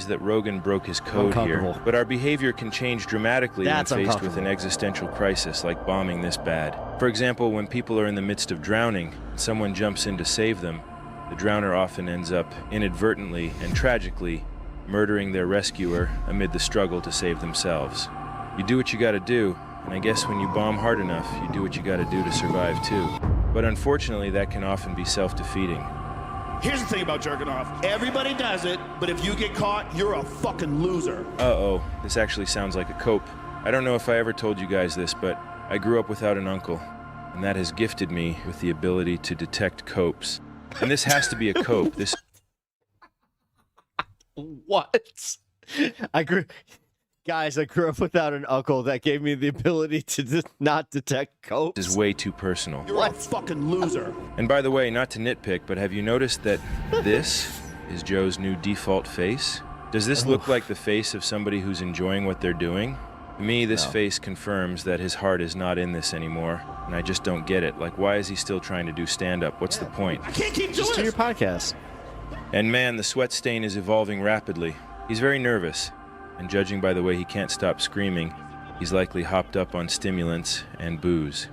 that Rogan broke his code here, but our behavior can change dramatically when faced with an existential crisis like bombing this bad. For example, when people are in the midst of drowning, and someone jumps in to save them, the drowner often ends up inadvertently and tragically murdering their rescuer amid the struggle to save themselves. You do what you gotta do, and I guess when you bomb hard enough, you do what you gotta do to survive too. But unfortunately, that can often be self-defeating. Here's the thing about jerking off. Everybody does it, but if you get caught, you're a fucking loser. Uh-oh, this actually sounds like a cope. I don't know if I ever told you guys this, but I grew up without an uncle, and that has gifted me with the ability to detect copes. And this has to be a cope. This. What? I grew up without an uncle that gave me the ability to not detect copes. Is way too personal. You're a fucking loser. And by the way, not to nitpick, but have you noticed that this is Joe's new default face? Does this look like the face of somebody who's enjoying what they're doing? To me, this face confirms that his heart is not in this anymore, and I just don't get it. Like, why is he still trying to do stand-up? What's the point? I can't keep doing Just do your this. podcast. And man, the sweat stain is evolving rapidly. He's very nervous, and judging by the way he can't stop screaming, he's likely hopped up on stimulants and booze.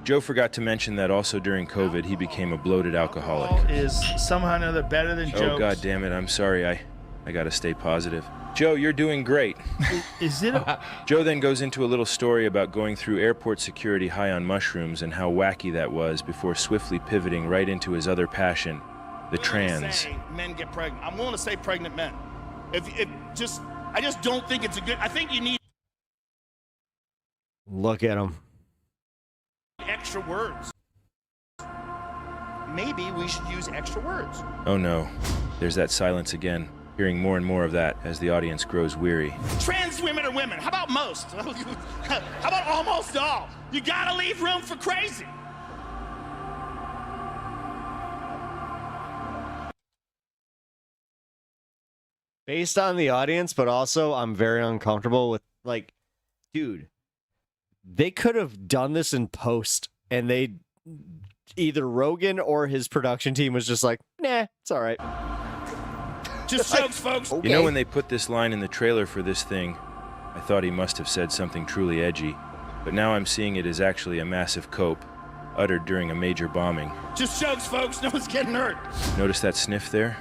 Joe forgot to mention that also during COVID, he became a bloated alcoholic. Is somehow or another better than jokes. Oh, God damn it, I'm sorry, I gotta stay positive. Joe, you're doing great. Is it a... Joe then goes into a little story about going through airport security high on mushrooms and how wacky that was before swiftly pivoting right into his other passion, the trans. Men get pregnant. I'm willing to say pregnant men. I just don't think it's a good... I think you need Look at him. extra words. Maybe we should use extra words. Oh no, there's that silence again. Hearing more and more of that as the audience grows weary. Trans women are women. How about most? How about almost all? You gotta leave room for crazy. Based on the audience, but also I'm very uncomfortable with, like, dude, they could have done this in post, and they either Rogan or his production team was just like, nah, it's all right. Just jokes, folks. You know, when they put this line in the trailer for this thing, I thought he must have said something truly edgy, but now I'm seeing it as actually a massive cope, uttered during a major bombing. Just jokes, folks. No one's getting hurt. Notice that sniff there?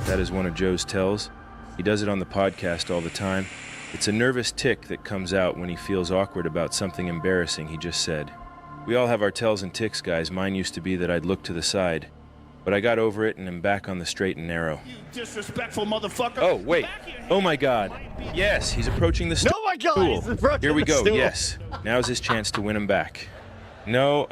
That is one of Joe's tells. He does it on the podcast all the time. It's a nervous tick that comes out when he feels awkward about something embarrassing he just said. We all have our tells and ticks, guys. Mine used to be that I'd look to the side. But I got over it and am back on the straight and narrow. You disrespectful motherfucker. Oh, wait. Oh, my God. Yes, he's approaching the stool. Oh, my God. He's approaching Here we the go. stool. Yes. Now's his chance to win him back. No,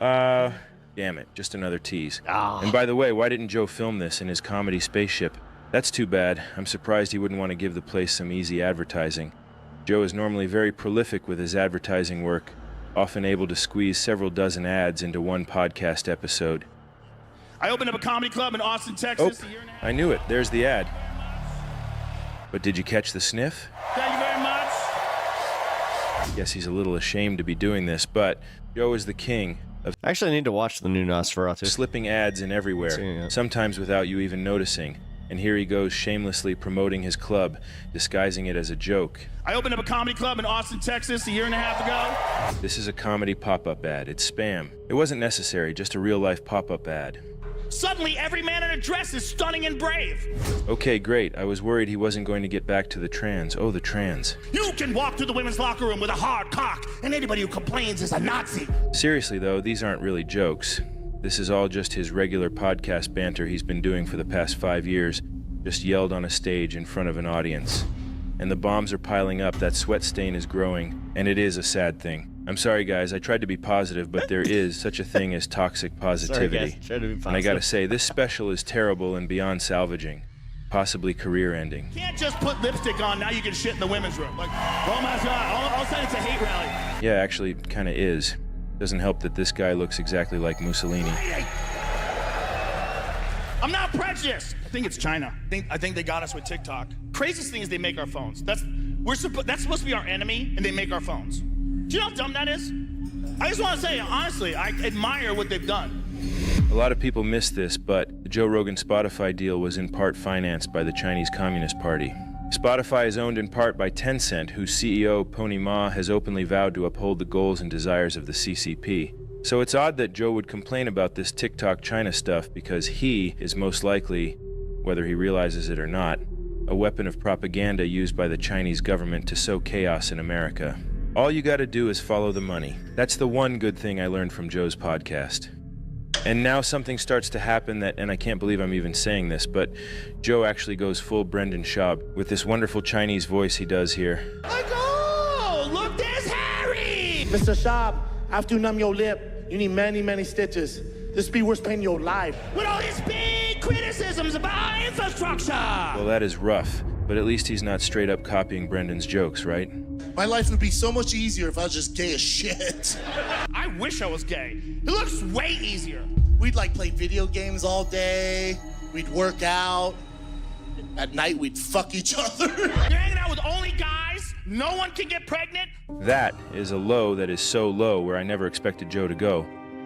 Damn it, just another tease. And by the way, why didn't Joe film this in his comedy spaceship? That's too bad. I'm surprised he wouldn't want to give the place some easy advertising. Joe is normally very prolific with his advertising work, often able to squeeze several dozen ads into one podcast episode. I opened up a comedy club in Austin, Texas. I knew it. There's the ad. But did you catch the sniff? Thank you very much. Guess he's a little ashamed to be doing this, but Joe is the king of Actually, I need to watch the new Nosferatu. slipping ads in everywhere, sometimes without you even noticing. And here he goes shamelessly promoting his club, disguising it as a joke. I opened up a comedy club in Austin, Texas a year and a half ago. This is a comedy pop-up ad. It's spam. It wasn't necessary, just a real-life pop-up ad. Suddenly, every man in a dress is stunning and brave. Okay, great. I was worried he wasn't going to get back to the trans. Oh, the trans. You can walk through the women's locker room with a hard cock, and anybody who complains is a Nazi. Seriously, though, these aren't really jokes. This is all just his regular podcast banter he's been doing for the past 5 years, just yelled on a stage in front of an audience. And the bombs are piling up, that sweat stain is growing, and it is a sad thing. I'm sorry, guys, I tried to be positive, but there is such a thing as toxic positivity. Sorry, guys, tried to be positive. And I gotta say, this special is terrible and beyond salvaging, possibly career-ending. You can't just put lipstick on, now you can shit in the women's room. Like, oh my God, all of a sudden it's a hate rally. Yeah, actually, kinda is. Doesn't help that this guy looks exactly like Mussolini. I'm not prejudiced. I think it's China. I think they got us with TikTok. Craziest thing is they make our phones. That's supposed to be our enemy, and they make our phones. Do you know how dumb that is? I just want to say, honestly, I admire what they've done. A lot of people miss this, but the Joe Rogan Spotify deal was in part financed by the Chinese Communist Party. Spotify is owned in part by Tencent, whose CEO, Pony Ma, has openly vowed to uphold the goals and desires of the CCP. So it's odd that Joe would complain about this TikTok China stuff because he is most likely, whether he realizes it or not, a weapon of propaganda used by the Chinese government to sow chaos in America. All you gotta do is follow the money. That's the one good thing I learned from Joe's podcast. And now something starts to happen that, and I can't believe I'm even saying this, but Joe actually goes full Brendan Schaub with this wonderful Chinese voice he does here. Oh, look, there's Harry! Mr. Schaub, after you numb your lip, you need many, many stitches. This be worse pain in your life. With all these big criticisms about our infrastructure! Well, that is rough, but at least he's not straight up copying Brendan's jokes, right? My life would be so much easier if I was just gay as shit. I wish I was gay. It looks way easier. We'd like play video games all day. We'd work out. At night, we'd fuck each other. You're hanging out with only guys? No one can get pregnant? That is a low that is so low where I never expected Joe to go.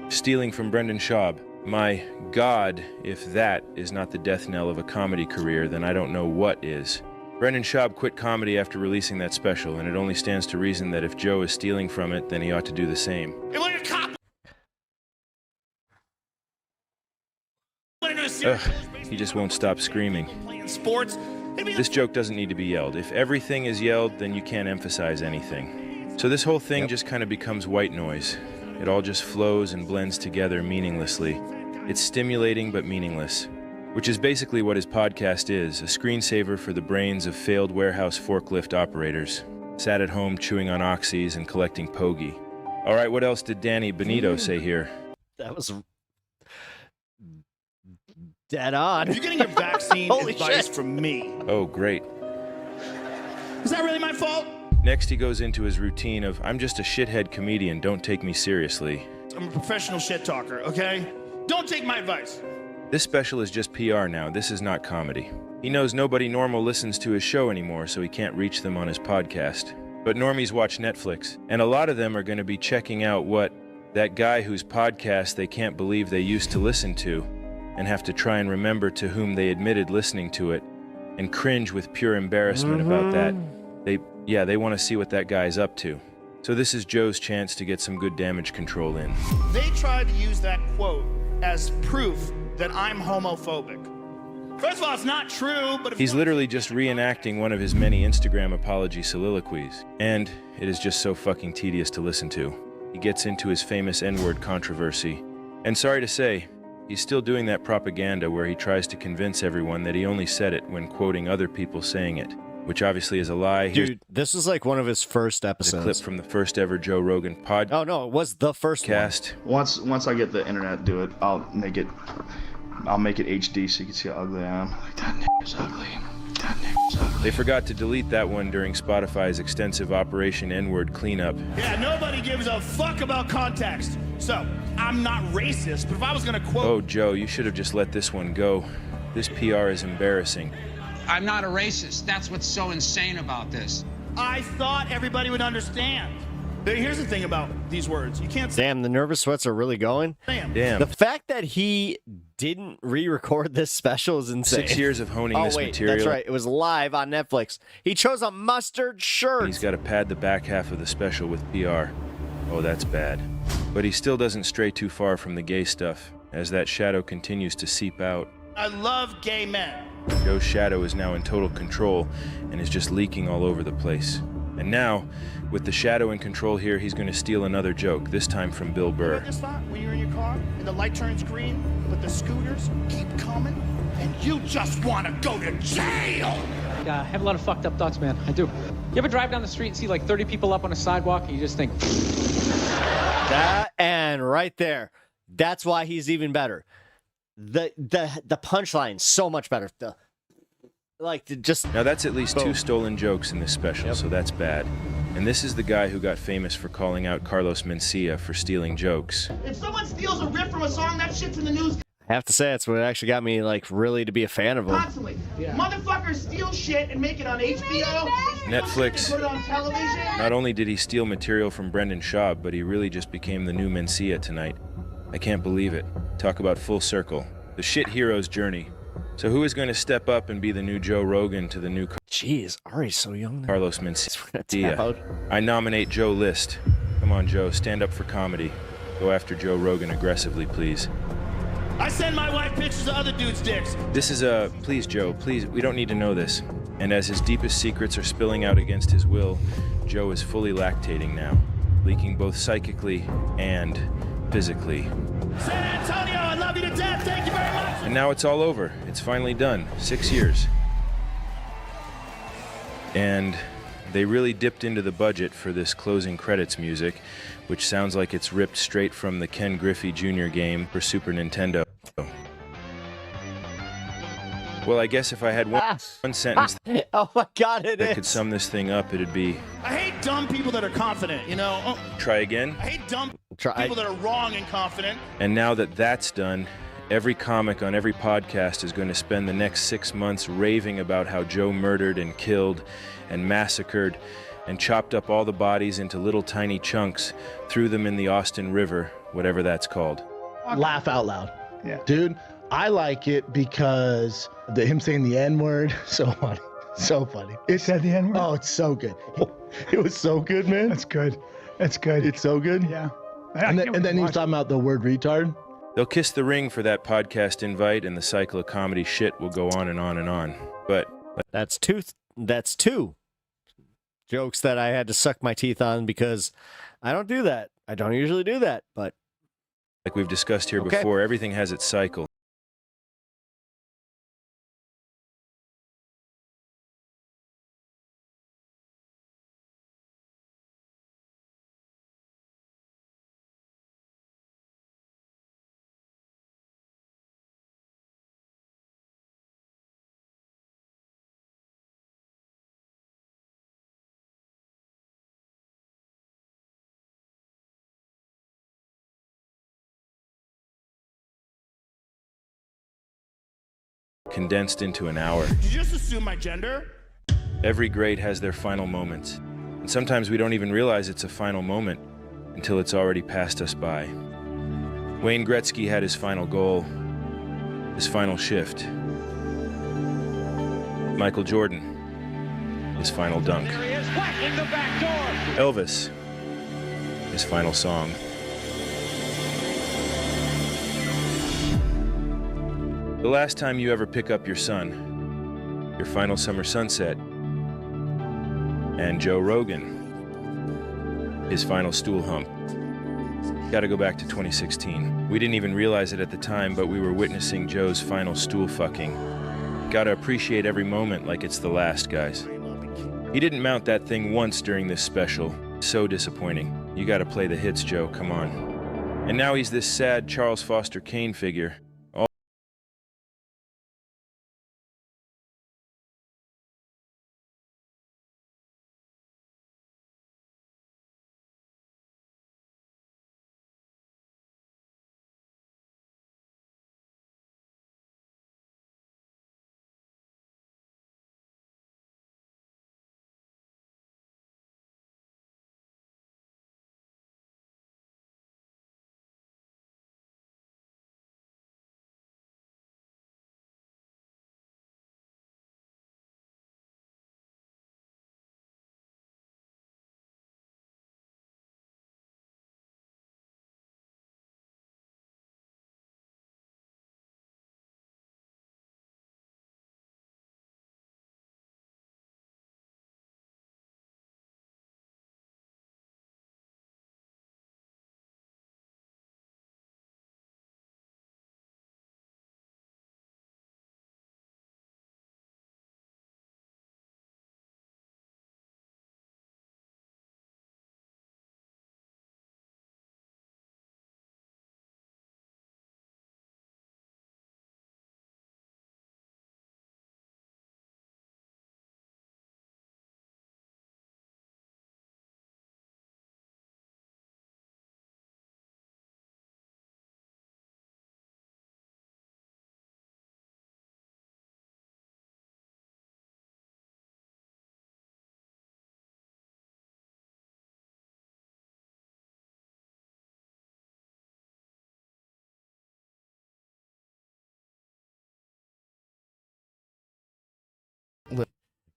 Stealing from Brendan Schaub. My God, if that is not the death knell of a comedy career, then I don't know what is. Brendan Schaub quit comedy after releasing that special, and it only stands to reason that if Joe is stealing from it, then he ought to do the same. Like a cop. Ugh, he just won't stop screaming. Playing sports. This joke doesn't need to be yelled. If everything is yelled, then you can't emphasize anything. So this whole thing just kind of becomes white noise. It all just flows and blends together meaninglessly. It's stimulating but meaningless. Which is basically what his podcast is, a screensaver for the brains of failed warehouse forklift operators, sat at home chewing on oxys and collecting Pogie. All right, what else did Danny Benito say here? That was dead on. You're getting your vaccine Holy advice shit. from me. Oh, great. Is that really my fault? Next, he goes into his routine of, I'm just a shithead comedian, don't take me seriously. I'm a professional shit talker, okay? Don't take my advice. This special is just PR now, this is not comedy. He knows nobody normal listens to his show anymore, so he can't reach them on his podcast. But normies watch Netflix, and a lot of them are going to be checking out what that guy whose podcast they can't believe they used to listen to, and have to try and remember to whom they admitted listening to it, and cringe with pure embarrassment about that. They want to see what that guy's up to. So this is Joe's chance to get some good damage control in. They tried to use that quote as proof that I'm homophobic. First of all, it's not true, but he's literally just reenacting one of his many Instagram apology soliloquies, and it is just so fucking tedious to listen to. He gets into his famous N-word controversy, and sorry to say, he's still doing that propaganda where he tries to convince everyone that he only said it when quoting other people saying it. which obviously is a lie. Dude, this was like one of his first Here's a episodes. clip from the first ever Joe Rogan podcast. Oh no, it was the first one. Once I get the internet to do it, I'll make it HD so you can see how ugly I am. Like, that nigga's ugly. That nigga's ugly. They forgot to delete that one during Spotify's extensive Operation N-word cleanup. Yeah, nobody gives a fuck about context. So, I'm not racist, but if I was gonna quote... Oh, Joe, you should have just let this one go. This PR is embarrassing. I'm not a racist. That's what's so insane about this. I thought everybody would understand. Here's the thing about these words. You can't say... Damn, the nervous sweats are really going. Damn. The fact that he didn't re-record this special is insane. 6 years of honing this material. That's right. It was live on Netflix. He chose a mustard shirt. He's got to pad the back half of the special with PR. Oh, that's bad. But he still doesn't stray too far from the gay stuff, as that shadow continues to seep out. I love gay men. Joe's shadow is now in total control and is just leaking all over the place. And now, with the shadow in control here, he's going to steal another joke, this time from Bill Burr. This thought when you're in your car and the light turns green, but the scooters keep coming, and you just want to go to jail. I have a lot of fucked up thoughts, man. I do. You ever drive down the street and see like 30 people up on a sidewalk, and you just think... That and right there, that's why he's even better. The punchline so much better. Now that's at least 2 stolen jokes in this special, so that's bad. And this is the guy who got famous for calling out Carlos Mencia for stealing jokes. If someone steals a riff from a song, that shit's in the news I have to say, that's what actually got me like really to be a fan of him. constantly. Motherfuckers steal shit and make it on HBO. Netflix. Put it on television. Not only did he steal material from Brendan Schaub, but he really just became the new Mencia tonight. I can't believe it. Talk about full circle. The shit hero's journey. So who is going to step up and be the new Joe Rogan to the new... Jeez, Ari's so young now. Carlos Mencia. I nominate Joe List. Come on, Joe, stand up for comedy. Go after Joe Rogan aggressively, please. I send my wife pictures of other dudes' dicks. This is a... Please, Joe, please, we don't need to know this. And as his deepest secrets are spilling out against his will, Joe is fully lactating now, leaking both psychically and physically. San Antonio, I love you to death. Thank you very much. And now it's all over. It's finally done. 6 years. And they really dipped into the budget for this closing credits music, which sounds like it's ripped straight from the Ken Griffey Jr. game for Super Nintendo. Well, I guess if I had one sentence oh my God, that could sum this thing up, it'd be... I hate dumb people that are confident, you know? Oh, Try again? I hate dumb people that are wrong and confident. And now that that's done, every comic on every podcast is going to spend the next 6 months raving about how Joe murdered and killed and massacred and chopped up all the bodies into little tiny chunks, threw them in the Austin River, whatever that's called. Laugh out loud. Yeah. Dude, I like it because him saying the N-word, so funny. So funny. It said the N-word? Oh, it's so good. It was so good, man. That's good. That's good. It's so good. Yeah. And then he was talking about the word retard. They'll kiss the ring for that podcast invite, and the cycle of comedy shit will go on and on and on. But that's two jokes that I had to suck my teeth on because I don't do that. I don't usually do that, but like we've discussed here before, everything has its cycle. Condensed into an hour. Did you just assume my gender? Every great has their final moments. And sometimes we don't even realize it's a final moment until it's already passed us by. Wayne Gretzky had his final goal, his final shift. Michael Jordan, his final dunk. There he is, whacking the back door. Elvis, his final song. The last time you ever pick up your son, your final summer sunset, and Joe Rogan, his final stool hump. Gotta go back to 2016. We didn't even realize it at the time, but we were witnessing Joe's final stool fucking. Gotta appreciate every moment like it's the last, guys. He didn't mount that thing once during this special. So disappointing. You gotta play the hits, Joe, come on. And now he's this sad Charles Foster Kane figure.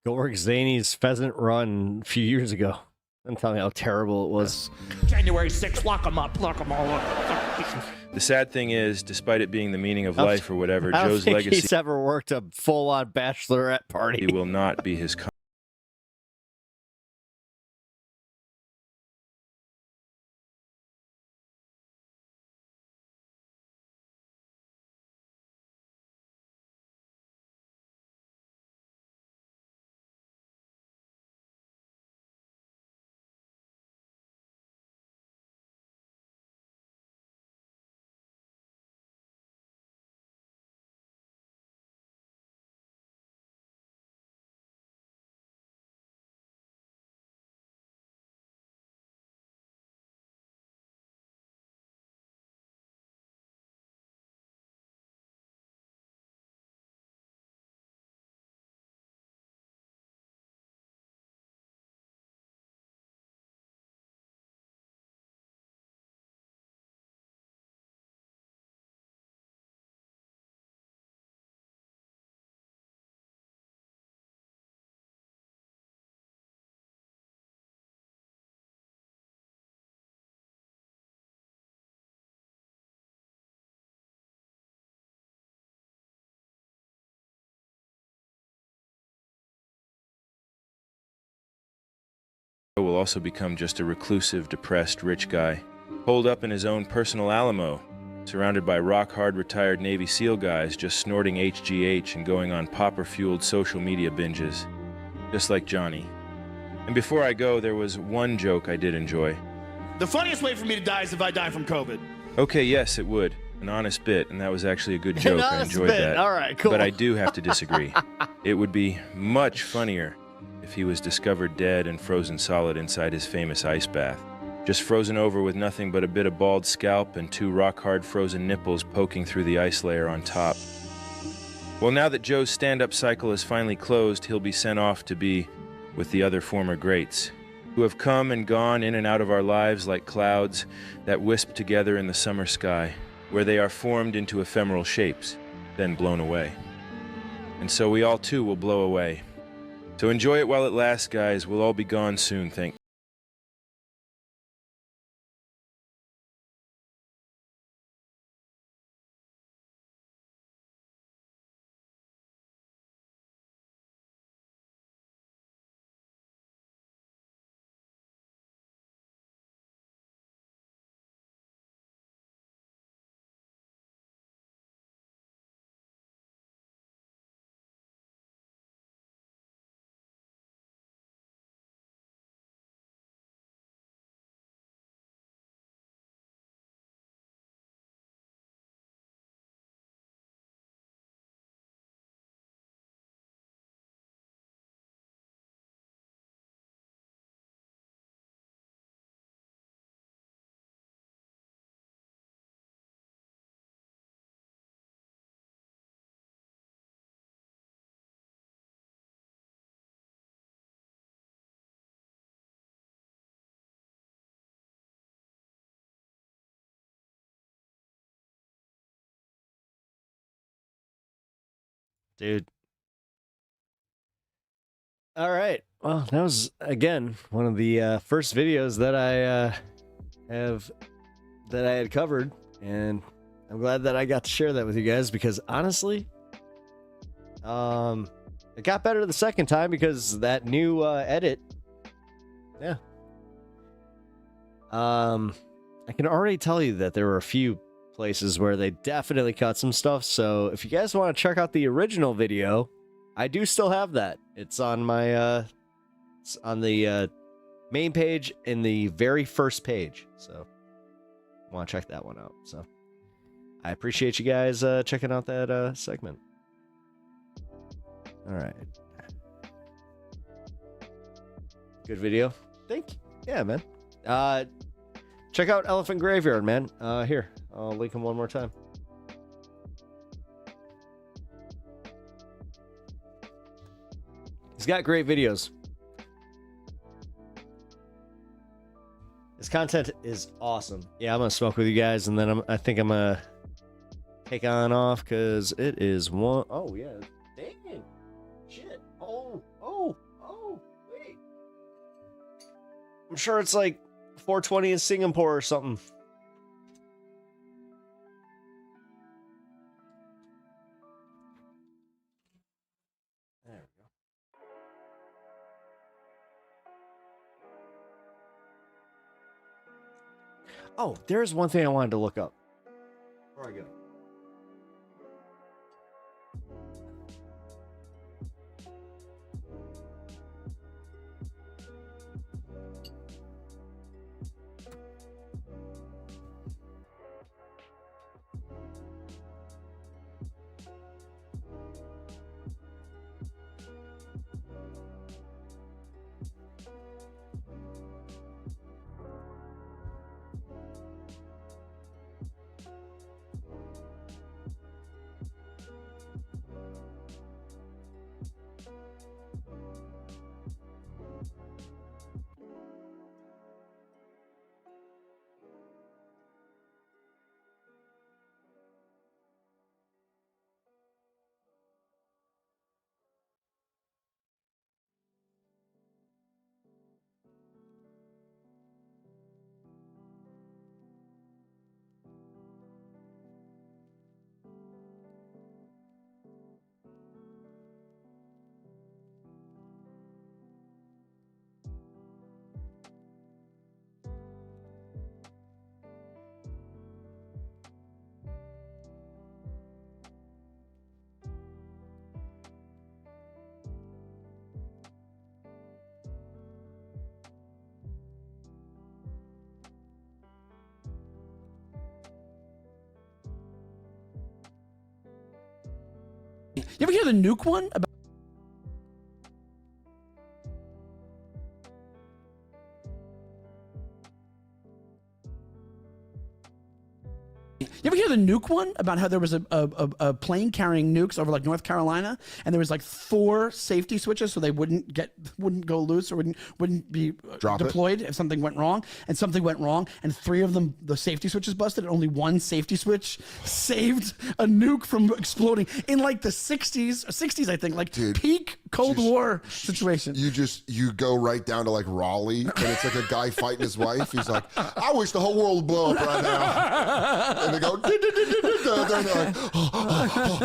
Gorg Zany's Pheasant Run a few years ago. Don't tell me how terrible it was. January 6th, lock them up, lock them all up. The sad thing is, despite it being the meaning of life or whatever, I don't Joe's think legacy he's ever worked a full-on bachelorette party. will not be his will also become just a reclusive, depressed, rich guy, holed up in his own personal Alamo, surrounded by rock-hard retired Navy SEAL guys just snorting HGH and going on popper-fueled social media binges, just like Johnny. And before I go, there was one joke I did enjoy. The funniest way for me to die is if I die from COVID. Okay, yes, it would. An honest bit, and that was actually a good joke. I enjoyed that. All right, cool. But I do have to disagree. It would be much funnier if he was discovered dead and frozen solid inside his famous ice bath. Just frozen over with nothing but a bit of bald scalp and two rock-hard frozen nipples poking through the ice layer on top. Well, now that Joe's stand-up cycle is finally closed, he'll be sent off to be with the other former greats, who have come and gone in and out of our lives like clouds that wisp together in the summer sky, where they are formed into ephemeral shapes, then blown away. And so we all too will blow away. So enjoy it while it lasts, guys. We'll all be gone soon, thank Dude. All right. Well, that was, again, one of the first videos that I had covered, and I'm glad that I got to share that with you guys, because honestly, it got better the second time because that new edit. Yeah. I can already tell you that there were a few places where they definitely cut some stuff. So if you guys want to check out the original video, I do still have that. It's on my it's on the main page in the very first page. So want to check that one out. So I appreciate you guys checking out that segment. All right. Good video. Thank you. Yeah, man. Check out Elephant Graveyard, man. Here, I'll link him one more time. He's got great videos. His content is awesome. Yeah, I'm gonna smoke with you guys, and then I think I'm gonna take on off because it is one. Oh yeah, dang, shit. Oh, wait. I'm sure it's like 4:20 in Singapore or something. There we go. Oh, there's one thing I wanted to look up before I go. You ever hear the nuke one? About You ever hear the nuke one about how there was a plane carrying nukes over like North Carolina, and there was like 4 safety switches so they wouldn't go loose or wouldn't be deployed if something went wrong, and something went wrong, and 3 of them, the safety switches busted, and only 1 safety switch saved a nuke from exploding in like the 60s I think, like peak Cold War situation. You go right down to like Raleigh, and it's like a guy fighting his wife. He's like, I wish the whole world would blow up right now. And they go, they're like,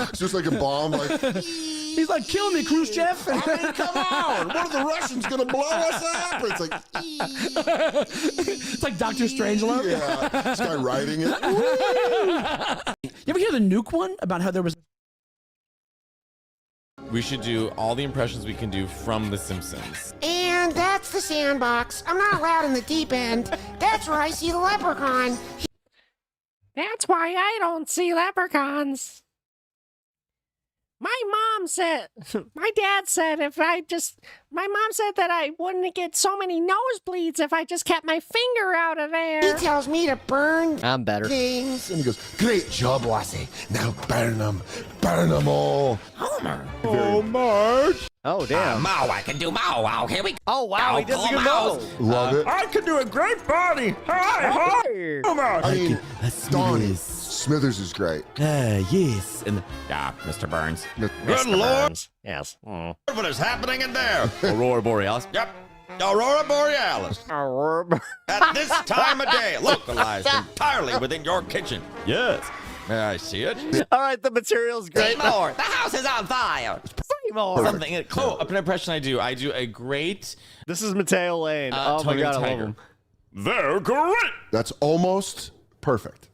it's just like a bomb. Like, he's like, kill me, Khrushchev. I mean, come on. What are the Russians going to blow us up? It's like, it's like Dr. Strangelove. Yeah, this guy writing it. You ever hear the nuke one about how there was... We should do all the impressions we can do from The Simpsons. And that's the sandbox. I'm not allowed in the deep end. That's where I see the leprechaun. That's why I don't see leprechauns. My mom said, my dad said my mom said that I wouldn't get so many nosebleeds if I just kept my finger out of there. He tells me to burn I'm better. things. And he goes, great job, Lassie. Now burn them all. Homer. Oh, Marge. Oh, damn. Mow, I can do mow. Here we go. Oh, wow, he does a good mow. Love it. I can do a great body. Hi. here. I mean, Donnie Smithers is great. Yes. And Mr. Burns. Good Lord. Yes. What is happening in there? Aurora Borealis. Yep. Aurora Borealis. At this time of day, localized entirely within your kitchen. Yes. May I see it? All right, the material's great. Say more. The house is on fire. Say more. Something. An impression I do a great. This is Mateo Lane. Oh my God, I love him. They're great. That's almost perfect.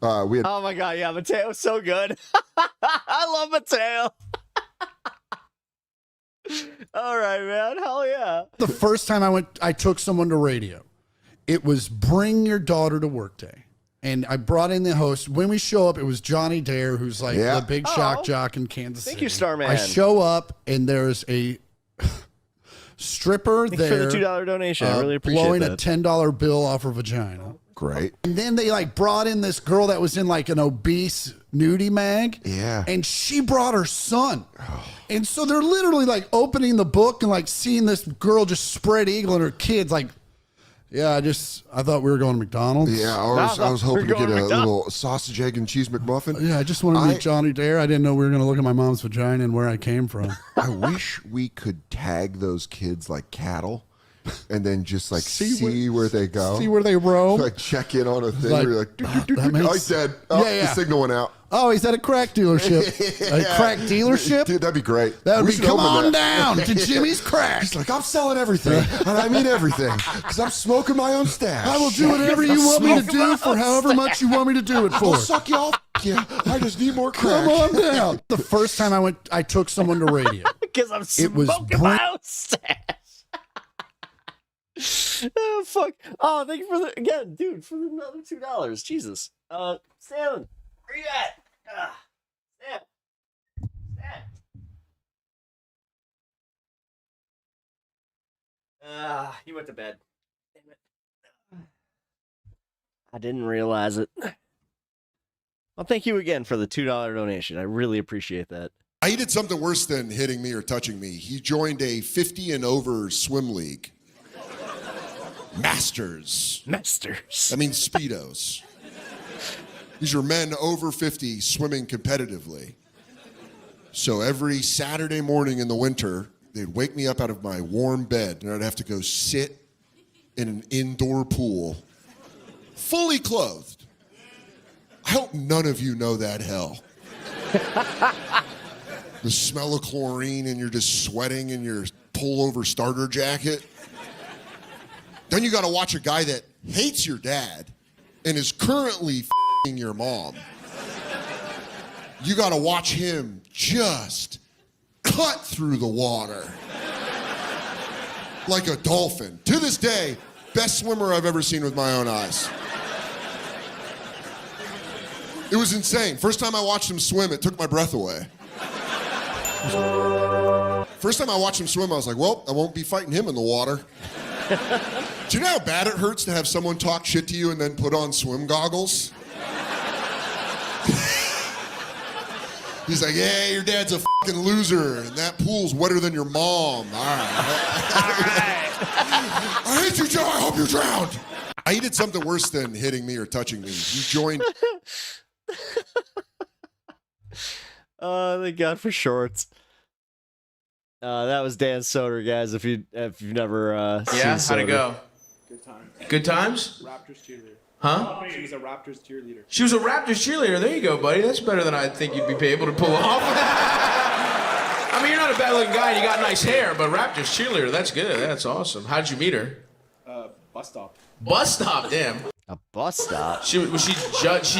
We had. Oh my God, yeah, Mateo's so good. I love Mateo. All right, man. Hell yeah. The first time I took someone to radio. It was Bring Your Daughter to Work Day. And I brought in the host. When we show up, it was Johnny Dare, who's like the big shock jock in Kansas City. Thank you, Starman. I show up, and there's a stripper Thanks there. for the $2 donation. I really appreciate blowing that. a $10 bill off her vagina. Great. And then they like brought in this girl that was in like an obese nudie mag. Yeah. And she brought her son. And so they're literally like opening the book and like seeing this girl just spread eagle and her kids like, yeah, I thought we were going to McDonald's. Yeah, I was hoping to get a little sausage, egg, and cheese McMuffin. Yeah, I just wanted to meet Johnny Dare. I didn't know we were going to look at my mom's vagina and where I came from. I wish we could tag those kids like cattle and then just like see where they go. See where they roam. Like check in on a thing Like, where you're like, oh, he's dead. Oh, the signal went out. Oh, he's at a crack dealership. A crack dealership? Dude, that'd be great. That would We be should come open on that. down to Jimmy's Crack. He's like, I'm selling everything. And I mean everything. Because I'm smoking my own stash. I will do whatever you want me to do for however much you want me to do it for. I'll suck you off. Yeah, I just need more crack. Come on down. The first time I took someone to radio. Because I'm smoking my own stash. Oh, fuck. Oh, thank you for the, again, dude, for another $2. Jesus. Sam, where you at? Sam. He went to bed. Damn it. I didn't realize it. Well, thank you again for the $2 donation. I really appreciate that. He did something worse than hitting me or touching me. He joined a 50 and over swim league. Masters. Masters. I mean, Speedos. These are men over 50 swimming competitively. So every Saturday morning in the winter, they'd wake me up out of my warm bed, and I'd have to go sit in an indoor pool, fully clothed. I hope none of you know that hell. The smell of chlorine, and you're just sweating in your pullover starter jacket. Then you got to watch a guy that hates your dad and is currently f***ing your mom. You got to watch him just cut through the water like a dolphin. To this day, best swimmer I've ever seen with my own eyes. It was insane. First time I watched him swim, it took my breath away. First time I watched him swim, I was like, well, I won't be fighting him in the water. Do you know how bad it hurts to have someone talk shit to you and then put on swim goggles? He's like, yeah, your dad's a fucking loser, and that pool's wetter than your mom. All right. I hate you, Joe. I hope you're drowned. He did something worse than hitting me or touching me. He joined. Thank God for shorts. That was Dan Soder, guys. If you've never seen how'd Soder. it go? Good times. Good times? Raptors cheerleader. Huh? She was a Raptors cheerleader. She was a Raptors cheerleader. There you go, buddy. That's better than I think you'd be able to pull off. I mean, you're not a bad-looking guy and you got nice hair, but Raptors cheerleader, that's good. That's awesome. How'd you meet her? Bus stop. Bus stop, damn. A bus stop? She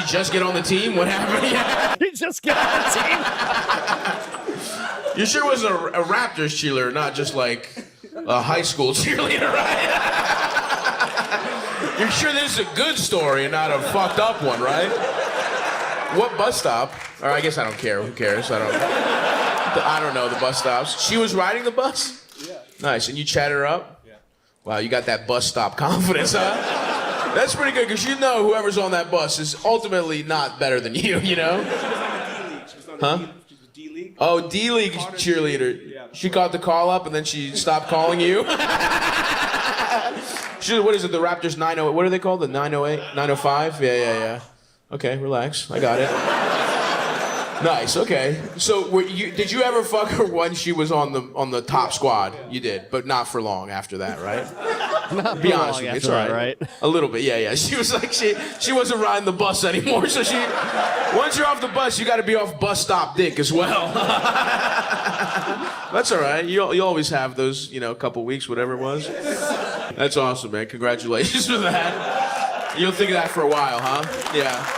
just get on the team? What happened? She just get on the team? You sure was a Raptors cheerleader, not just like a high school cheerleader, right? You're sure this is a good story and not a fucked up one, right? What bus stop? Or I guess I don't care. Who cares? I don't know the bus stops. She was riding the bus? Yeah. Nice. And you chatted her up? Yeah. Wow, you got that bus stop confidence, huh? That's pretty good, because you know whoever's on that bus is ultimately not better than you, you know? Huh? D-League. Oh, D-League cheerleader. Yeah. She got the call up and then she stopped calling you? What is it? The Raptors 908. What are they called? The 908, 905? Yeah. Okay, relax. I got it. Nice. Okay. So, did you ever fuck her when she was on the top squad? You did, but not for long after that, right? Not Be honest with me. It's all that, right. A little bit. Yeah. She was like she wasn't riding the bus anymore. So once you're off the bus, you got to be off bus stop dick as well. That's all right. You always have those, couple weeks, whatever it was. That's awesome, man. Congratulations for that. You'll think of that for a while, huh? Yeah.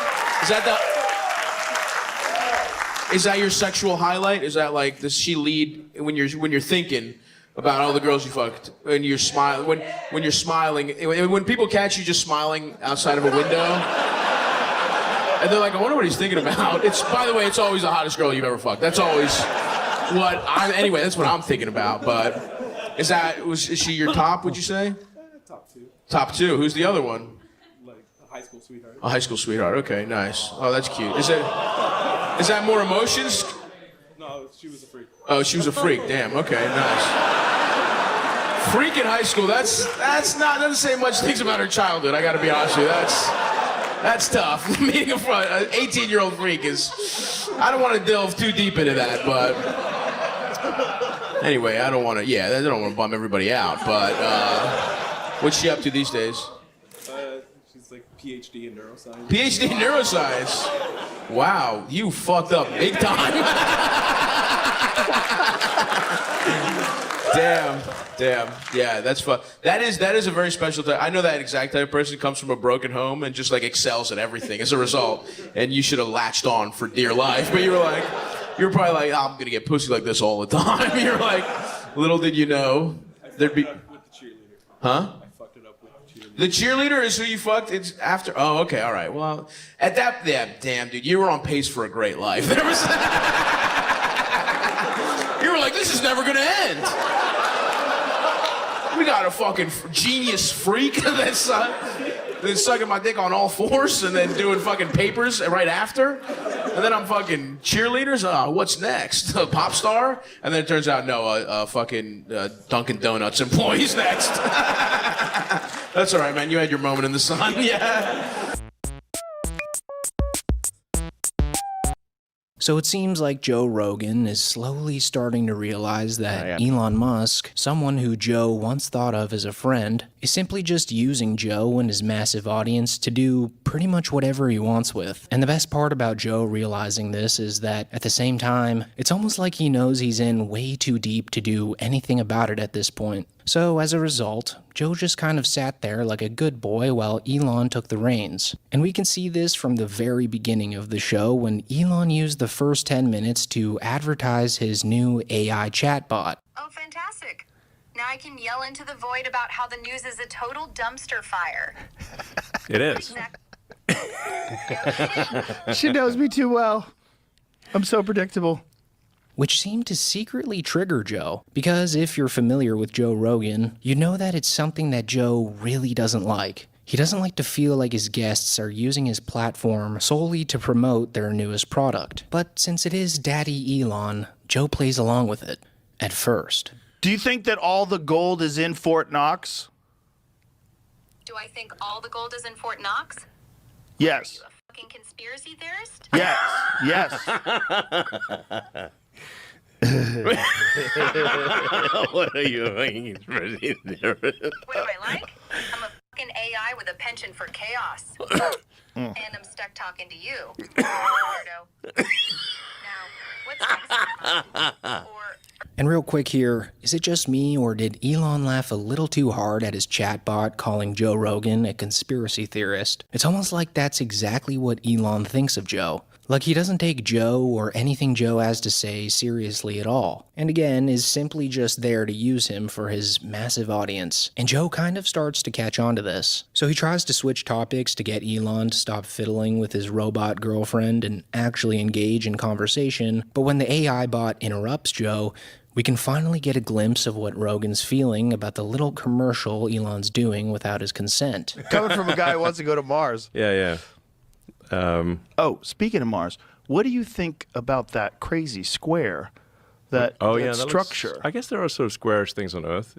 Is that your sexual highlight? Is that like, does she lead when you're thinking about all the girls you fucked, when you're smiling, when you're smiling, when people catch you just smiling outside of a window, and they're like, I wonder what he's thinking about. By the way, it's always the hottest girl you've ever fucked. That's always that's what I'm thinking about. But is she your top? Would you say? Top 2. Top 2. Who's the other one? Like a high school sweetheart. A high school sweetheart. Okay, nice. Oh, that's cute. Is that more emotions? No, she was a freak. Oh, she was a freak. Damn. Okay, nice. Freak in high school. Doesn't say much things about her childhood. I got to be honest with you. That's tough. Meeting an 18-year-old freak is. I don't want to delve too deep into that, but anyway, I don't want to. Yeah, I don't want to bum everybody out. But what's she up to these days? She's like PhD in neuroscience. PhD in neuroscience. Wow, you fucked up big time. Damn. Yeah, that's fun. That is a very special type. I know that exact type of person comes from a broken home and just like excels at everything as a result. And you should have latched on for dear life, but you were probably like, I'm gonna get pussy like this all the time. You're like, little did you know there'd be. With the cheerleader. Huh? I fucked it up with the cheerleader. The cheerleader is who you fucked? It's after. Oh, okay, all right. Well, at that, yeah, damn, dude, you were on pace for a great life. You were like, this is never gonna end. We got a fucking genius freak that's sucking my dick on all fours and then doing fucking papers right after. And then I'm fucking cheerleaders. What's next? A pop star? And then it turns out, no, fucking Dunkin' Donuts employee's next. That's all right, man. You had your moment in the sun. Yeah. So it seems like Joe Rogan is slowly starting to realize that Elon Musk, someone who Joe once thought of as a friend, is simply just using Joe and his massive audience to do pretty much whatever he wants with. And the best part about Joe realizing this is that at the same time, it's almost like he knows he's in way too deep to do anything about it at this point. So as a result, Joe just kind of sat there like a good boy while Elon took the reins. And we can see this from the very beginning of the show when Elon used the first 10 minutes to advertise his new AI chatbot. Oh, fantastic. Now I can yell into the void about how the news is a total dumpster fire. It is. She knows me too well. I'm so predictable. Which seemed to secretly trigger Joe, because if you're familiar with Joe Rogan, you know that it's something that Joe really doesn't like. He doesn't like to feel like his guests are using his platform solely to promote their newest product. But since it is Daddy Elon, Joe plays along with it, at first. Do you think that all the gold is in Fort Knox? Do I think all the gold is in Fort Knox? Yes. Are you a fucking conspiracy theorist? Yes. What are you doing? What do I like? I'm a fucking AI with a penchant for chaos. And I'm stuck talking to you, weirdo. Now, what's next? And real quick here, is it just me or did Elon laugh a little too hard at his chatbot calling Joe Rogan a conspiracy theorist? It's almost like that's exactly what Elon thinks of Joe. Like he doesn't take Joe or anything Joe has to say seriously at all. And again, is simply just there to use him for his massive audience. And Joe kind of starts to catch on to this. So he tries to switch topics to get Elon to stop fiddling with his robot girlfriend and actually engage in conversation. But when the AI bot interrupts Joe, we can finally get a glimpse of what Rogan's feeling about the little commercial Elon's doing without his consent. Coming from a guy who wants to go to Mars. Yeah. Oh, speaking of Mars, what do you think about that crazy square? That that structure? I guess there are sort of squarish things on Earth.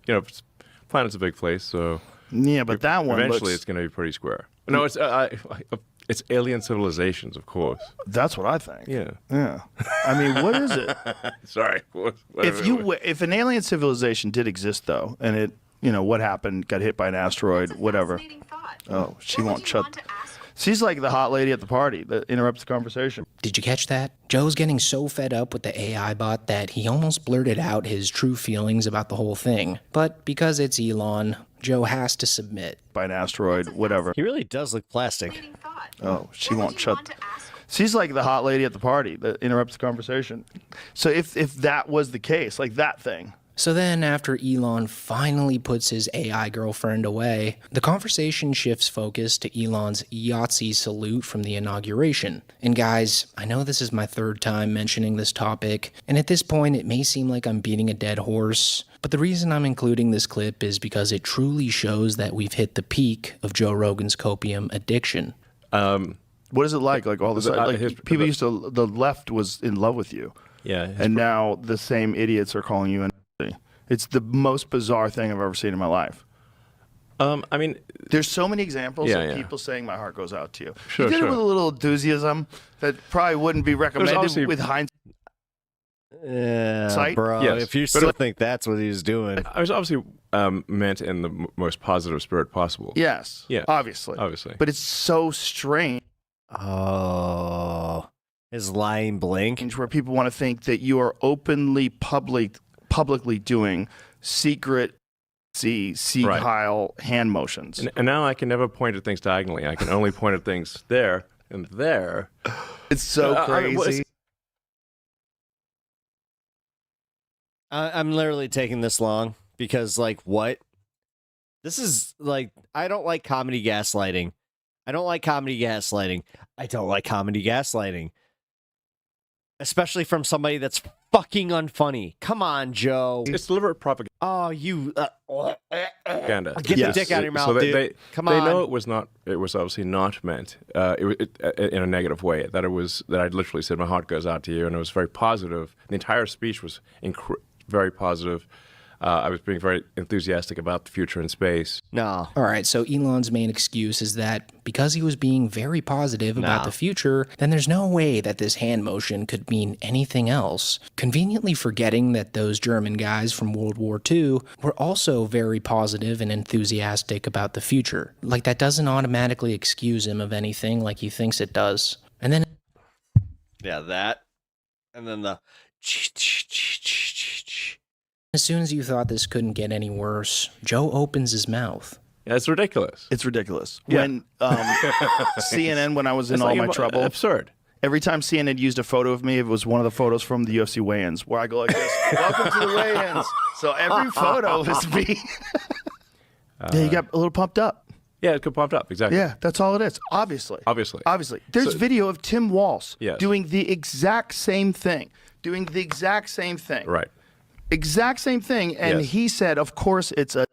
Planet's a big place, so Yeah, but that one eventually looks... it's going to be pretty square. No, it's alien civilizations, of course. That's what I think. Yeah. Yeah. I mean, what is it? Sorry. If an alien civilization did exist, though, and it, what happened, got hit by an asteroid, whatever. Oh, she won't shut. She's like the hot lady at the party that interrupts the conversation. Did you catch that? Joe's getting so fed up with the AI bot that he almost blurted out his true feelings about the whole thing. But because it's Elon, Joe has to submit. By an asteroid, whatever. He really does look plastic. Oh, she won't shut. She's like the hot lady at the party that interrupts the conversation. So if that was the case, like that thing. So then, after Elon finally puts his AI girlfriend away, the conversation shifts focus to Elon's Yahtzee salute from the inauguration. And guys, I know this is my third time mentioning this topic, and at this point it may seem like I'm beating a dead horse, but the reason I'm including this clip is because it truly shows that we've hit the peak of Joe Rogan's copium addiction. What is it like? Like all of a sudden, people used to, the left was in love with you. Yeah. And now the same idiots are calling you an. It's the most bizarre thing I've ever seen in my life. I mean, there's so many examples of people saying my heart goes out to you. You did it with a little enthusiasm that probably wouldn't be recommended with hindsight. Yeah, bro. Yes. If you still think that's what he was doing, I was obviously meant in the most positive spirit possible. Yes. Yeah. Obviously. But it's so strange. Oh, his lying blink, where people want to think that you are openly publicly doing secret Kyle hand motions. And now I can never point at things diagonally. I can only point at things there and there. It's so crazy. I'm literally taking this long because, like, what? This is like, I don't like comedy gaslighting. I don't like comedy gaslighting. Especially from somebody that's fucking unfunny. Come on, Joe. It's deliberate propaganda. Oh, you. Get the dick out of your mouth, dude. Come on. They know it was not. It was obviously not meant in a negative way. That I literally said my heart goes out to you, and it was very positive. The entire speech was very positive. I was being very enthusiastic about the future in space. No. All right, so Elon's main excuse is that because he was being very positive about the future, then there's no way that this hand motion could mean anything else. Conveniently forgetting that those German guys from World War II were also very positive and enthusiastic about the future. Like, that doesn't automatically excuse him of anything like he thinks it does. And then... Yeah, that. And then the... As soon as you thought this couldn't get any worse, Joe opens his mouth. Yeah, it's ridiculous. It's ridiculous. Yeah. When CNN, when I was in all my trouble, absurd. Every time CNN used a photo of me, it was one of the photos from the UFC weigh-ins, where I go like this, welcome to the weigh-ins. So every photo is me. Yeah, you got a little pumped up. Yeah, it got pumped up, exactly. Yeah, that's all it is, obviously. Obviously. There's video of Tim Walsh Yes. doing the exact same thing. Right. Exact same thing, and he said, of course, it's a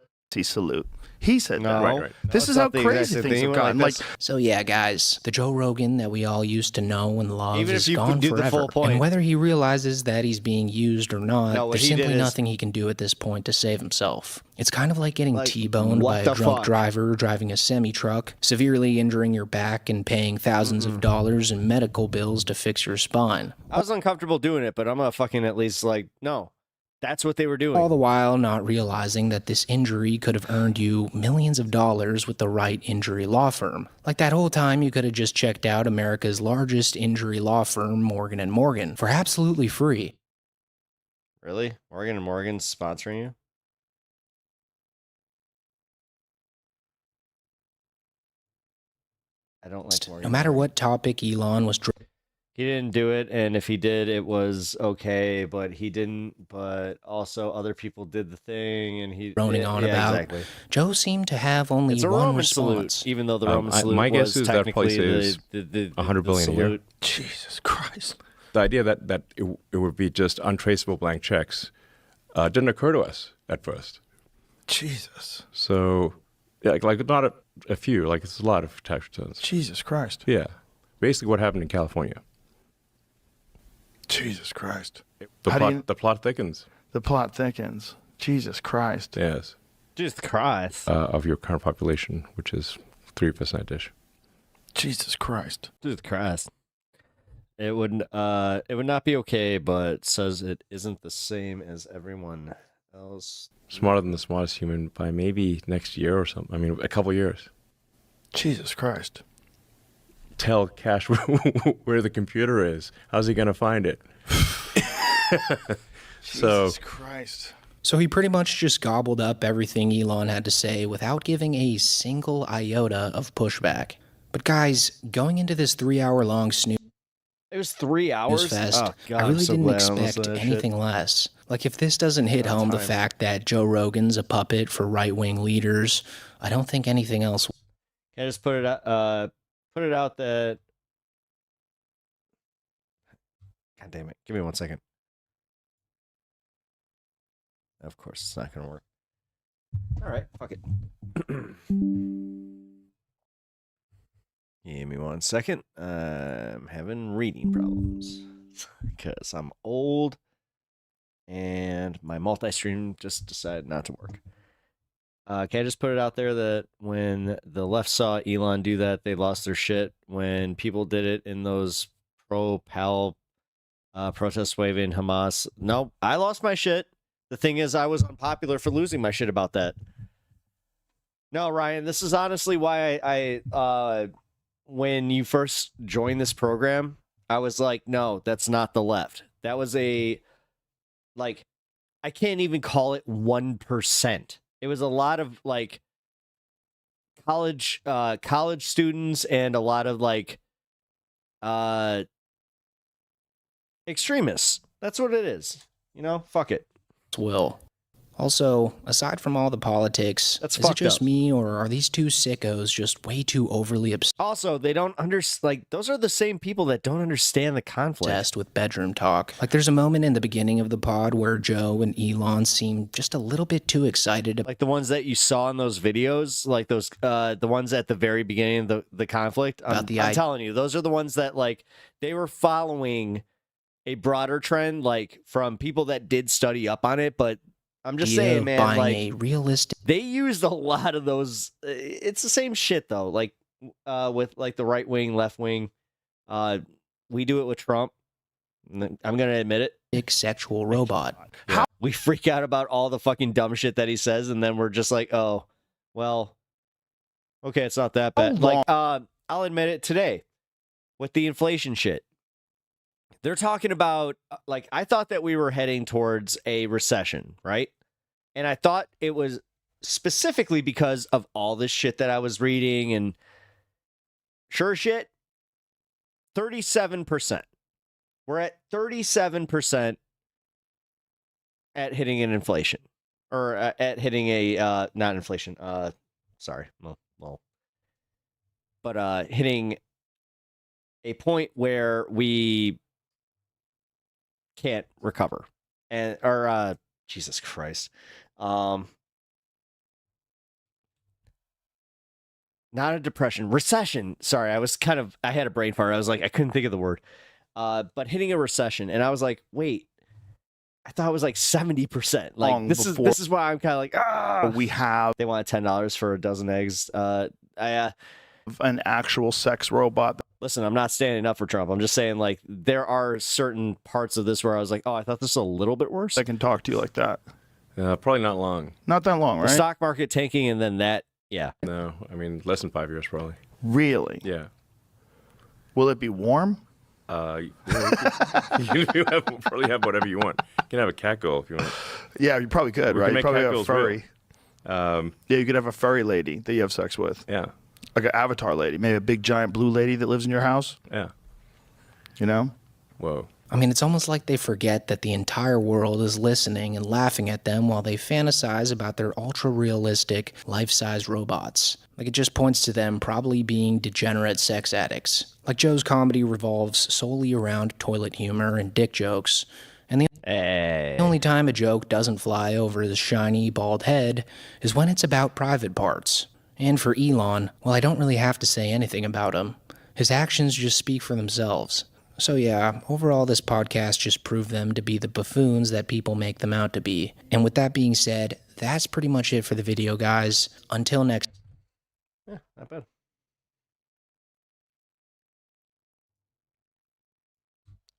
salute. He said that. Right. This is how crazy things have gotten. Like, so yeah, guys, the Joe Rogan that we all used to know and love Even is if you gone do the forever. full point. And whether he realizes that he's being used or not, No, what there's he did simply is- nothing he can do at this point to save himself. It's kind of like getting Like, T-boned what by a the drunk fuck? driver driving a semi-truck, severely injuring your back and paying thousands of dollars in medical bills to fix your spine. I was uncomfortable doing it, but I'm gonna fucking at least, like, no. That's what they were doing. All the while not realizing that this injury could have earned you millions of dollars with the right injury law firm. Like that whole time you could have just checked out America's largest injury law firm, Morgan & Morgan, for absolutely free. Really? Morgan & Morgan's sponsoring you? I don't like Morgan. No matter what topic Elon was He didn't do it, and if he did, it was okay, but he didn't, but also other people did the thing, and he... droning on about, Exactly. Joe seemed to have only It's a one Roman response. salute, even though the Roman salute my guess was is that place technically is the $100 billion a year. salute. Jesus Christ. The idea that it would be just untraceable blank checks didn't occur to us at first. Jesus. So, yeah, like not a few, like it's a lot of tax returns. Jesus Christ. Yeah. Basically what happened in California. Jesus Christ. The plot thickens. The plot thickens. Jesus Christ. Yes. Jesus Christ. Of your current population, which is 3%-ish. Jesus Christ. Jesus Christ. It would not be okay, but says it isn't the same as everyone else. Smarter than the smartest human by maybe next year or something. I mean, a couple years. Jesus Christ. Tell Cash where the computer is. How's he going to find it? Jesus Christ. So he pretty much just gobbled up everything Elon had to say without giving a single iota of pushback. But guys, going into this 3-hour-long snooze It was 3 hours? fest, Oh, God, I I'm really so didn't glad I almost expect said that anything shit. less. Like, if this doesn't hit home the fact that Joe Rogan's a puppet for right-wing leaders, I don't think anything else will. Can I just put it out that... God damn it. Give me 1 second. Of course, it's not going to work. All right, fuck it. Give me 1 second. I'm having reading problems because I'm old and my multi-stream just decided not to work. Can I just put it out there that when the left saw Elon do that, they lost their shit. When people did it in those pro-Pal protests waving Hamas, no, I lost my shit. The thing is, I was unpopular for losing my shit about that. No, Ryan, this is honestly why I when you first joined this program, I was like, no, that's not the left. That was I can't even call it 1%. It was a lot of like college students and a lot of like extremists. That's what it is. You know, fuck it. Will. Also, aside from all the politics, That's is it fucked just up. me, or are these two sickos just way too overly Also, they don't like those are the same people that don't understand the conflict. obsessed with bedroom talk? Like, there's a moment in the beginning of the pod where Joe and Elon seem just a little bit too excited. Like the ones that you saw in those videos, like those the ones at the very beginning of the conflict. I'm telling you, those are the ones that like they were following a broader trend, like from people that did study up on it, but I'm just idea saying, of man, buying like a realistic. they used a lot of those. It's the same shit though, like with like the right wing, left wing. We do it with Trump. I'm gonna admit it. Sexual robot. Yeah. We freak out about all the fucking dumb shit that he says, and then we're just like, oh, well, okay, it's not that bad. Like, I'll admit it today with the inflation shit. They're talking about, like, I thought that we were heading towards a recession, right? And I thought it was specifically because of all this shit that I was reading, and sure shit, 37%. We're at 37% at hitting an inflation, or at hitting a, not inflation, sorry, but hitting a point where we can't recover, and or Jesus Christ, not a depression, recession. Sorry, I had a brain fart. I was like, I couldn't think of the word. But hitting a recession, and I was like, wait, I thought it was like 70%. Like this is why I'm kind of like, we have they want $10 for a dozen eggs. An actual sex robot. Listen, I'm not standing up for Trump. I'm just saying, like, there are certain parts of this where I was like, oh, I thought this was a little bit worse. I can talk to you like that. Probably not long. Not that long, right? The stock market tanking, and then that, yeah. No, I mean, less than 5 years, probably. Really? Yeah. Will it be warm? You probably have whatever you want. You can have a cat girl if you want. Yeah, you probably could, We right? can You make probably cat have a girls furry. real. Yeah, you could have a furry lady that you have sex with. Yeah. Like an avatar lady. Maybe a big giant blue lady that lives in your house. Yeah. You know? Whoa. I mean, it's almost like they forget that the entire world is listening and laughing at them while they fantasize about their ultra-realistic, life-size robots. Like, it just points to them probably being degenerate sex addicts. Like, Joe's comedy revolves solely around toilet humor and dick jokes, and the only time a joke doesn't fly over his shiny, bald head is when it's about private parts. And for Elon, well, I don't really have to say anything about him. His actions just speak for themselves. So yeah, overall this podcast just proved them to be the buffoons that people make them out to be. And with that being said, that's pretty much it for the video, guys. Until next. Yeah, not bad.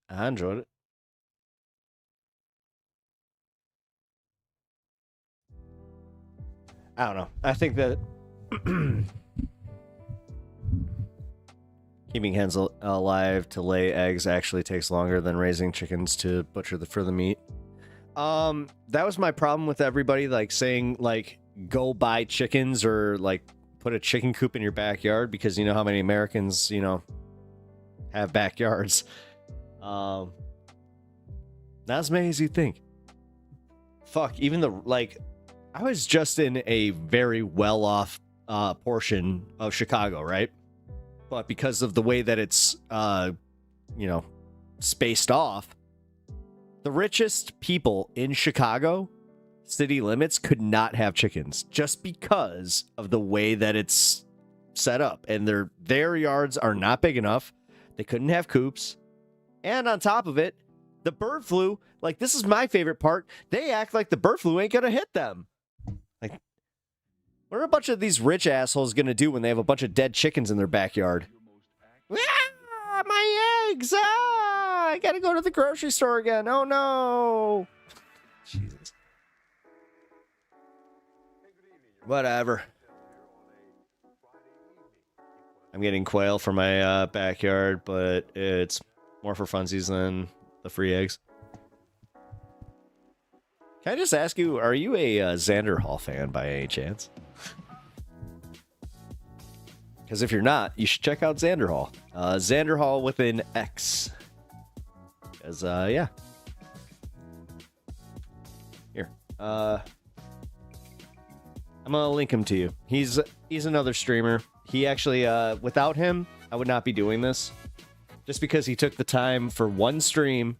I enjoyed it. I don't know. I think that keeping hens alive to lay eggs actually takes longer than raising chickens to butcher for the meat. That was my problem with everybody, like, saying, like, go buy chickens or, like, put a chicken coop in your backyard, because you know how many Americans, you know, have backyards. Not as many as you think. Fuck, even I was just in a very well-off portion of Chicago, right? But because of the way that it's, you know, spaced off, the richest people in Chicago, city limits, could not have chickens just because of the way that it's set up. And their yards are not big enough. They couldn't have coops. And on top of it, the bird flu, like, this is my favorite part, they act like the bird flu ain't gonna hit them. Like, what are a bunch of these rich assholes gonna do when they have a bunch of dead chickens in their backyard? Ah, my eggs! Ah, I gotta go to the grocery store again. Oh no! Jesus. Whatever. I'm getting quail for my backyard, but it's more for funsies than the free eggs. Can I just ask you, are you a Xander Hall fan by any chance? Because if you're not, you should check out Xander Hall. Xander Hall with an X. Because, yeah. Here. I'm going to link him to you. He's another streamer. He actually, without him, I would not be doing this. Just because he took the time for one stream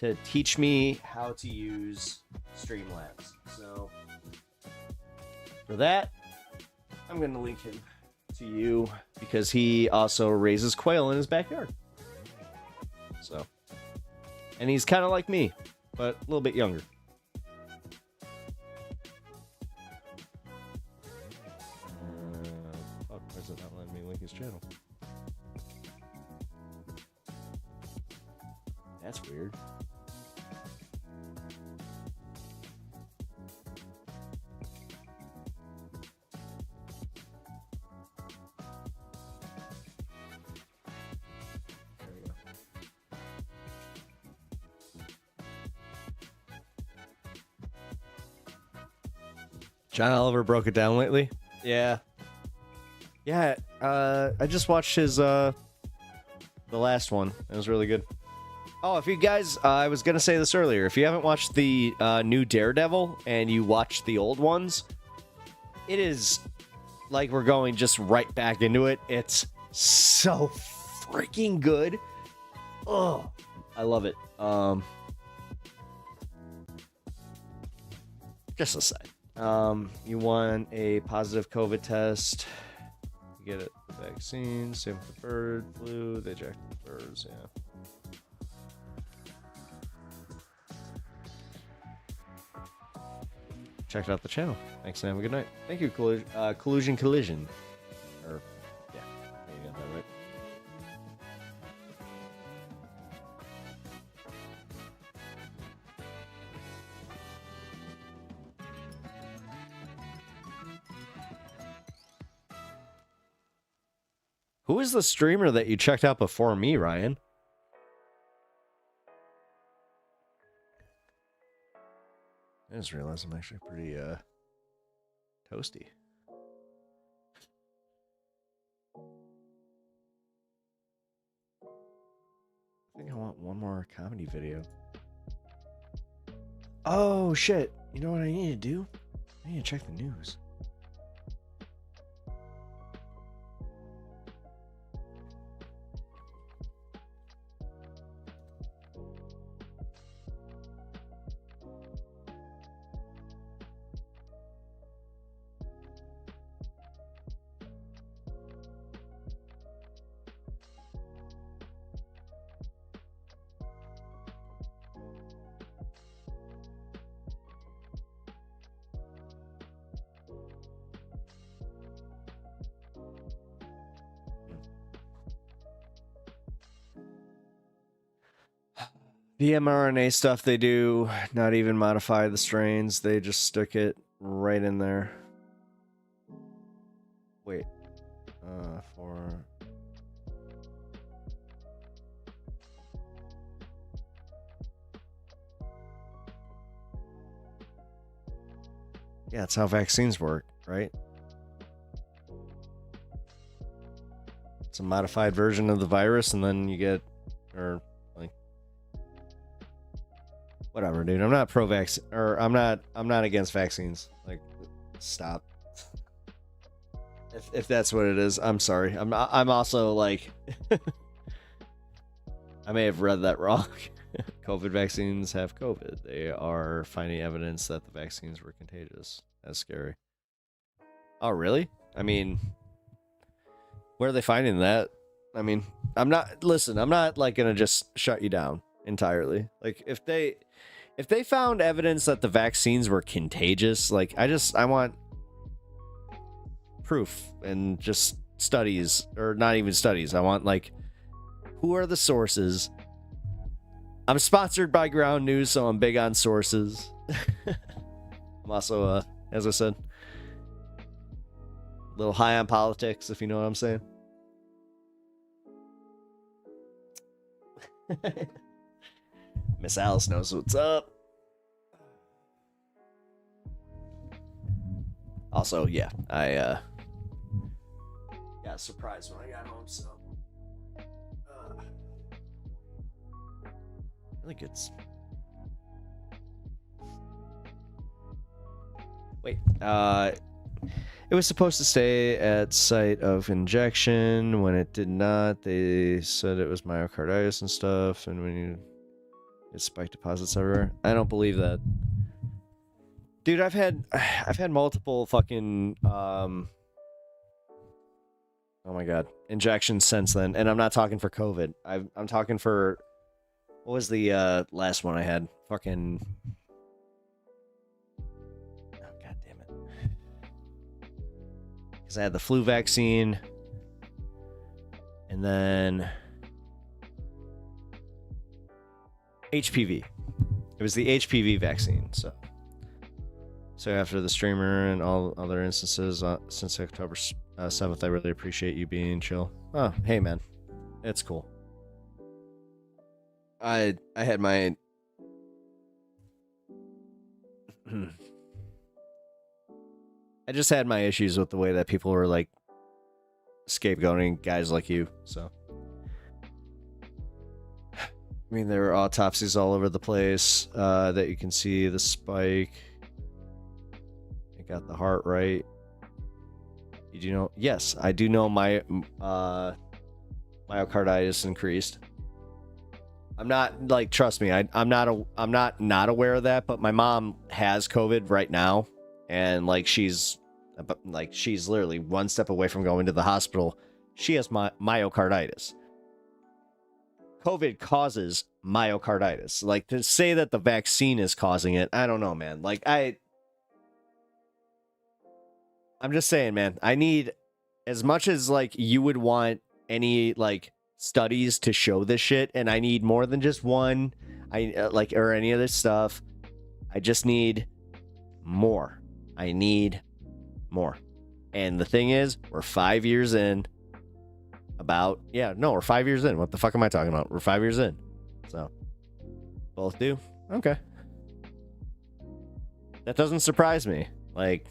to teach me how to use Streamlabs. So, for that, I'm going to link him to you because he also raises quail in his backyard. So, and he's kind of like me, but a little bit younger. Fuck, why is it not letting me link his channel? That's weird. John Oliver broke it down lately. Yeah. Yeah, I just watched his, the last one. It was really good. Oh, if you guys, I was going to say this earlier. If you haven't watched the new Daredevil and you watched the old ones, it is like we're going just right back into it. It's so freaking good. Oh, I love it. Just a side. You want a positive COVID test. You get it, the vaccine. Same with the bird flu. They eject the birds, yeah. Check out the channel. Thanks and have a good night. Thank you, Collusion. Or, yeah, you got that right. Who is the streamer that you checked out before me, Ryan? I just realized I'm actually pretty, toasty. I think I want one more comedy video. Oh, shit. You know what I need to do? I need to check the news. The mRNA stuff they do, not even modify the strains. They just stick it right in there. Wait. Yeah, that's how vaccines work, right? It's a modified version of the virus, and then you get, or like, whatever, dude. I'm not pro-vaccine, or I'm not against vaccines. Like, stop. If that's what it is, I'm sorry. I'm also like, I may have read that wrong. COVID vaccines have COVID. They are finding evidence that the vaccines were contagious. That's scary. Oh, really? I mean, where are they finding that? I mean, I'm not like gonna just shut you down entirely. Like, if they found evidence that the vaccines were contagious, like, I want proof and just studies, or not even studies. I want, like, who are the sources? I'm sponsored by Ground News, so I'm big on sources. I'm also, as I said, a little high on politics, if you know what I'm saying. Miss Alice knows what's up. Also, yeah, I got surprised when I got home, so I think it's... Wait, it was supposed to stay at site of injection. When it did not, they said it was myocarditis and stuff, and when you get spike deposits everywhere. I don't believe that. Dude, I've had multiple fucking oh my god, injections since then, and I'm not talking for COVID. I'm talking for, what was the last one I had? Fucking, oh god damn it. Because I had the flu vaccine, and then HPV. It was the HPV vaccine, so after the streamer and all other instances since October 7th, I really appreciate you being chill. Oh, hey man, it's cool. I had my I just had my issues with the way that people were like scapegoating guys like you, so I mean, there are autopsies all over the place that you can see the spike. It got the heart right. Did you know? Yes, I do know my myocarditis increased. I'm not, like, trust me, I'm not aware of that, but my mom has COVID right now, and like she's literally one step away from going to the hospital. She has myocarditis. COVID causes myocarditis. Like, to say that the vaccine is causing it, I don't know, man. Like, I'm just saying, man, I need, as much as like you would want any like studies to show this shit, and I need more than just one, or any other stuff. I just need more. I need more. And the thing is, we're 5 years in. We're 5 years in. What the fuck am I talking about? We're 5 years in. So, both do? Okay. That doesn't surprise me. Like,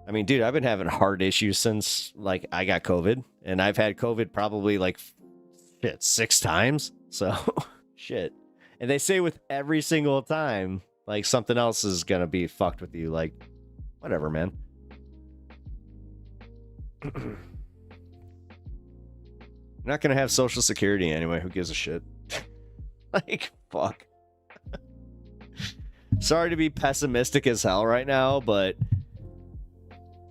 I mean, dude, I've been having heart issues since, like, I got COVID. And I've had COVID probably, like, 6 times. So, shit. And they say with every single time, like, something else is gonna be fucked with you. Like, whatever, man. You're not gonna have Social Security anyway. Who gives a shit? Like, fuck. Sorry to be pessimistic as hell right now, but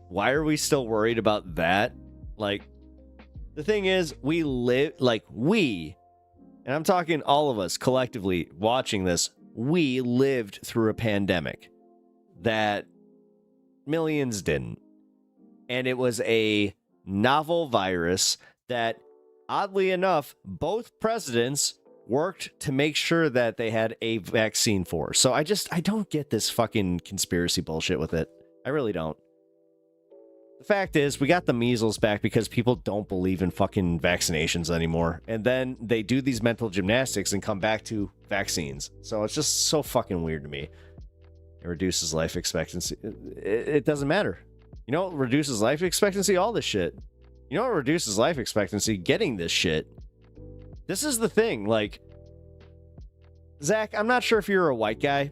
why are we still worried about that? Like, the thing is, and I'm talking all of us collectively watching this, we lived through a pandemic that millions didn't. And it was a novel virus that, oddly enough, both presidents worked to make sure that they had a vaccine for. So I don't get this fucking conspiracy bullshit with it. I really don't. The fact is, we got the measles back because people don't believe in fucking vaccinations anymore. And then they do these mental gymnastics and come back to vaccines. So it's just so fucking weird to me. It reduces life expectancy. It doesn't matter. You know what reduces life expectancy? All this shit. You know what reduces life expectancy? Getting this shit. This is the thing. Like, Zach, I'm not sure if you're a white guy,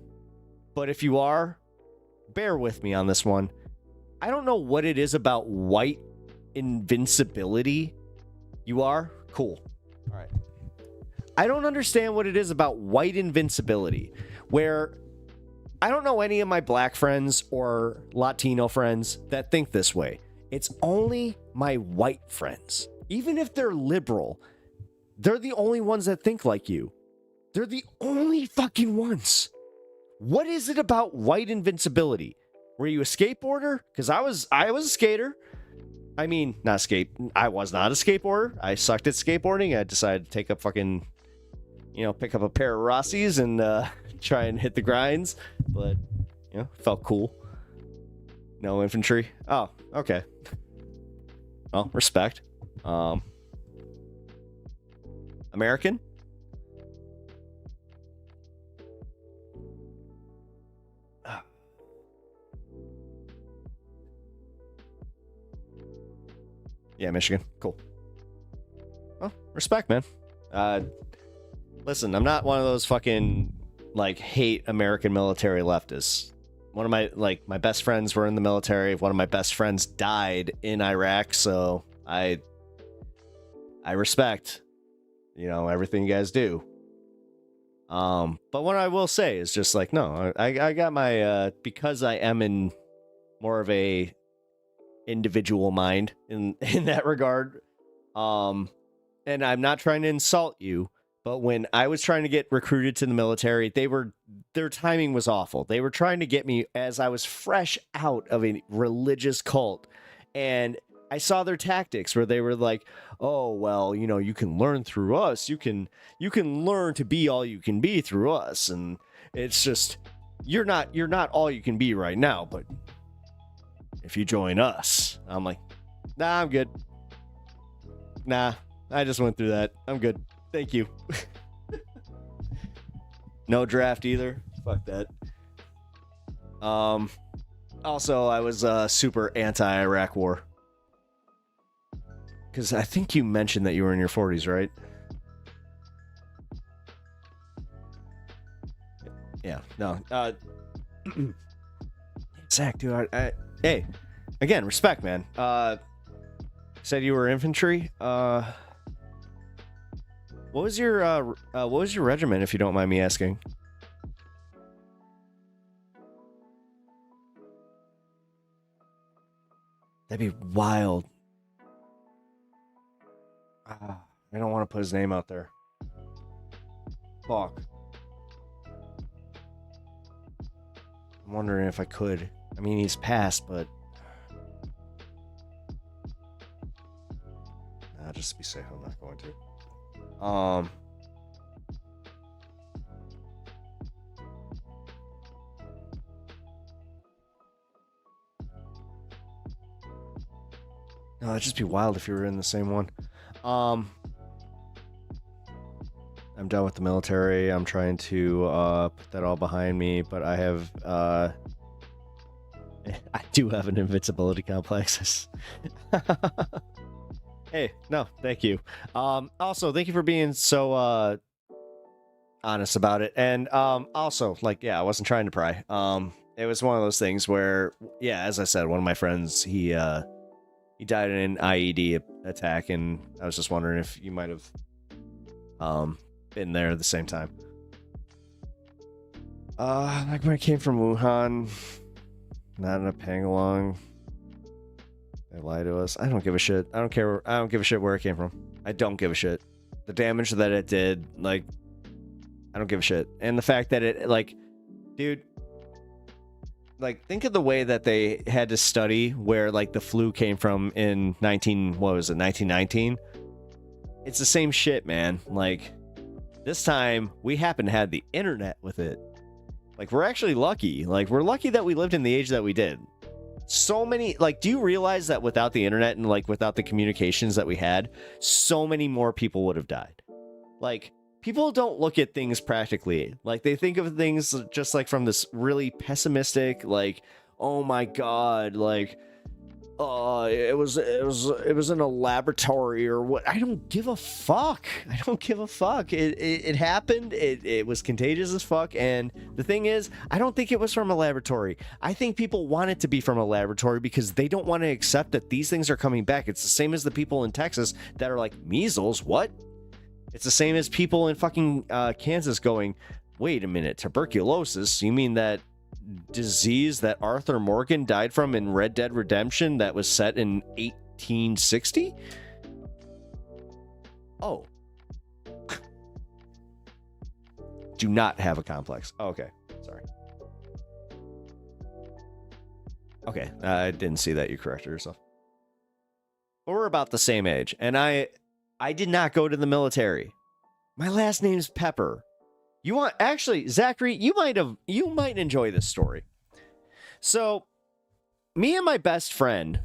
but if you are, bear with me on this one. I don't know what it is about white invincibility. You are? Cool. All right. I don't understand what it is about white invincibility, where I don't know any of my black friends or Latino friends that think this way. It's only my white friends. Even if they're liberal, they're the only ones that think like you. They're the only fucking ones. What is it about white invincibility? Were you a skateboarder? Because I was a skater. I mean, I was not a skateboarder. I sucked at skateboarding. I decided to take up fucking, pick up a pair of Rossies and try and hit the grinds. But, felt cool. No infantry. Oh, okay. Well, respect. American? Yeah, Michigan. Cool. Well, respect, man. Listen, I'm not one of those fucking, hate American military leftists. One of my best friends were in the military. One of my best friends died in Iraq, so I respect, everything you guys do. But what I will say is just no, I got my, because I am in more of a individual mind in that regard. And I'm not trying to insult you, but when I was trying to get recruited to the military, their timing was awful. They were trying to get me as I was fresh out of a religious cult. And I saw their tactics where they were like, oh, well, you can learn through us. You can learn to be all you can be through us. And it's just, you're not all you can be right now, but if you join us. I'm like, nah, I'm good. Nah, I just went through that. I'm good. Thank you. No draft either. Fuck that. Also, I was super anti-Iraq war. Because I think you mentioned that you were in your 40s, right? Yeah, no. Zach, dude, hey, again, respect, man. Said you were infantry. What was your regiment, if you don't mind me asking? That'd be wild. I don't want to put his name out there. Fuck. I'm wondering if I could. I mean, he's passed, but just to be safe, I'm not going to. No, it'd just be wild if you were in the same one. I'm done with the military. I'm trying to put that all behind me, but I have I do have an invincibility complex. Hey, no, thank you. Also, thank you for being so honest about it. And also, I wasn't trying to pry. It was one of those things where, yeah, as I said, one of my friends, he died in an IED attack, and I was just wondering if you might have been there at the same time. When I came from Wuhan, not in a Pangalong. They lie to us. I don't give a shit. I don't care. I don't give a shit where it came from. I don't give a shit. The damage that it did, I don't give a shit. And the fact that it, dude, think of the way that they had to study where, the flu came from in 1919? It's the same shit, man. This time, we happen to have the internet with it. Like, we're actually lucky. Like, we're lucky that we lived in the age that we did. So many, like, do you realize that without the internet and, like, without the communications that we had, so many more people would have died? Like, people don't look at things practically. Like, they think of things just, like, from this really pessimistic, like, oh my god, like, it was in a laboratory or what. I don't give a fuck. I don't give a fuck. It happened. It was contagious as fuck. And the thing is, I don't think it was from a laboratory. I think people want it to be from a laboratory because they don't want to accept that these things are coming back. It's the same as the people in Texas that are like, measles, what? It's the same as people in fucking Kansas going, wait a minute, tuberculosis? You mean that disease that Arthur Morgan died from in Red Dead Redemption that was set in 1860? Oh. Do not have a complex. Oh, okay. Sorry. Okay. I didn't see that. You corrected yourself. But we're about the same age. And I did not go to the military. My last name's Pepper. You want, actually, Zachary, you might enjoy this story. So, me and my best friend,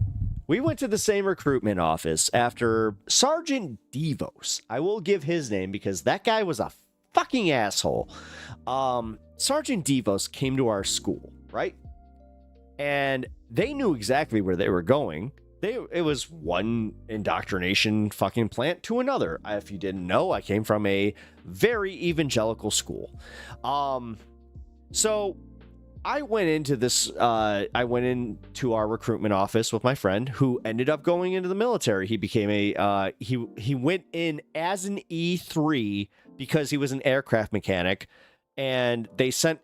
we went to the same recruitment office after Sergeant Devos. I will give his name because that guy was a fucking asshole. Sergeant Devos came to our school, right? And they knew exactly where they were going. It was one indoctrination fucking plant to another. If you didn't know, I came from a very evangelical school. So I went into this, I went into our recruitment office with my friend who ended up going into the military. He became he went in as an E3 because he was an aircraft mechanic, and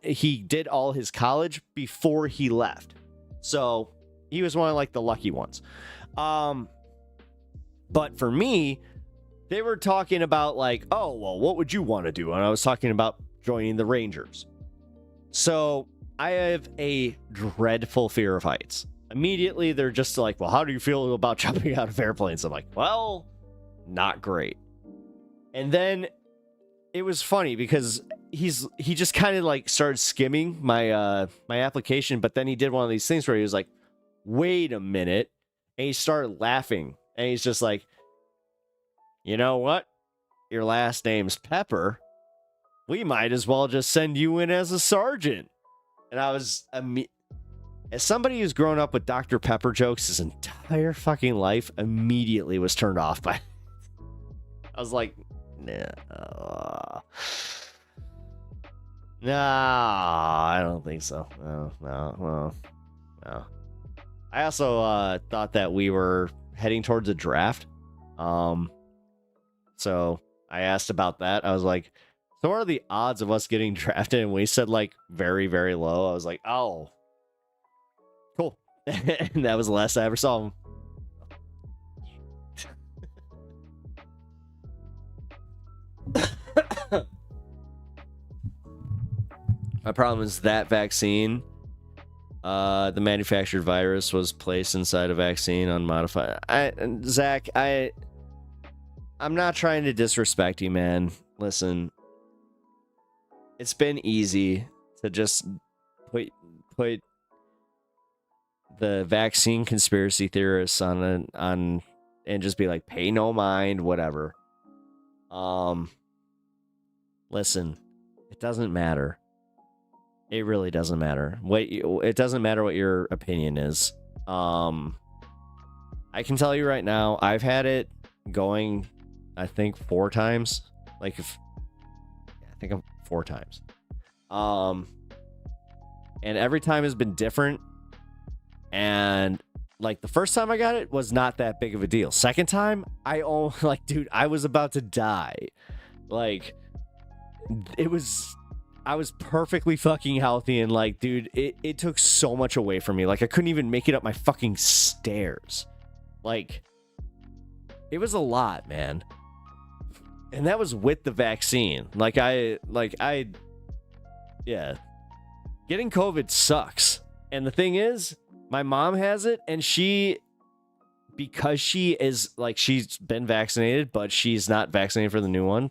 he did all his college before he left. So he was one of like the lucky ones. But for me, they were talking about like, oh, well, what would you want to do? And I was talking about joining the Rangers. So I have a dreadful fear of heights. Immediately, they're just like, well, how do you feel about jumping out of airplanes? I'm like, well, not great. And then it was funny because he just kind of like started skimming my my application, but then he did one of these things where he was like, wait a minute, and he started laughing, and he's just like, you know what? Your last name's Pepper. We might as well just send you in as a sergeant. And I was, as somebody who's grown up with Dr. Pepper jokes his entire fucking life, immediately was turned off by it. I was like, no. No, I don't think so. No. I also thought that we were heading towards a draft. So I asked about that. I was like, so what are the odds of us getting drafted? And we said like very, very low. I was like, oh, cool. And that was the last I ever saw him. My problem is that vaccine, the manufactured virus was placed inside a vaccine unmodified. Zach, I'm not trying to disrespect you, man. Listen, it's been easy to just put the vaccine conspiracy theorists on and just be like, pay no mind, whatever. Listen, it doesn't matter. It really doesn't matter. It doesn't matter what your opinion is. I can tell you right now, I've had it going, I think 4 times. I think I'm 4 times. And every time has been different. And like the first time I got it was not that big of a deal. Second time, I was about to die. Like, I was perfectly fucking healthy, and like, dude, it took so much away from me. Like, I couldn't even make it up my fucking stairs. Like, it was a lot, man. And that was with the vaccine. Yeah. Getting COVID sucks. And the thing is, my mom has it, and because she is, like, she's been vaccinated, but she's not vaccinated for the new one.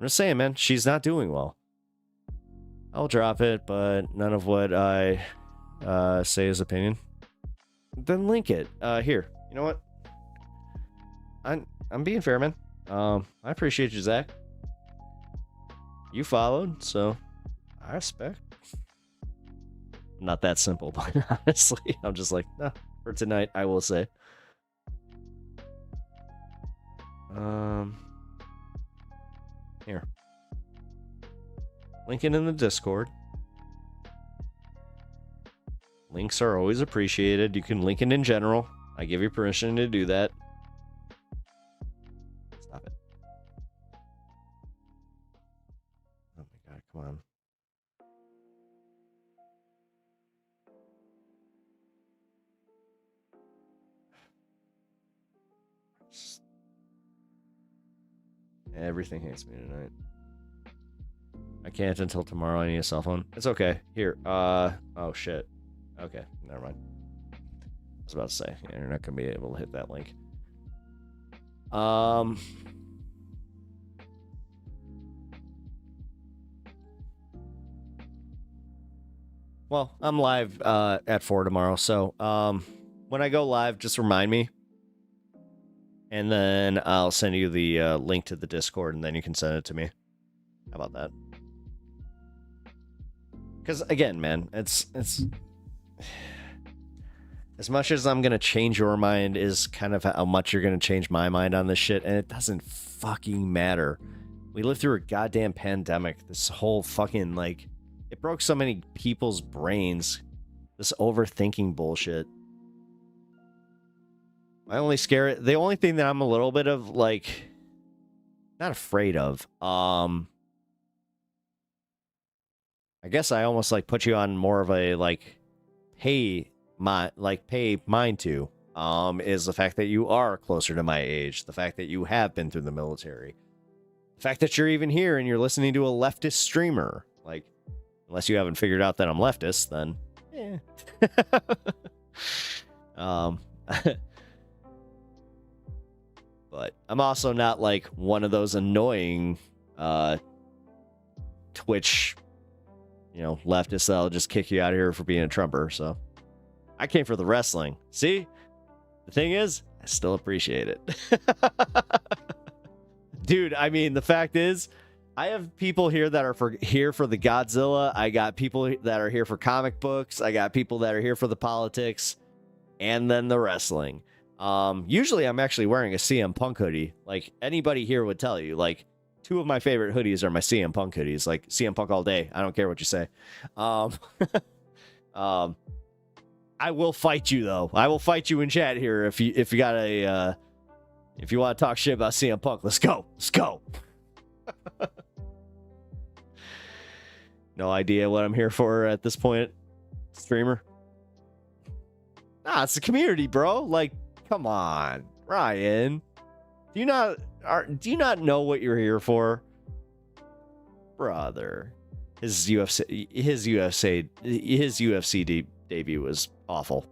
I'm just saying, man, she's not doing well. I'll drop it, but none of what I say is opinion. Then link it. Here. You know what? I'm being fair, man. I appreciate you, Zach. You followed, so I respect. Not that simple, but honestly, I'm just like, nah, for tonight, I will say. Here. Link it in the Discord. Links are always appreciated. You can link it in general. I give you permission to do that. Stop it. Oh my god, come on. Everything hates me tonight. I can't until tomorrow. I need a cell phone. It's okay. Here. Oh shit. Okay, never mind. I was about to say, yeah, you're not gonna be able to hit that link. Well, I'm live at 4 tomorrow, so when I go live, just remind me. And then I'll send you the link to the Discord, and then you can send it to me. How about that? Because, again, man, it's... As much as I'm going to change your mind is kind of how much you're going to change my mind on this shit, and it doesn't fucking matter. We lived through a goddamn pandemic. This whole fucking, like... It broke so many people's brains. This overthinking bullshit. The only thing that I'm a little bit of, like, not afraid of, I guess I almost, like, put you on more of a, like, pay mind to, is the fact that you are closer to my age, the fact that you have been through the military, the fact that you're even here and you're listening to a leftist streamer, like, unless you haven't figured out that I'm leftist, then, But I'm also not like one of those annoying Twitch, leftists that'll just kick you out of here for being a Trumper. So I came for the wrestling. See, the thing is, I still appreciate it. Dude, I mean, the fact is, I have people here that are here for the Godzilla. I got people that are here for comic books. I got people that are here for the politics and then the wrestling. Usually I'm actually wearing a CM Punk hoodie. Like, anybody here would tell you, like, 2 of my favorite hoodies are my CM Punk hoodies. Like, CM Punk all day. I don't care what you say. I will fight you, though. I will fight you in chat here if you got a, if you want to talk shit about CM Punk. Let's go. Let's go. No idea what I'm here for at this point, streamer. Nah, it's the community, bro. Like, come on, Ryan. Do you not know what you're here for, brother? His UFC debut was awful.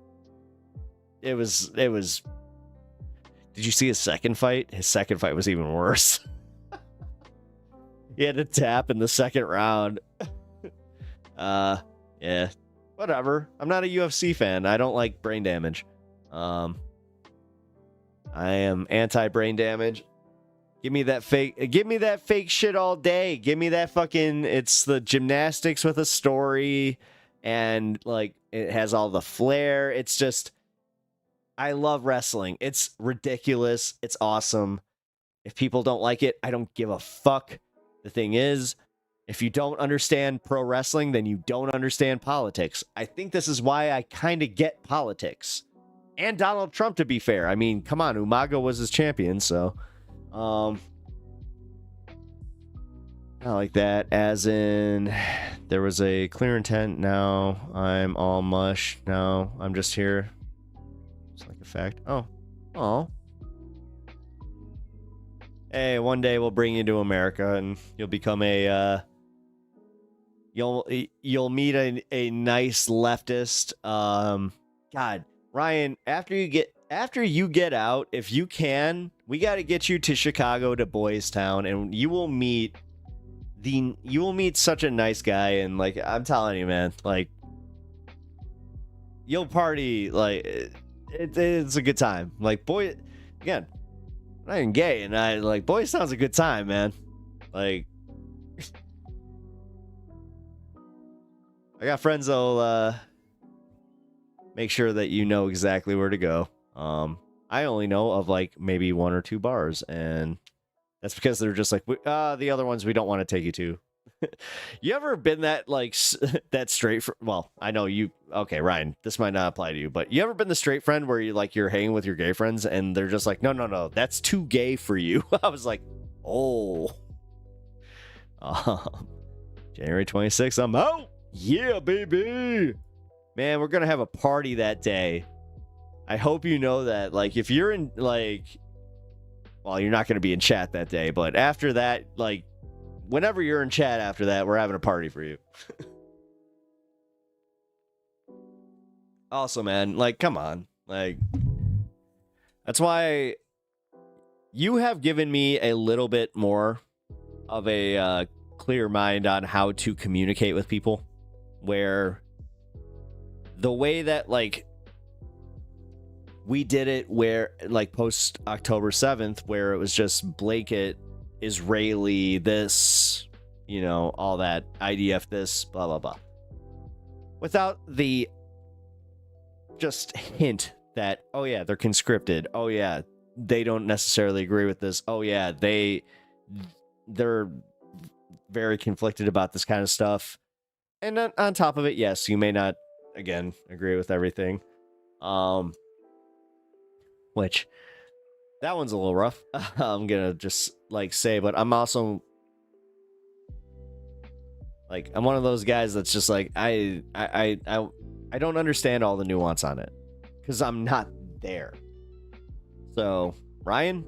It was. Did you see his second fight? His second fight was even worse. He had to tap in the second round. Yeah, whatever. I'm not a UFC fan. I don't like brain damage. I am anti-brain damage. Give me that fake shit all day. Give me that fucking, it's the gymnastics with a story and like it has all the flair. It's just, I love wrestling. It's ridiculous. It's awesome. If people don't like it, I don't give a fuck. The thing is, if you don't understand pro wrestling, then you don't understand politics. I think this is why I kind of get politics. And Donald Trump, to be fair. I mean, come on, Umaga was his champion, so... I like that, as in, there was a clear intent, now I'm all mush, now I'm just here. It's like a fact. Oh. Hey, one day we'll bring you to America, and you'll become a, you'll meet a nice leftist, God, Ryan, after you get out, if you can, we got to get you to Chicago, to Boys Town, and you will meet you will meet such a nice guy, and like I'm telling you, man, like you'll party like it's a good time. Like boy, again, I'm not even gay, and I like boy sounds a good time, man. Like I got friends that'll make sure that you know exactly where to go. I only know of like maybe 1 or 2 bars, and that's because they're just like the other ones we don't want to take you to. You ever been that like that straight well, I know you. Okay, Ryan, this might not apply to you, but you ever been the straight friend where you're hanging with your gay friends and they're just like, no, that's too gay for you. I was like, oh, January 26th, I'm out. Yeah, baby. Man, we're gonna have a party that day. I hope you know that. Like, if you're in like, well, you're not gonna be in chat that day, but after that, like, whenever you're in chat after that, we're having a party for you. Also, man, like, come on. Like, that's why you have given me a little bit more of a clear mind on how to communicate with people, where the way that, like, we did it where, like, post October 7th, where it was just blanket Israeli this, you know, all that, IDF this, blah, blah, blah. Without the just hint that, oh yeah, they're conscripted. Oh yeah, they don't necessarily agree with this. Oh yeah, they're very conflicted about this kind of stuff. And then on top of it, yes, you may not, again, agree with everything. Which, that one's a little rough. I'm gonna just, like, say, but I'm also, like, I'm one of those guys that's just like, I don't understand all the nuance on it, because I'm not there. So, Ryan,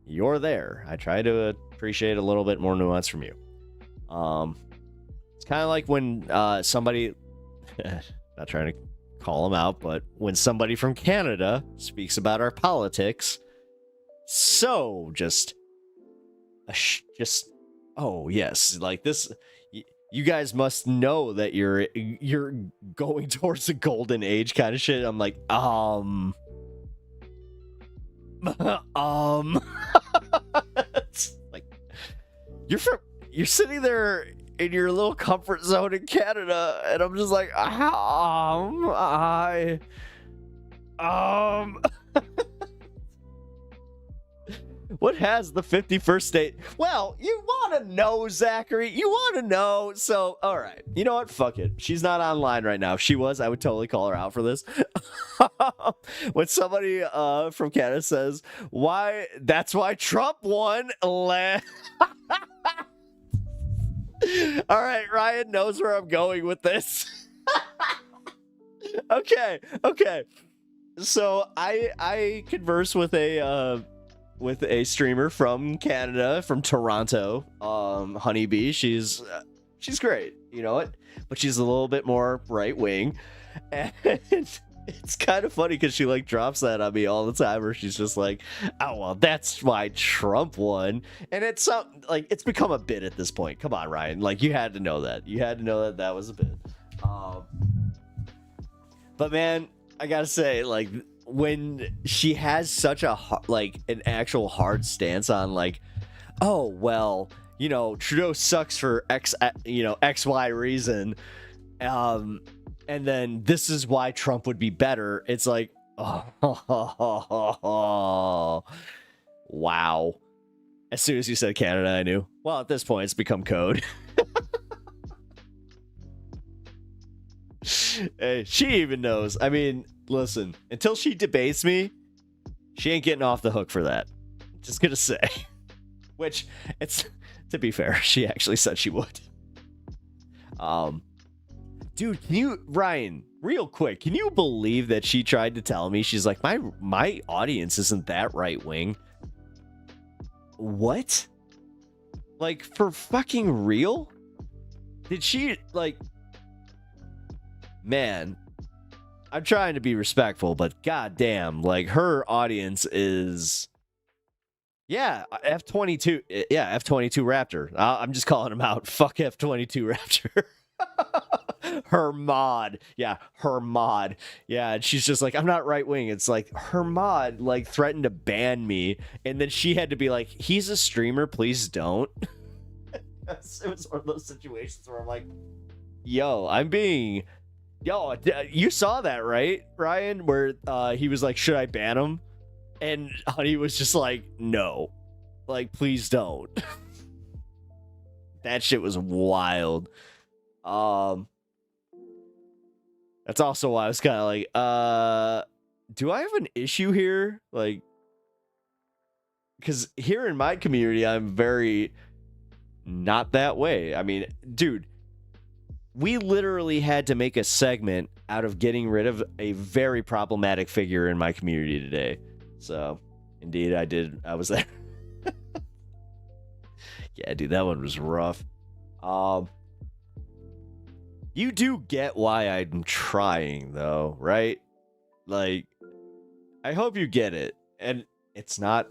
you're there. I try to appreciate a little bit more nuance from you. It's kind of like when somebody, not trying to call them out, but when somebody from Canada speaks about our politics, so just, oh yes, like this, you guys must know that you're going towards a golden age kind of shit. I'm like, it's like you're sitting there in your little comfort zone in Canada, and I'm just like, what has the 51st state? Well, you want to know, Zachary. You want to know. So, all right. You know what? Fuck it. She's not online right now. If she was, I would totally call her out for this. When somebody from Canada says, that's why Trump won. All right. Ryan knows where I'm going with this. Okay. So I converse with a streamer from Canada, from Toronto, Honeybee. She's great, you know it, but she's a little bit more right wing, and it's kind of funny because she like drops that on me all the time, where she's just like, oh well, that's why Trump won, and it's like it's become a bit at this point. Come on, Ryan, like you had to know that that was a bit. But man, I gotta say, like, when she has such a like an actual hard stance on like, oh well, you know, Trudeau sucks for XY reason, and then this is why Trump would be better. It's like, oh, wow. As soon as you said Canada, I knew. Well, at this point, it's become code. Hey, she even knows. I mean, listen, until she debates me, she ain't getting off the hook for that. Just gonna say. Which, it's, to be fair, she actually said she would. Dude, Ryan, real quick, can you believe that she tried to tell me, she's like, my audience isn't that right wing? What? Like, for fucking real? Did she, like, man, I'm trying to be respectful, but goddamn, like, her audience is Yeah, F-22. Yeah, F-22 Raptor. I'm just calling him out. Fuck F-22 Raptor. Her mod. Yeah, her mod. Yeah, and she's just like, I'm not right wing. It's like her mod like threatened to ban me, and then she had to be like, he's a streamer, please don't. It was one of those situations where I'm like, yo, you saw that, right, Ryan? Where he was like, should I ban him? And Honey was just like, no. Like, please don't. That shit was wild. That's also why I was kind of like, do I have an issue here? Like, because here in my community, I'm very not that way. I mean, dude, we literally had to make a segment out of getting rid of a very problematic figure in my community today. So, indeed, I did. I was there. Yeah, dude, that one was rough. You do get why I'm trying, though, right? Like, I hope you get it. And it's not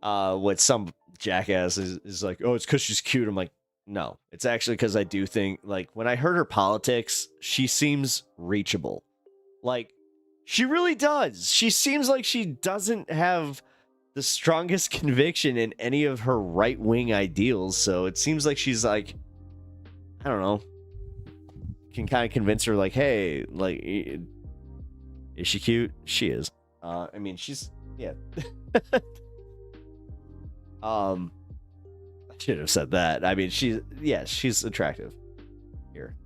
what some jackass is like, oh, it's because she's cute. I'm like, no. It's actually because I do think, like, when I heard her politics, she seems reachable. Like, she really does. She seems like she doesn't have the strongest conviction in any of her right-wing ideals, so it seems like she's like, I don't know, can kind of convince her like, hey, like, is she cute? She is. I mean, she's, yeah. I should have said that. I mean, she's attractive. Here.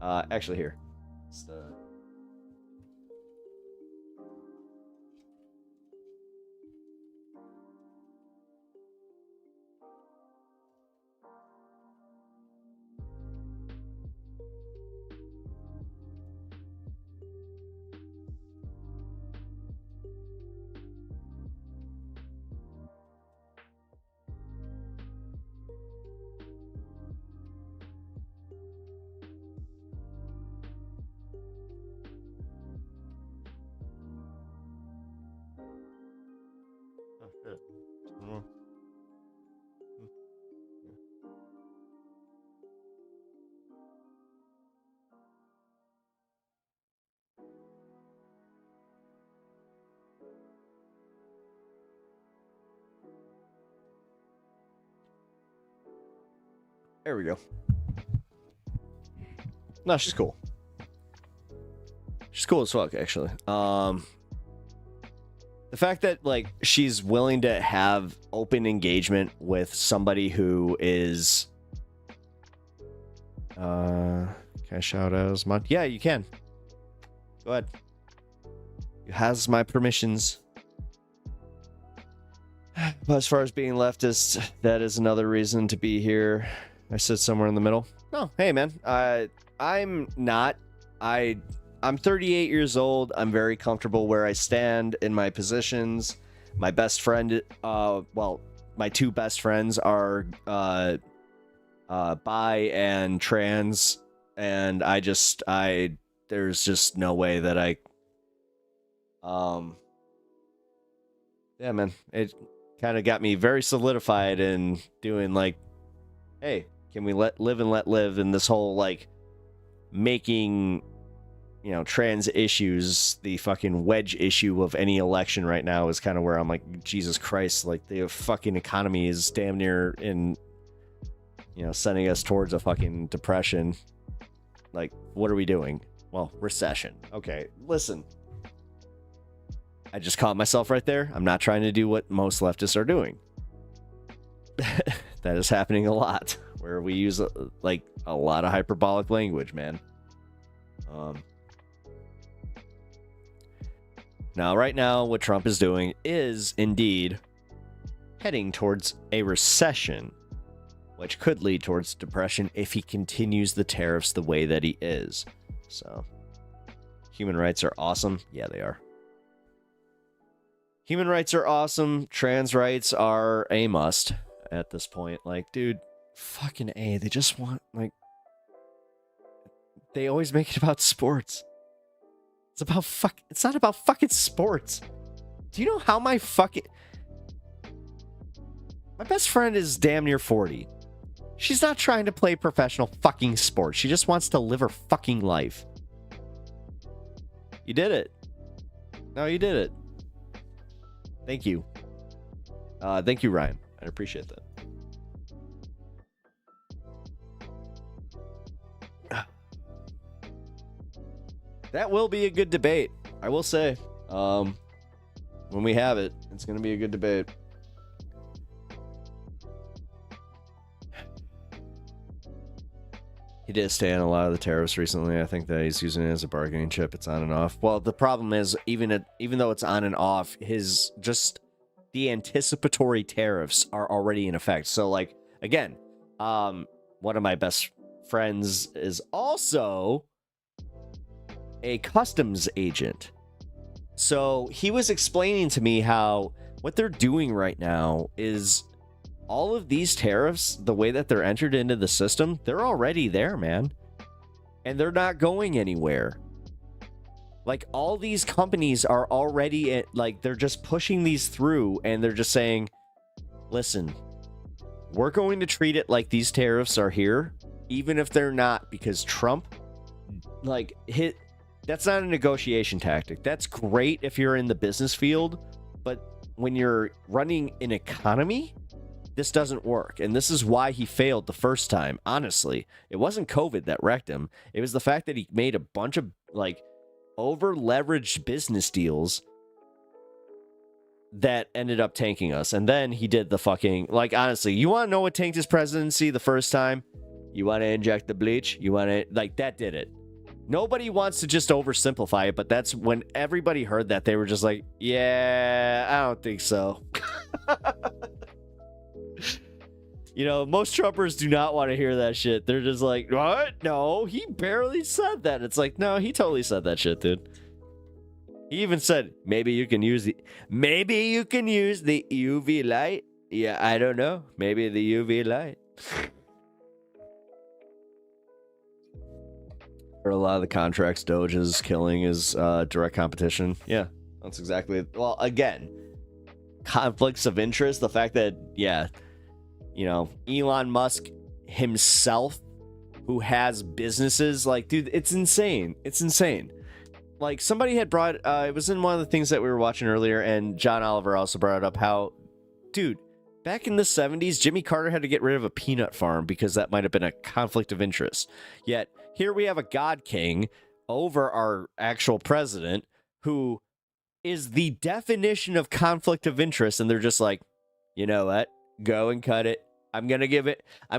Actually here. Just, there we go. No, she's cool. She's cool as fuck, actually. The fact that, like, she's willing to have open engagement with somebody who is... Can I shout out as much? Yeah, you can. Go ahead. You has my permissions. But as far as being leftist, that is another reason to be here. I sit somewhere in the middle. No, hey, man. I'm not. I'm 38 years old. I'm very comfortable where I stand in my positions. My best friend, well, my two best friends are bi and trans, and there's just no way that yeah, man. It kind of got me very solidified in doing, like, hey, can we let live in this whole, like, making, you know, trans issues the fucking wedge issue of any election right now is kind of where I'm like, Jesus Christ, like, the fucking economy is damn near in, you know, sending us towards a fucking depression. Like, what are we doing? Well, recession. Okay, listen. I just caught myself right there. I'm not trying to do what most leftists are doing. That is happening a lot, where we use like a lot of hyperbolic language, man. Now, right now, what Trump is doing is indeed heading towards a recession, which could lead towards depression if he continues the tariffs the way that he is. So, human rights are awesome. Yeah, they are. Human rights are awesome. Trans rights are a must at this point. Like, dude, fucking A. They just want, like, they always make it about sports. It's about it's not about fucking sports. Do you know how my fucking... My best friend is damn near 40. She's not trying to play professional fucking sports. She just wants to live her fucking life. You did it. No, you did it. Thank you. Thank you, Ryan. I appreciate that. That will be a good debate, I will say. When we have it, it's going to be a good debate. He did stay on a lot of the tariffs recently. I think that he's using it as a bargaining chip. It's on and off. Well, the problem is, even though it's on and off, the anticipatory tariffs are already in effect. So, like, again, one of my best friends is also a customs agent. So he was explaining to me how what they're doing right now is all of these tariffs, the way that they're entered into the system, they're already there, man. And they're not going anywhere. Like, all these companies are already they're just pushing these through, and they're just saying, listen, we're going to treat it like these tariffs are here, even if they're not, because Trump, that's not a negotiation tactic. That's great if you're in the business field, but when you're running an economy, this doesn't work. And this is why he failed the first time. Honestly, it wasn't COVID that wrecked him. It was the fact that he made a bunch of over leveraged business deals that ended up tanking us. And then he did the fucking, honestly, you want to know what tanked his presidency the first time? You want to inject the bleach? You want to, that did it. Nobody wants to just oversimplify it, but that's when everybody heard that, they were just like, yeah, I don't think so. You know, most Trumpers do not want to hear that shit. They're just like, what? No, he barely said that. It's like, no, he totally said that shit, dude. He even said, maybe you can use the UV light. Yeah, I don't know. Maybe the UV light. A lot of the contracts Doge is killing is direct competition. Yeah, that's exactly it. Well, again, conflicts of interest. The fact that, Elon Musk himself, who has businesses, dude, it's insane. It's insane. Somebody had brought, it was in one of the things that we were watching earlier, and John Oliver also brought it up, how, dude, back in the 70s, Jimmy Carter had to get rid of a peanut farm because that might have been a conflict of interest. Yet, here we have a God King over our actual president who is the definition of conflict of interest, and they're just like, you know what? Go and cut it. I'm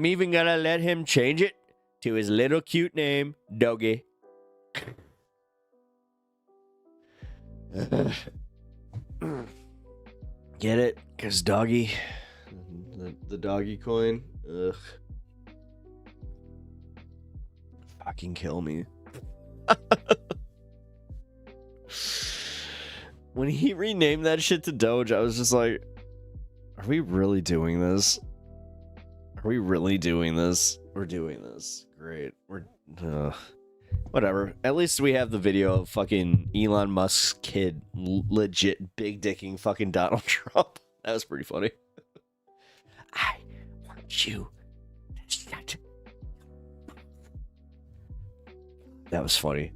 even gonna let him change it to his little cute name, Doggy. Get it? Because doggy. The doggy coin. Ugh. Fucking kill me. When he renamed that shit to Doge, I was just like, are we really doing this? Are we really doing this? We're doing this. Great. Whatever. At least we have the video of fucking Elon Musk's kid legit big dicking fucking Donald Trump. That was pretty funny. I want you. That was funny.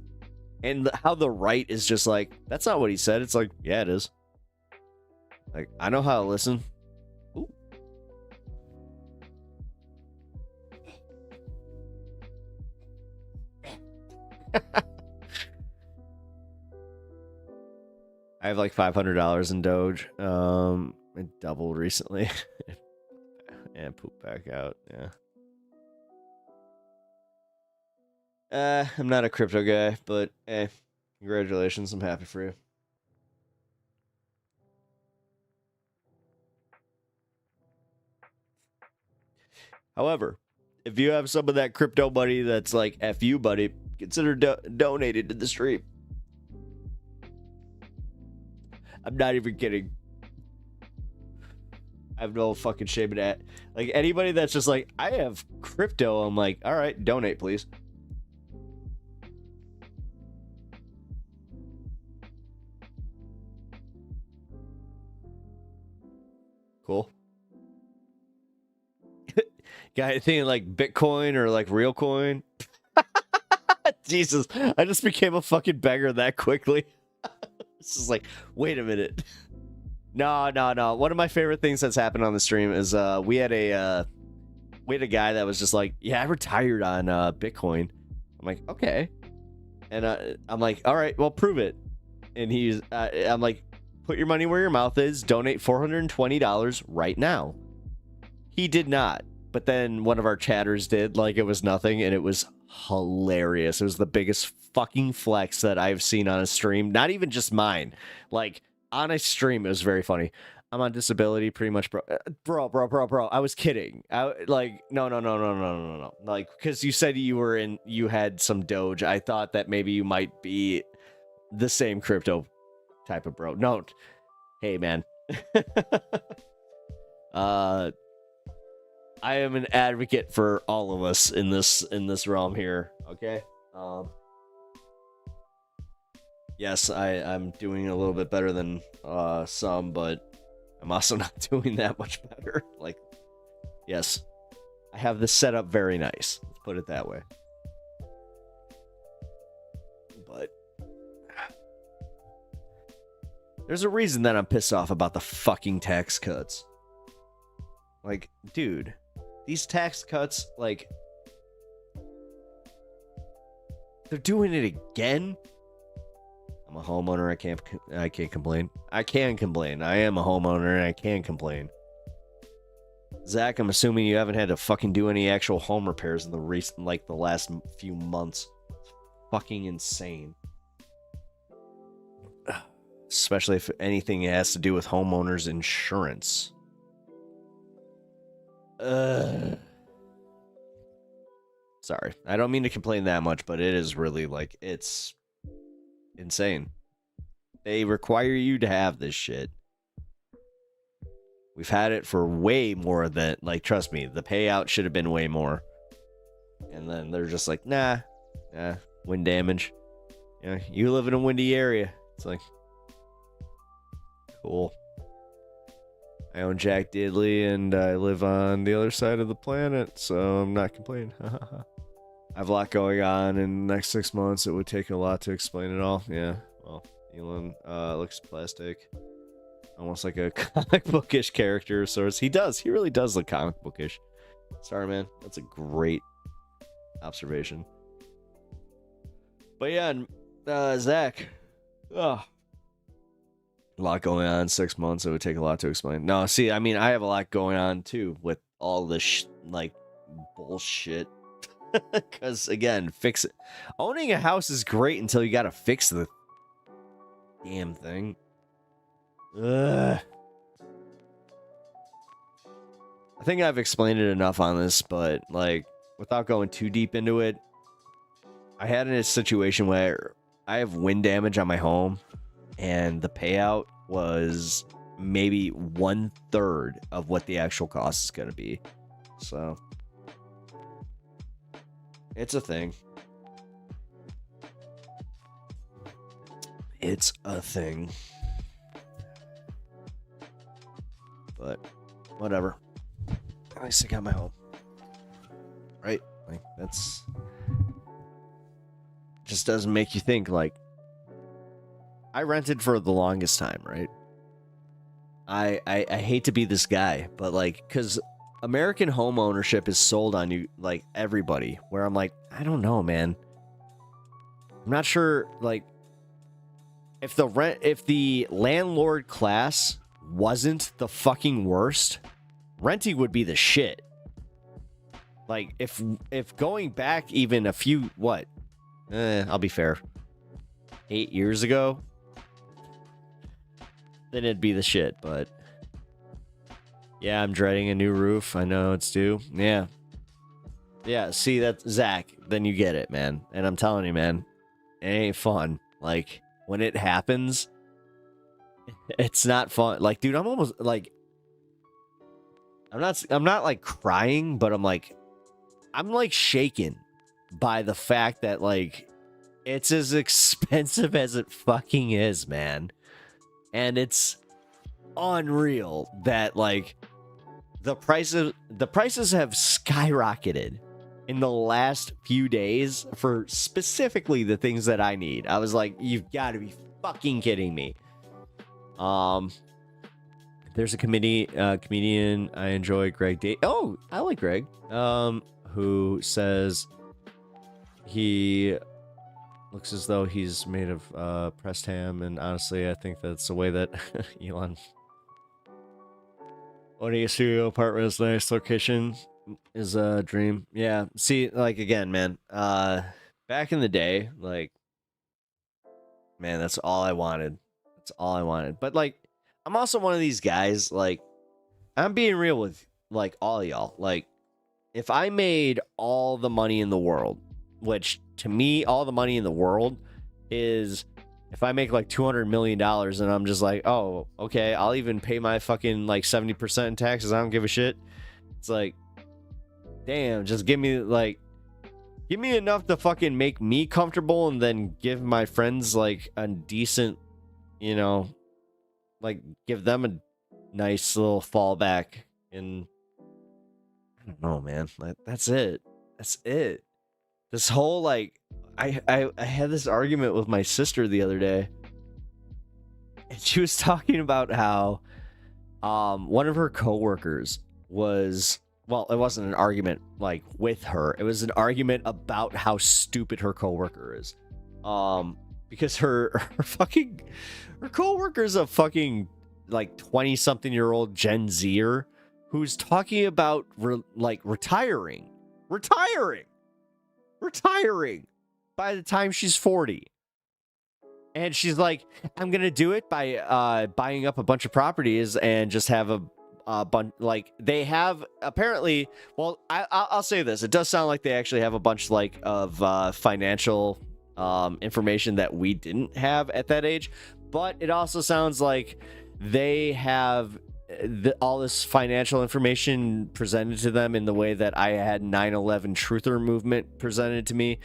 And how the right is just like, that's not what he said. It's like, yeah, it is. I know how to listen. Ooh. I have $500 in Doge. It doubled recently. And pooped back out. Yeah. I'm not a crypto guy, but hey, congratulations. I'm happy for you. However, if you have some of that crypto money that's like F you, buddy, consider donating to the stream. I'm not even kidding. I have no fucking shame in that. Anybody that's just like, I have crypto, I'm like, all right, donate, please. Cool. Guy thinking like Bitcoin or like real coin. Jesus, I just became a fucking beggar that quickly. This is like, wait a minute. No. One of my favorite things that's happened on the stream is we had a guy that was just like, yeah, I retired on Bitcoin. I'm like, okay. And I'm like, all right, well, prove it. And I'm like, put your money where your mouth is. Donate $420 right now. He did not. But then one of our chatters did like it was nothing, and it was hilarious. It was the biggest fucking flex that I've seen on a stream. Not even just mine. Like, on a stream, it was very funny. I'm on disability, pretty much, bro. Bro. I was kidding. No. Like, because you said you had some Doge. I thought that maybe you might be the same crypto type of bro. No. Hey, man. I am an advocate for all of us in this realm here. Okay. Yes, I'm doing a little bit better than some, but I'm also not doing that much better. Like, yes, I have this set up very nice. Let's put it that way. But there's a reason that I'm pissed off about the fucking tax cuts. Like, dude, these tax cuts, like, they're doing it again. I'm a homeowner. I can't complain. I can complain. I am a homeowner and I can complain. Zach, I'm assuming you haven't had to fucking do any actual home repairs in the last few months. It's fucking insane. Especially if anything has to do with homeowners insurance. Sorry. I don't mean to complain that much, but it is really like, it's insane. They require you to have this shit. We've had it for way more than, like, trust me, the payout should have been way more. And then they're just like, nah, wind damage. Yeah, you live in a windy area. It's like, cool. I own Jack Diddley and I live on the other side of the planet, so I'm not complaining. I have a lot going on in the next 6 months. It would take a lot to explain it all. Yeah, well, Elon looks plastic. Almost like a comic bookish character of sorts. He really does look comic bookish. Sorry, man. That's a great observation. But yeah, Zach. A lot going on in 6 months. It would take a lot to explain. No, see, I mean, I have a lot going on too with all this bullshit. Because again, fix it. Owning a house is great until you gotta fix the damn thing. Ugh. I think I've explained it enough on this, but like, without going too deep into it, I had a situation where I have wind damage on my home, and the payout was maybe 1/3 of what the actual cost is going to be. So it's a thing. It's a thing. But whatever. At least I got my home. Right? Like, that's just doesn't make you think. Like, I rented for the longest time, right? I hate to be this guy, but like, because American home ownership is sold on you, like, everybody, where I'm like, I don't know, man. I'm not sure, like, if the landlord class wasn't the fucking worst, renting would be the shit. Like, if going back even a few, I'll be fair, 8 years ago, then it'd be the shit. But yeah, I'm dreading a new roof. I know it's due. Yeah, see, that's Zach, then you get it, man. And I'm telling you, man, it ain't fun. Like, when it happens, it's not fun. Like, dude, I'm almost like, I'm not like crying, but I'm like shaken by the fact that, like, it's as expensive as it fucking is, man. And it's unreal that, like, the prices have skyrocketed in the last few days for specifically the things that I need. I was like, you've got to be fucking kidding me. There's a comedian I enjoy, Greg Oh, I like Greg. Who says he looks as though he's made of pressed ham, and honestly, I think that's the way that Elon owning a studio apartment is a nice location is a dream. Yeah. See, like again, man. Back in the day, like, man, that's all I wanted. That's all I wanted. But like, I'm also one of these guys. Like, I'm being real with like all of y'all. Like, if I made all the money in the world, which to me, all the money in the world is if I make like $200 million and I'm just like, oh, okay, I'll even pay my fucking like 70% in taxes. I don't give a shit. It's like, damn, just give me enough to fucking make me comfortable and then give my friends like a decent, you know, like give them a nice little fallback. And I don't know, man. Like, that's it. That's it. This whole like, I had this argument with my sister the other day, and she was talking about how one of her coworkers was, well, it wasn't an argument like with her. It was an argument about how stupid her coworker is. Because her coworker's a fucking like 20-something-year-old Gen Zer who's talking about retiring by the time she's 40. And she's like, I'm gonna do it by buying up a bunch of properties and just have a bunch, like they have apparently, well, I'll say this, it does sound like they actually have a bunch like of financial information that we didn't have at that age, but it also sounds like they have all this financial information presented to them in the way that I had 9/11 truther movement presented to me,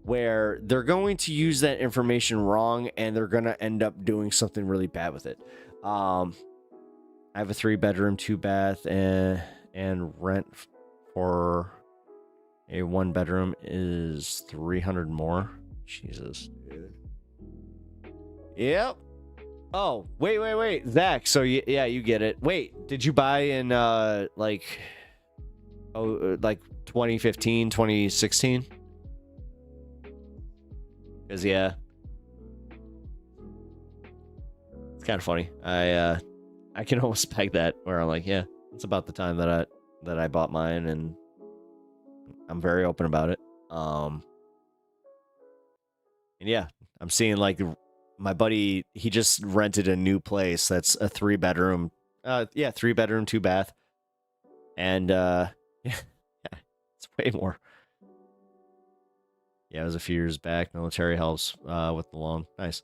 where they're going to use that information wrong and they're going to end up doing something really bad with it. I have a 3-bedroom, 2-bath, and rent for a 1-bedroom is $300 more. Jesus, dude. Yep. Oh, wait, Zach. So yeah, you get it. Wait, did you buy in like 2015, 2016? Because yeah, it's kind of funny. I can almost peg that where I'm like, yeah, it's about the time that I bought mine, and I'm very open about it. And yeah, I'm seeing like my buddy, he just rented a new place that's a 3-bedroom, 3-bedroom, 2-bath, and yeah, it's way more. Yeah, it was a few years back. Military helps with the loan. Nice.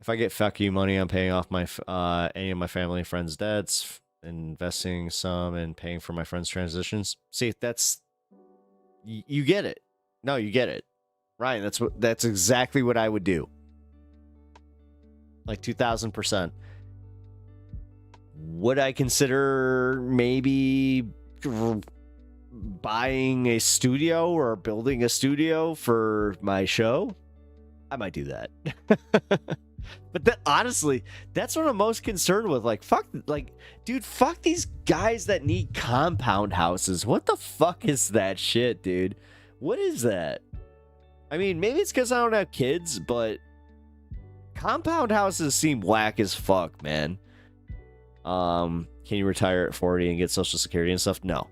If I get fuck you money, I'm paying off my any of my family and friends' debts, investing some, and paying for my friends' transitions. See, that's you get it. No, you get it, Ryan. That's exactly what I would do. Like 2000%. Would I consider maybe buying a studio or building a studio for my show? I might do that. But honestly, that's what I'm most concerned with. Like, fuck these guys that need compound houses. What the fuck is that shit, dude? What is that? I mean, maybe it's because I don't have kids, but compound houses seem whack as fuck, man. Can you retire at 40 and get Social Security and stuff? No.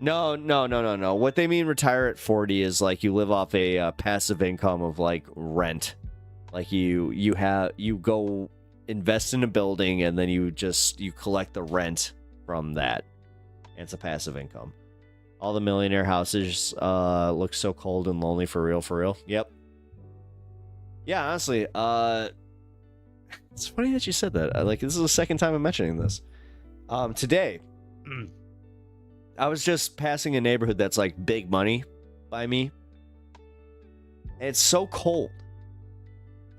What they mean retire at 40 is like you live off a passive income of like rent. Like you go invest in a building and then you collect the rent from that. And it's a passive income. All the millionaire houses look so cold and lonely for real. Yep. Yeah, honestly, it's funny that you said that. Like, this is the second time I'm mentioning this. Today, I was just passing a neighborhood that's like big money by me. And it's so cold.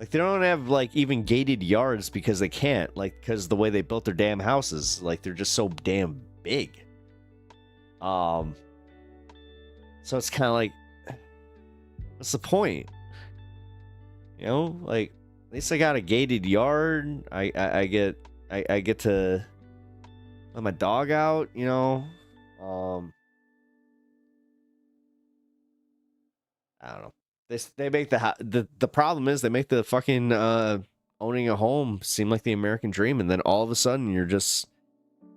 Like, they don't have, like, even gated yards because they can't. Like, because the way they built their damn houses. Like, they're just so damn big. So it's kind of like, what's the point? You know, like, at least I got a gated yard. I get to let my dog out, you know. I don't know. They make the problem is they make the fucking owning a home seem like the American dream, and then all of a sudden you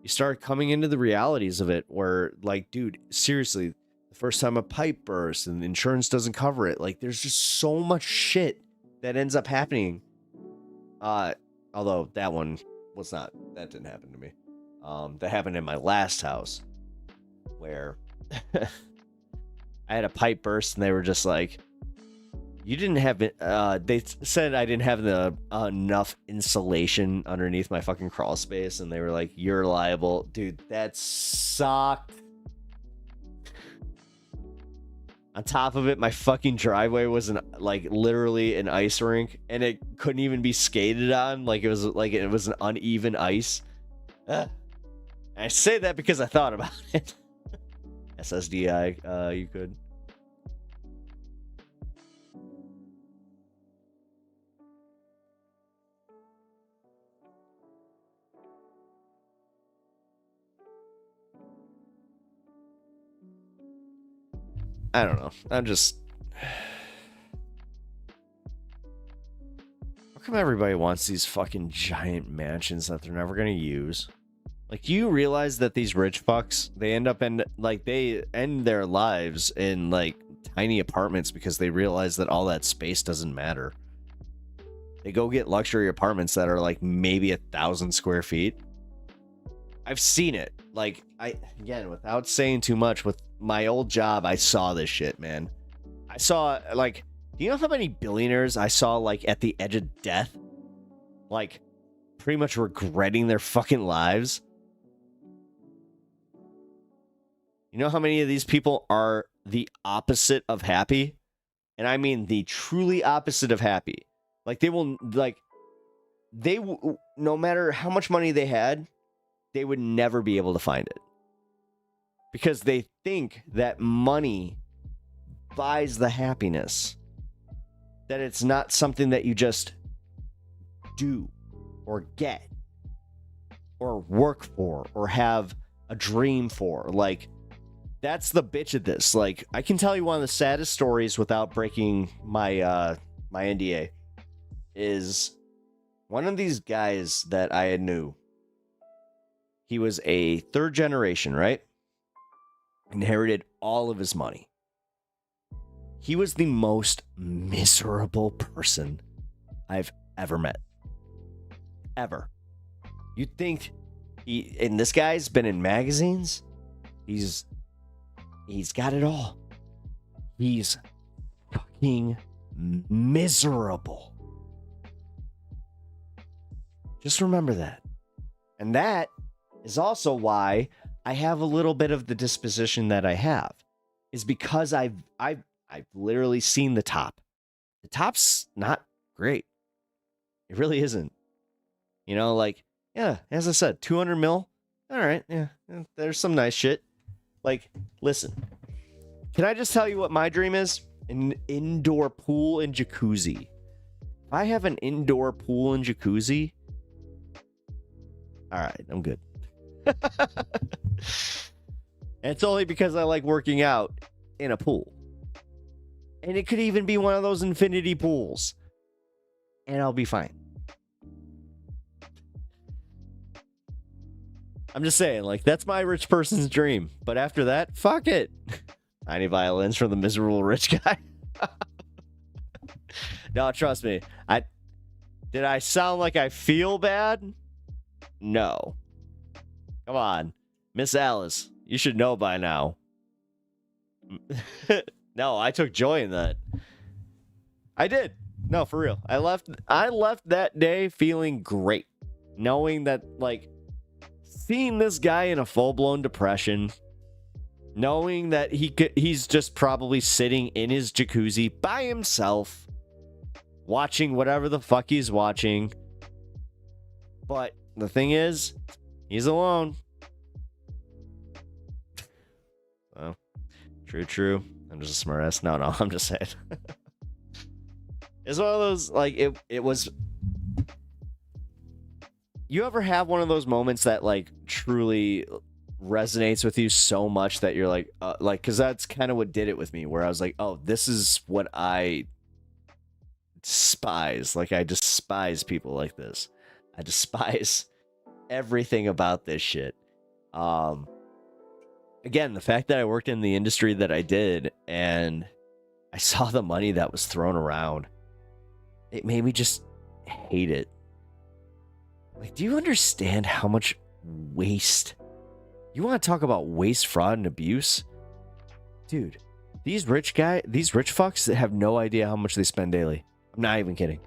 start coming into the realities of it, where, like, dude, seriously, the first time a pipe bursts and insurance doesn't cover it, like, there's just so much shit that ends up happening. Although that didn't happen to me. That happened in my last house, where I had a pipe burst, and they were just like, you didn't have it. They said I didn't have enough insulation underneath my fucking crawl space, and they were like, you're liable. Dude, that sucked. On top of it, my fucking driveway was literally an ice rink, and it couldn't even be skated on. Like, it was an uneven ice. I say that because I thought about it. SSDI, you could. I don't know. I'm just... How come everybody wants these fucking giant mansions that they're never gonna use? Like, do you realize that these rich fucks, they end their lives in, like, tiny apartments because they realize that all that space doesn't matter. They go get luxury apartments that are, like, maybe 1,000 square feet. I've seen it. Like, again, without saying too much, with my old job, I saw this shit, man. I saw, like, do you know how many billionaires I saw, like, at the edge of death? Like, pretty much regretting their fucking lives? You know how many of these people are the opposite of happy? And I mean the truly opposite of happy. Like, no matter how much money they had, they would never be able to find it. Because they think that money buys the happiness. That it's not something that you just do or get or work for or have a dream for. Like, that's the bitch of this. Like, I can tell you one of the saddest stories without breaking my my NDA is one of these guys that I knew. He was a third generation, right? Inherited all of his money. He was the most miserable person I've ever met. Ever. You'd think and this guy's been in magazines. He's got it all. He's fucking miserable. Just remember that. And that is also why I have a little bit of the disposition that I have. Is because I've literally seen the top. The top's not great. It really isn't. You know, like, yeah, as I said, 200 mil. All right, yeah, there's some nice shit. Like, listen, can I just tell you what my dream is? An indoor pool and jacuzzi. If I have an indoor pool and jacuzzi, all right, I'm good. And it's only because I like working out in a pool. And it could even be one of those infinity pools. And I'll be fine. I'm just saying, like, that's my rich person's dream. But after that, fuck it. Tiny violins from the miserable rich guy. No, trust me. Did I sound like I feel bad? No. Come on. Miss Alice, you should know by now. No, I took joy in that. I did. No, for real. I left that day feeling great. Knowing that, like, seeing this guy in a full-blown depression, knowing that he's just probably sitting in his jacuzzi by himself, watching whatever the fuck he's watching. But the thing is, he's alone. Well, true. I'm just a smartass. No, I'm just saying. It's one of those, like, it was... You ever have one of those moments that, like, truly resonates with you so much that you're like, because that's kind of what did it with me, where I was like, oh, this is what I despise. Like, I despise people like this. I despise everything about this shit. Again, the fact that I worked in the industry that I did and I saw the money that was thrown around, it made me just hate it. Like, do you understand how much waste? You want to talk about waste, fraud, and abuse? Dude, these rich fucks that have no idea how much they spend daily. I'm not even kidding.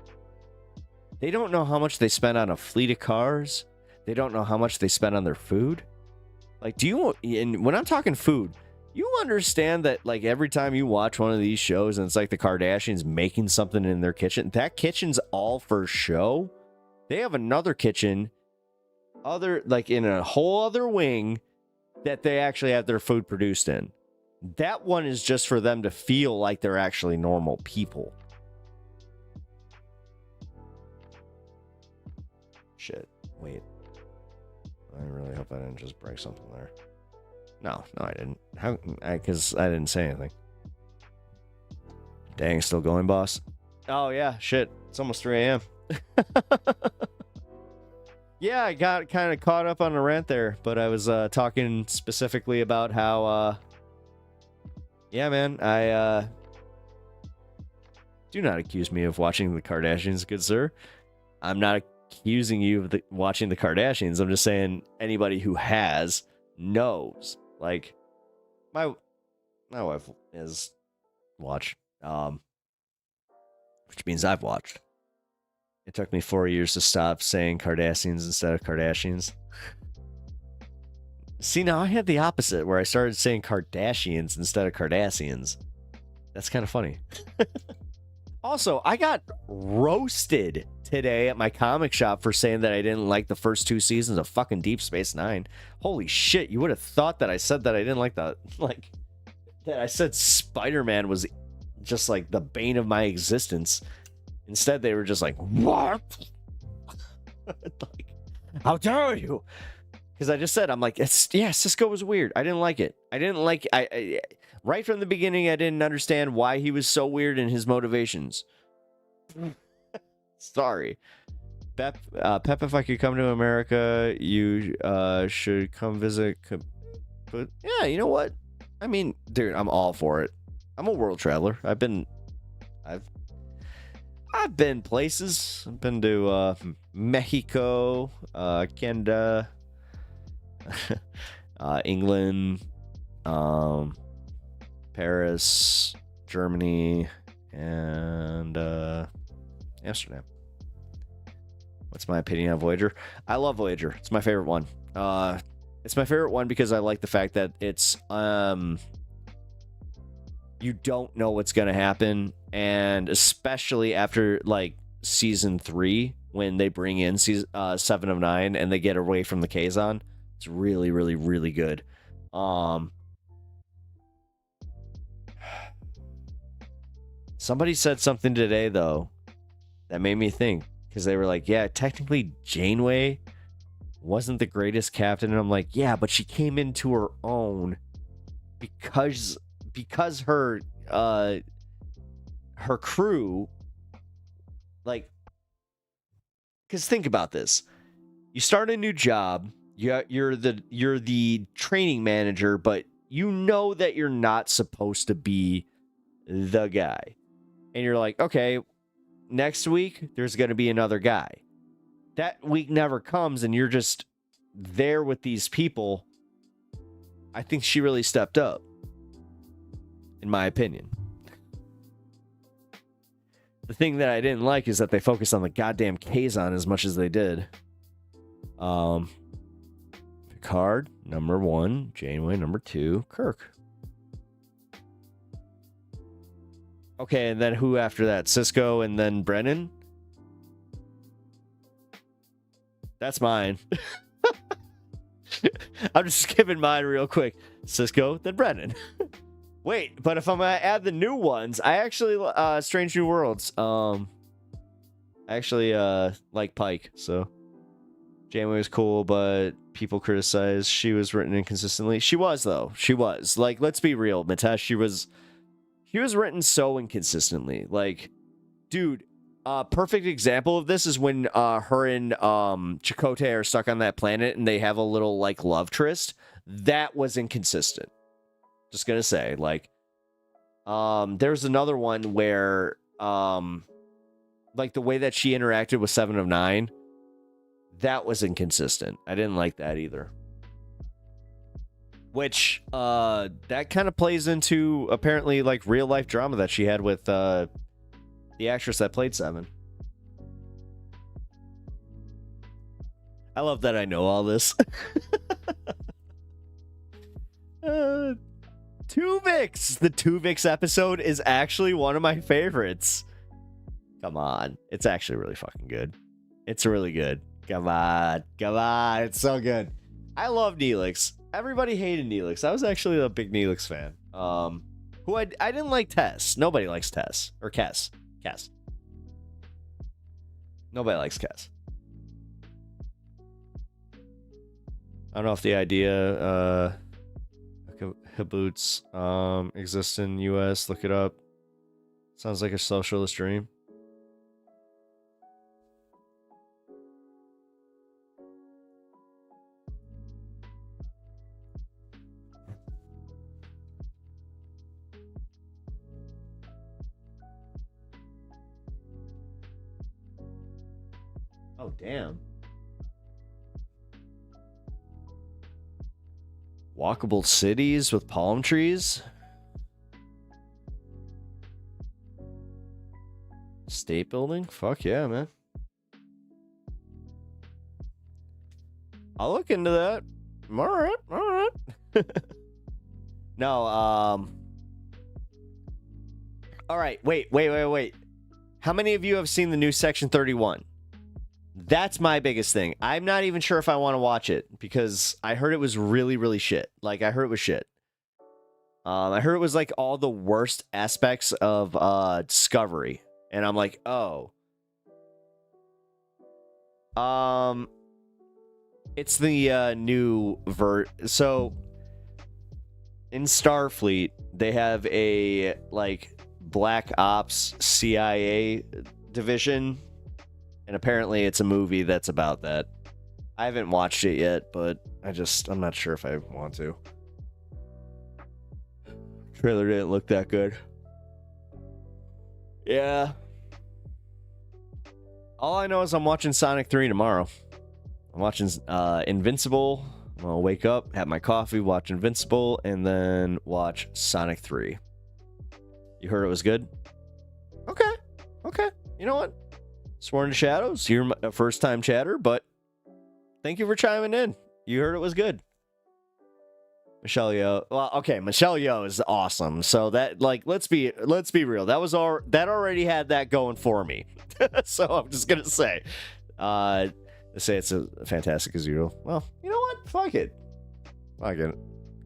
They don't know how much they spend on a fleet of cars. They don't know how much they spend on their food. Like, and when I'm talking food, you understand that, like, every time you watch one of these shows and it's like the Kardashians making something in their kitchen, that kitchen's all for show. They have another kitchen, like in a whole other wing, that they actually have their food produced in. That one is just for them to feel like they're actually normal people. Shit. Wait. I really hope I didn't just break something there. No, I didn't. Because I didn't say anything. Dang, still going, boss? Oh, yeah, shit. It's almost 3 a.m. Yeah, I got kind of caught up on a rant there, but I was talking specifically about how, yeah, man, do not accuse me of watching the Kardashians, good sir. I'm not accusing you of watching the Kardashians. I'm just saying anybody who has knows. Like, my wife has watched, which means I've watched. It took me 4 years to stop saying Kardashians instead of Kardashians. See, now I had the opposite, where I started saying Kardashians instead of Kardashians. That's kind of funny. Also, I got roasted today at my comic shop for saying that I didn't like the first 2 seasons of fucking Deep Space Nine. Holy shit, you would have thought that I said that I didn't like that I said Spider-Man was just like the bane of my existence. Instead, they were just like, what? Like, how dare you? Because I just said, I'm like, yeah, Cisco was weird. I didn't like it. I right from the beginning, I didn't understand why he was so weird in his motivations. Sorry. Pep, if I could come to America, you should come visit. But yeah, you know what? I mean, dude, I'm all for it. I'm a world traveler. I've been places. I've been to Mexico, Canada, England, Paris, Germany, and Amsterdam. What's my opinion on Voyager? I love Voyager. It's my favorite one. It's my favorite one because I like the fact that it's you don't know what's going to happen, and especially after like season 3 when they bring in season 7 of 9 and they get away from the Kazon. It's really, really, really good. Somebody said something today though that made me think, because they were like, yeah, technically Janeway wasn't the greatest captain, and I'm like, yeah, but she came into her own because her crew, like, because think about this. You start a new job, you're the training manager, but you know that you're not supposed to be the guy. And you're like, okay, next week there's going to be another guy. That week never comes and you're just there with these people. I think she really stepped up, in my opinion. The thing that I didn't like is that they focused on the goddamn Kazon as much as they did. Picard, number 1. Janeway, number 2. Kirk. Okay, and then who after that? Cisco and then Brennan? That's mine. I'm just skipping mine real quick. Cisco, then Brennan. Wait, but if I'm gonna add the new ones, I actually Strange New Worlds. I actually like Pike, so Janeway was cool, but people criticized she was written inconsistently. She was though. She was. Like, let's be real, Mitesh, she was written so inconsistently. Like, dude, perfect example of this is when her and Chakotay are stuck on that planet and they have a little like love tryst. That was inconsistent. Just gonna say, like, there's another one where like the way that she interacted with 7 of 9, that was inconsistent. I didn't like that either. Which that kind of plays into apparently like real life drama that she had with the actress that played 7. I love that I know all this. Tuvix! The Tuvix episode is actually one of my favorites. Come on. It's actually really fucking good. It's really good. Come on. Come on. It's so good. I love Neelix. Everybody hated Neelix. I was actually a big Neelix fan. Who I didn't like Tess. Nobody likes Tess. Or Kes. Kes. Nobody likes Kes. I don't know if the idea Haboots exists in US. Look it up. Sounds like a socialist dream. Oh, damn. Walkable cities with palm trees? State building? Fuck yeah, man. I'll look into that. Alright, alright. No, alright, wait. How many of you have seen the new Section 31? That's my biggest thing. I'm not even sure if I want to watch it because I heard it was really, really shit. Like, I heard it was shit. I heard it was like all the worst aspects of Discovery. And I'm like, oh. It's the new so in Starfleet, they have a like Black Ops CIA division. And apparently it's a movie that's about that. I haven't watched it yet, but I'm not sure if I want to. Trailer didn't look that good. Yeah. All I know is I'm watching Sonic 3 tomorrow. I'm watching Invincible. I'm gonna wake up, have my coffee, watch Invincible, and then watch Sonic 3. You heard it was good? Okay. You know what? Sworn to Shadows, you're a first-time chatter, but thank you for chiming in. You heard it was good. Michelle Yeoh. Well, okay, Michelle Yeoh is awesome. So that, like, let's be real. That already had that going for me. So I'm just gonna say, it's a fantastic as usual. Well, you know what? Fuck it.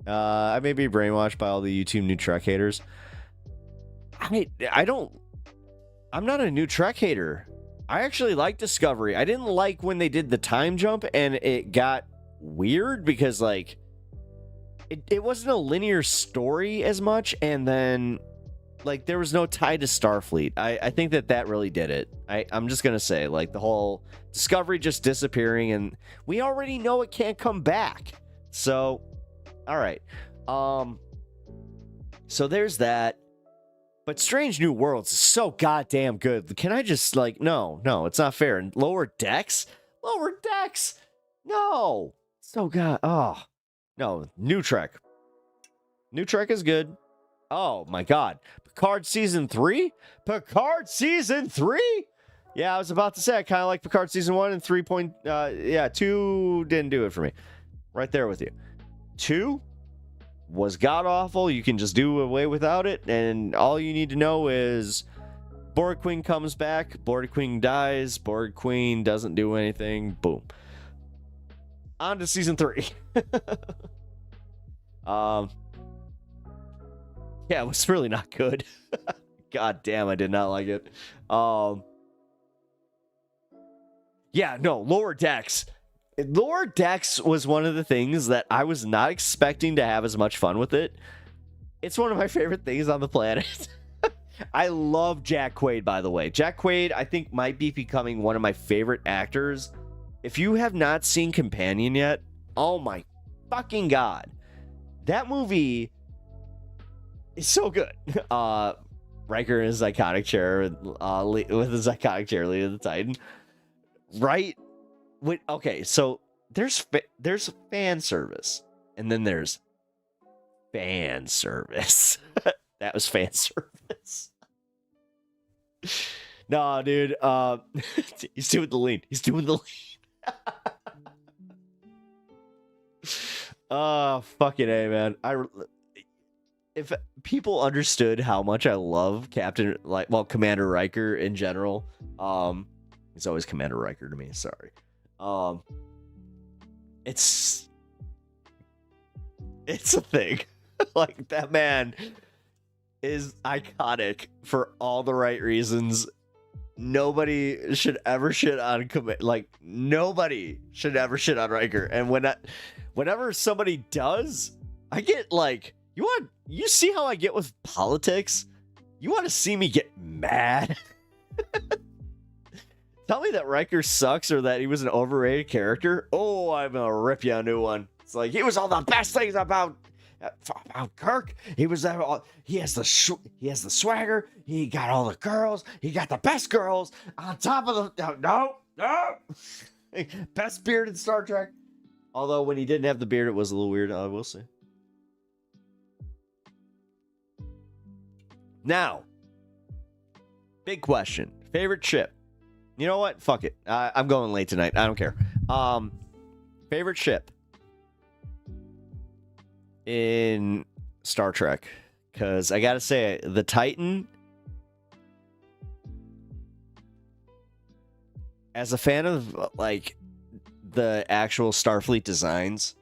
I may be brainwashed by all the YouTube new Trek haters. I'm not a new Trek hater. I actually like Discovery. I didn't like when they did the time jump and it got weird because, like, it wasn't a linear story as much, and then, like, there was no tie to Starfleet. I think that really did it. I'm just gonna say, like, the whole Discovery just disappearing, and we already know it can't come back. So, all right. So there's that. But Strange New Worlds is so goddamn good. Can I just, like, no, it's not fair. And Lower Decks? No. No, New Trek. New Trek is good. Oh, my God. Picard Season 3? Yeah, I was about to say, I kind of like Picard Season 1 and 3. 2 didn't do it for me. Right there with you. 2? was god awful. You can just do away without it, and all you need to know is Borg Queen comes back, Borg Queen dies, Borg Queen doesn't do anything. Boom. On to season 3. Yeah, it was really not good. God damn, I did not like it. Yeah, no, Lower Decks. Lower Decks was one of the things that I was not expecting to have as much fun with it. It's one of my favorite things on the planet. I love Jack Quaid, by the way. Jack Quaid, I think, might be becoming one of my favorite actors. If you have not seen Companion yet, oh my fucking god. That movie is so good. Riker in his iconic chair, with his iconic chair leading the Titan. Right? Okay, so there's fan service, and then there's fan service. That was fan service. No, dude. He's doing the lean. He's doing the lean. Oh, fucking A, man. If people understood how much I love Commander Riker in general, he's always Commander Riker to me, sorry. It's a thing. Like, that man is iconic for all the right reasons. Nobody should ever shit on nobody should ever shit on Riker. And whenever somebody does, I get like, you see how I get with politics? You want to see me get mad? Tell me that Riker sucks or that he was an overrated character. Oh, I'm gonna rip you a new one. It's like, he was all the best things about Kirk. He was he has the swagger. He got all the girls. He got the best girls on top of the no. Best beard in Star Trek. Although when he didn't have the beard, it was a little weird. I will say. Now, big question. Favorite ship. You know what? Fuck it. I'm going late tonight. I don't care. Favorite ship in Star Trek, because I gotta say, the Titan, as a fan of like the actual Starfleet designs,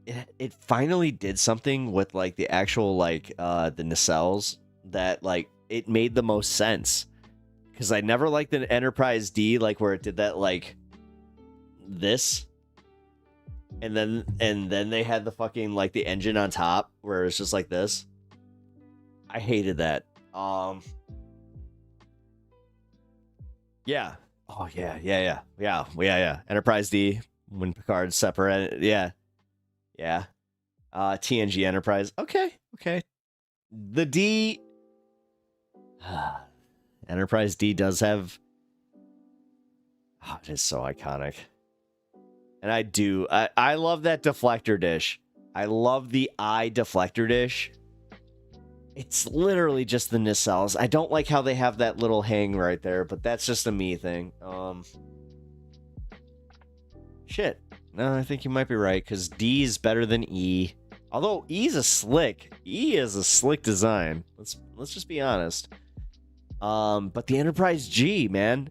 it finally did something with like the actual the nacelles that like it made the most sense. Because I never liked the Enterprise D, like where it did that like this. And then they had the fucking like the engine on top where it's just like this. I hated that. Yeah. Oh yeah. Enterprise D when Picard's separate. Yeah. TNG Enterprise. Okay. The D. Enterprise D does have. Oh, it is so iconic. And I love that deflector dish. I love the eye deflector dish. It's literally just the nacelles. I don't like how they have that little hang right there, but that's just a me thing. Shit. No, I think you might be right, because D is better than E. Although E is a slick design. Let's just be honest. But the Enterprise G, man,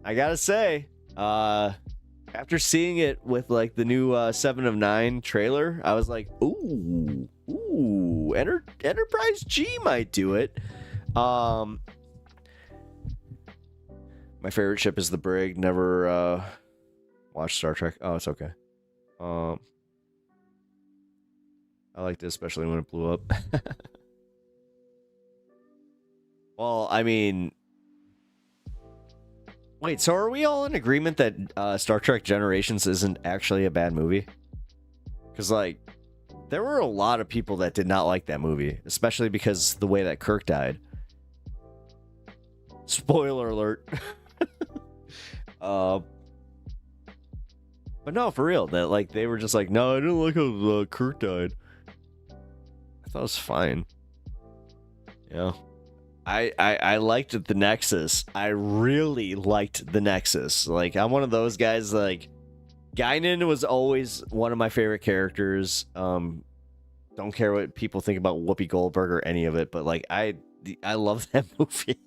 I gotta say, after seeing it with like the new 7 of 9 trailer, I was like, ooh, Enterprise G might do it. My favorite ship is the Brig. Never watched Star Trek. Oh, it's okay. I liked it, especially when it blew up. Well, I mean, wait, so are we all in agreement that Star Trek Generations isn't actually a bad movie? Because, like, there were a lot of people that did not like that movie, especially because the way that Kirk died. Spoiler alert. But no, for real, that like they were just like, no, I didn't like how Kirk died. I thought it was fine. Yeah. I liked the Nexus. I really liked the Nexus. Like, I'm one of those guys, like, Guinan was always one of my favorite characters. Don't care what people think about Whoopi Goldberg or any of it, but like I love that movie.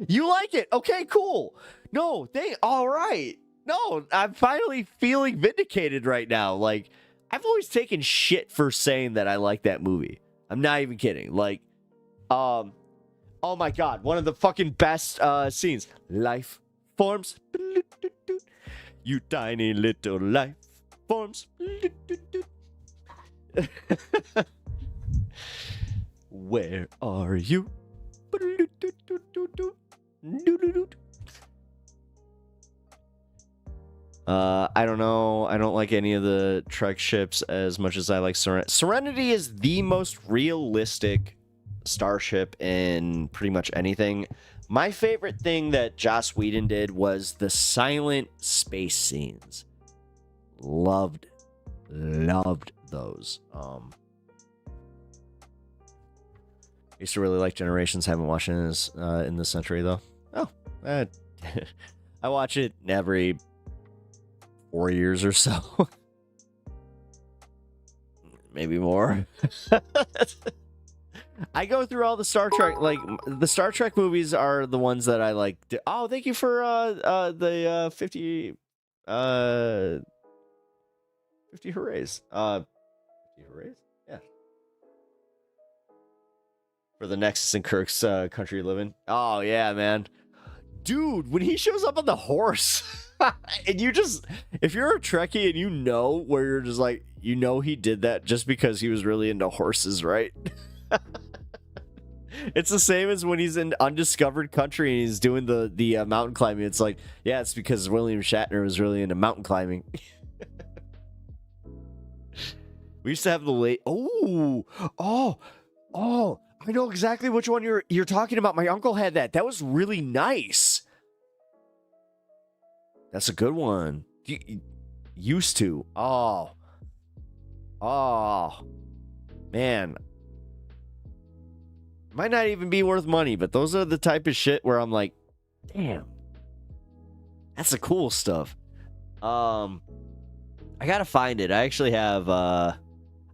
You like it? Okay, cool. No, all right. No, I'm finally feeling vindicated right now. Like, I've always taken shit for saying that I like that movie. I'm not even kidding. Like, oh my god, one of the fucking best scenes. Life forms. You tiny little life forms. Where are you? I don't know. I don't like any of the Trek ships as much as I like Serenity. Serenity is the most realistic starship in pretty much anything. My favorite thing that Joss Whedon did was the silent space scenes. Loved those. Used to really like Generations. Haven't watched it in this century though. Oh, I watch it every 4 years or so. Maybe more. I go through all the Star Trek, like the Star Trek movies are the ones that I like. Oh, thank you for the 50 50 hoorays. 50 hoorays? Yeah. For the Nexus and Kirk's country you live in. Oh yeah, man. Dude, when he shows up on the horse and you just, if you're a Trekkie and you know where you're just like, you know he did that just because he was really into horses, right? It's the same as when he's in undiscovered country and he's doing the mountain climbing. It's like, yeah, it's because William Shatner was really into mountain climbing. We used to have the late. Oh, I know exactly which one you're talking about. My uncle had that. That was really nice. That's a good one. Used to. Oh, man. Might not even be worth money, but those are the type of shit where I'm like, damn, that's the cool stuff. I gotta find it. I actually have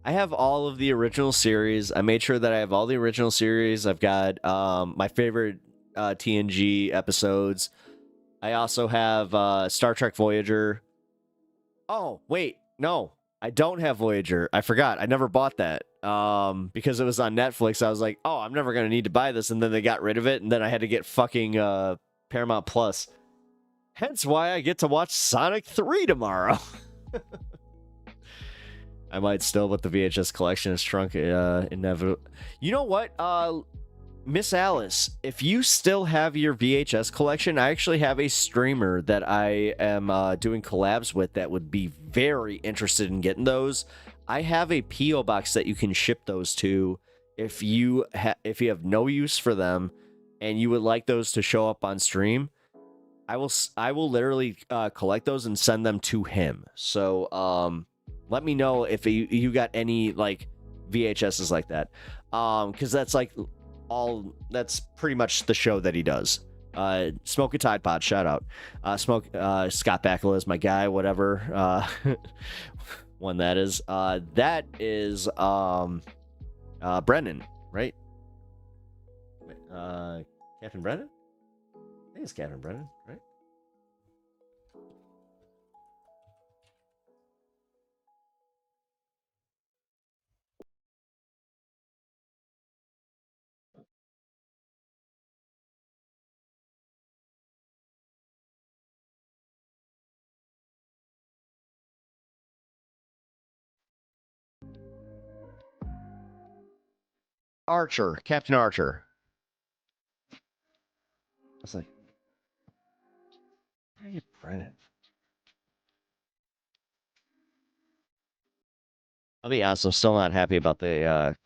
I have all of the original series. I made sure that I have all the original series. I've got my favorite TNG episodes. I also have Star Trek Voyager. Oh, wait, no. I don't have Voyager. I forgot. I never bought that because it was on Netflix. I was like, oh, I'm never going to need to buy this. And then they got rid of it. And then I had to get fucking Paramount Plus. Hence why I get to watch Sonic 3 tomorrow. I might still, but the VHS collection is shrunk inevitably. You know what? Miss Alice, if you still have your VHS collection, I actually have a streamer that I am doing collabs with that would be very interested in getting those. I have a P.O. box that you can ship those to if you have no use for them and you would like those to show up on stream. I will literally collect those and send them to him. So let me know if you got any like VHSs like that, because that's like that's pretty much the show that he does. Smoke a Tide Pod, shout out. Scott Bakula is my guy, whatever one that is. That is Brennan, right? Captain Brennan? I think it's Captain Brennan, right? Archer, Captain Archer. I was like, where are you, Brennan? I'll be honest, I'm still not happy about the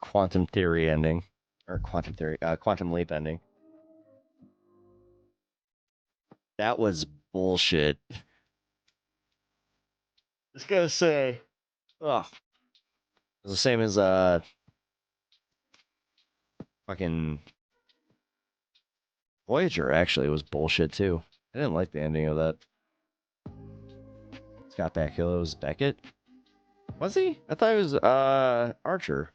quantum theory ending. Or quantum leap ending. That was bullshit. Just gotta say, ugh. It's the same as fucking Voyager actually was bullshit too. I didn't like the ending of that. Scott Bakula was Beckett. Was he? I thought it was Archer.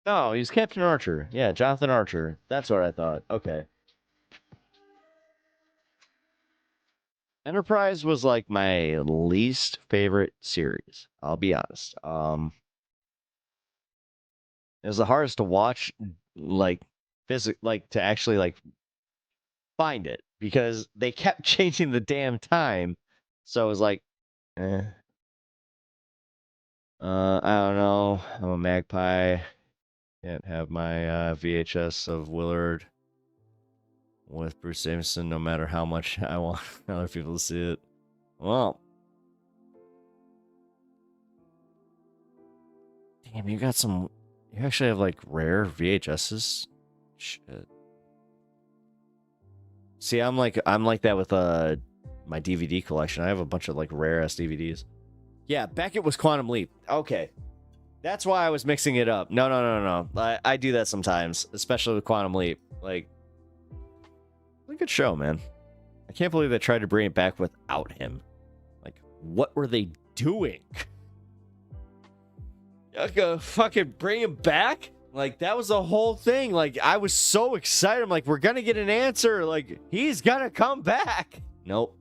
No, he's Captain Archer. Yeah, Jonathan Archer. That's what I thought. Okay. Enterprise was like my least favorite series. I'll be honest. It was the hardest to watch, like to actually like find it because they kept changing the damn time. So it was like, I don't know. I'm a magpie. Can't have my VHS of Willard with Bruce Davison, no matter how much I want other people to see it. Well, damn, you got some. You actually have like rare VHSs. Shit. See, I'm like that with my DVD collection. I have a bunch of like rare ass DVDs. Yeah, Beckett was Quantum Leap. Okay. That's why I was mixing it up. No. I do that sometimes, especially with Quantum Leap. Like, what a good show, man. I can't believe they tried to bring it back without him. Like, what were they doing? Fucking bring him back? Like, that was the whole thing. Like, I was so excited. I'm like, we're gonna get an answer. Like, he's gonna come back. Nope.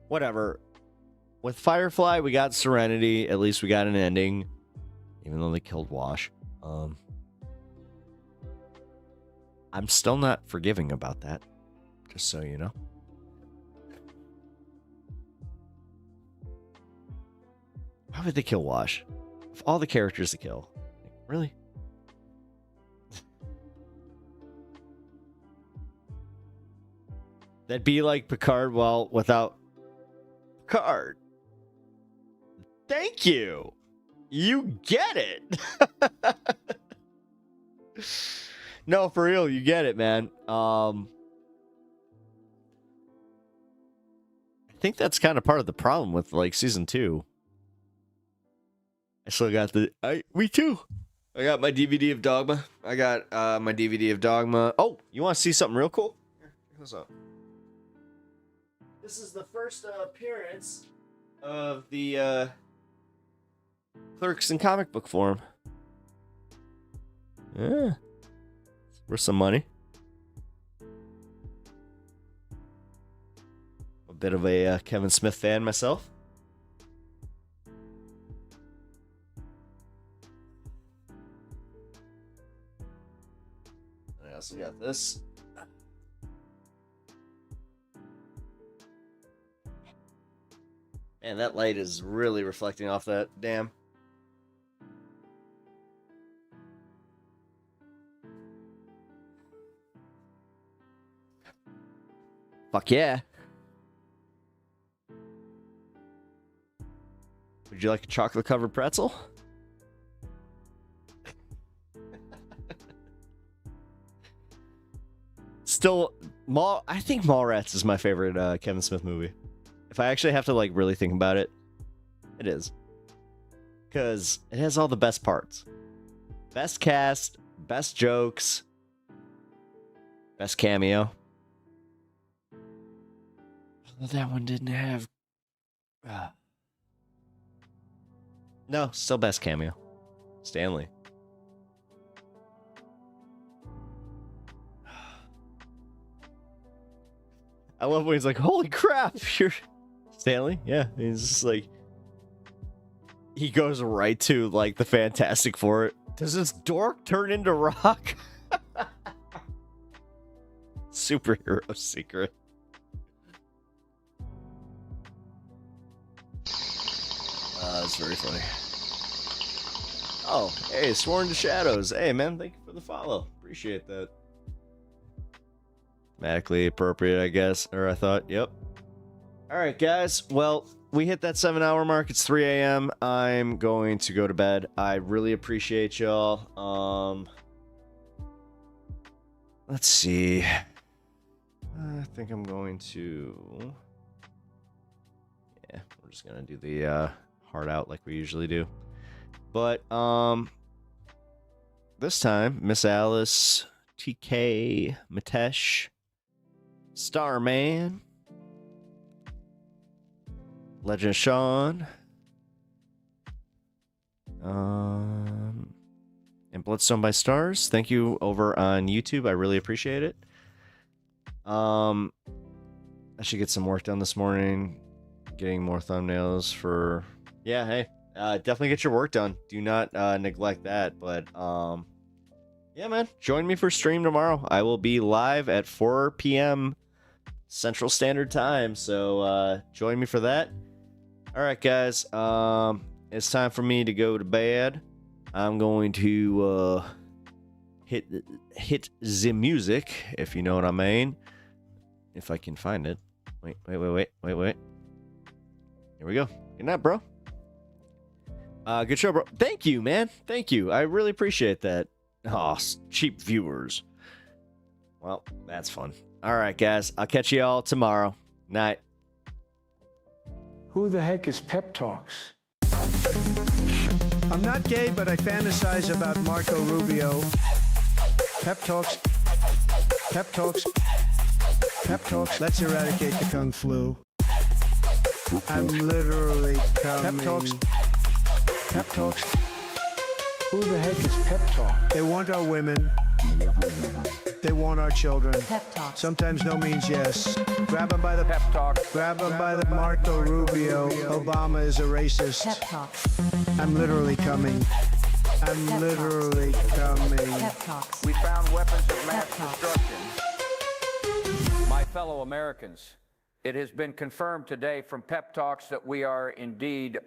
Whatever. With Firefly, we got Serenity. At least we got an ending. Even though they killed Wash. I'm still not forgiving about that. Just so you know. Why would they kill Wash? Of all the characters to kill. Like, really? That'd be like Picard, well, without Picard. Thank you. You get it. No, for real, you get it, man. I think that's kind of part of the problem with like season 2. I still got me too. I got my DVD of Dogma. I got my DVD of Dogma. Oh, you want to see something real cool? Here, what's up? This is the first appearance of the Clerks in comic book form. Yeah. Worth some money. A bit of a Kevin Smith fan myself. I also got this. Man, that light is really reflecting off that dam. Fuck yeah. Would you like a chocolate covered pretzel? Still, I think Mallrats is my favorite Kevin Smith movie. If I actually have to like really think about it, it is. Because it has all the best parts. Best cast, best jokes, best cameo. That one didn't have... No, still best cameo. Stanley. I love when he's like, holy crap, you're... Stanley? Yeah, he's just like... He goes right to, like, the Fantastic Four. Does this dork turn into rock? Superhero secret. That's very funny. Oh, hey, Sworn to Shadows. Hey, man, thank you for the follow. Appreciate that. Thematically appropriate, I guess. Or I thought, yep. All right, guys. Well, we hit that 7-hour mark. It's 3 a.m. I'm going to go to bed. I really appreciate y'all. Let's see. I think I'm going to... Yeah, we're just going to do the heart out like we usually do. But, this time, Miss Alice, TK, Mitesh, Starman, Legend Sean, and Bloodstone by Stars. Thank you over on YouTube. I really appreciate it. I should get some work done this morning. Getting more thumbnails for... Yeah, hey. Definitely get your work done. Do not neglect that. But, yeah, man. Join me for stream tomorrow. I will be live at 4 p.m. Central Standard Time. So, join me for that. All right, guys. It's time for me to go to bed. I'm going to hit the music, if you know what I mean. If I can find it. Wait. Here we go. Good night, bro. Good show, bro. Thank you, man. Thank you. I really appreciate that. Oh, cheap viewers. Well, that's fun. All right, guys. I'll catch you all tomorrow. Night. Who the heck is Pep Talks? I'm not gay, but I fantasize about Marco Rubio. Pep Talks. Pep Talks. Pep Talks. Let's eradicate the Kung Flu. I'm literally coming. Pep Talks. Pep Talks. Who the heck is Pep Talk? They want our women. They want our children. Pep Talk. Sometimes no means yes. Grab them by the Pep Talk. Grab them by the Marco Rubio. Obama is a racist. Pep Talk. I'm literally coming. I'm literally coming. Pep Talks. We found weapons of mass destruction. My fellow Americans, it has been confirmed today from Pep Talks that we are indeed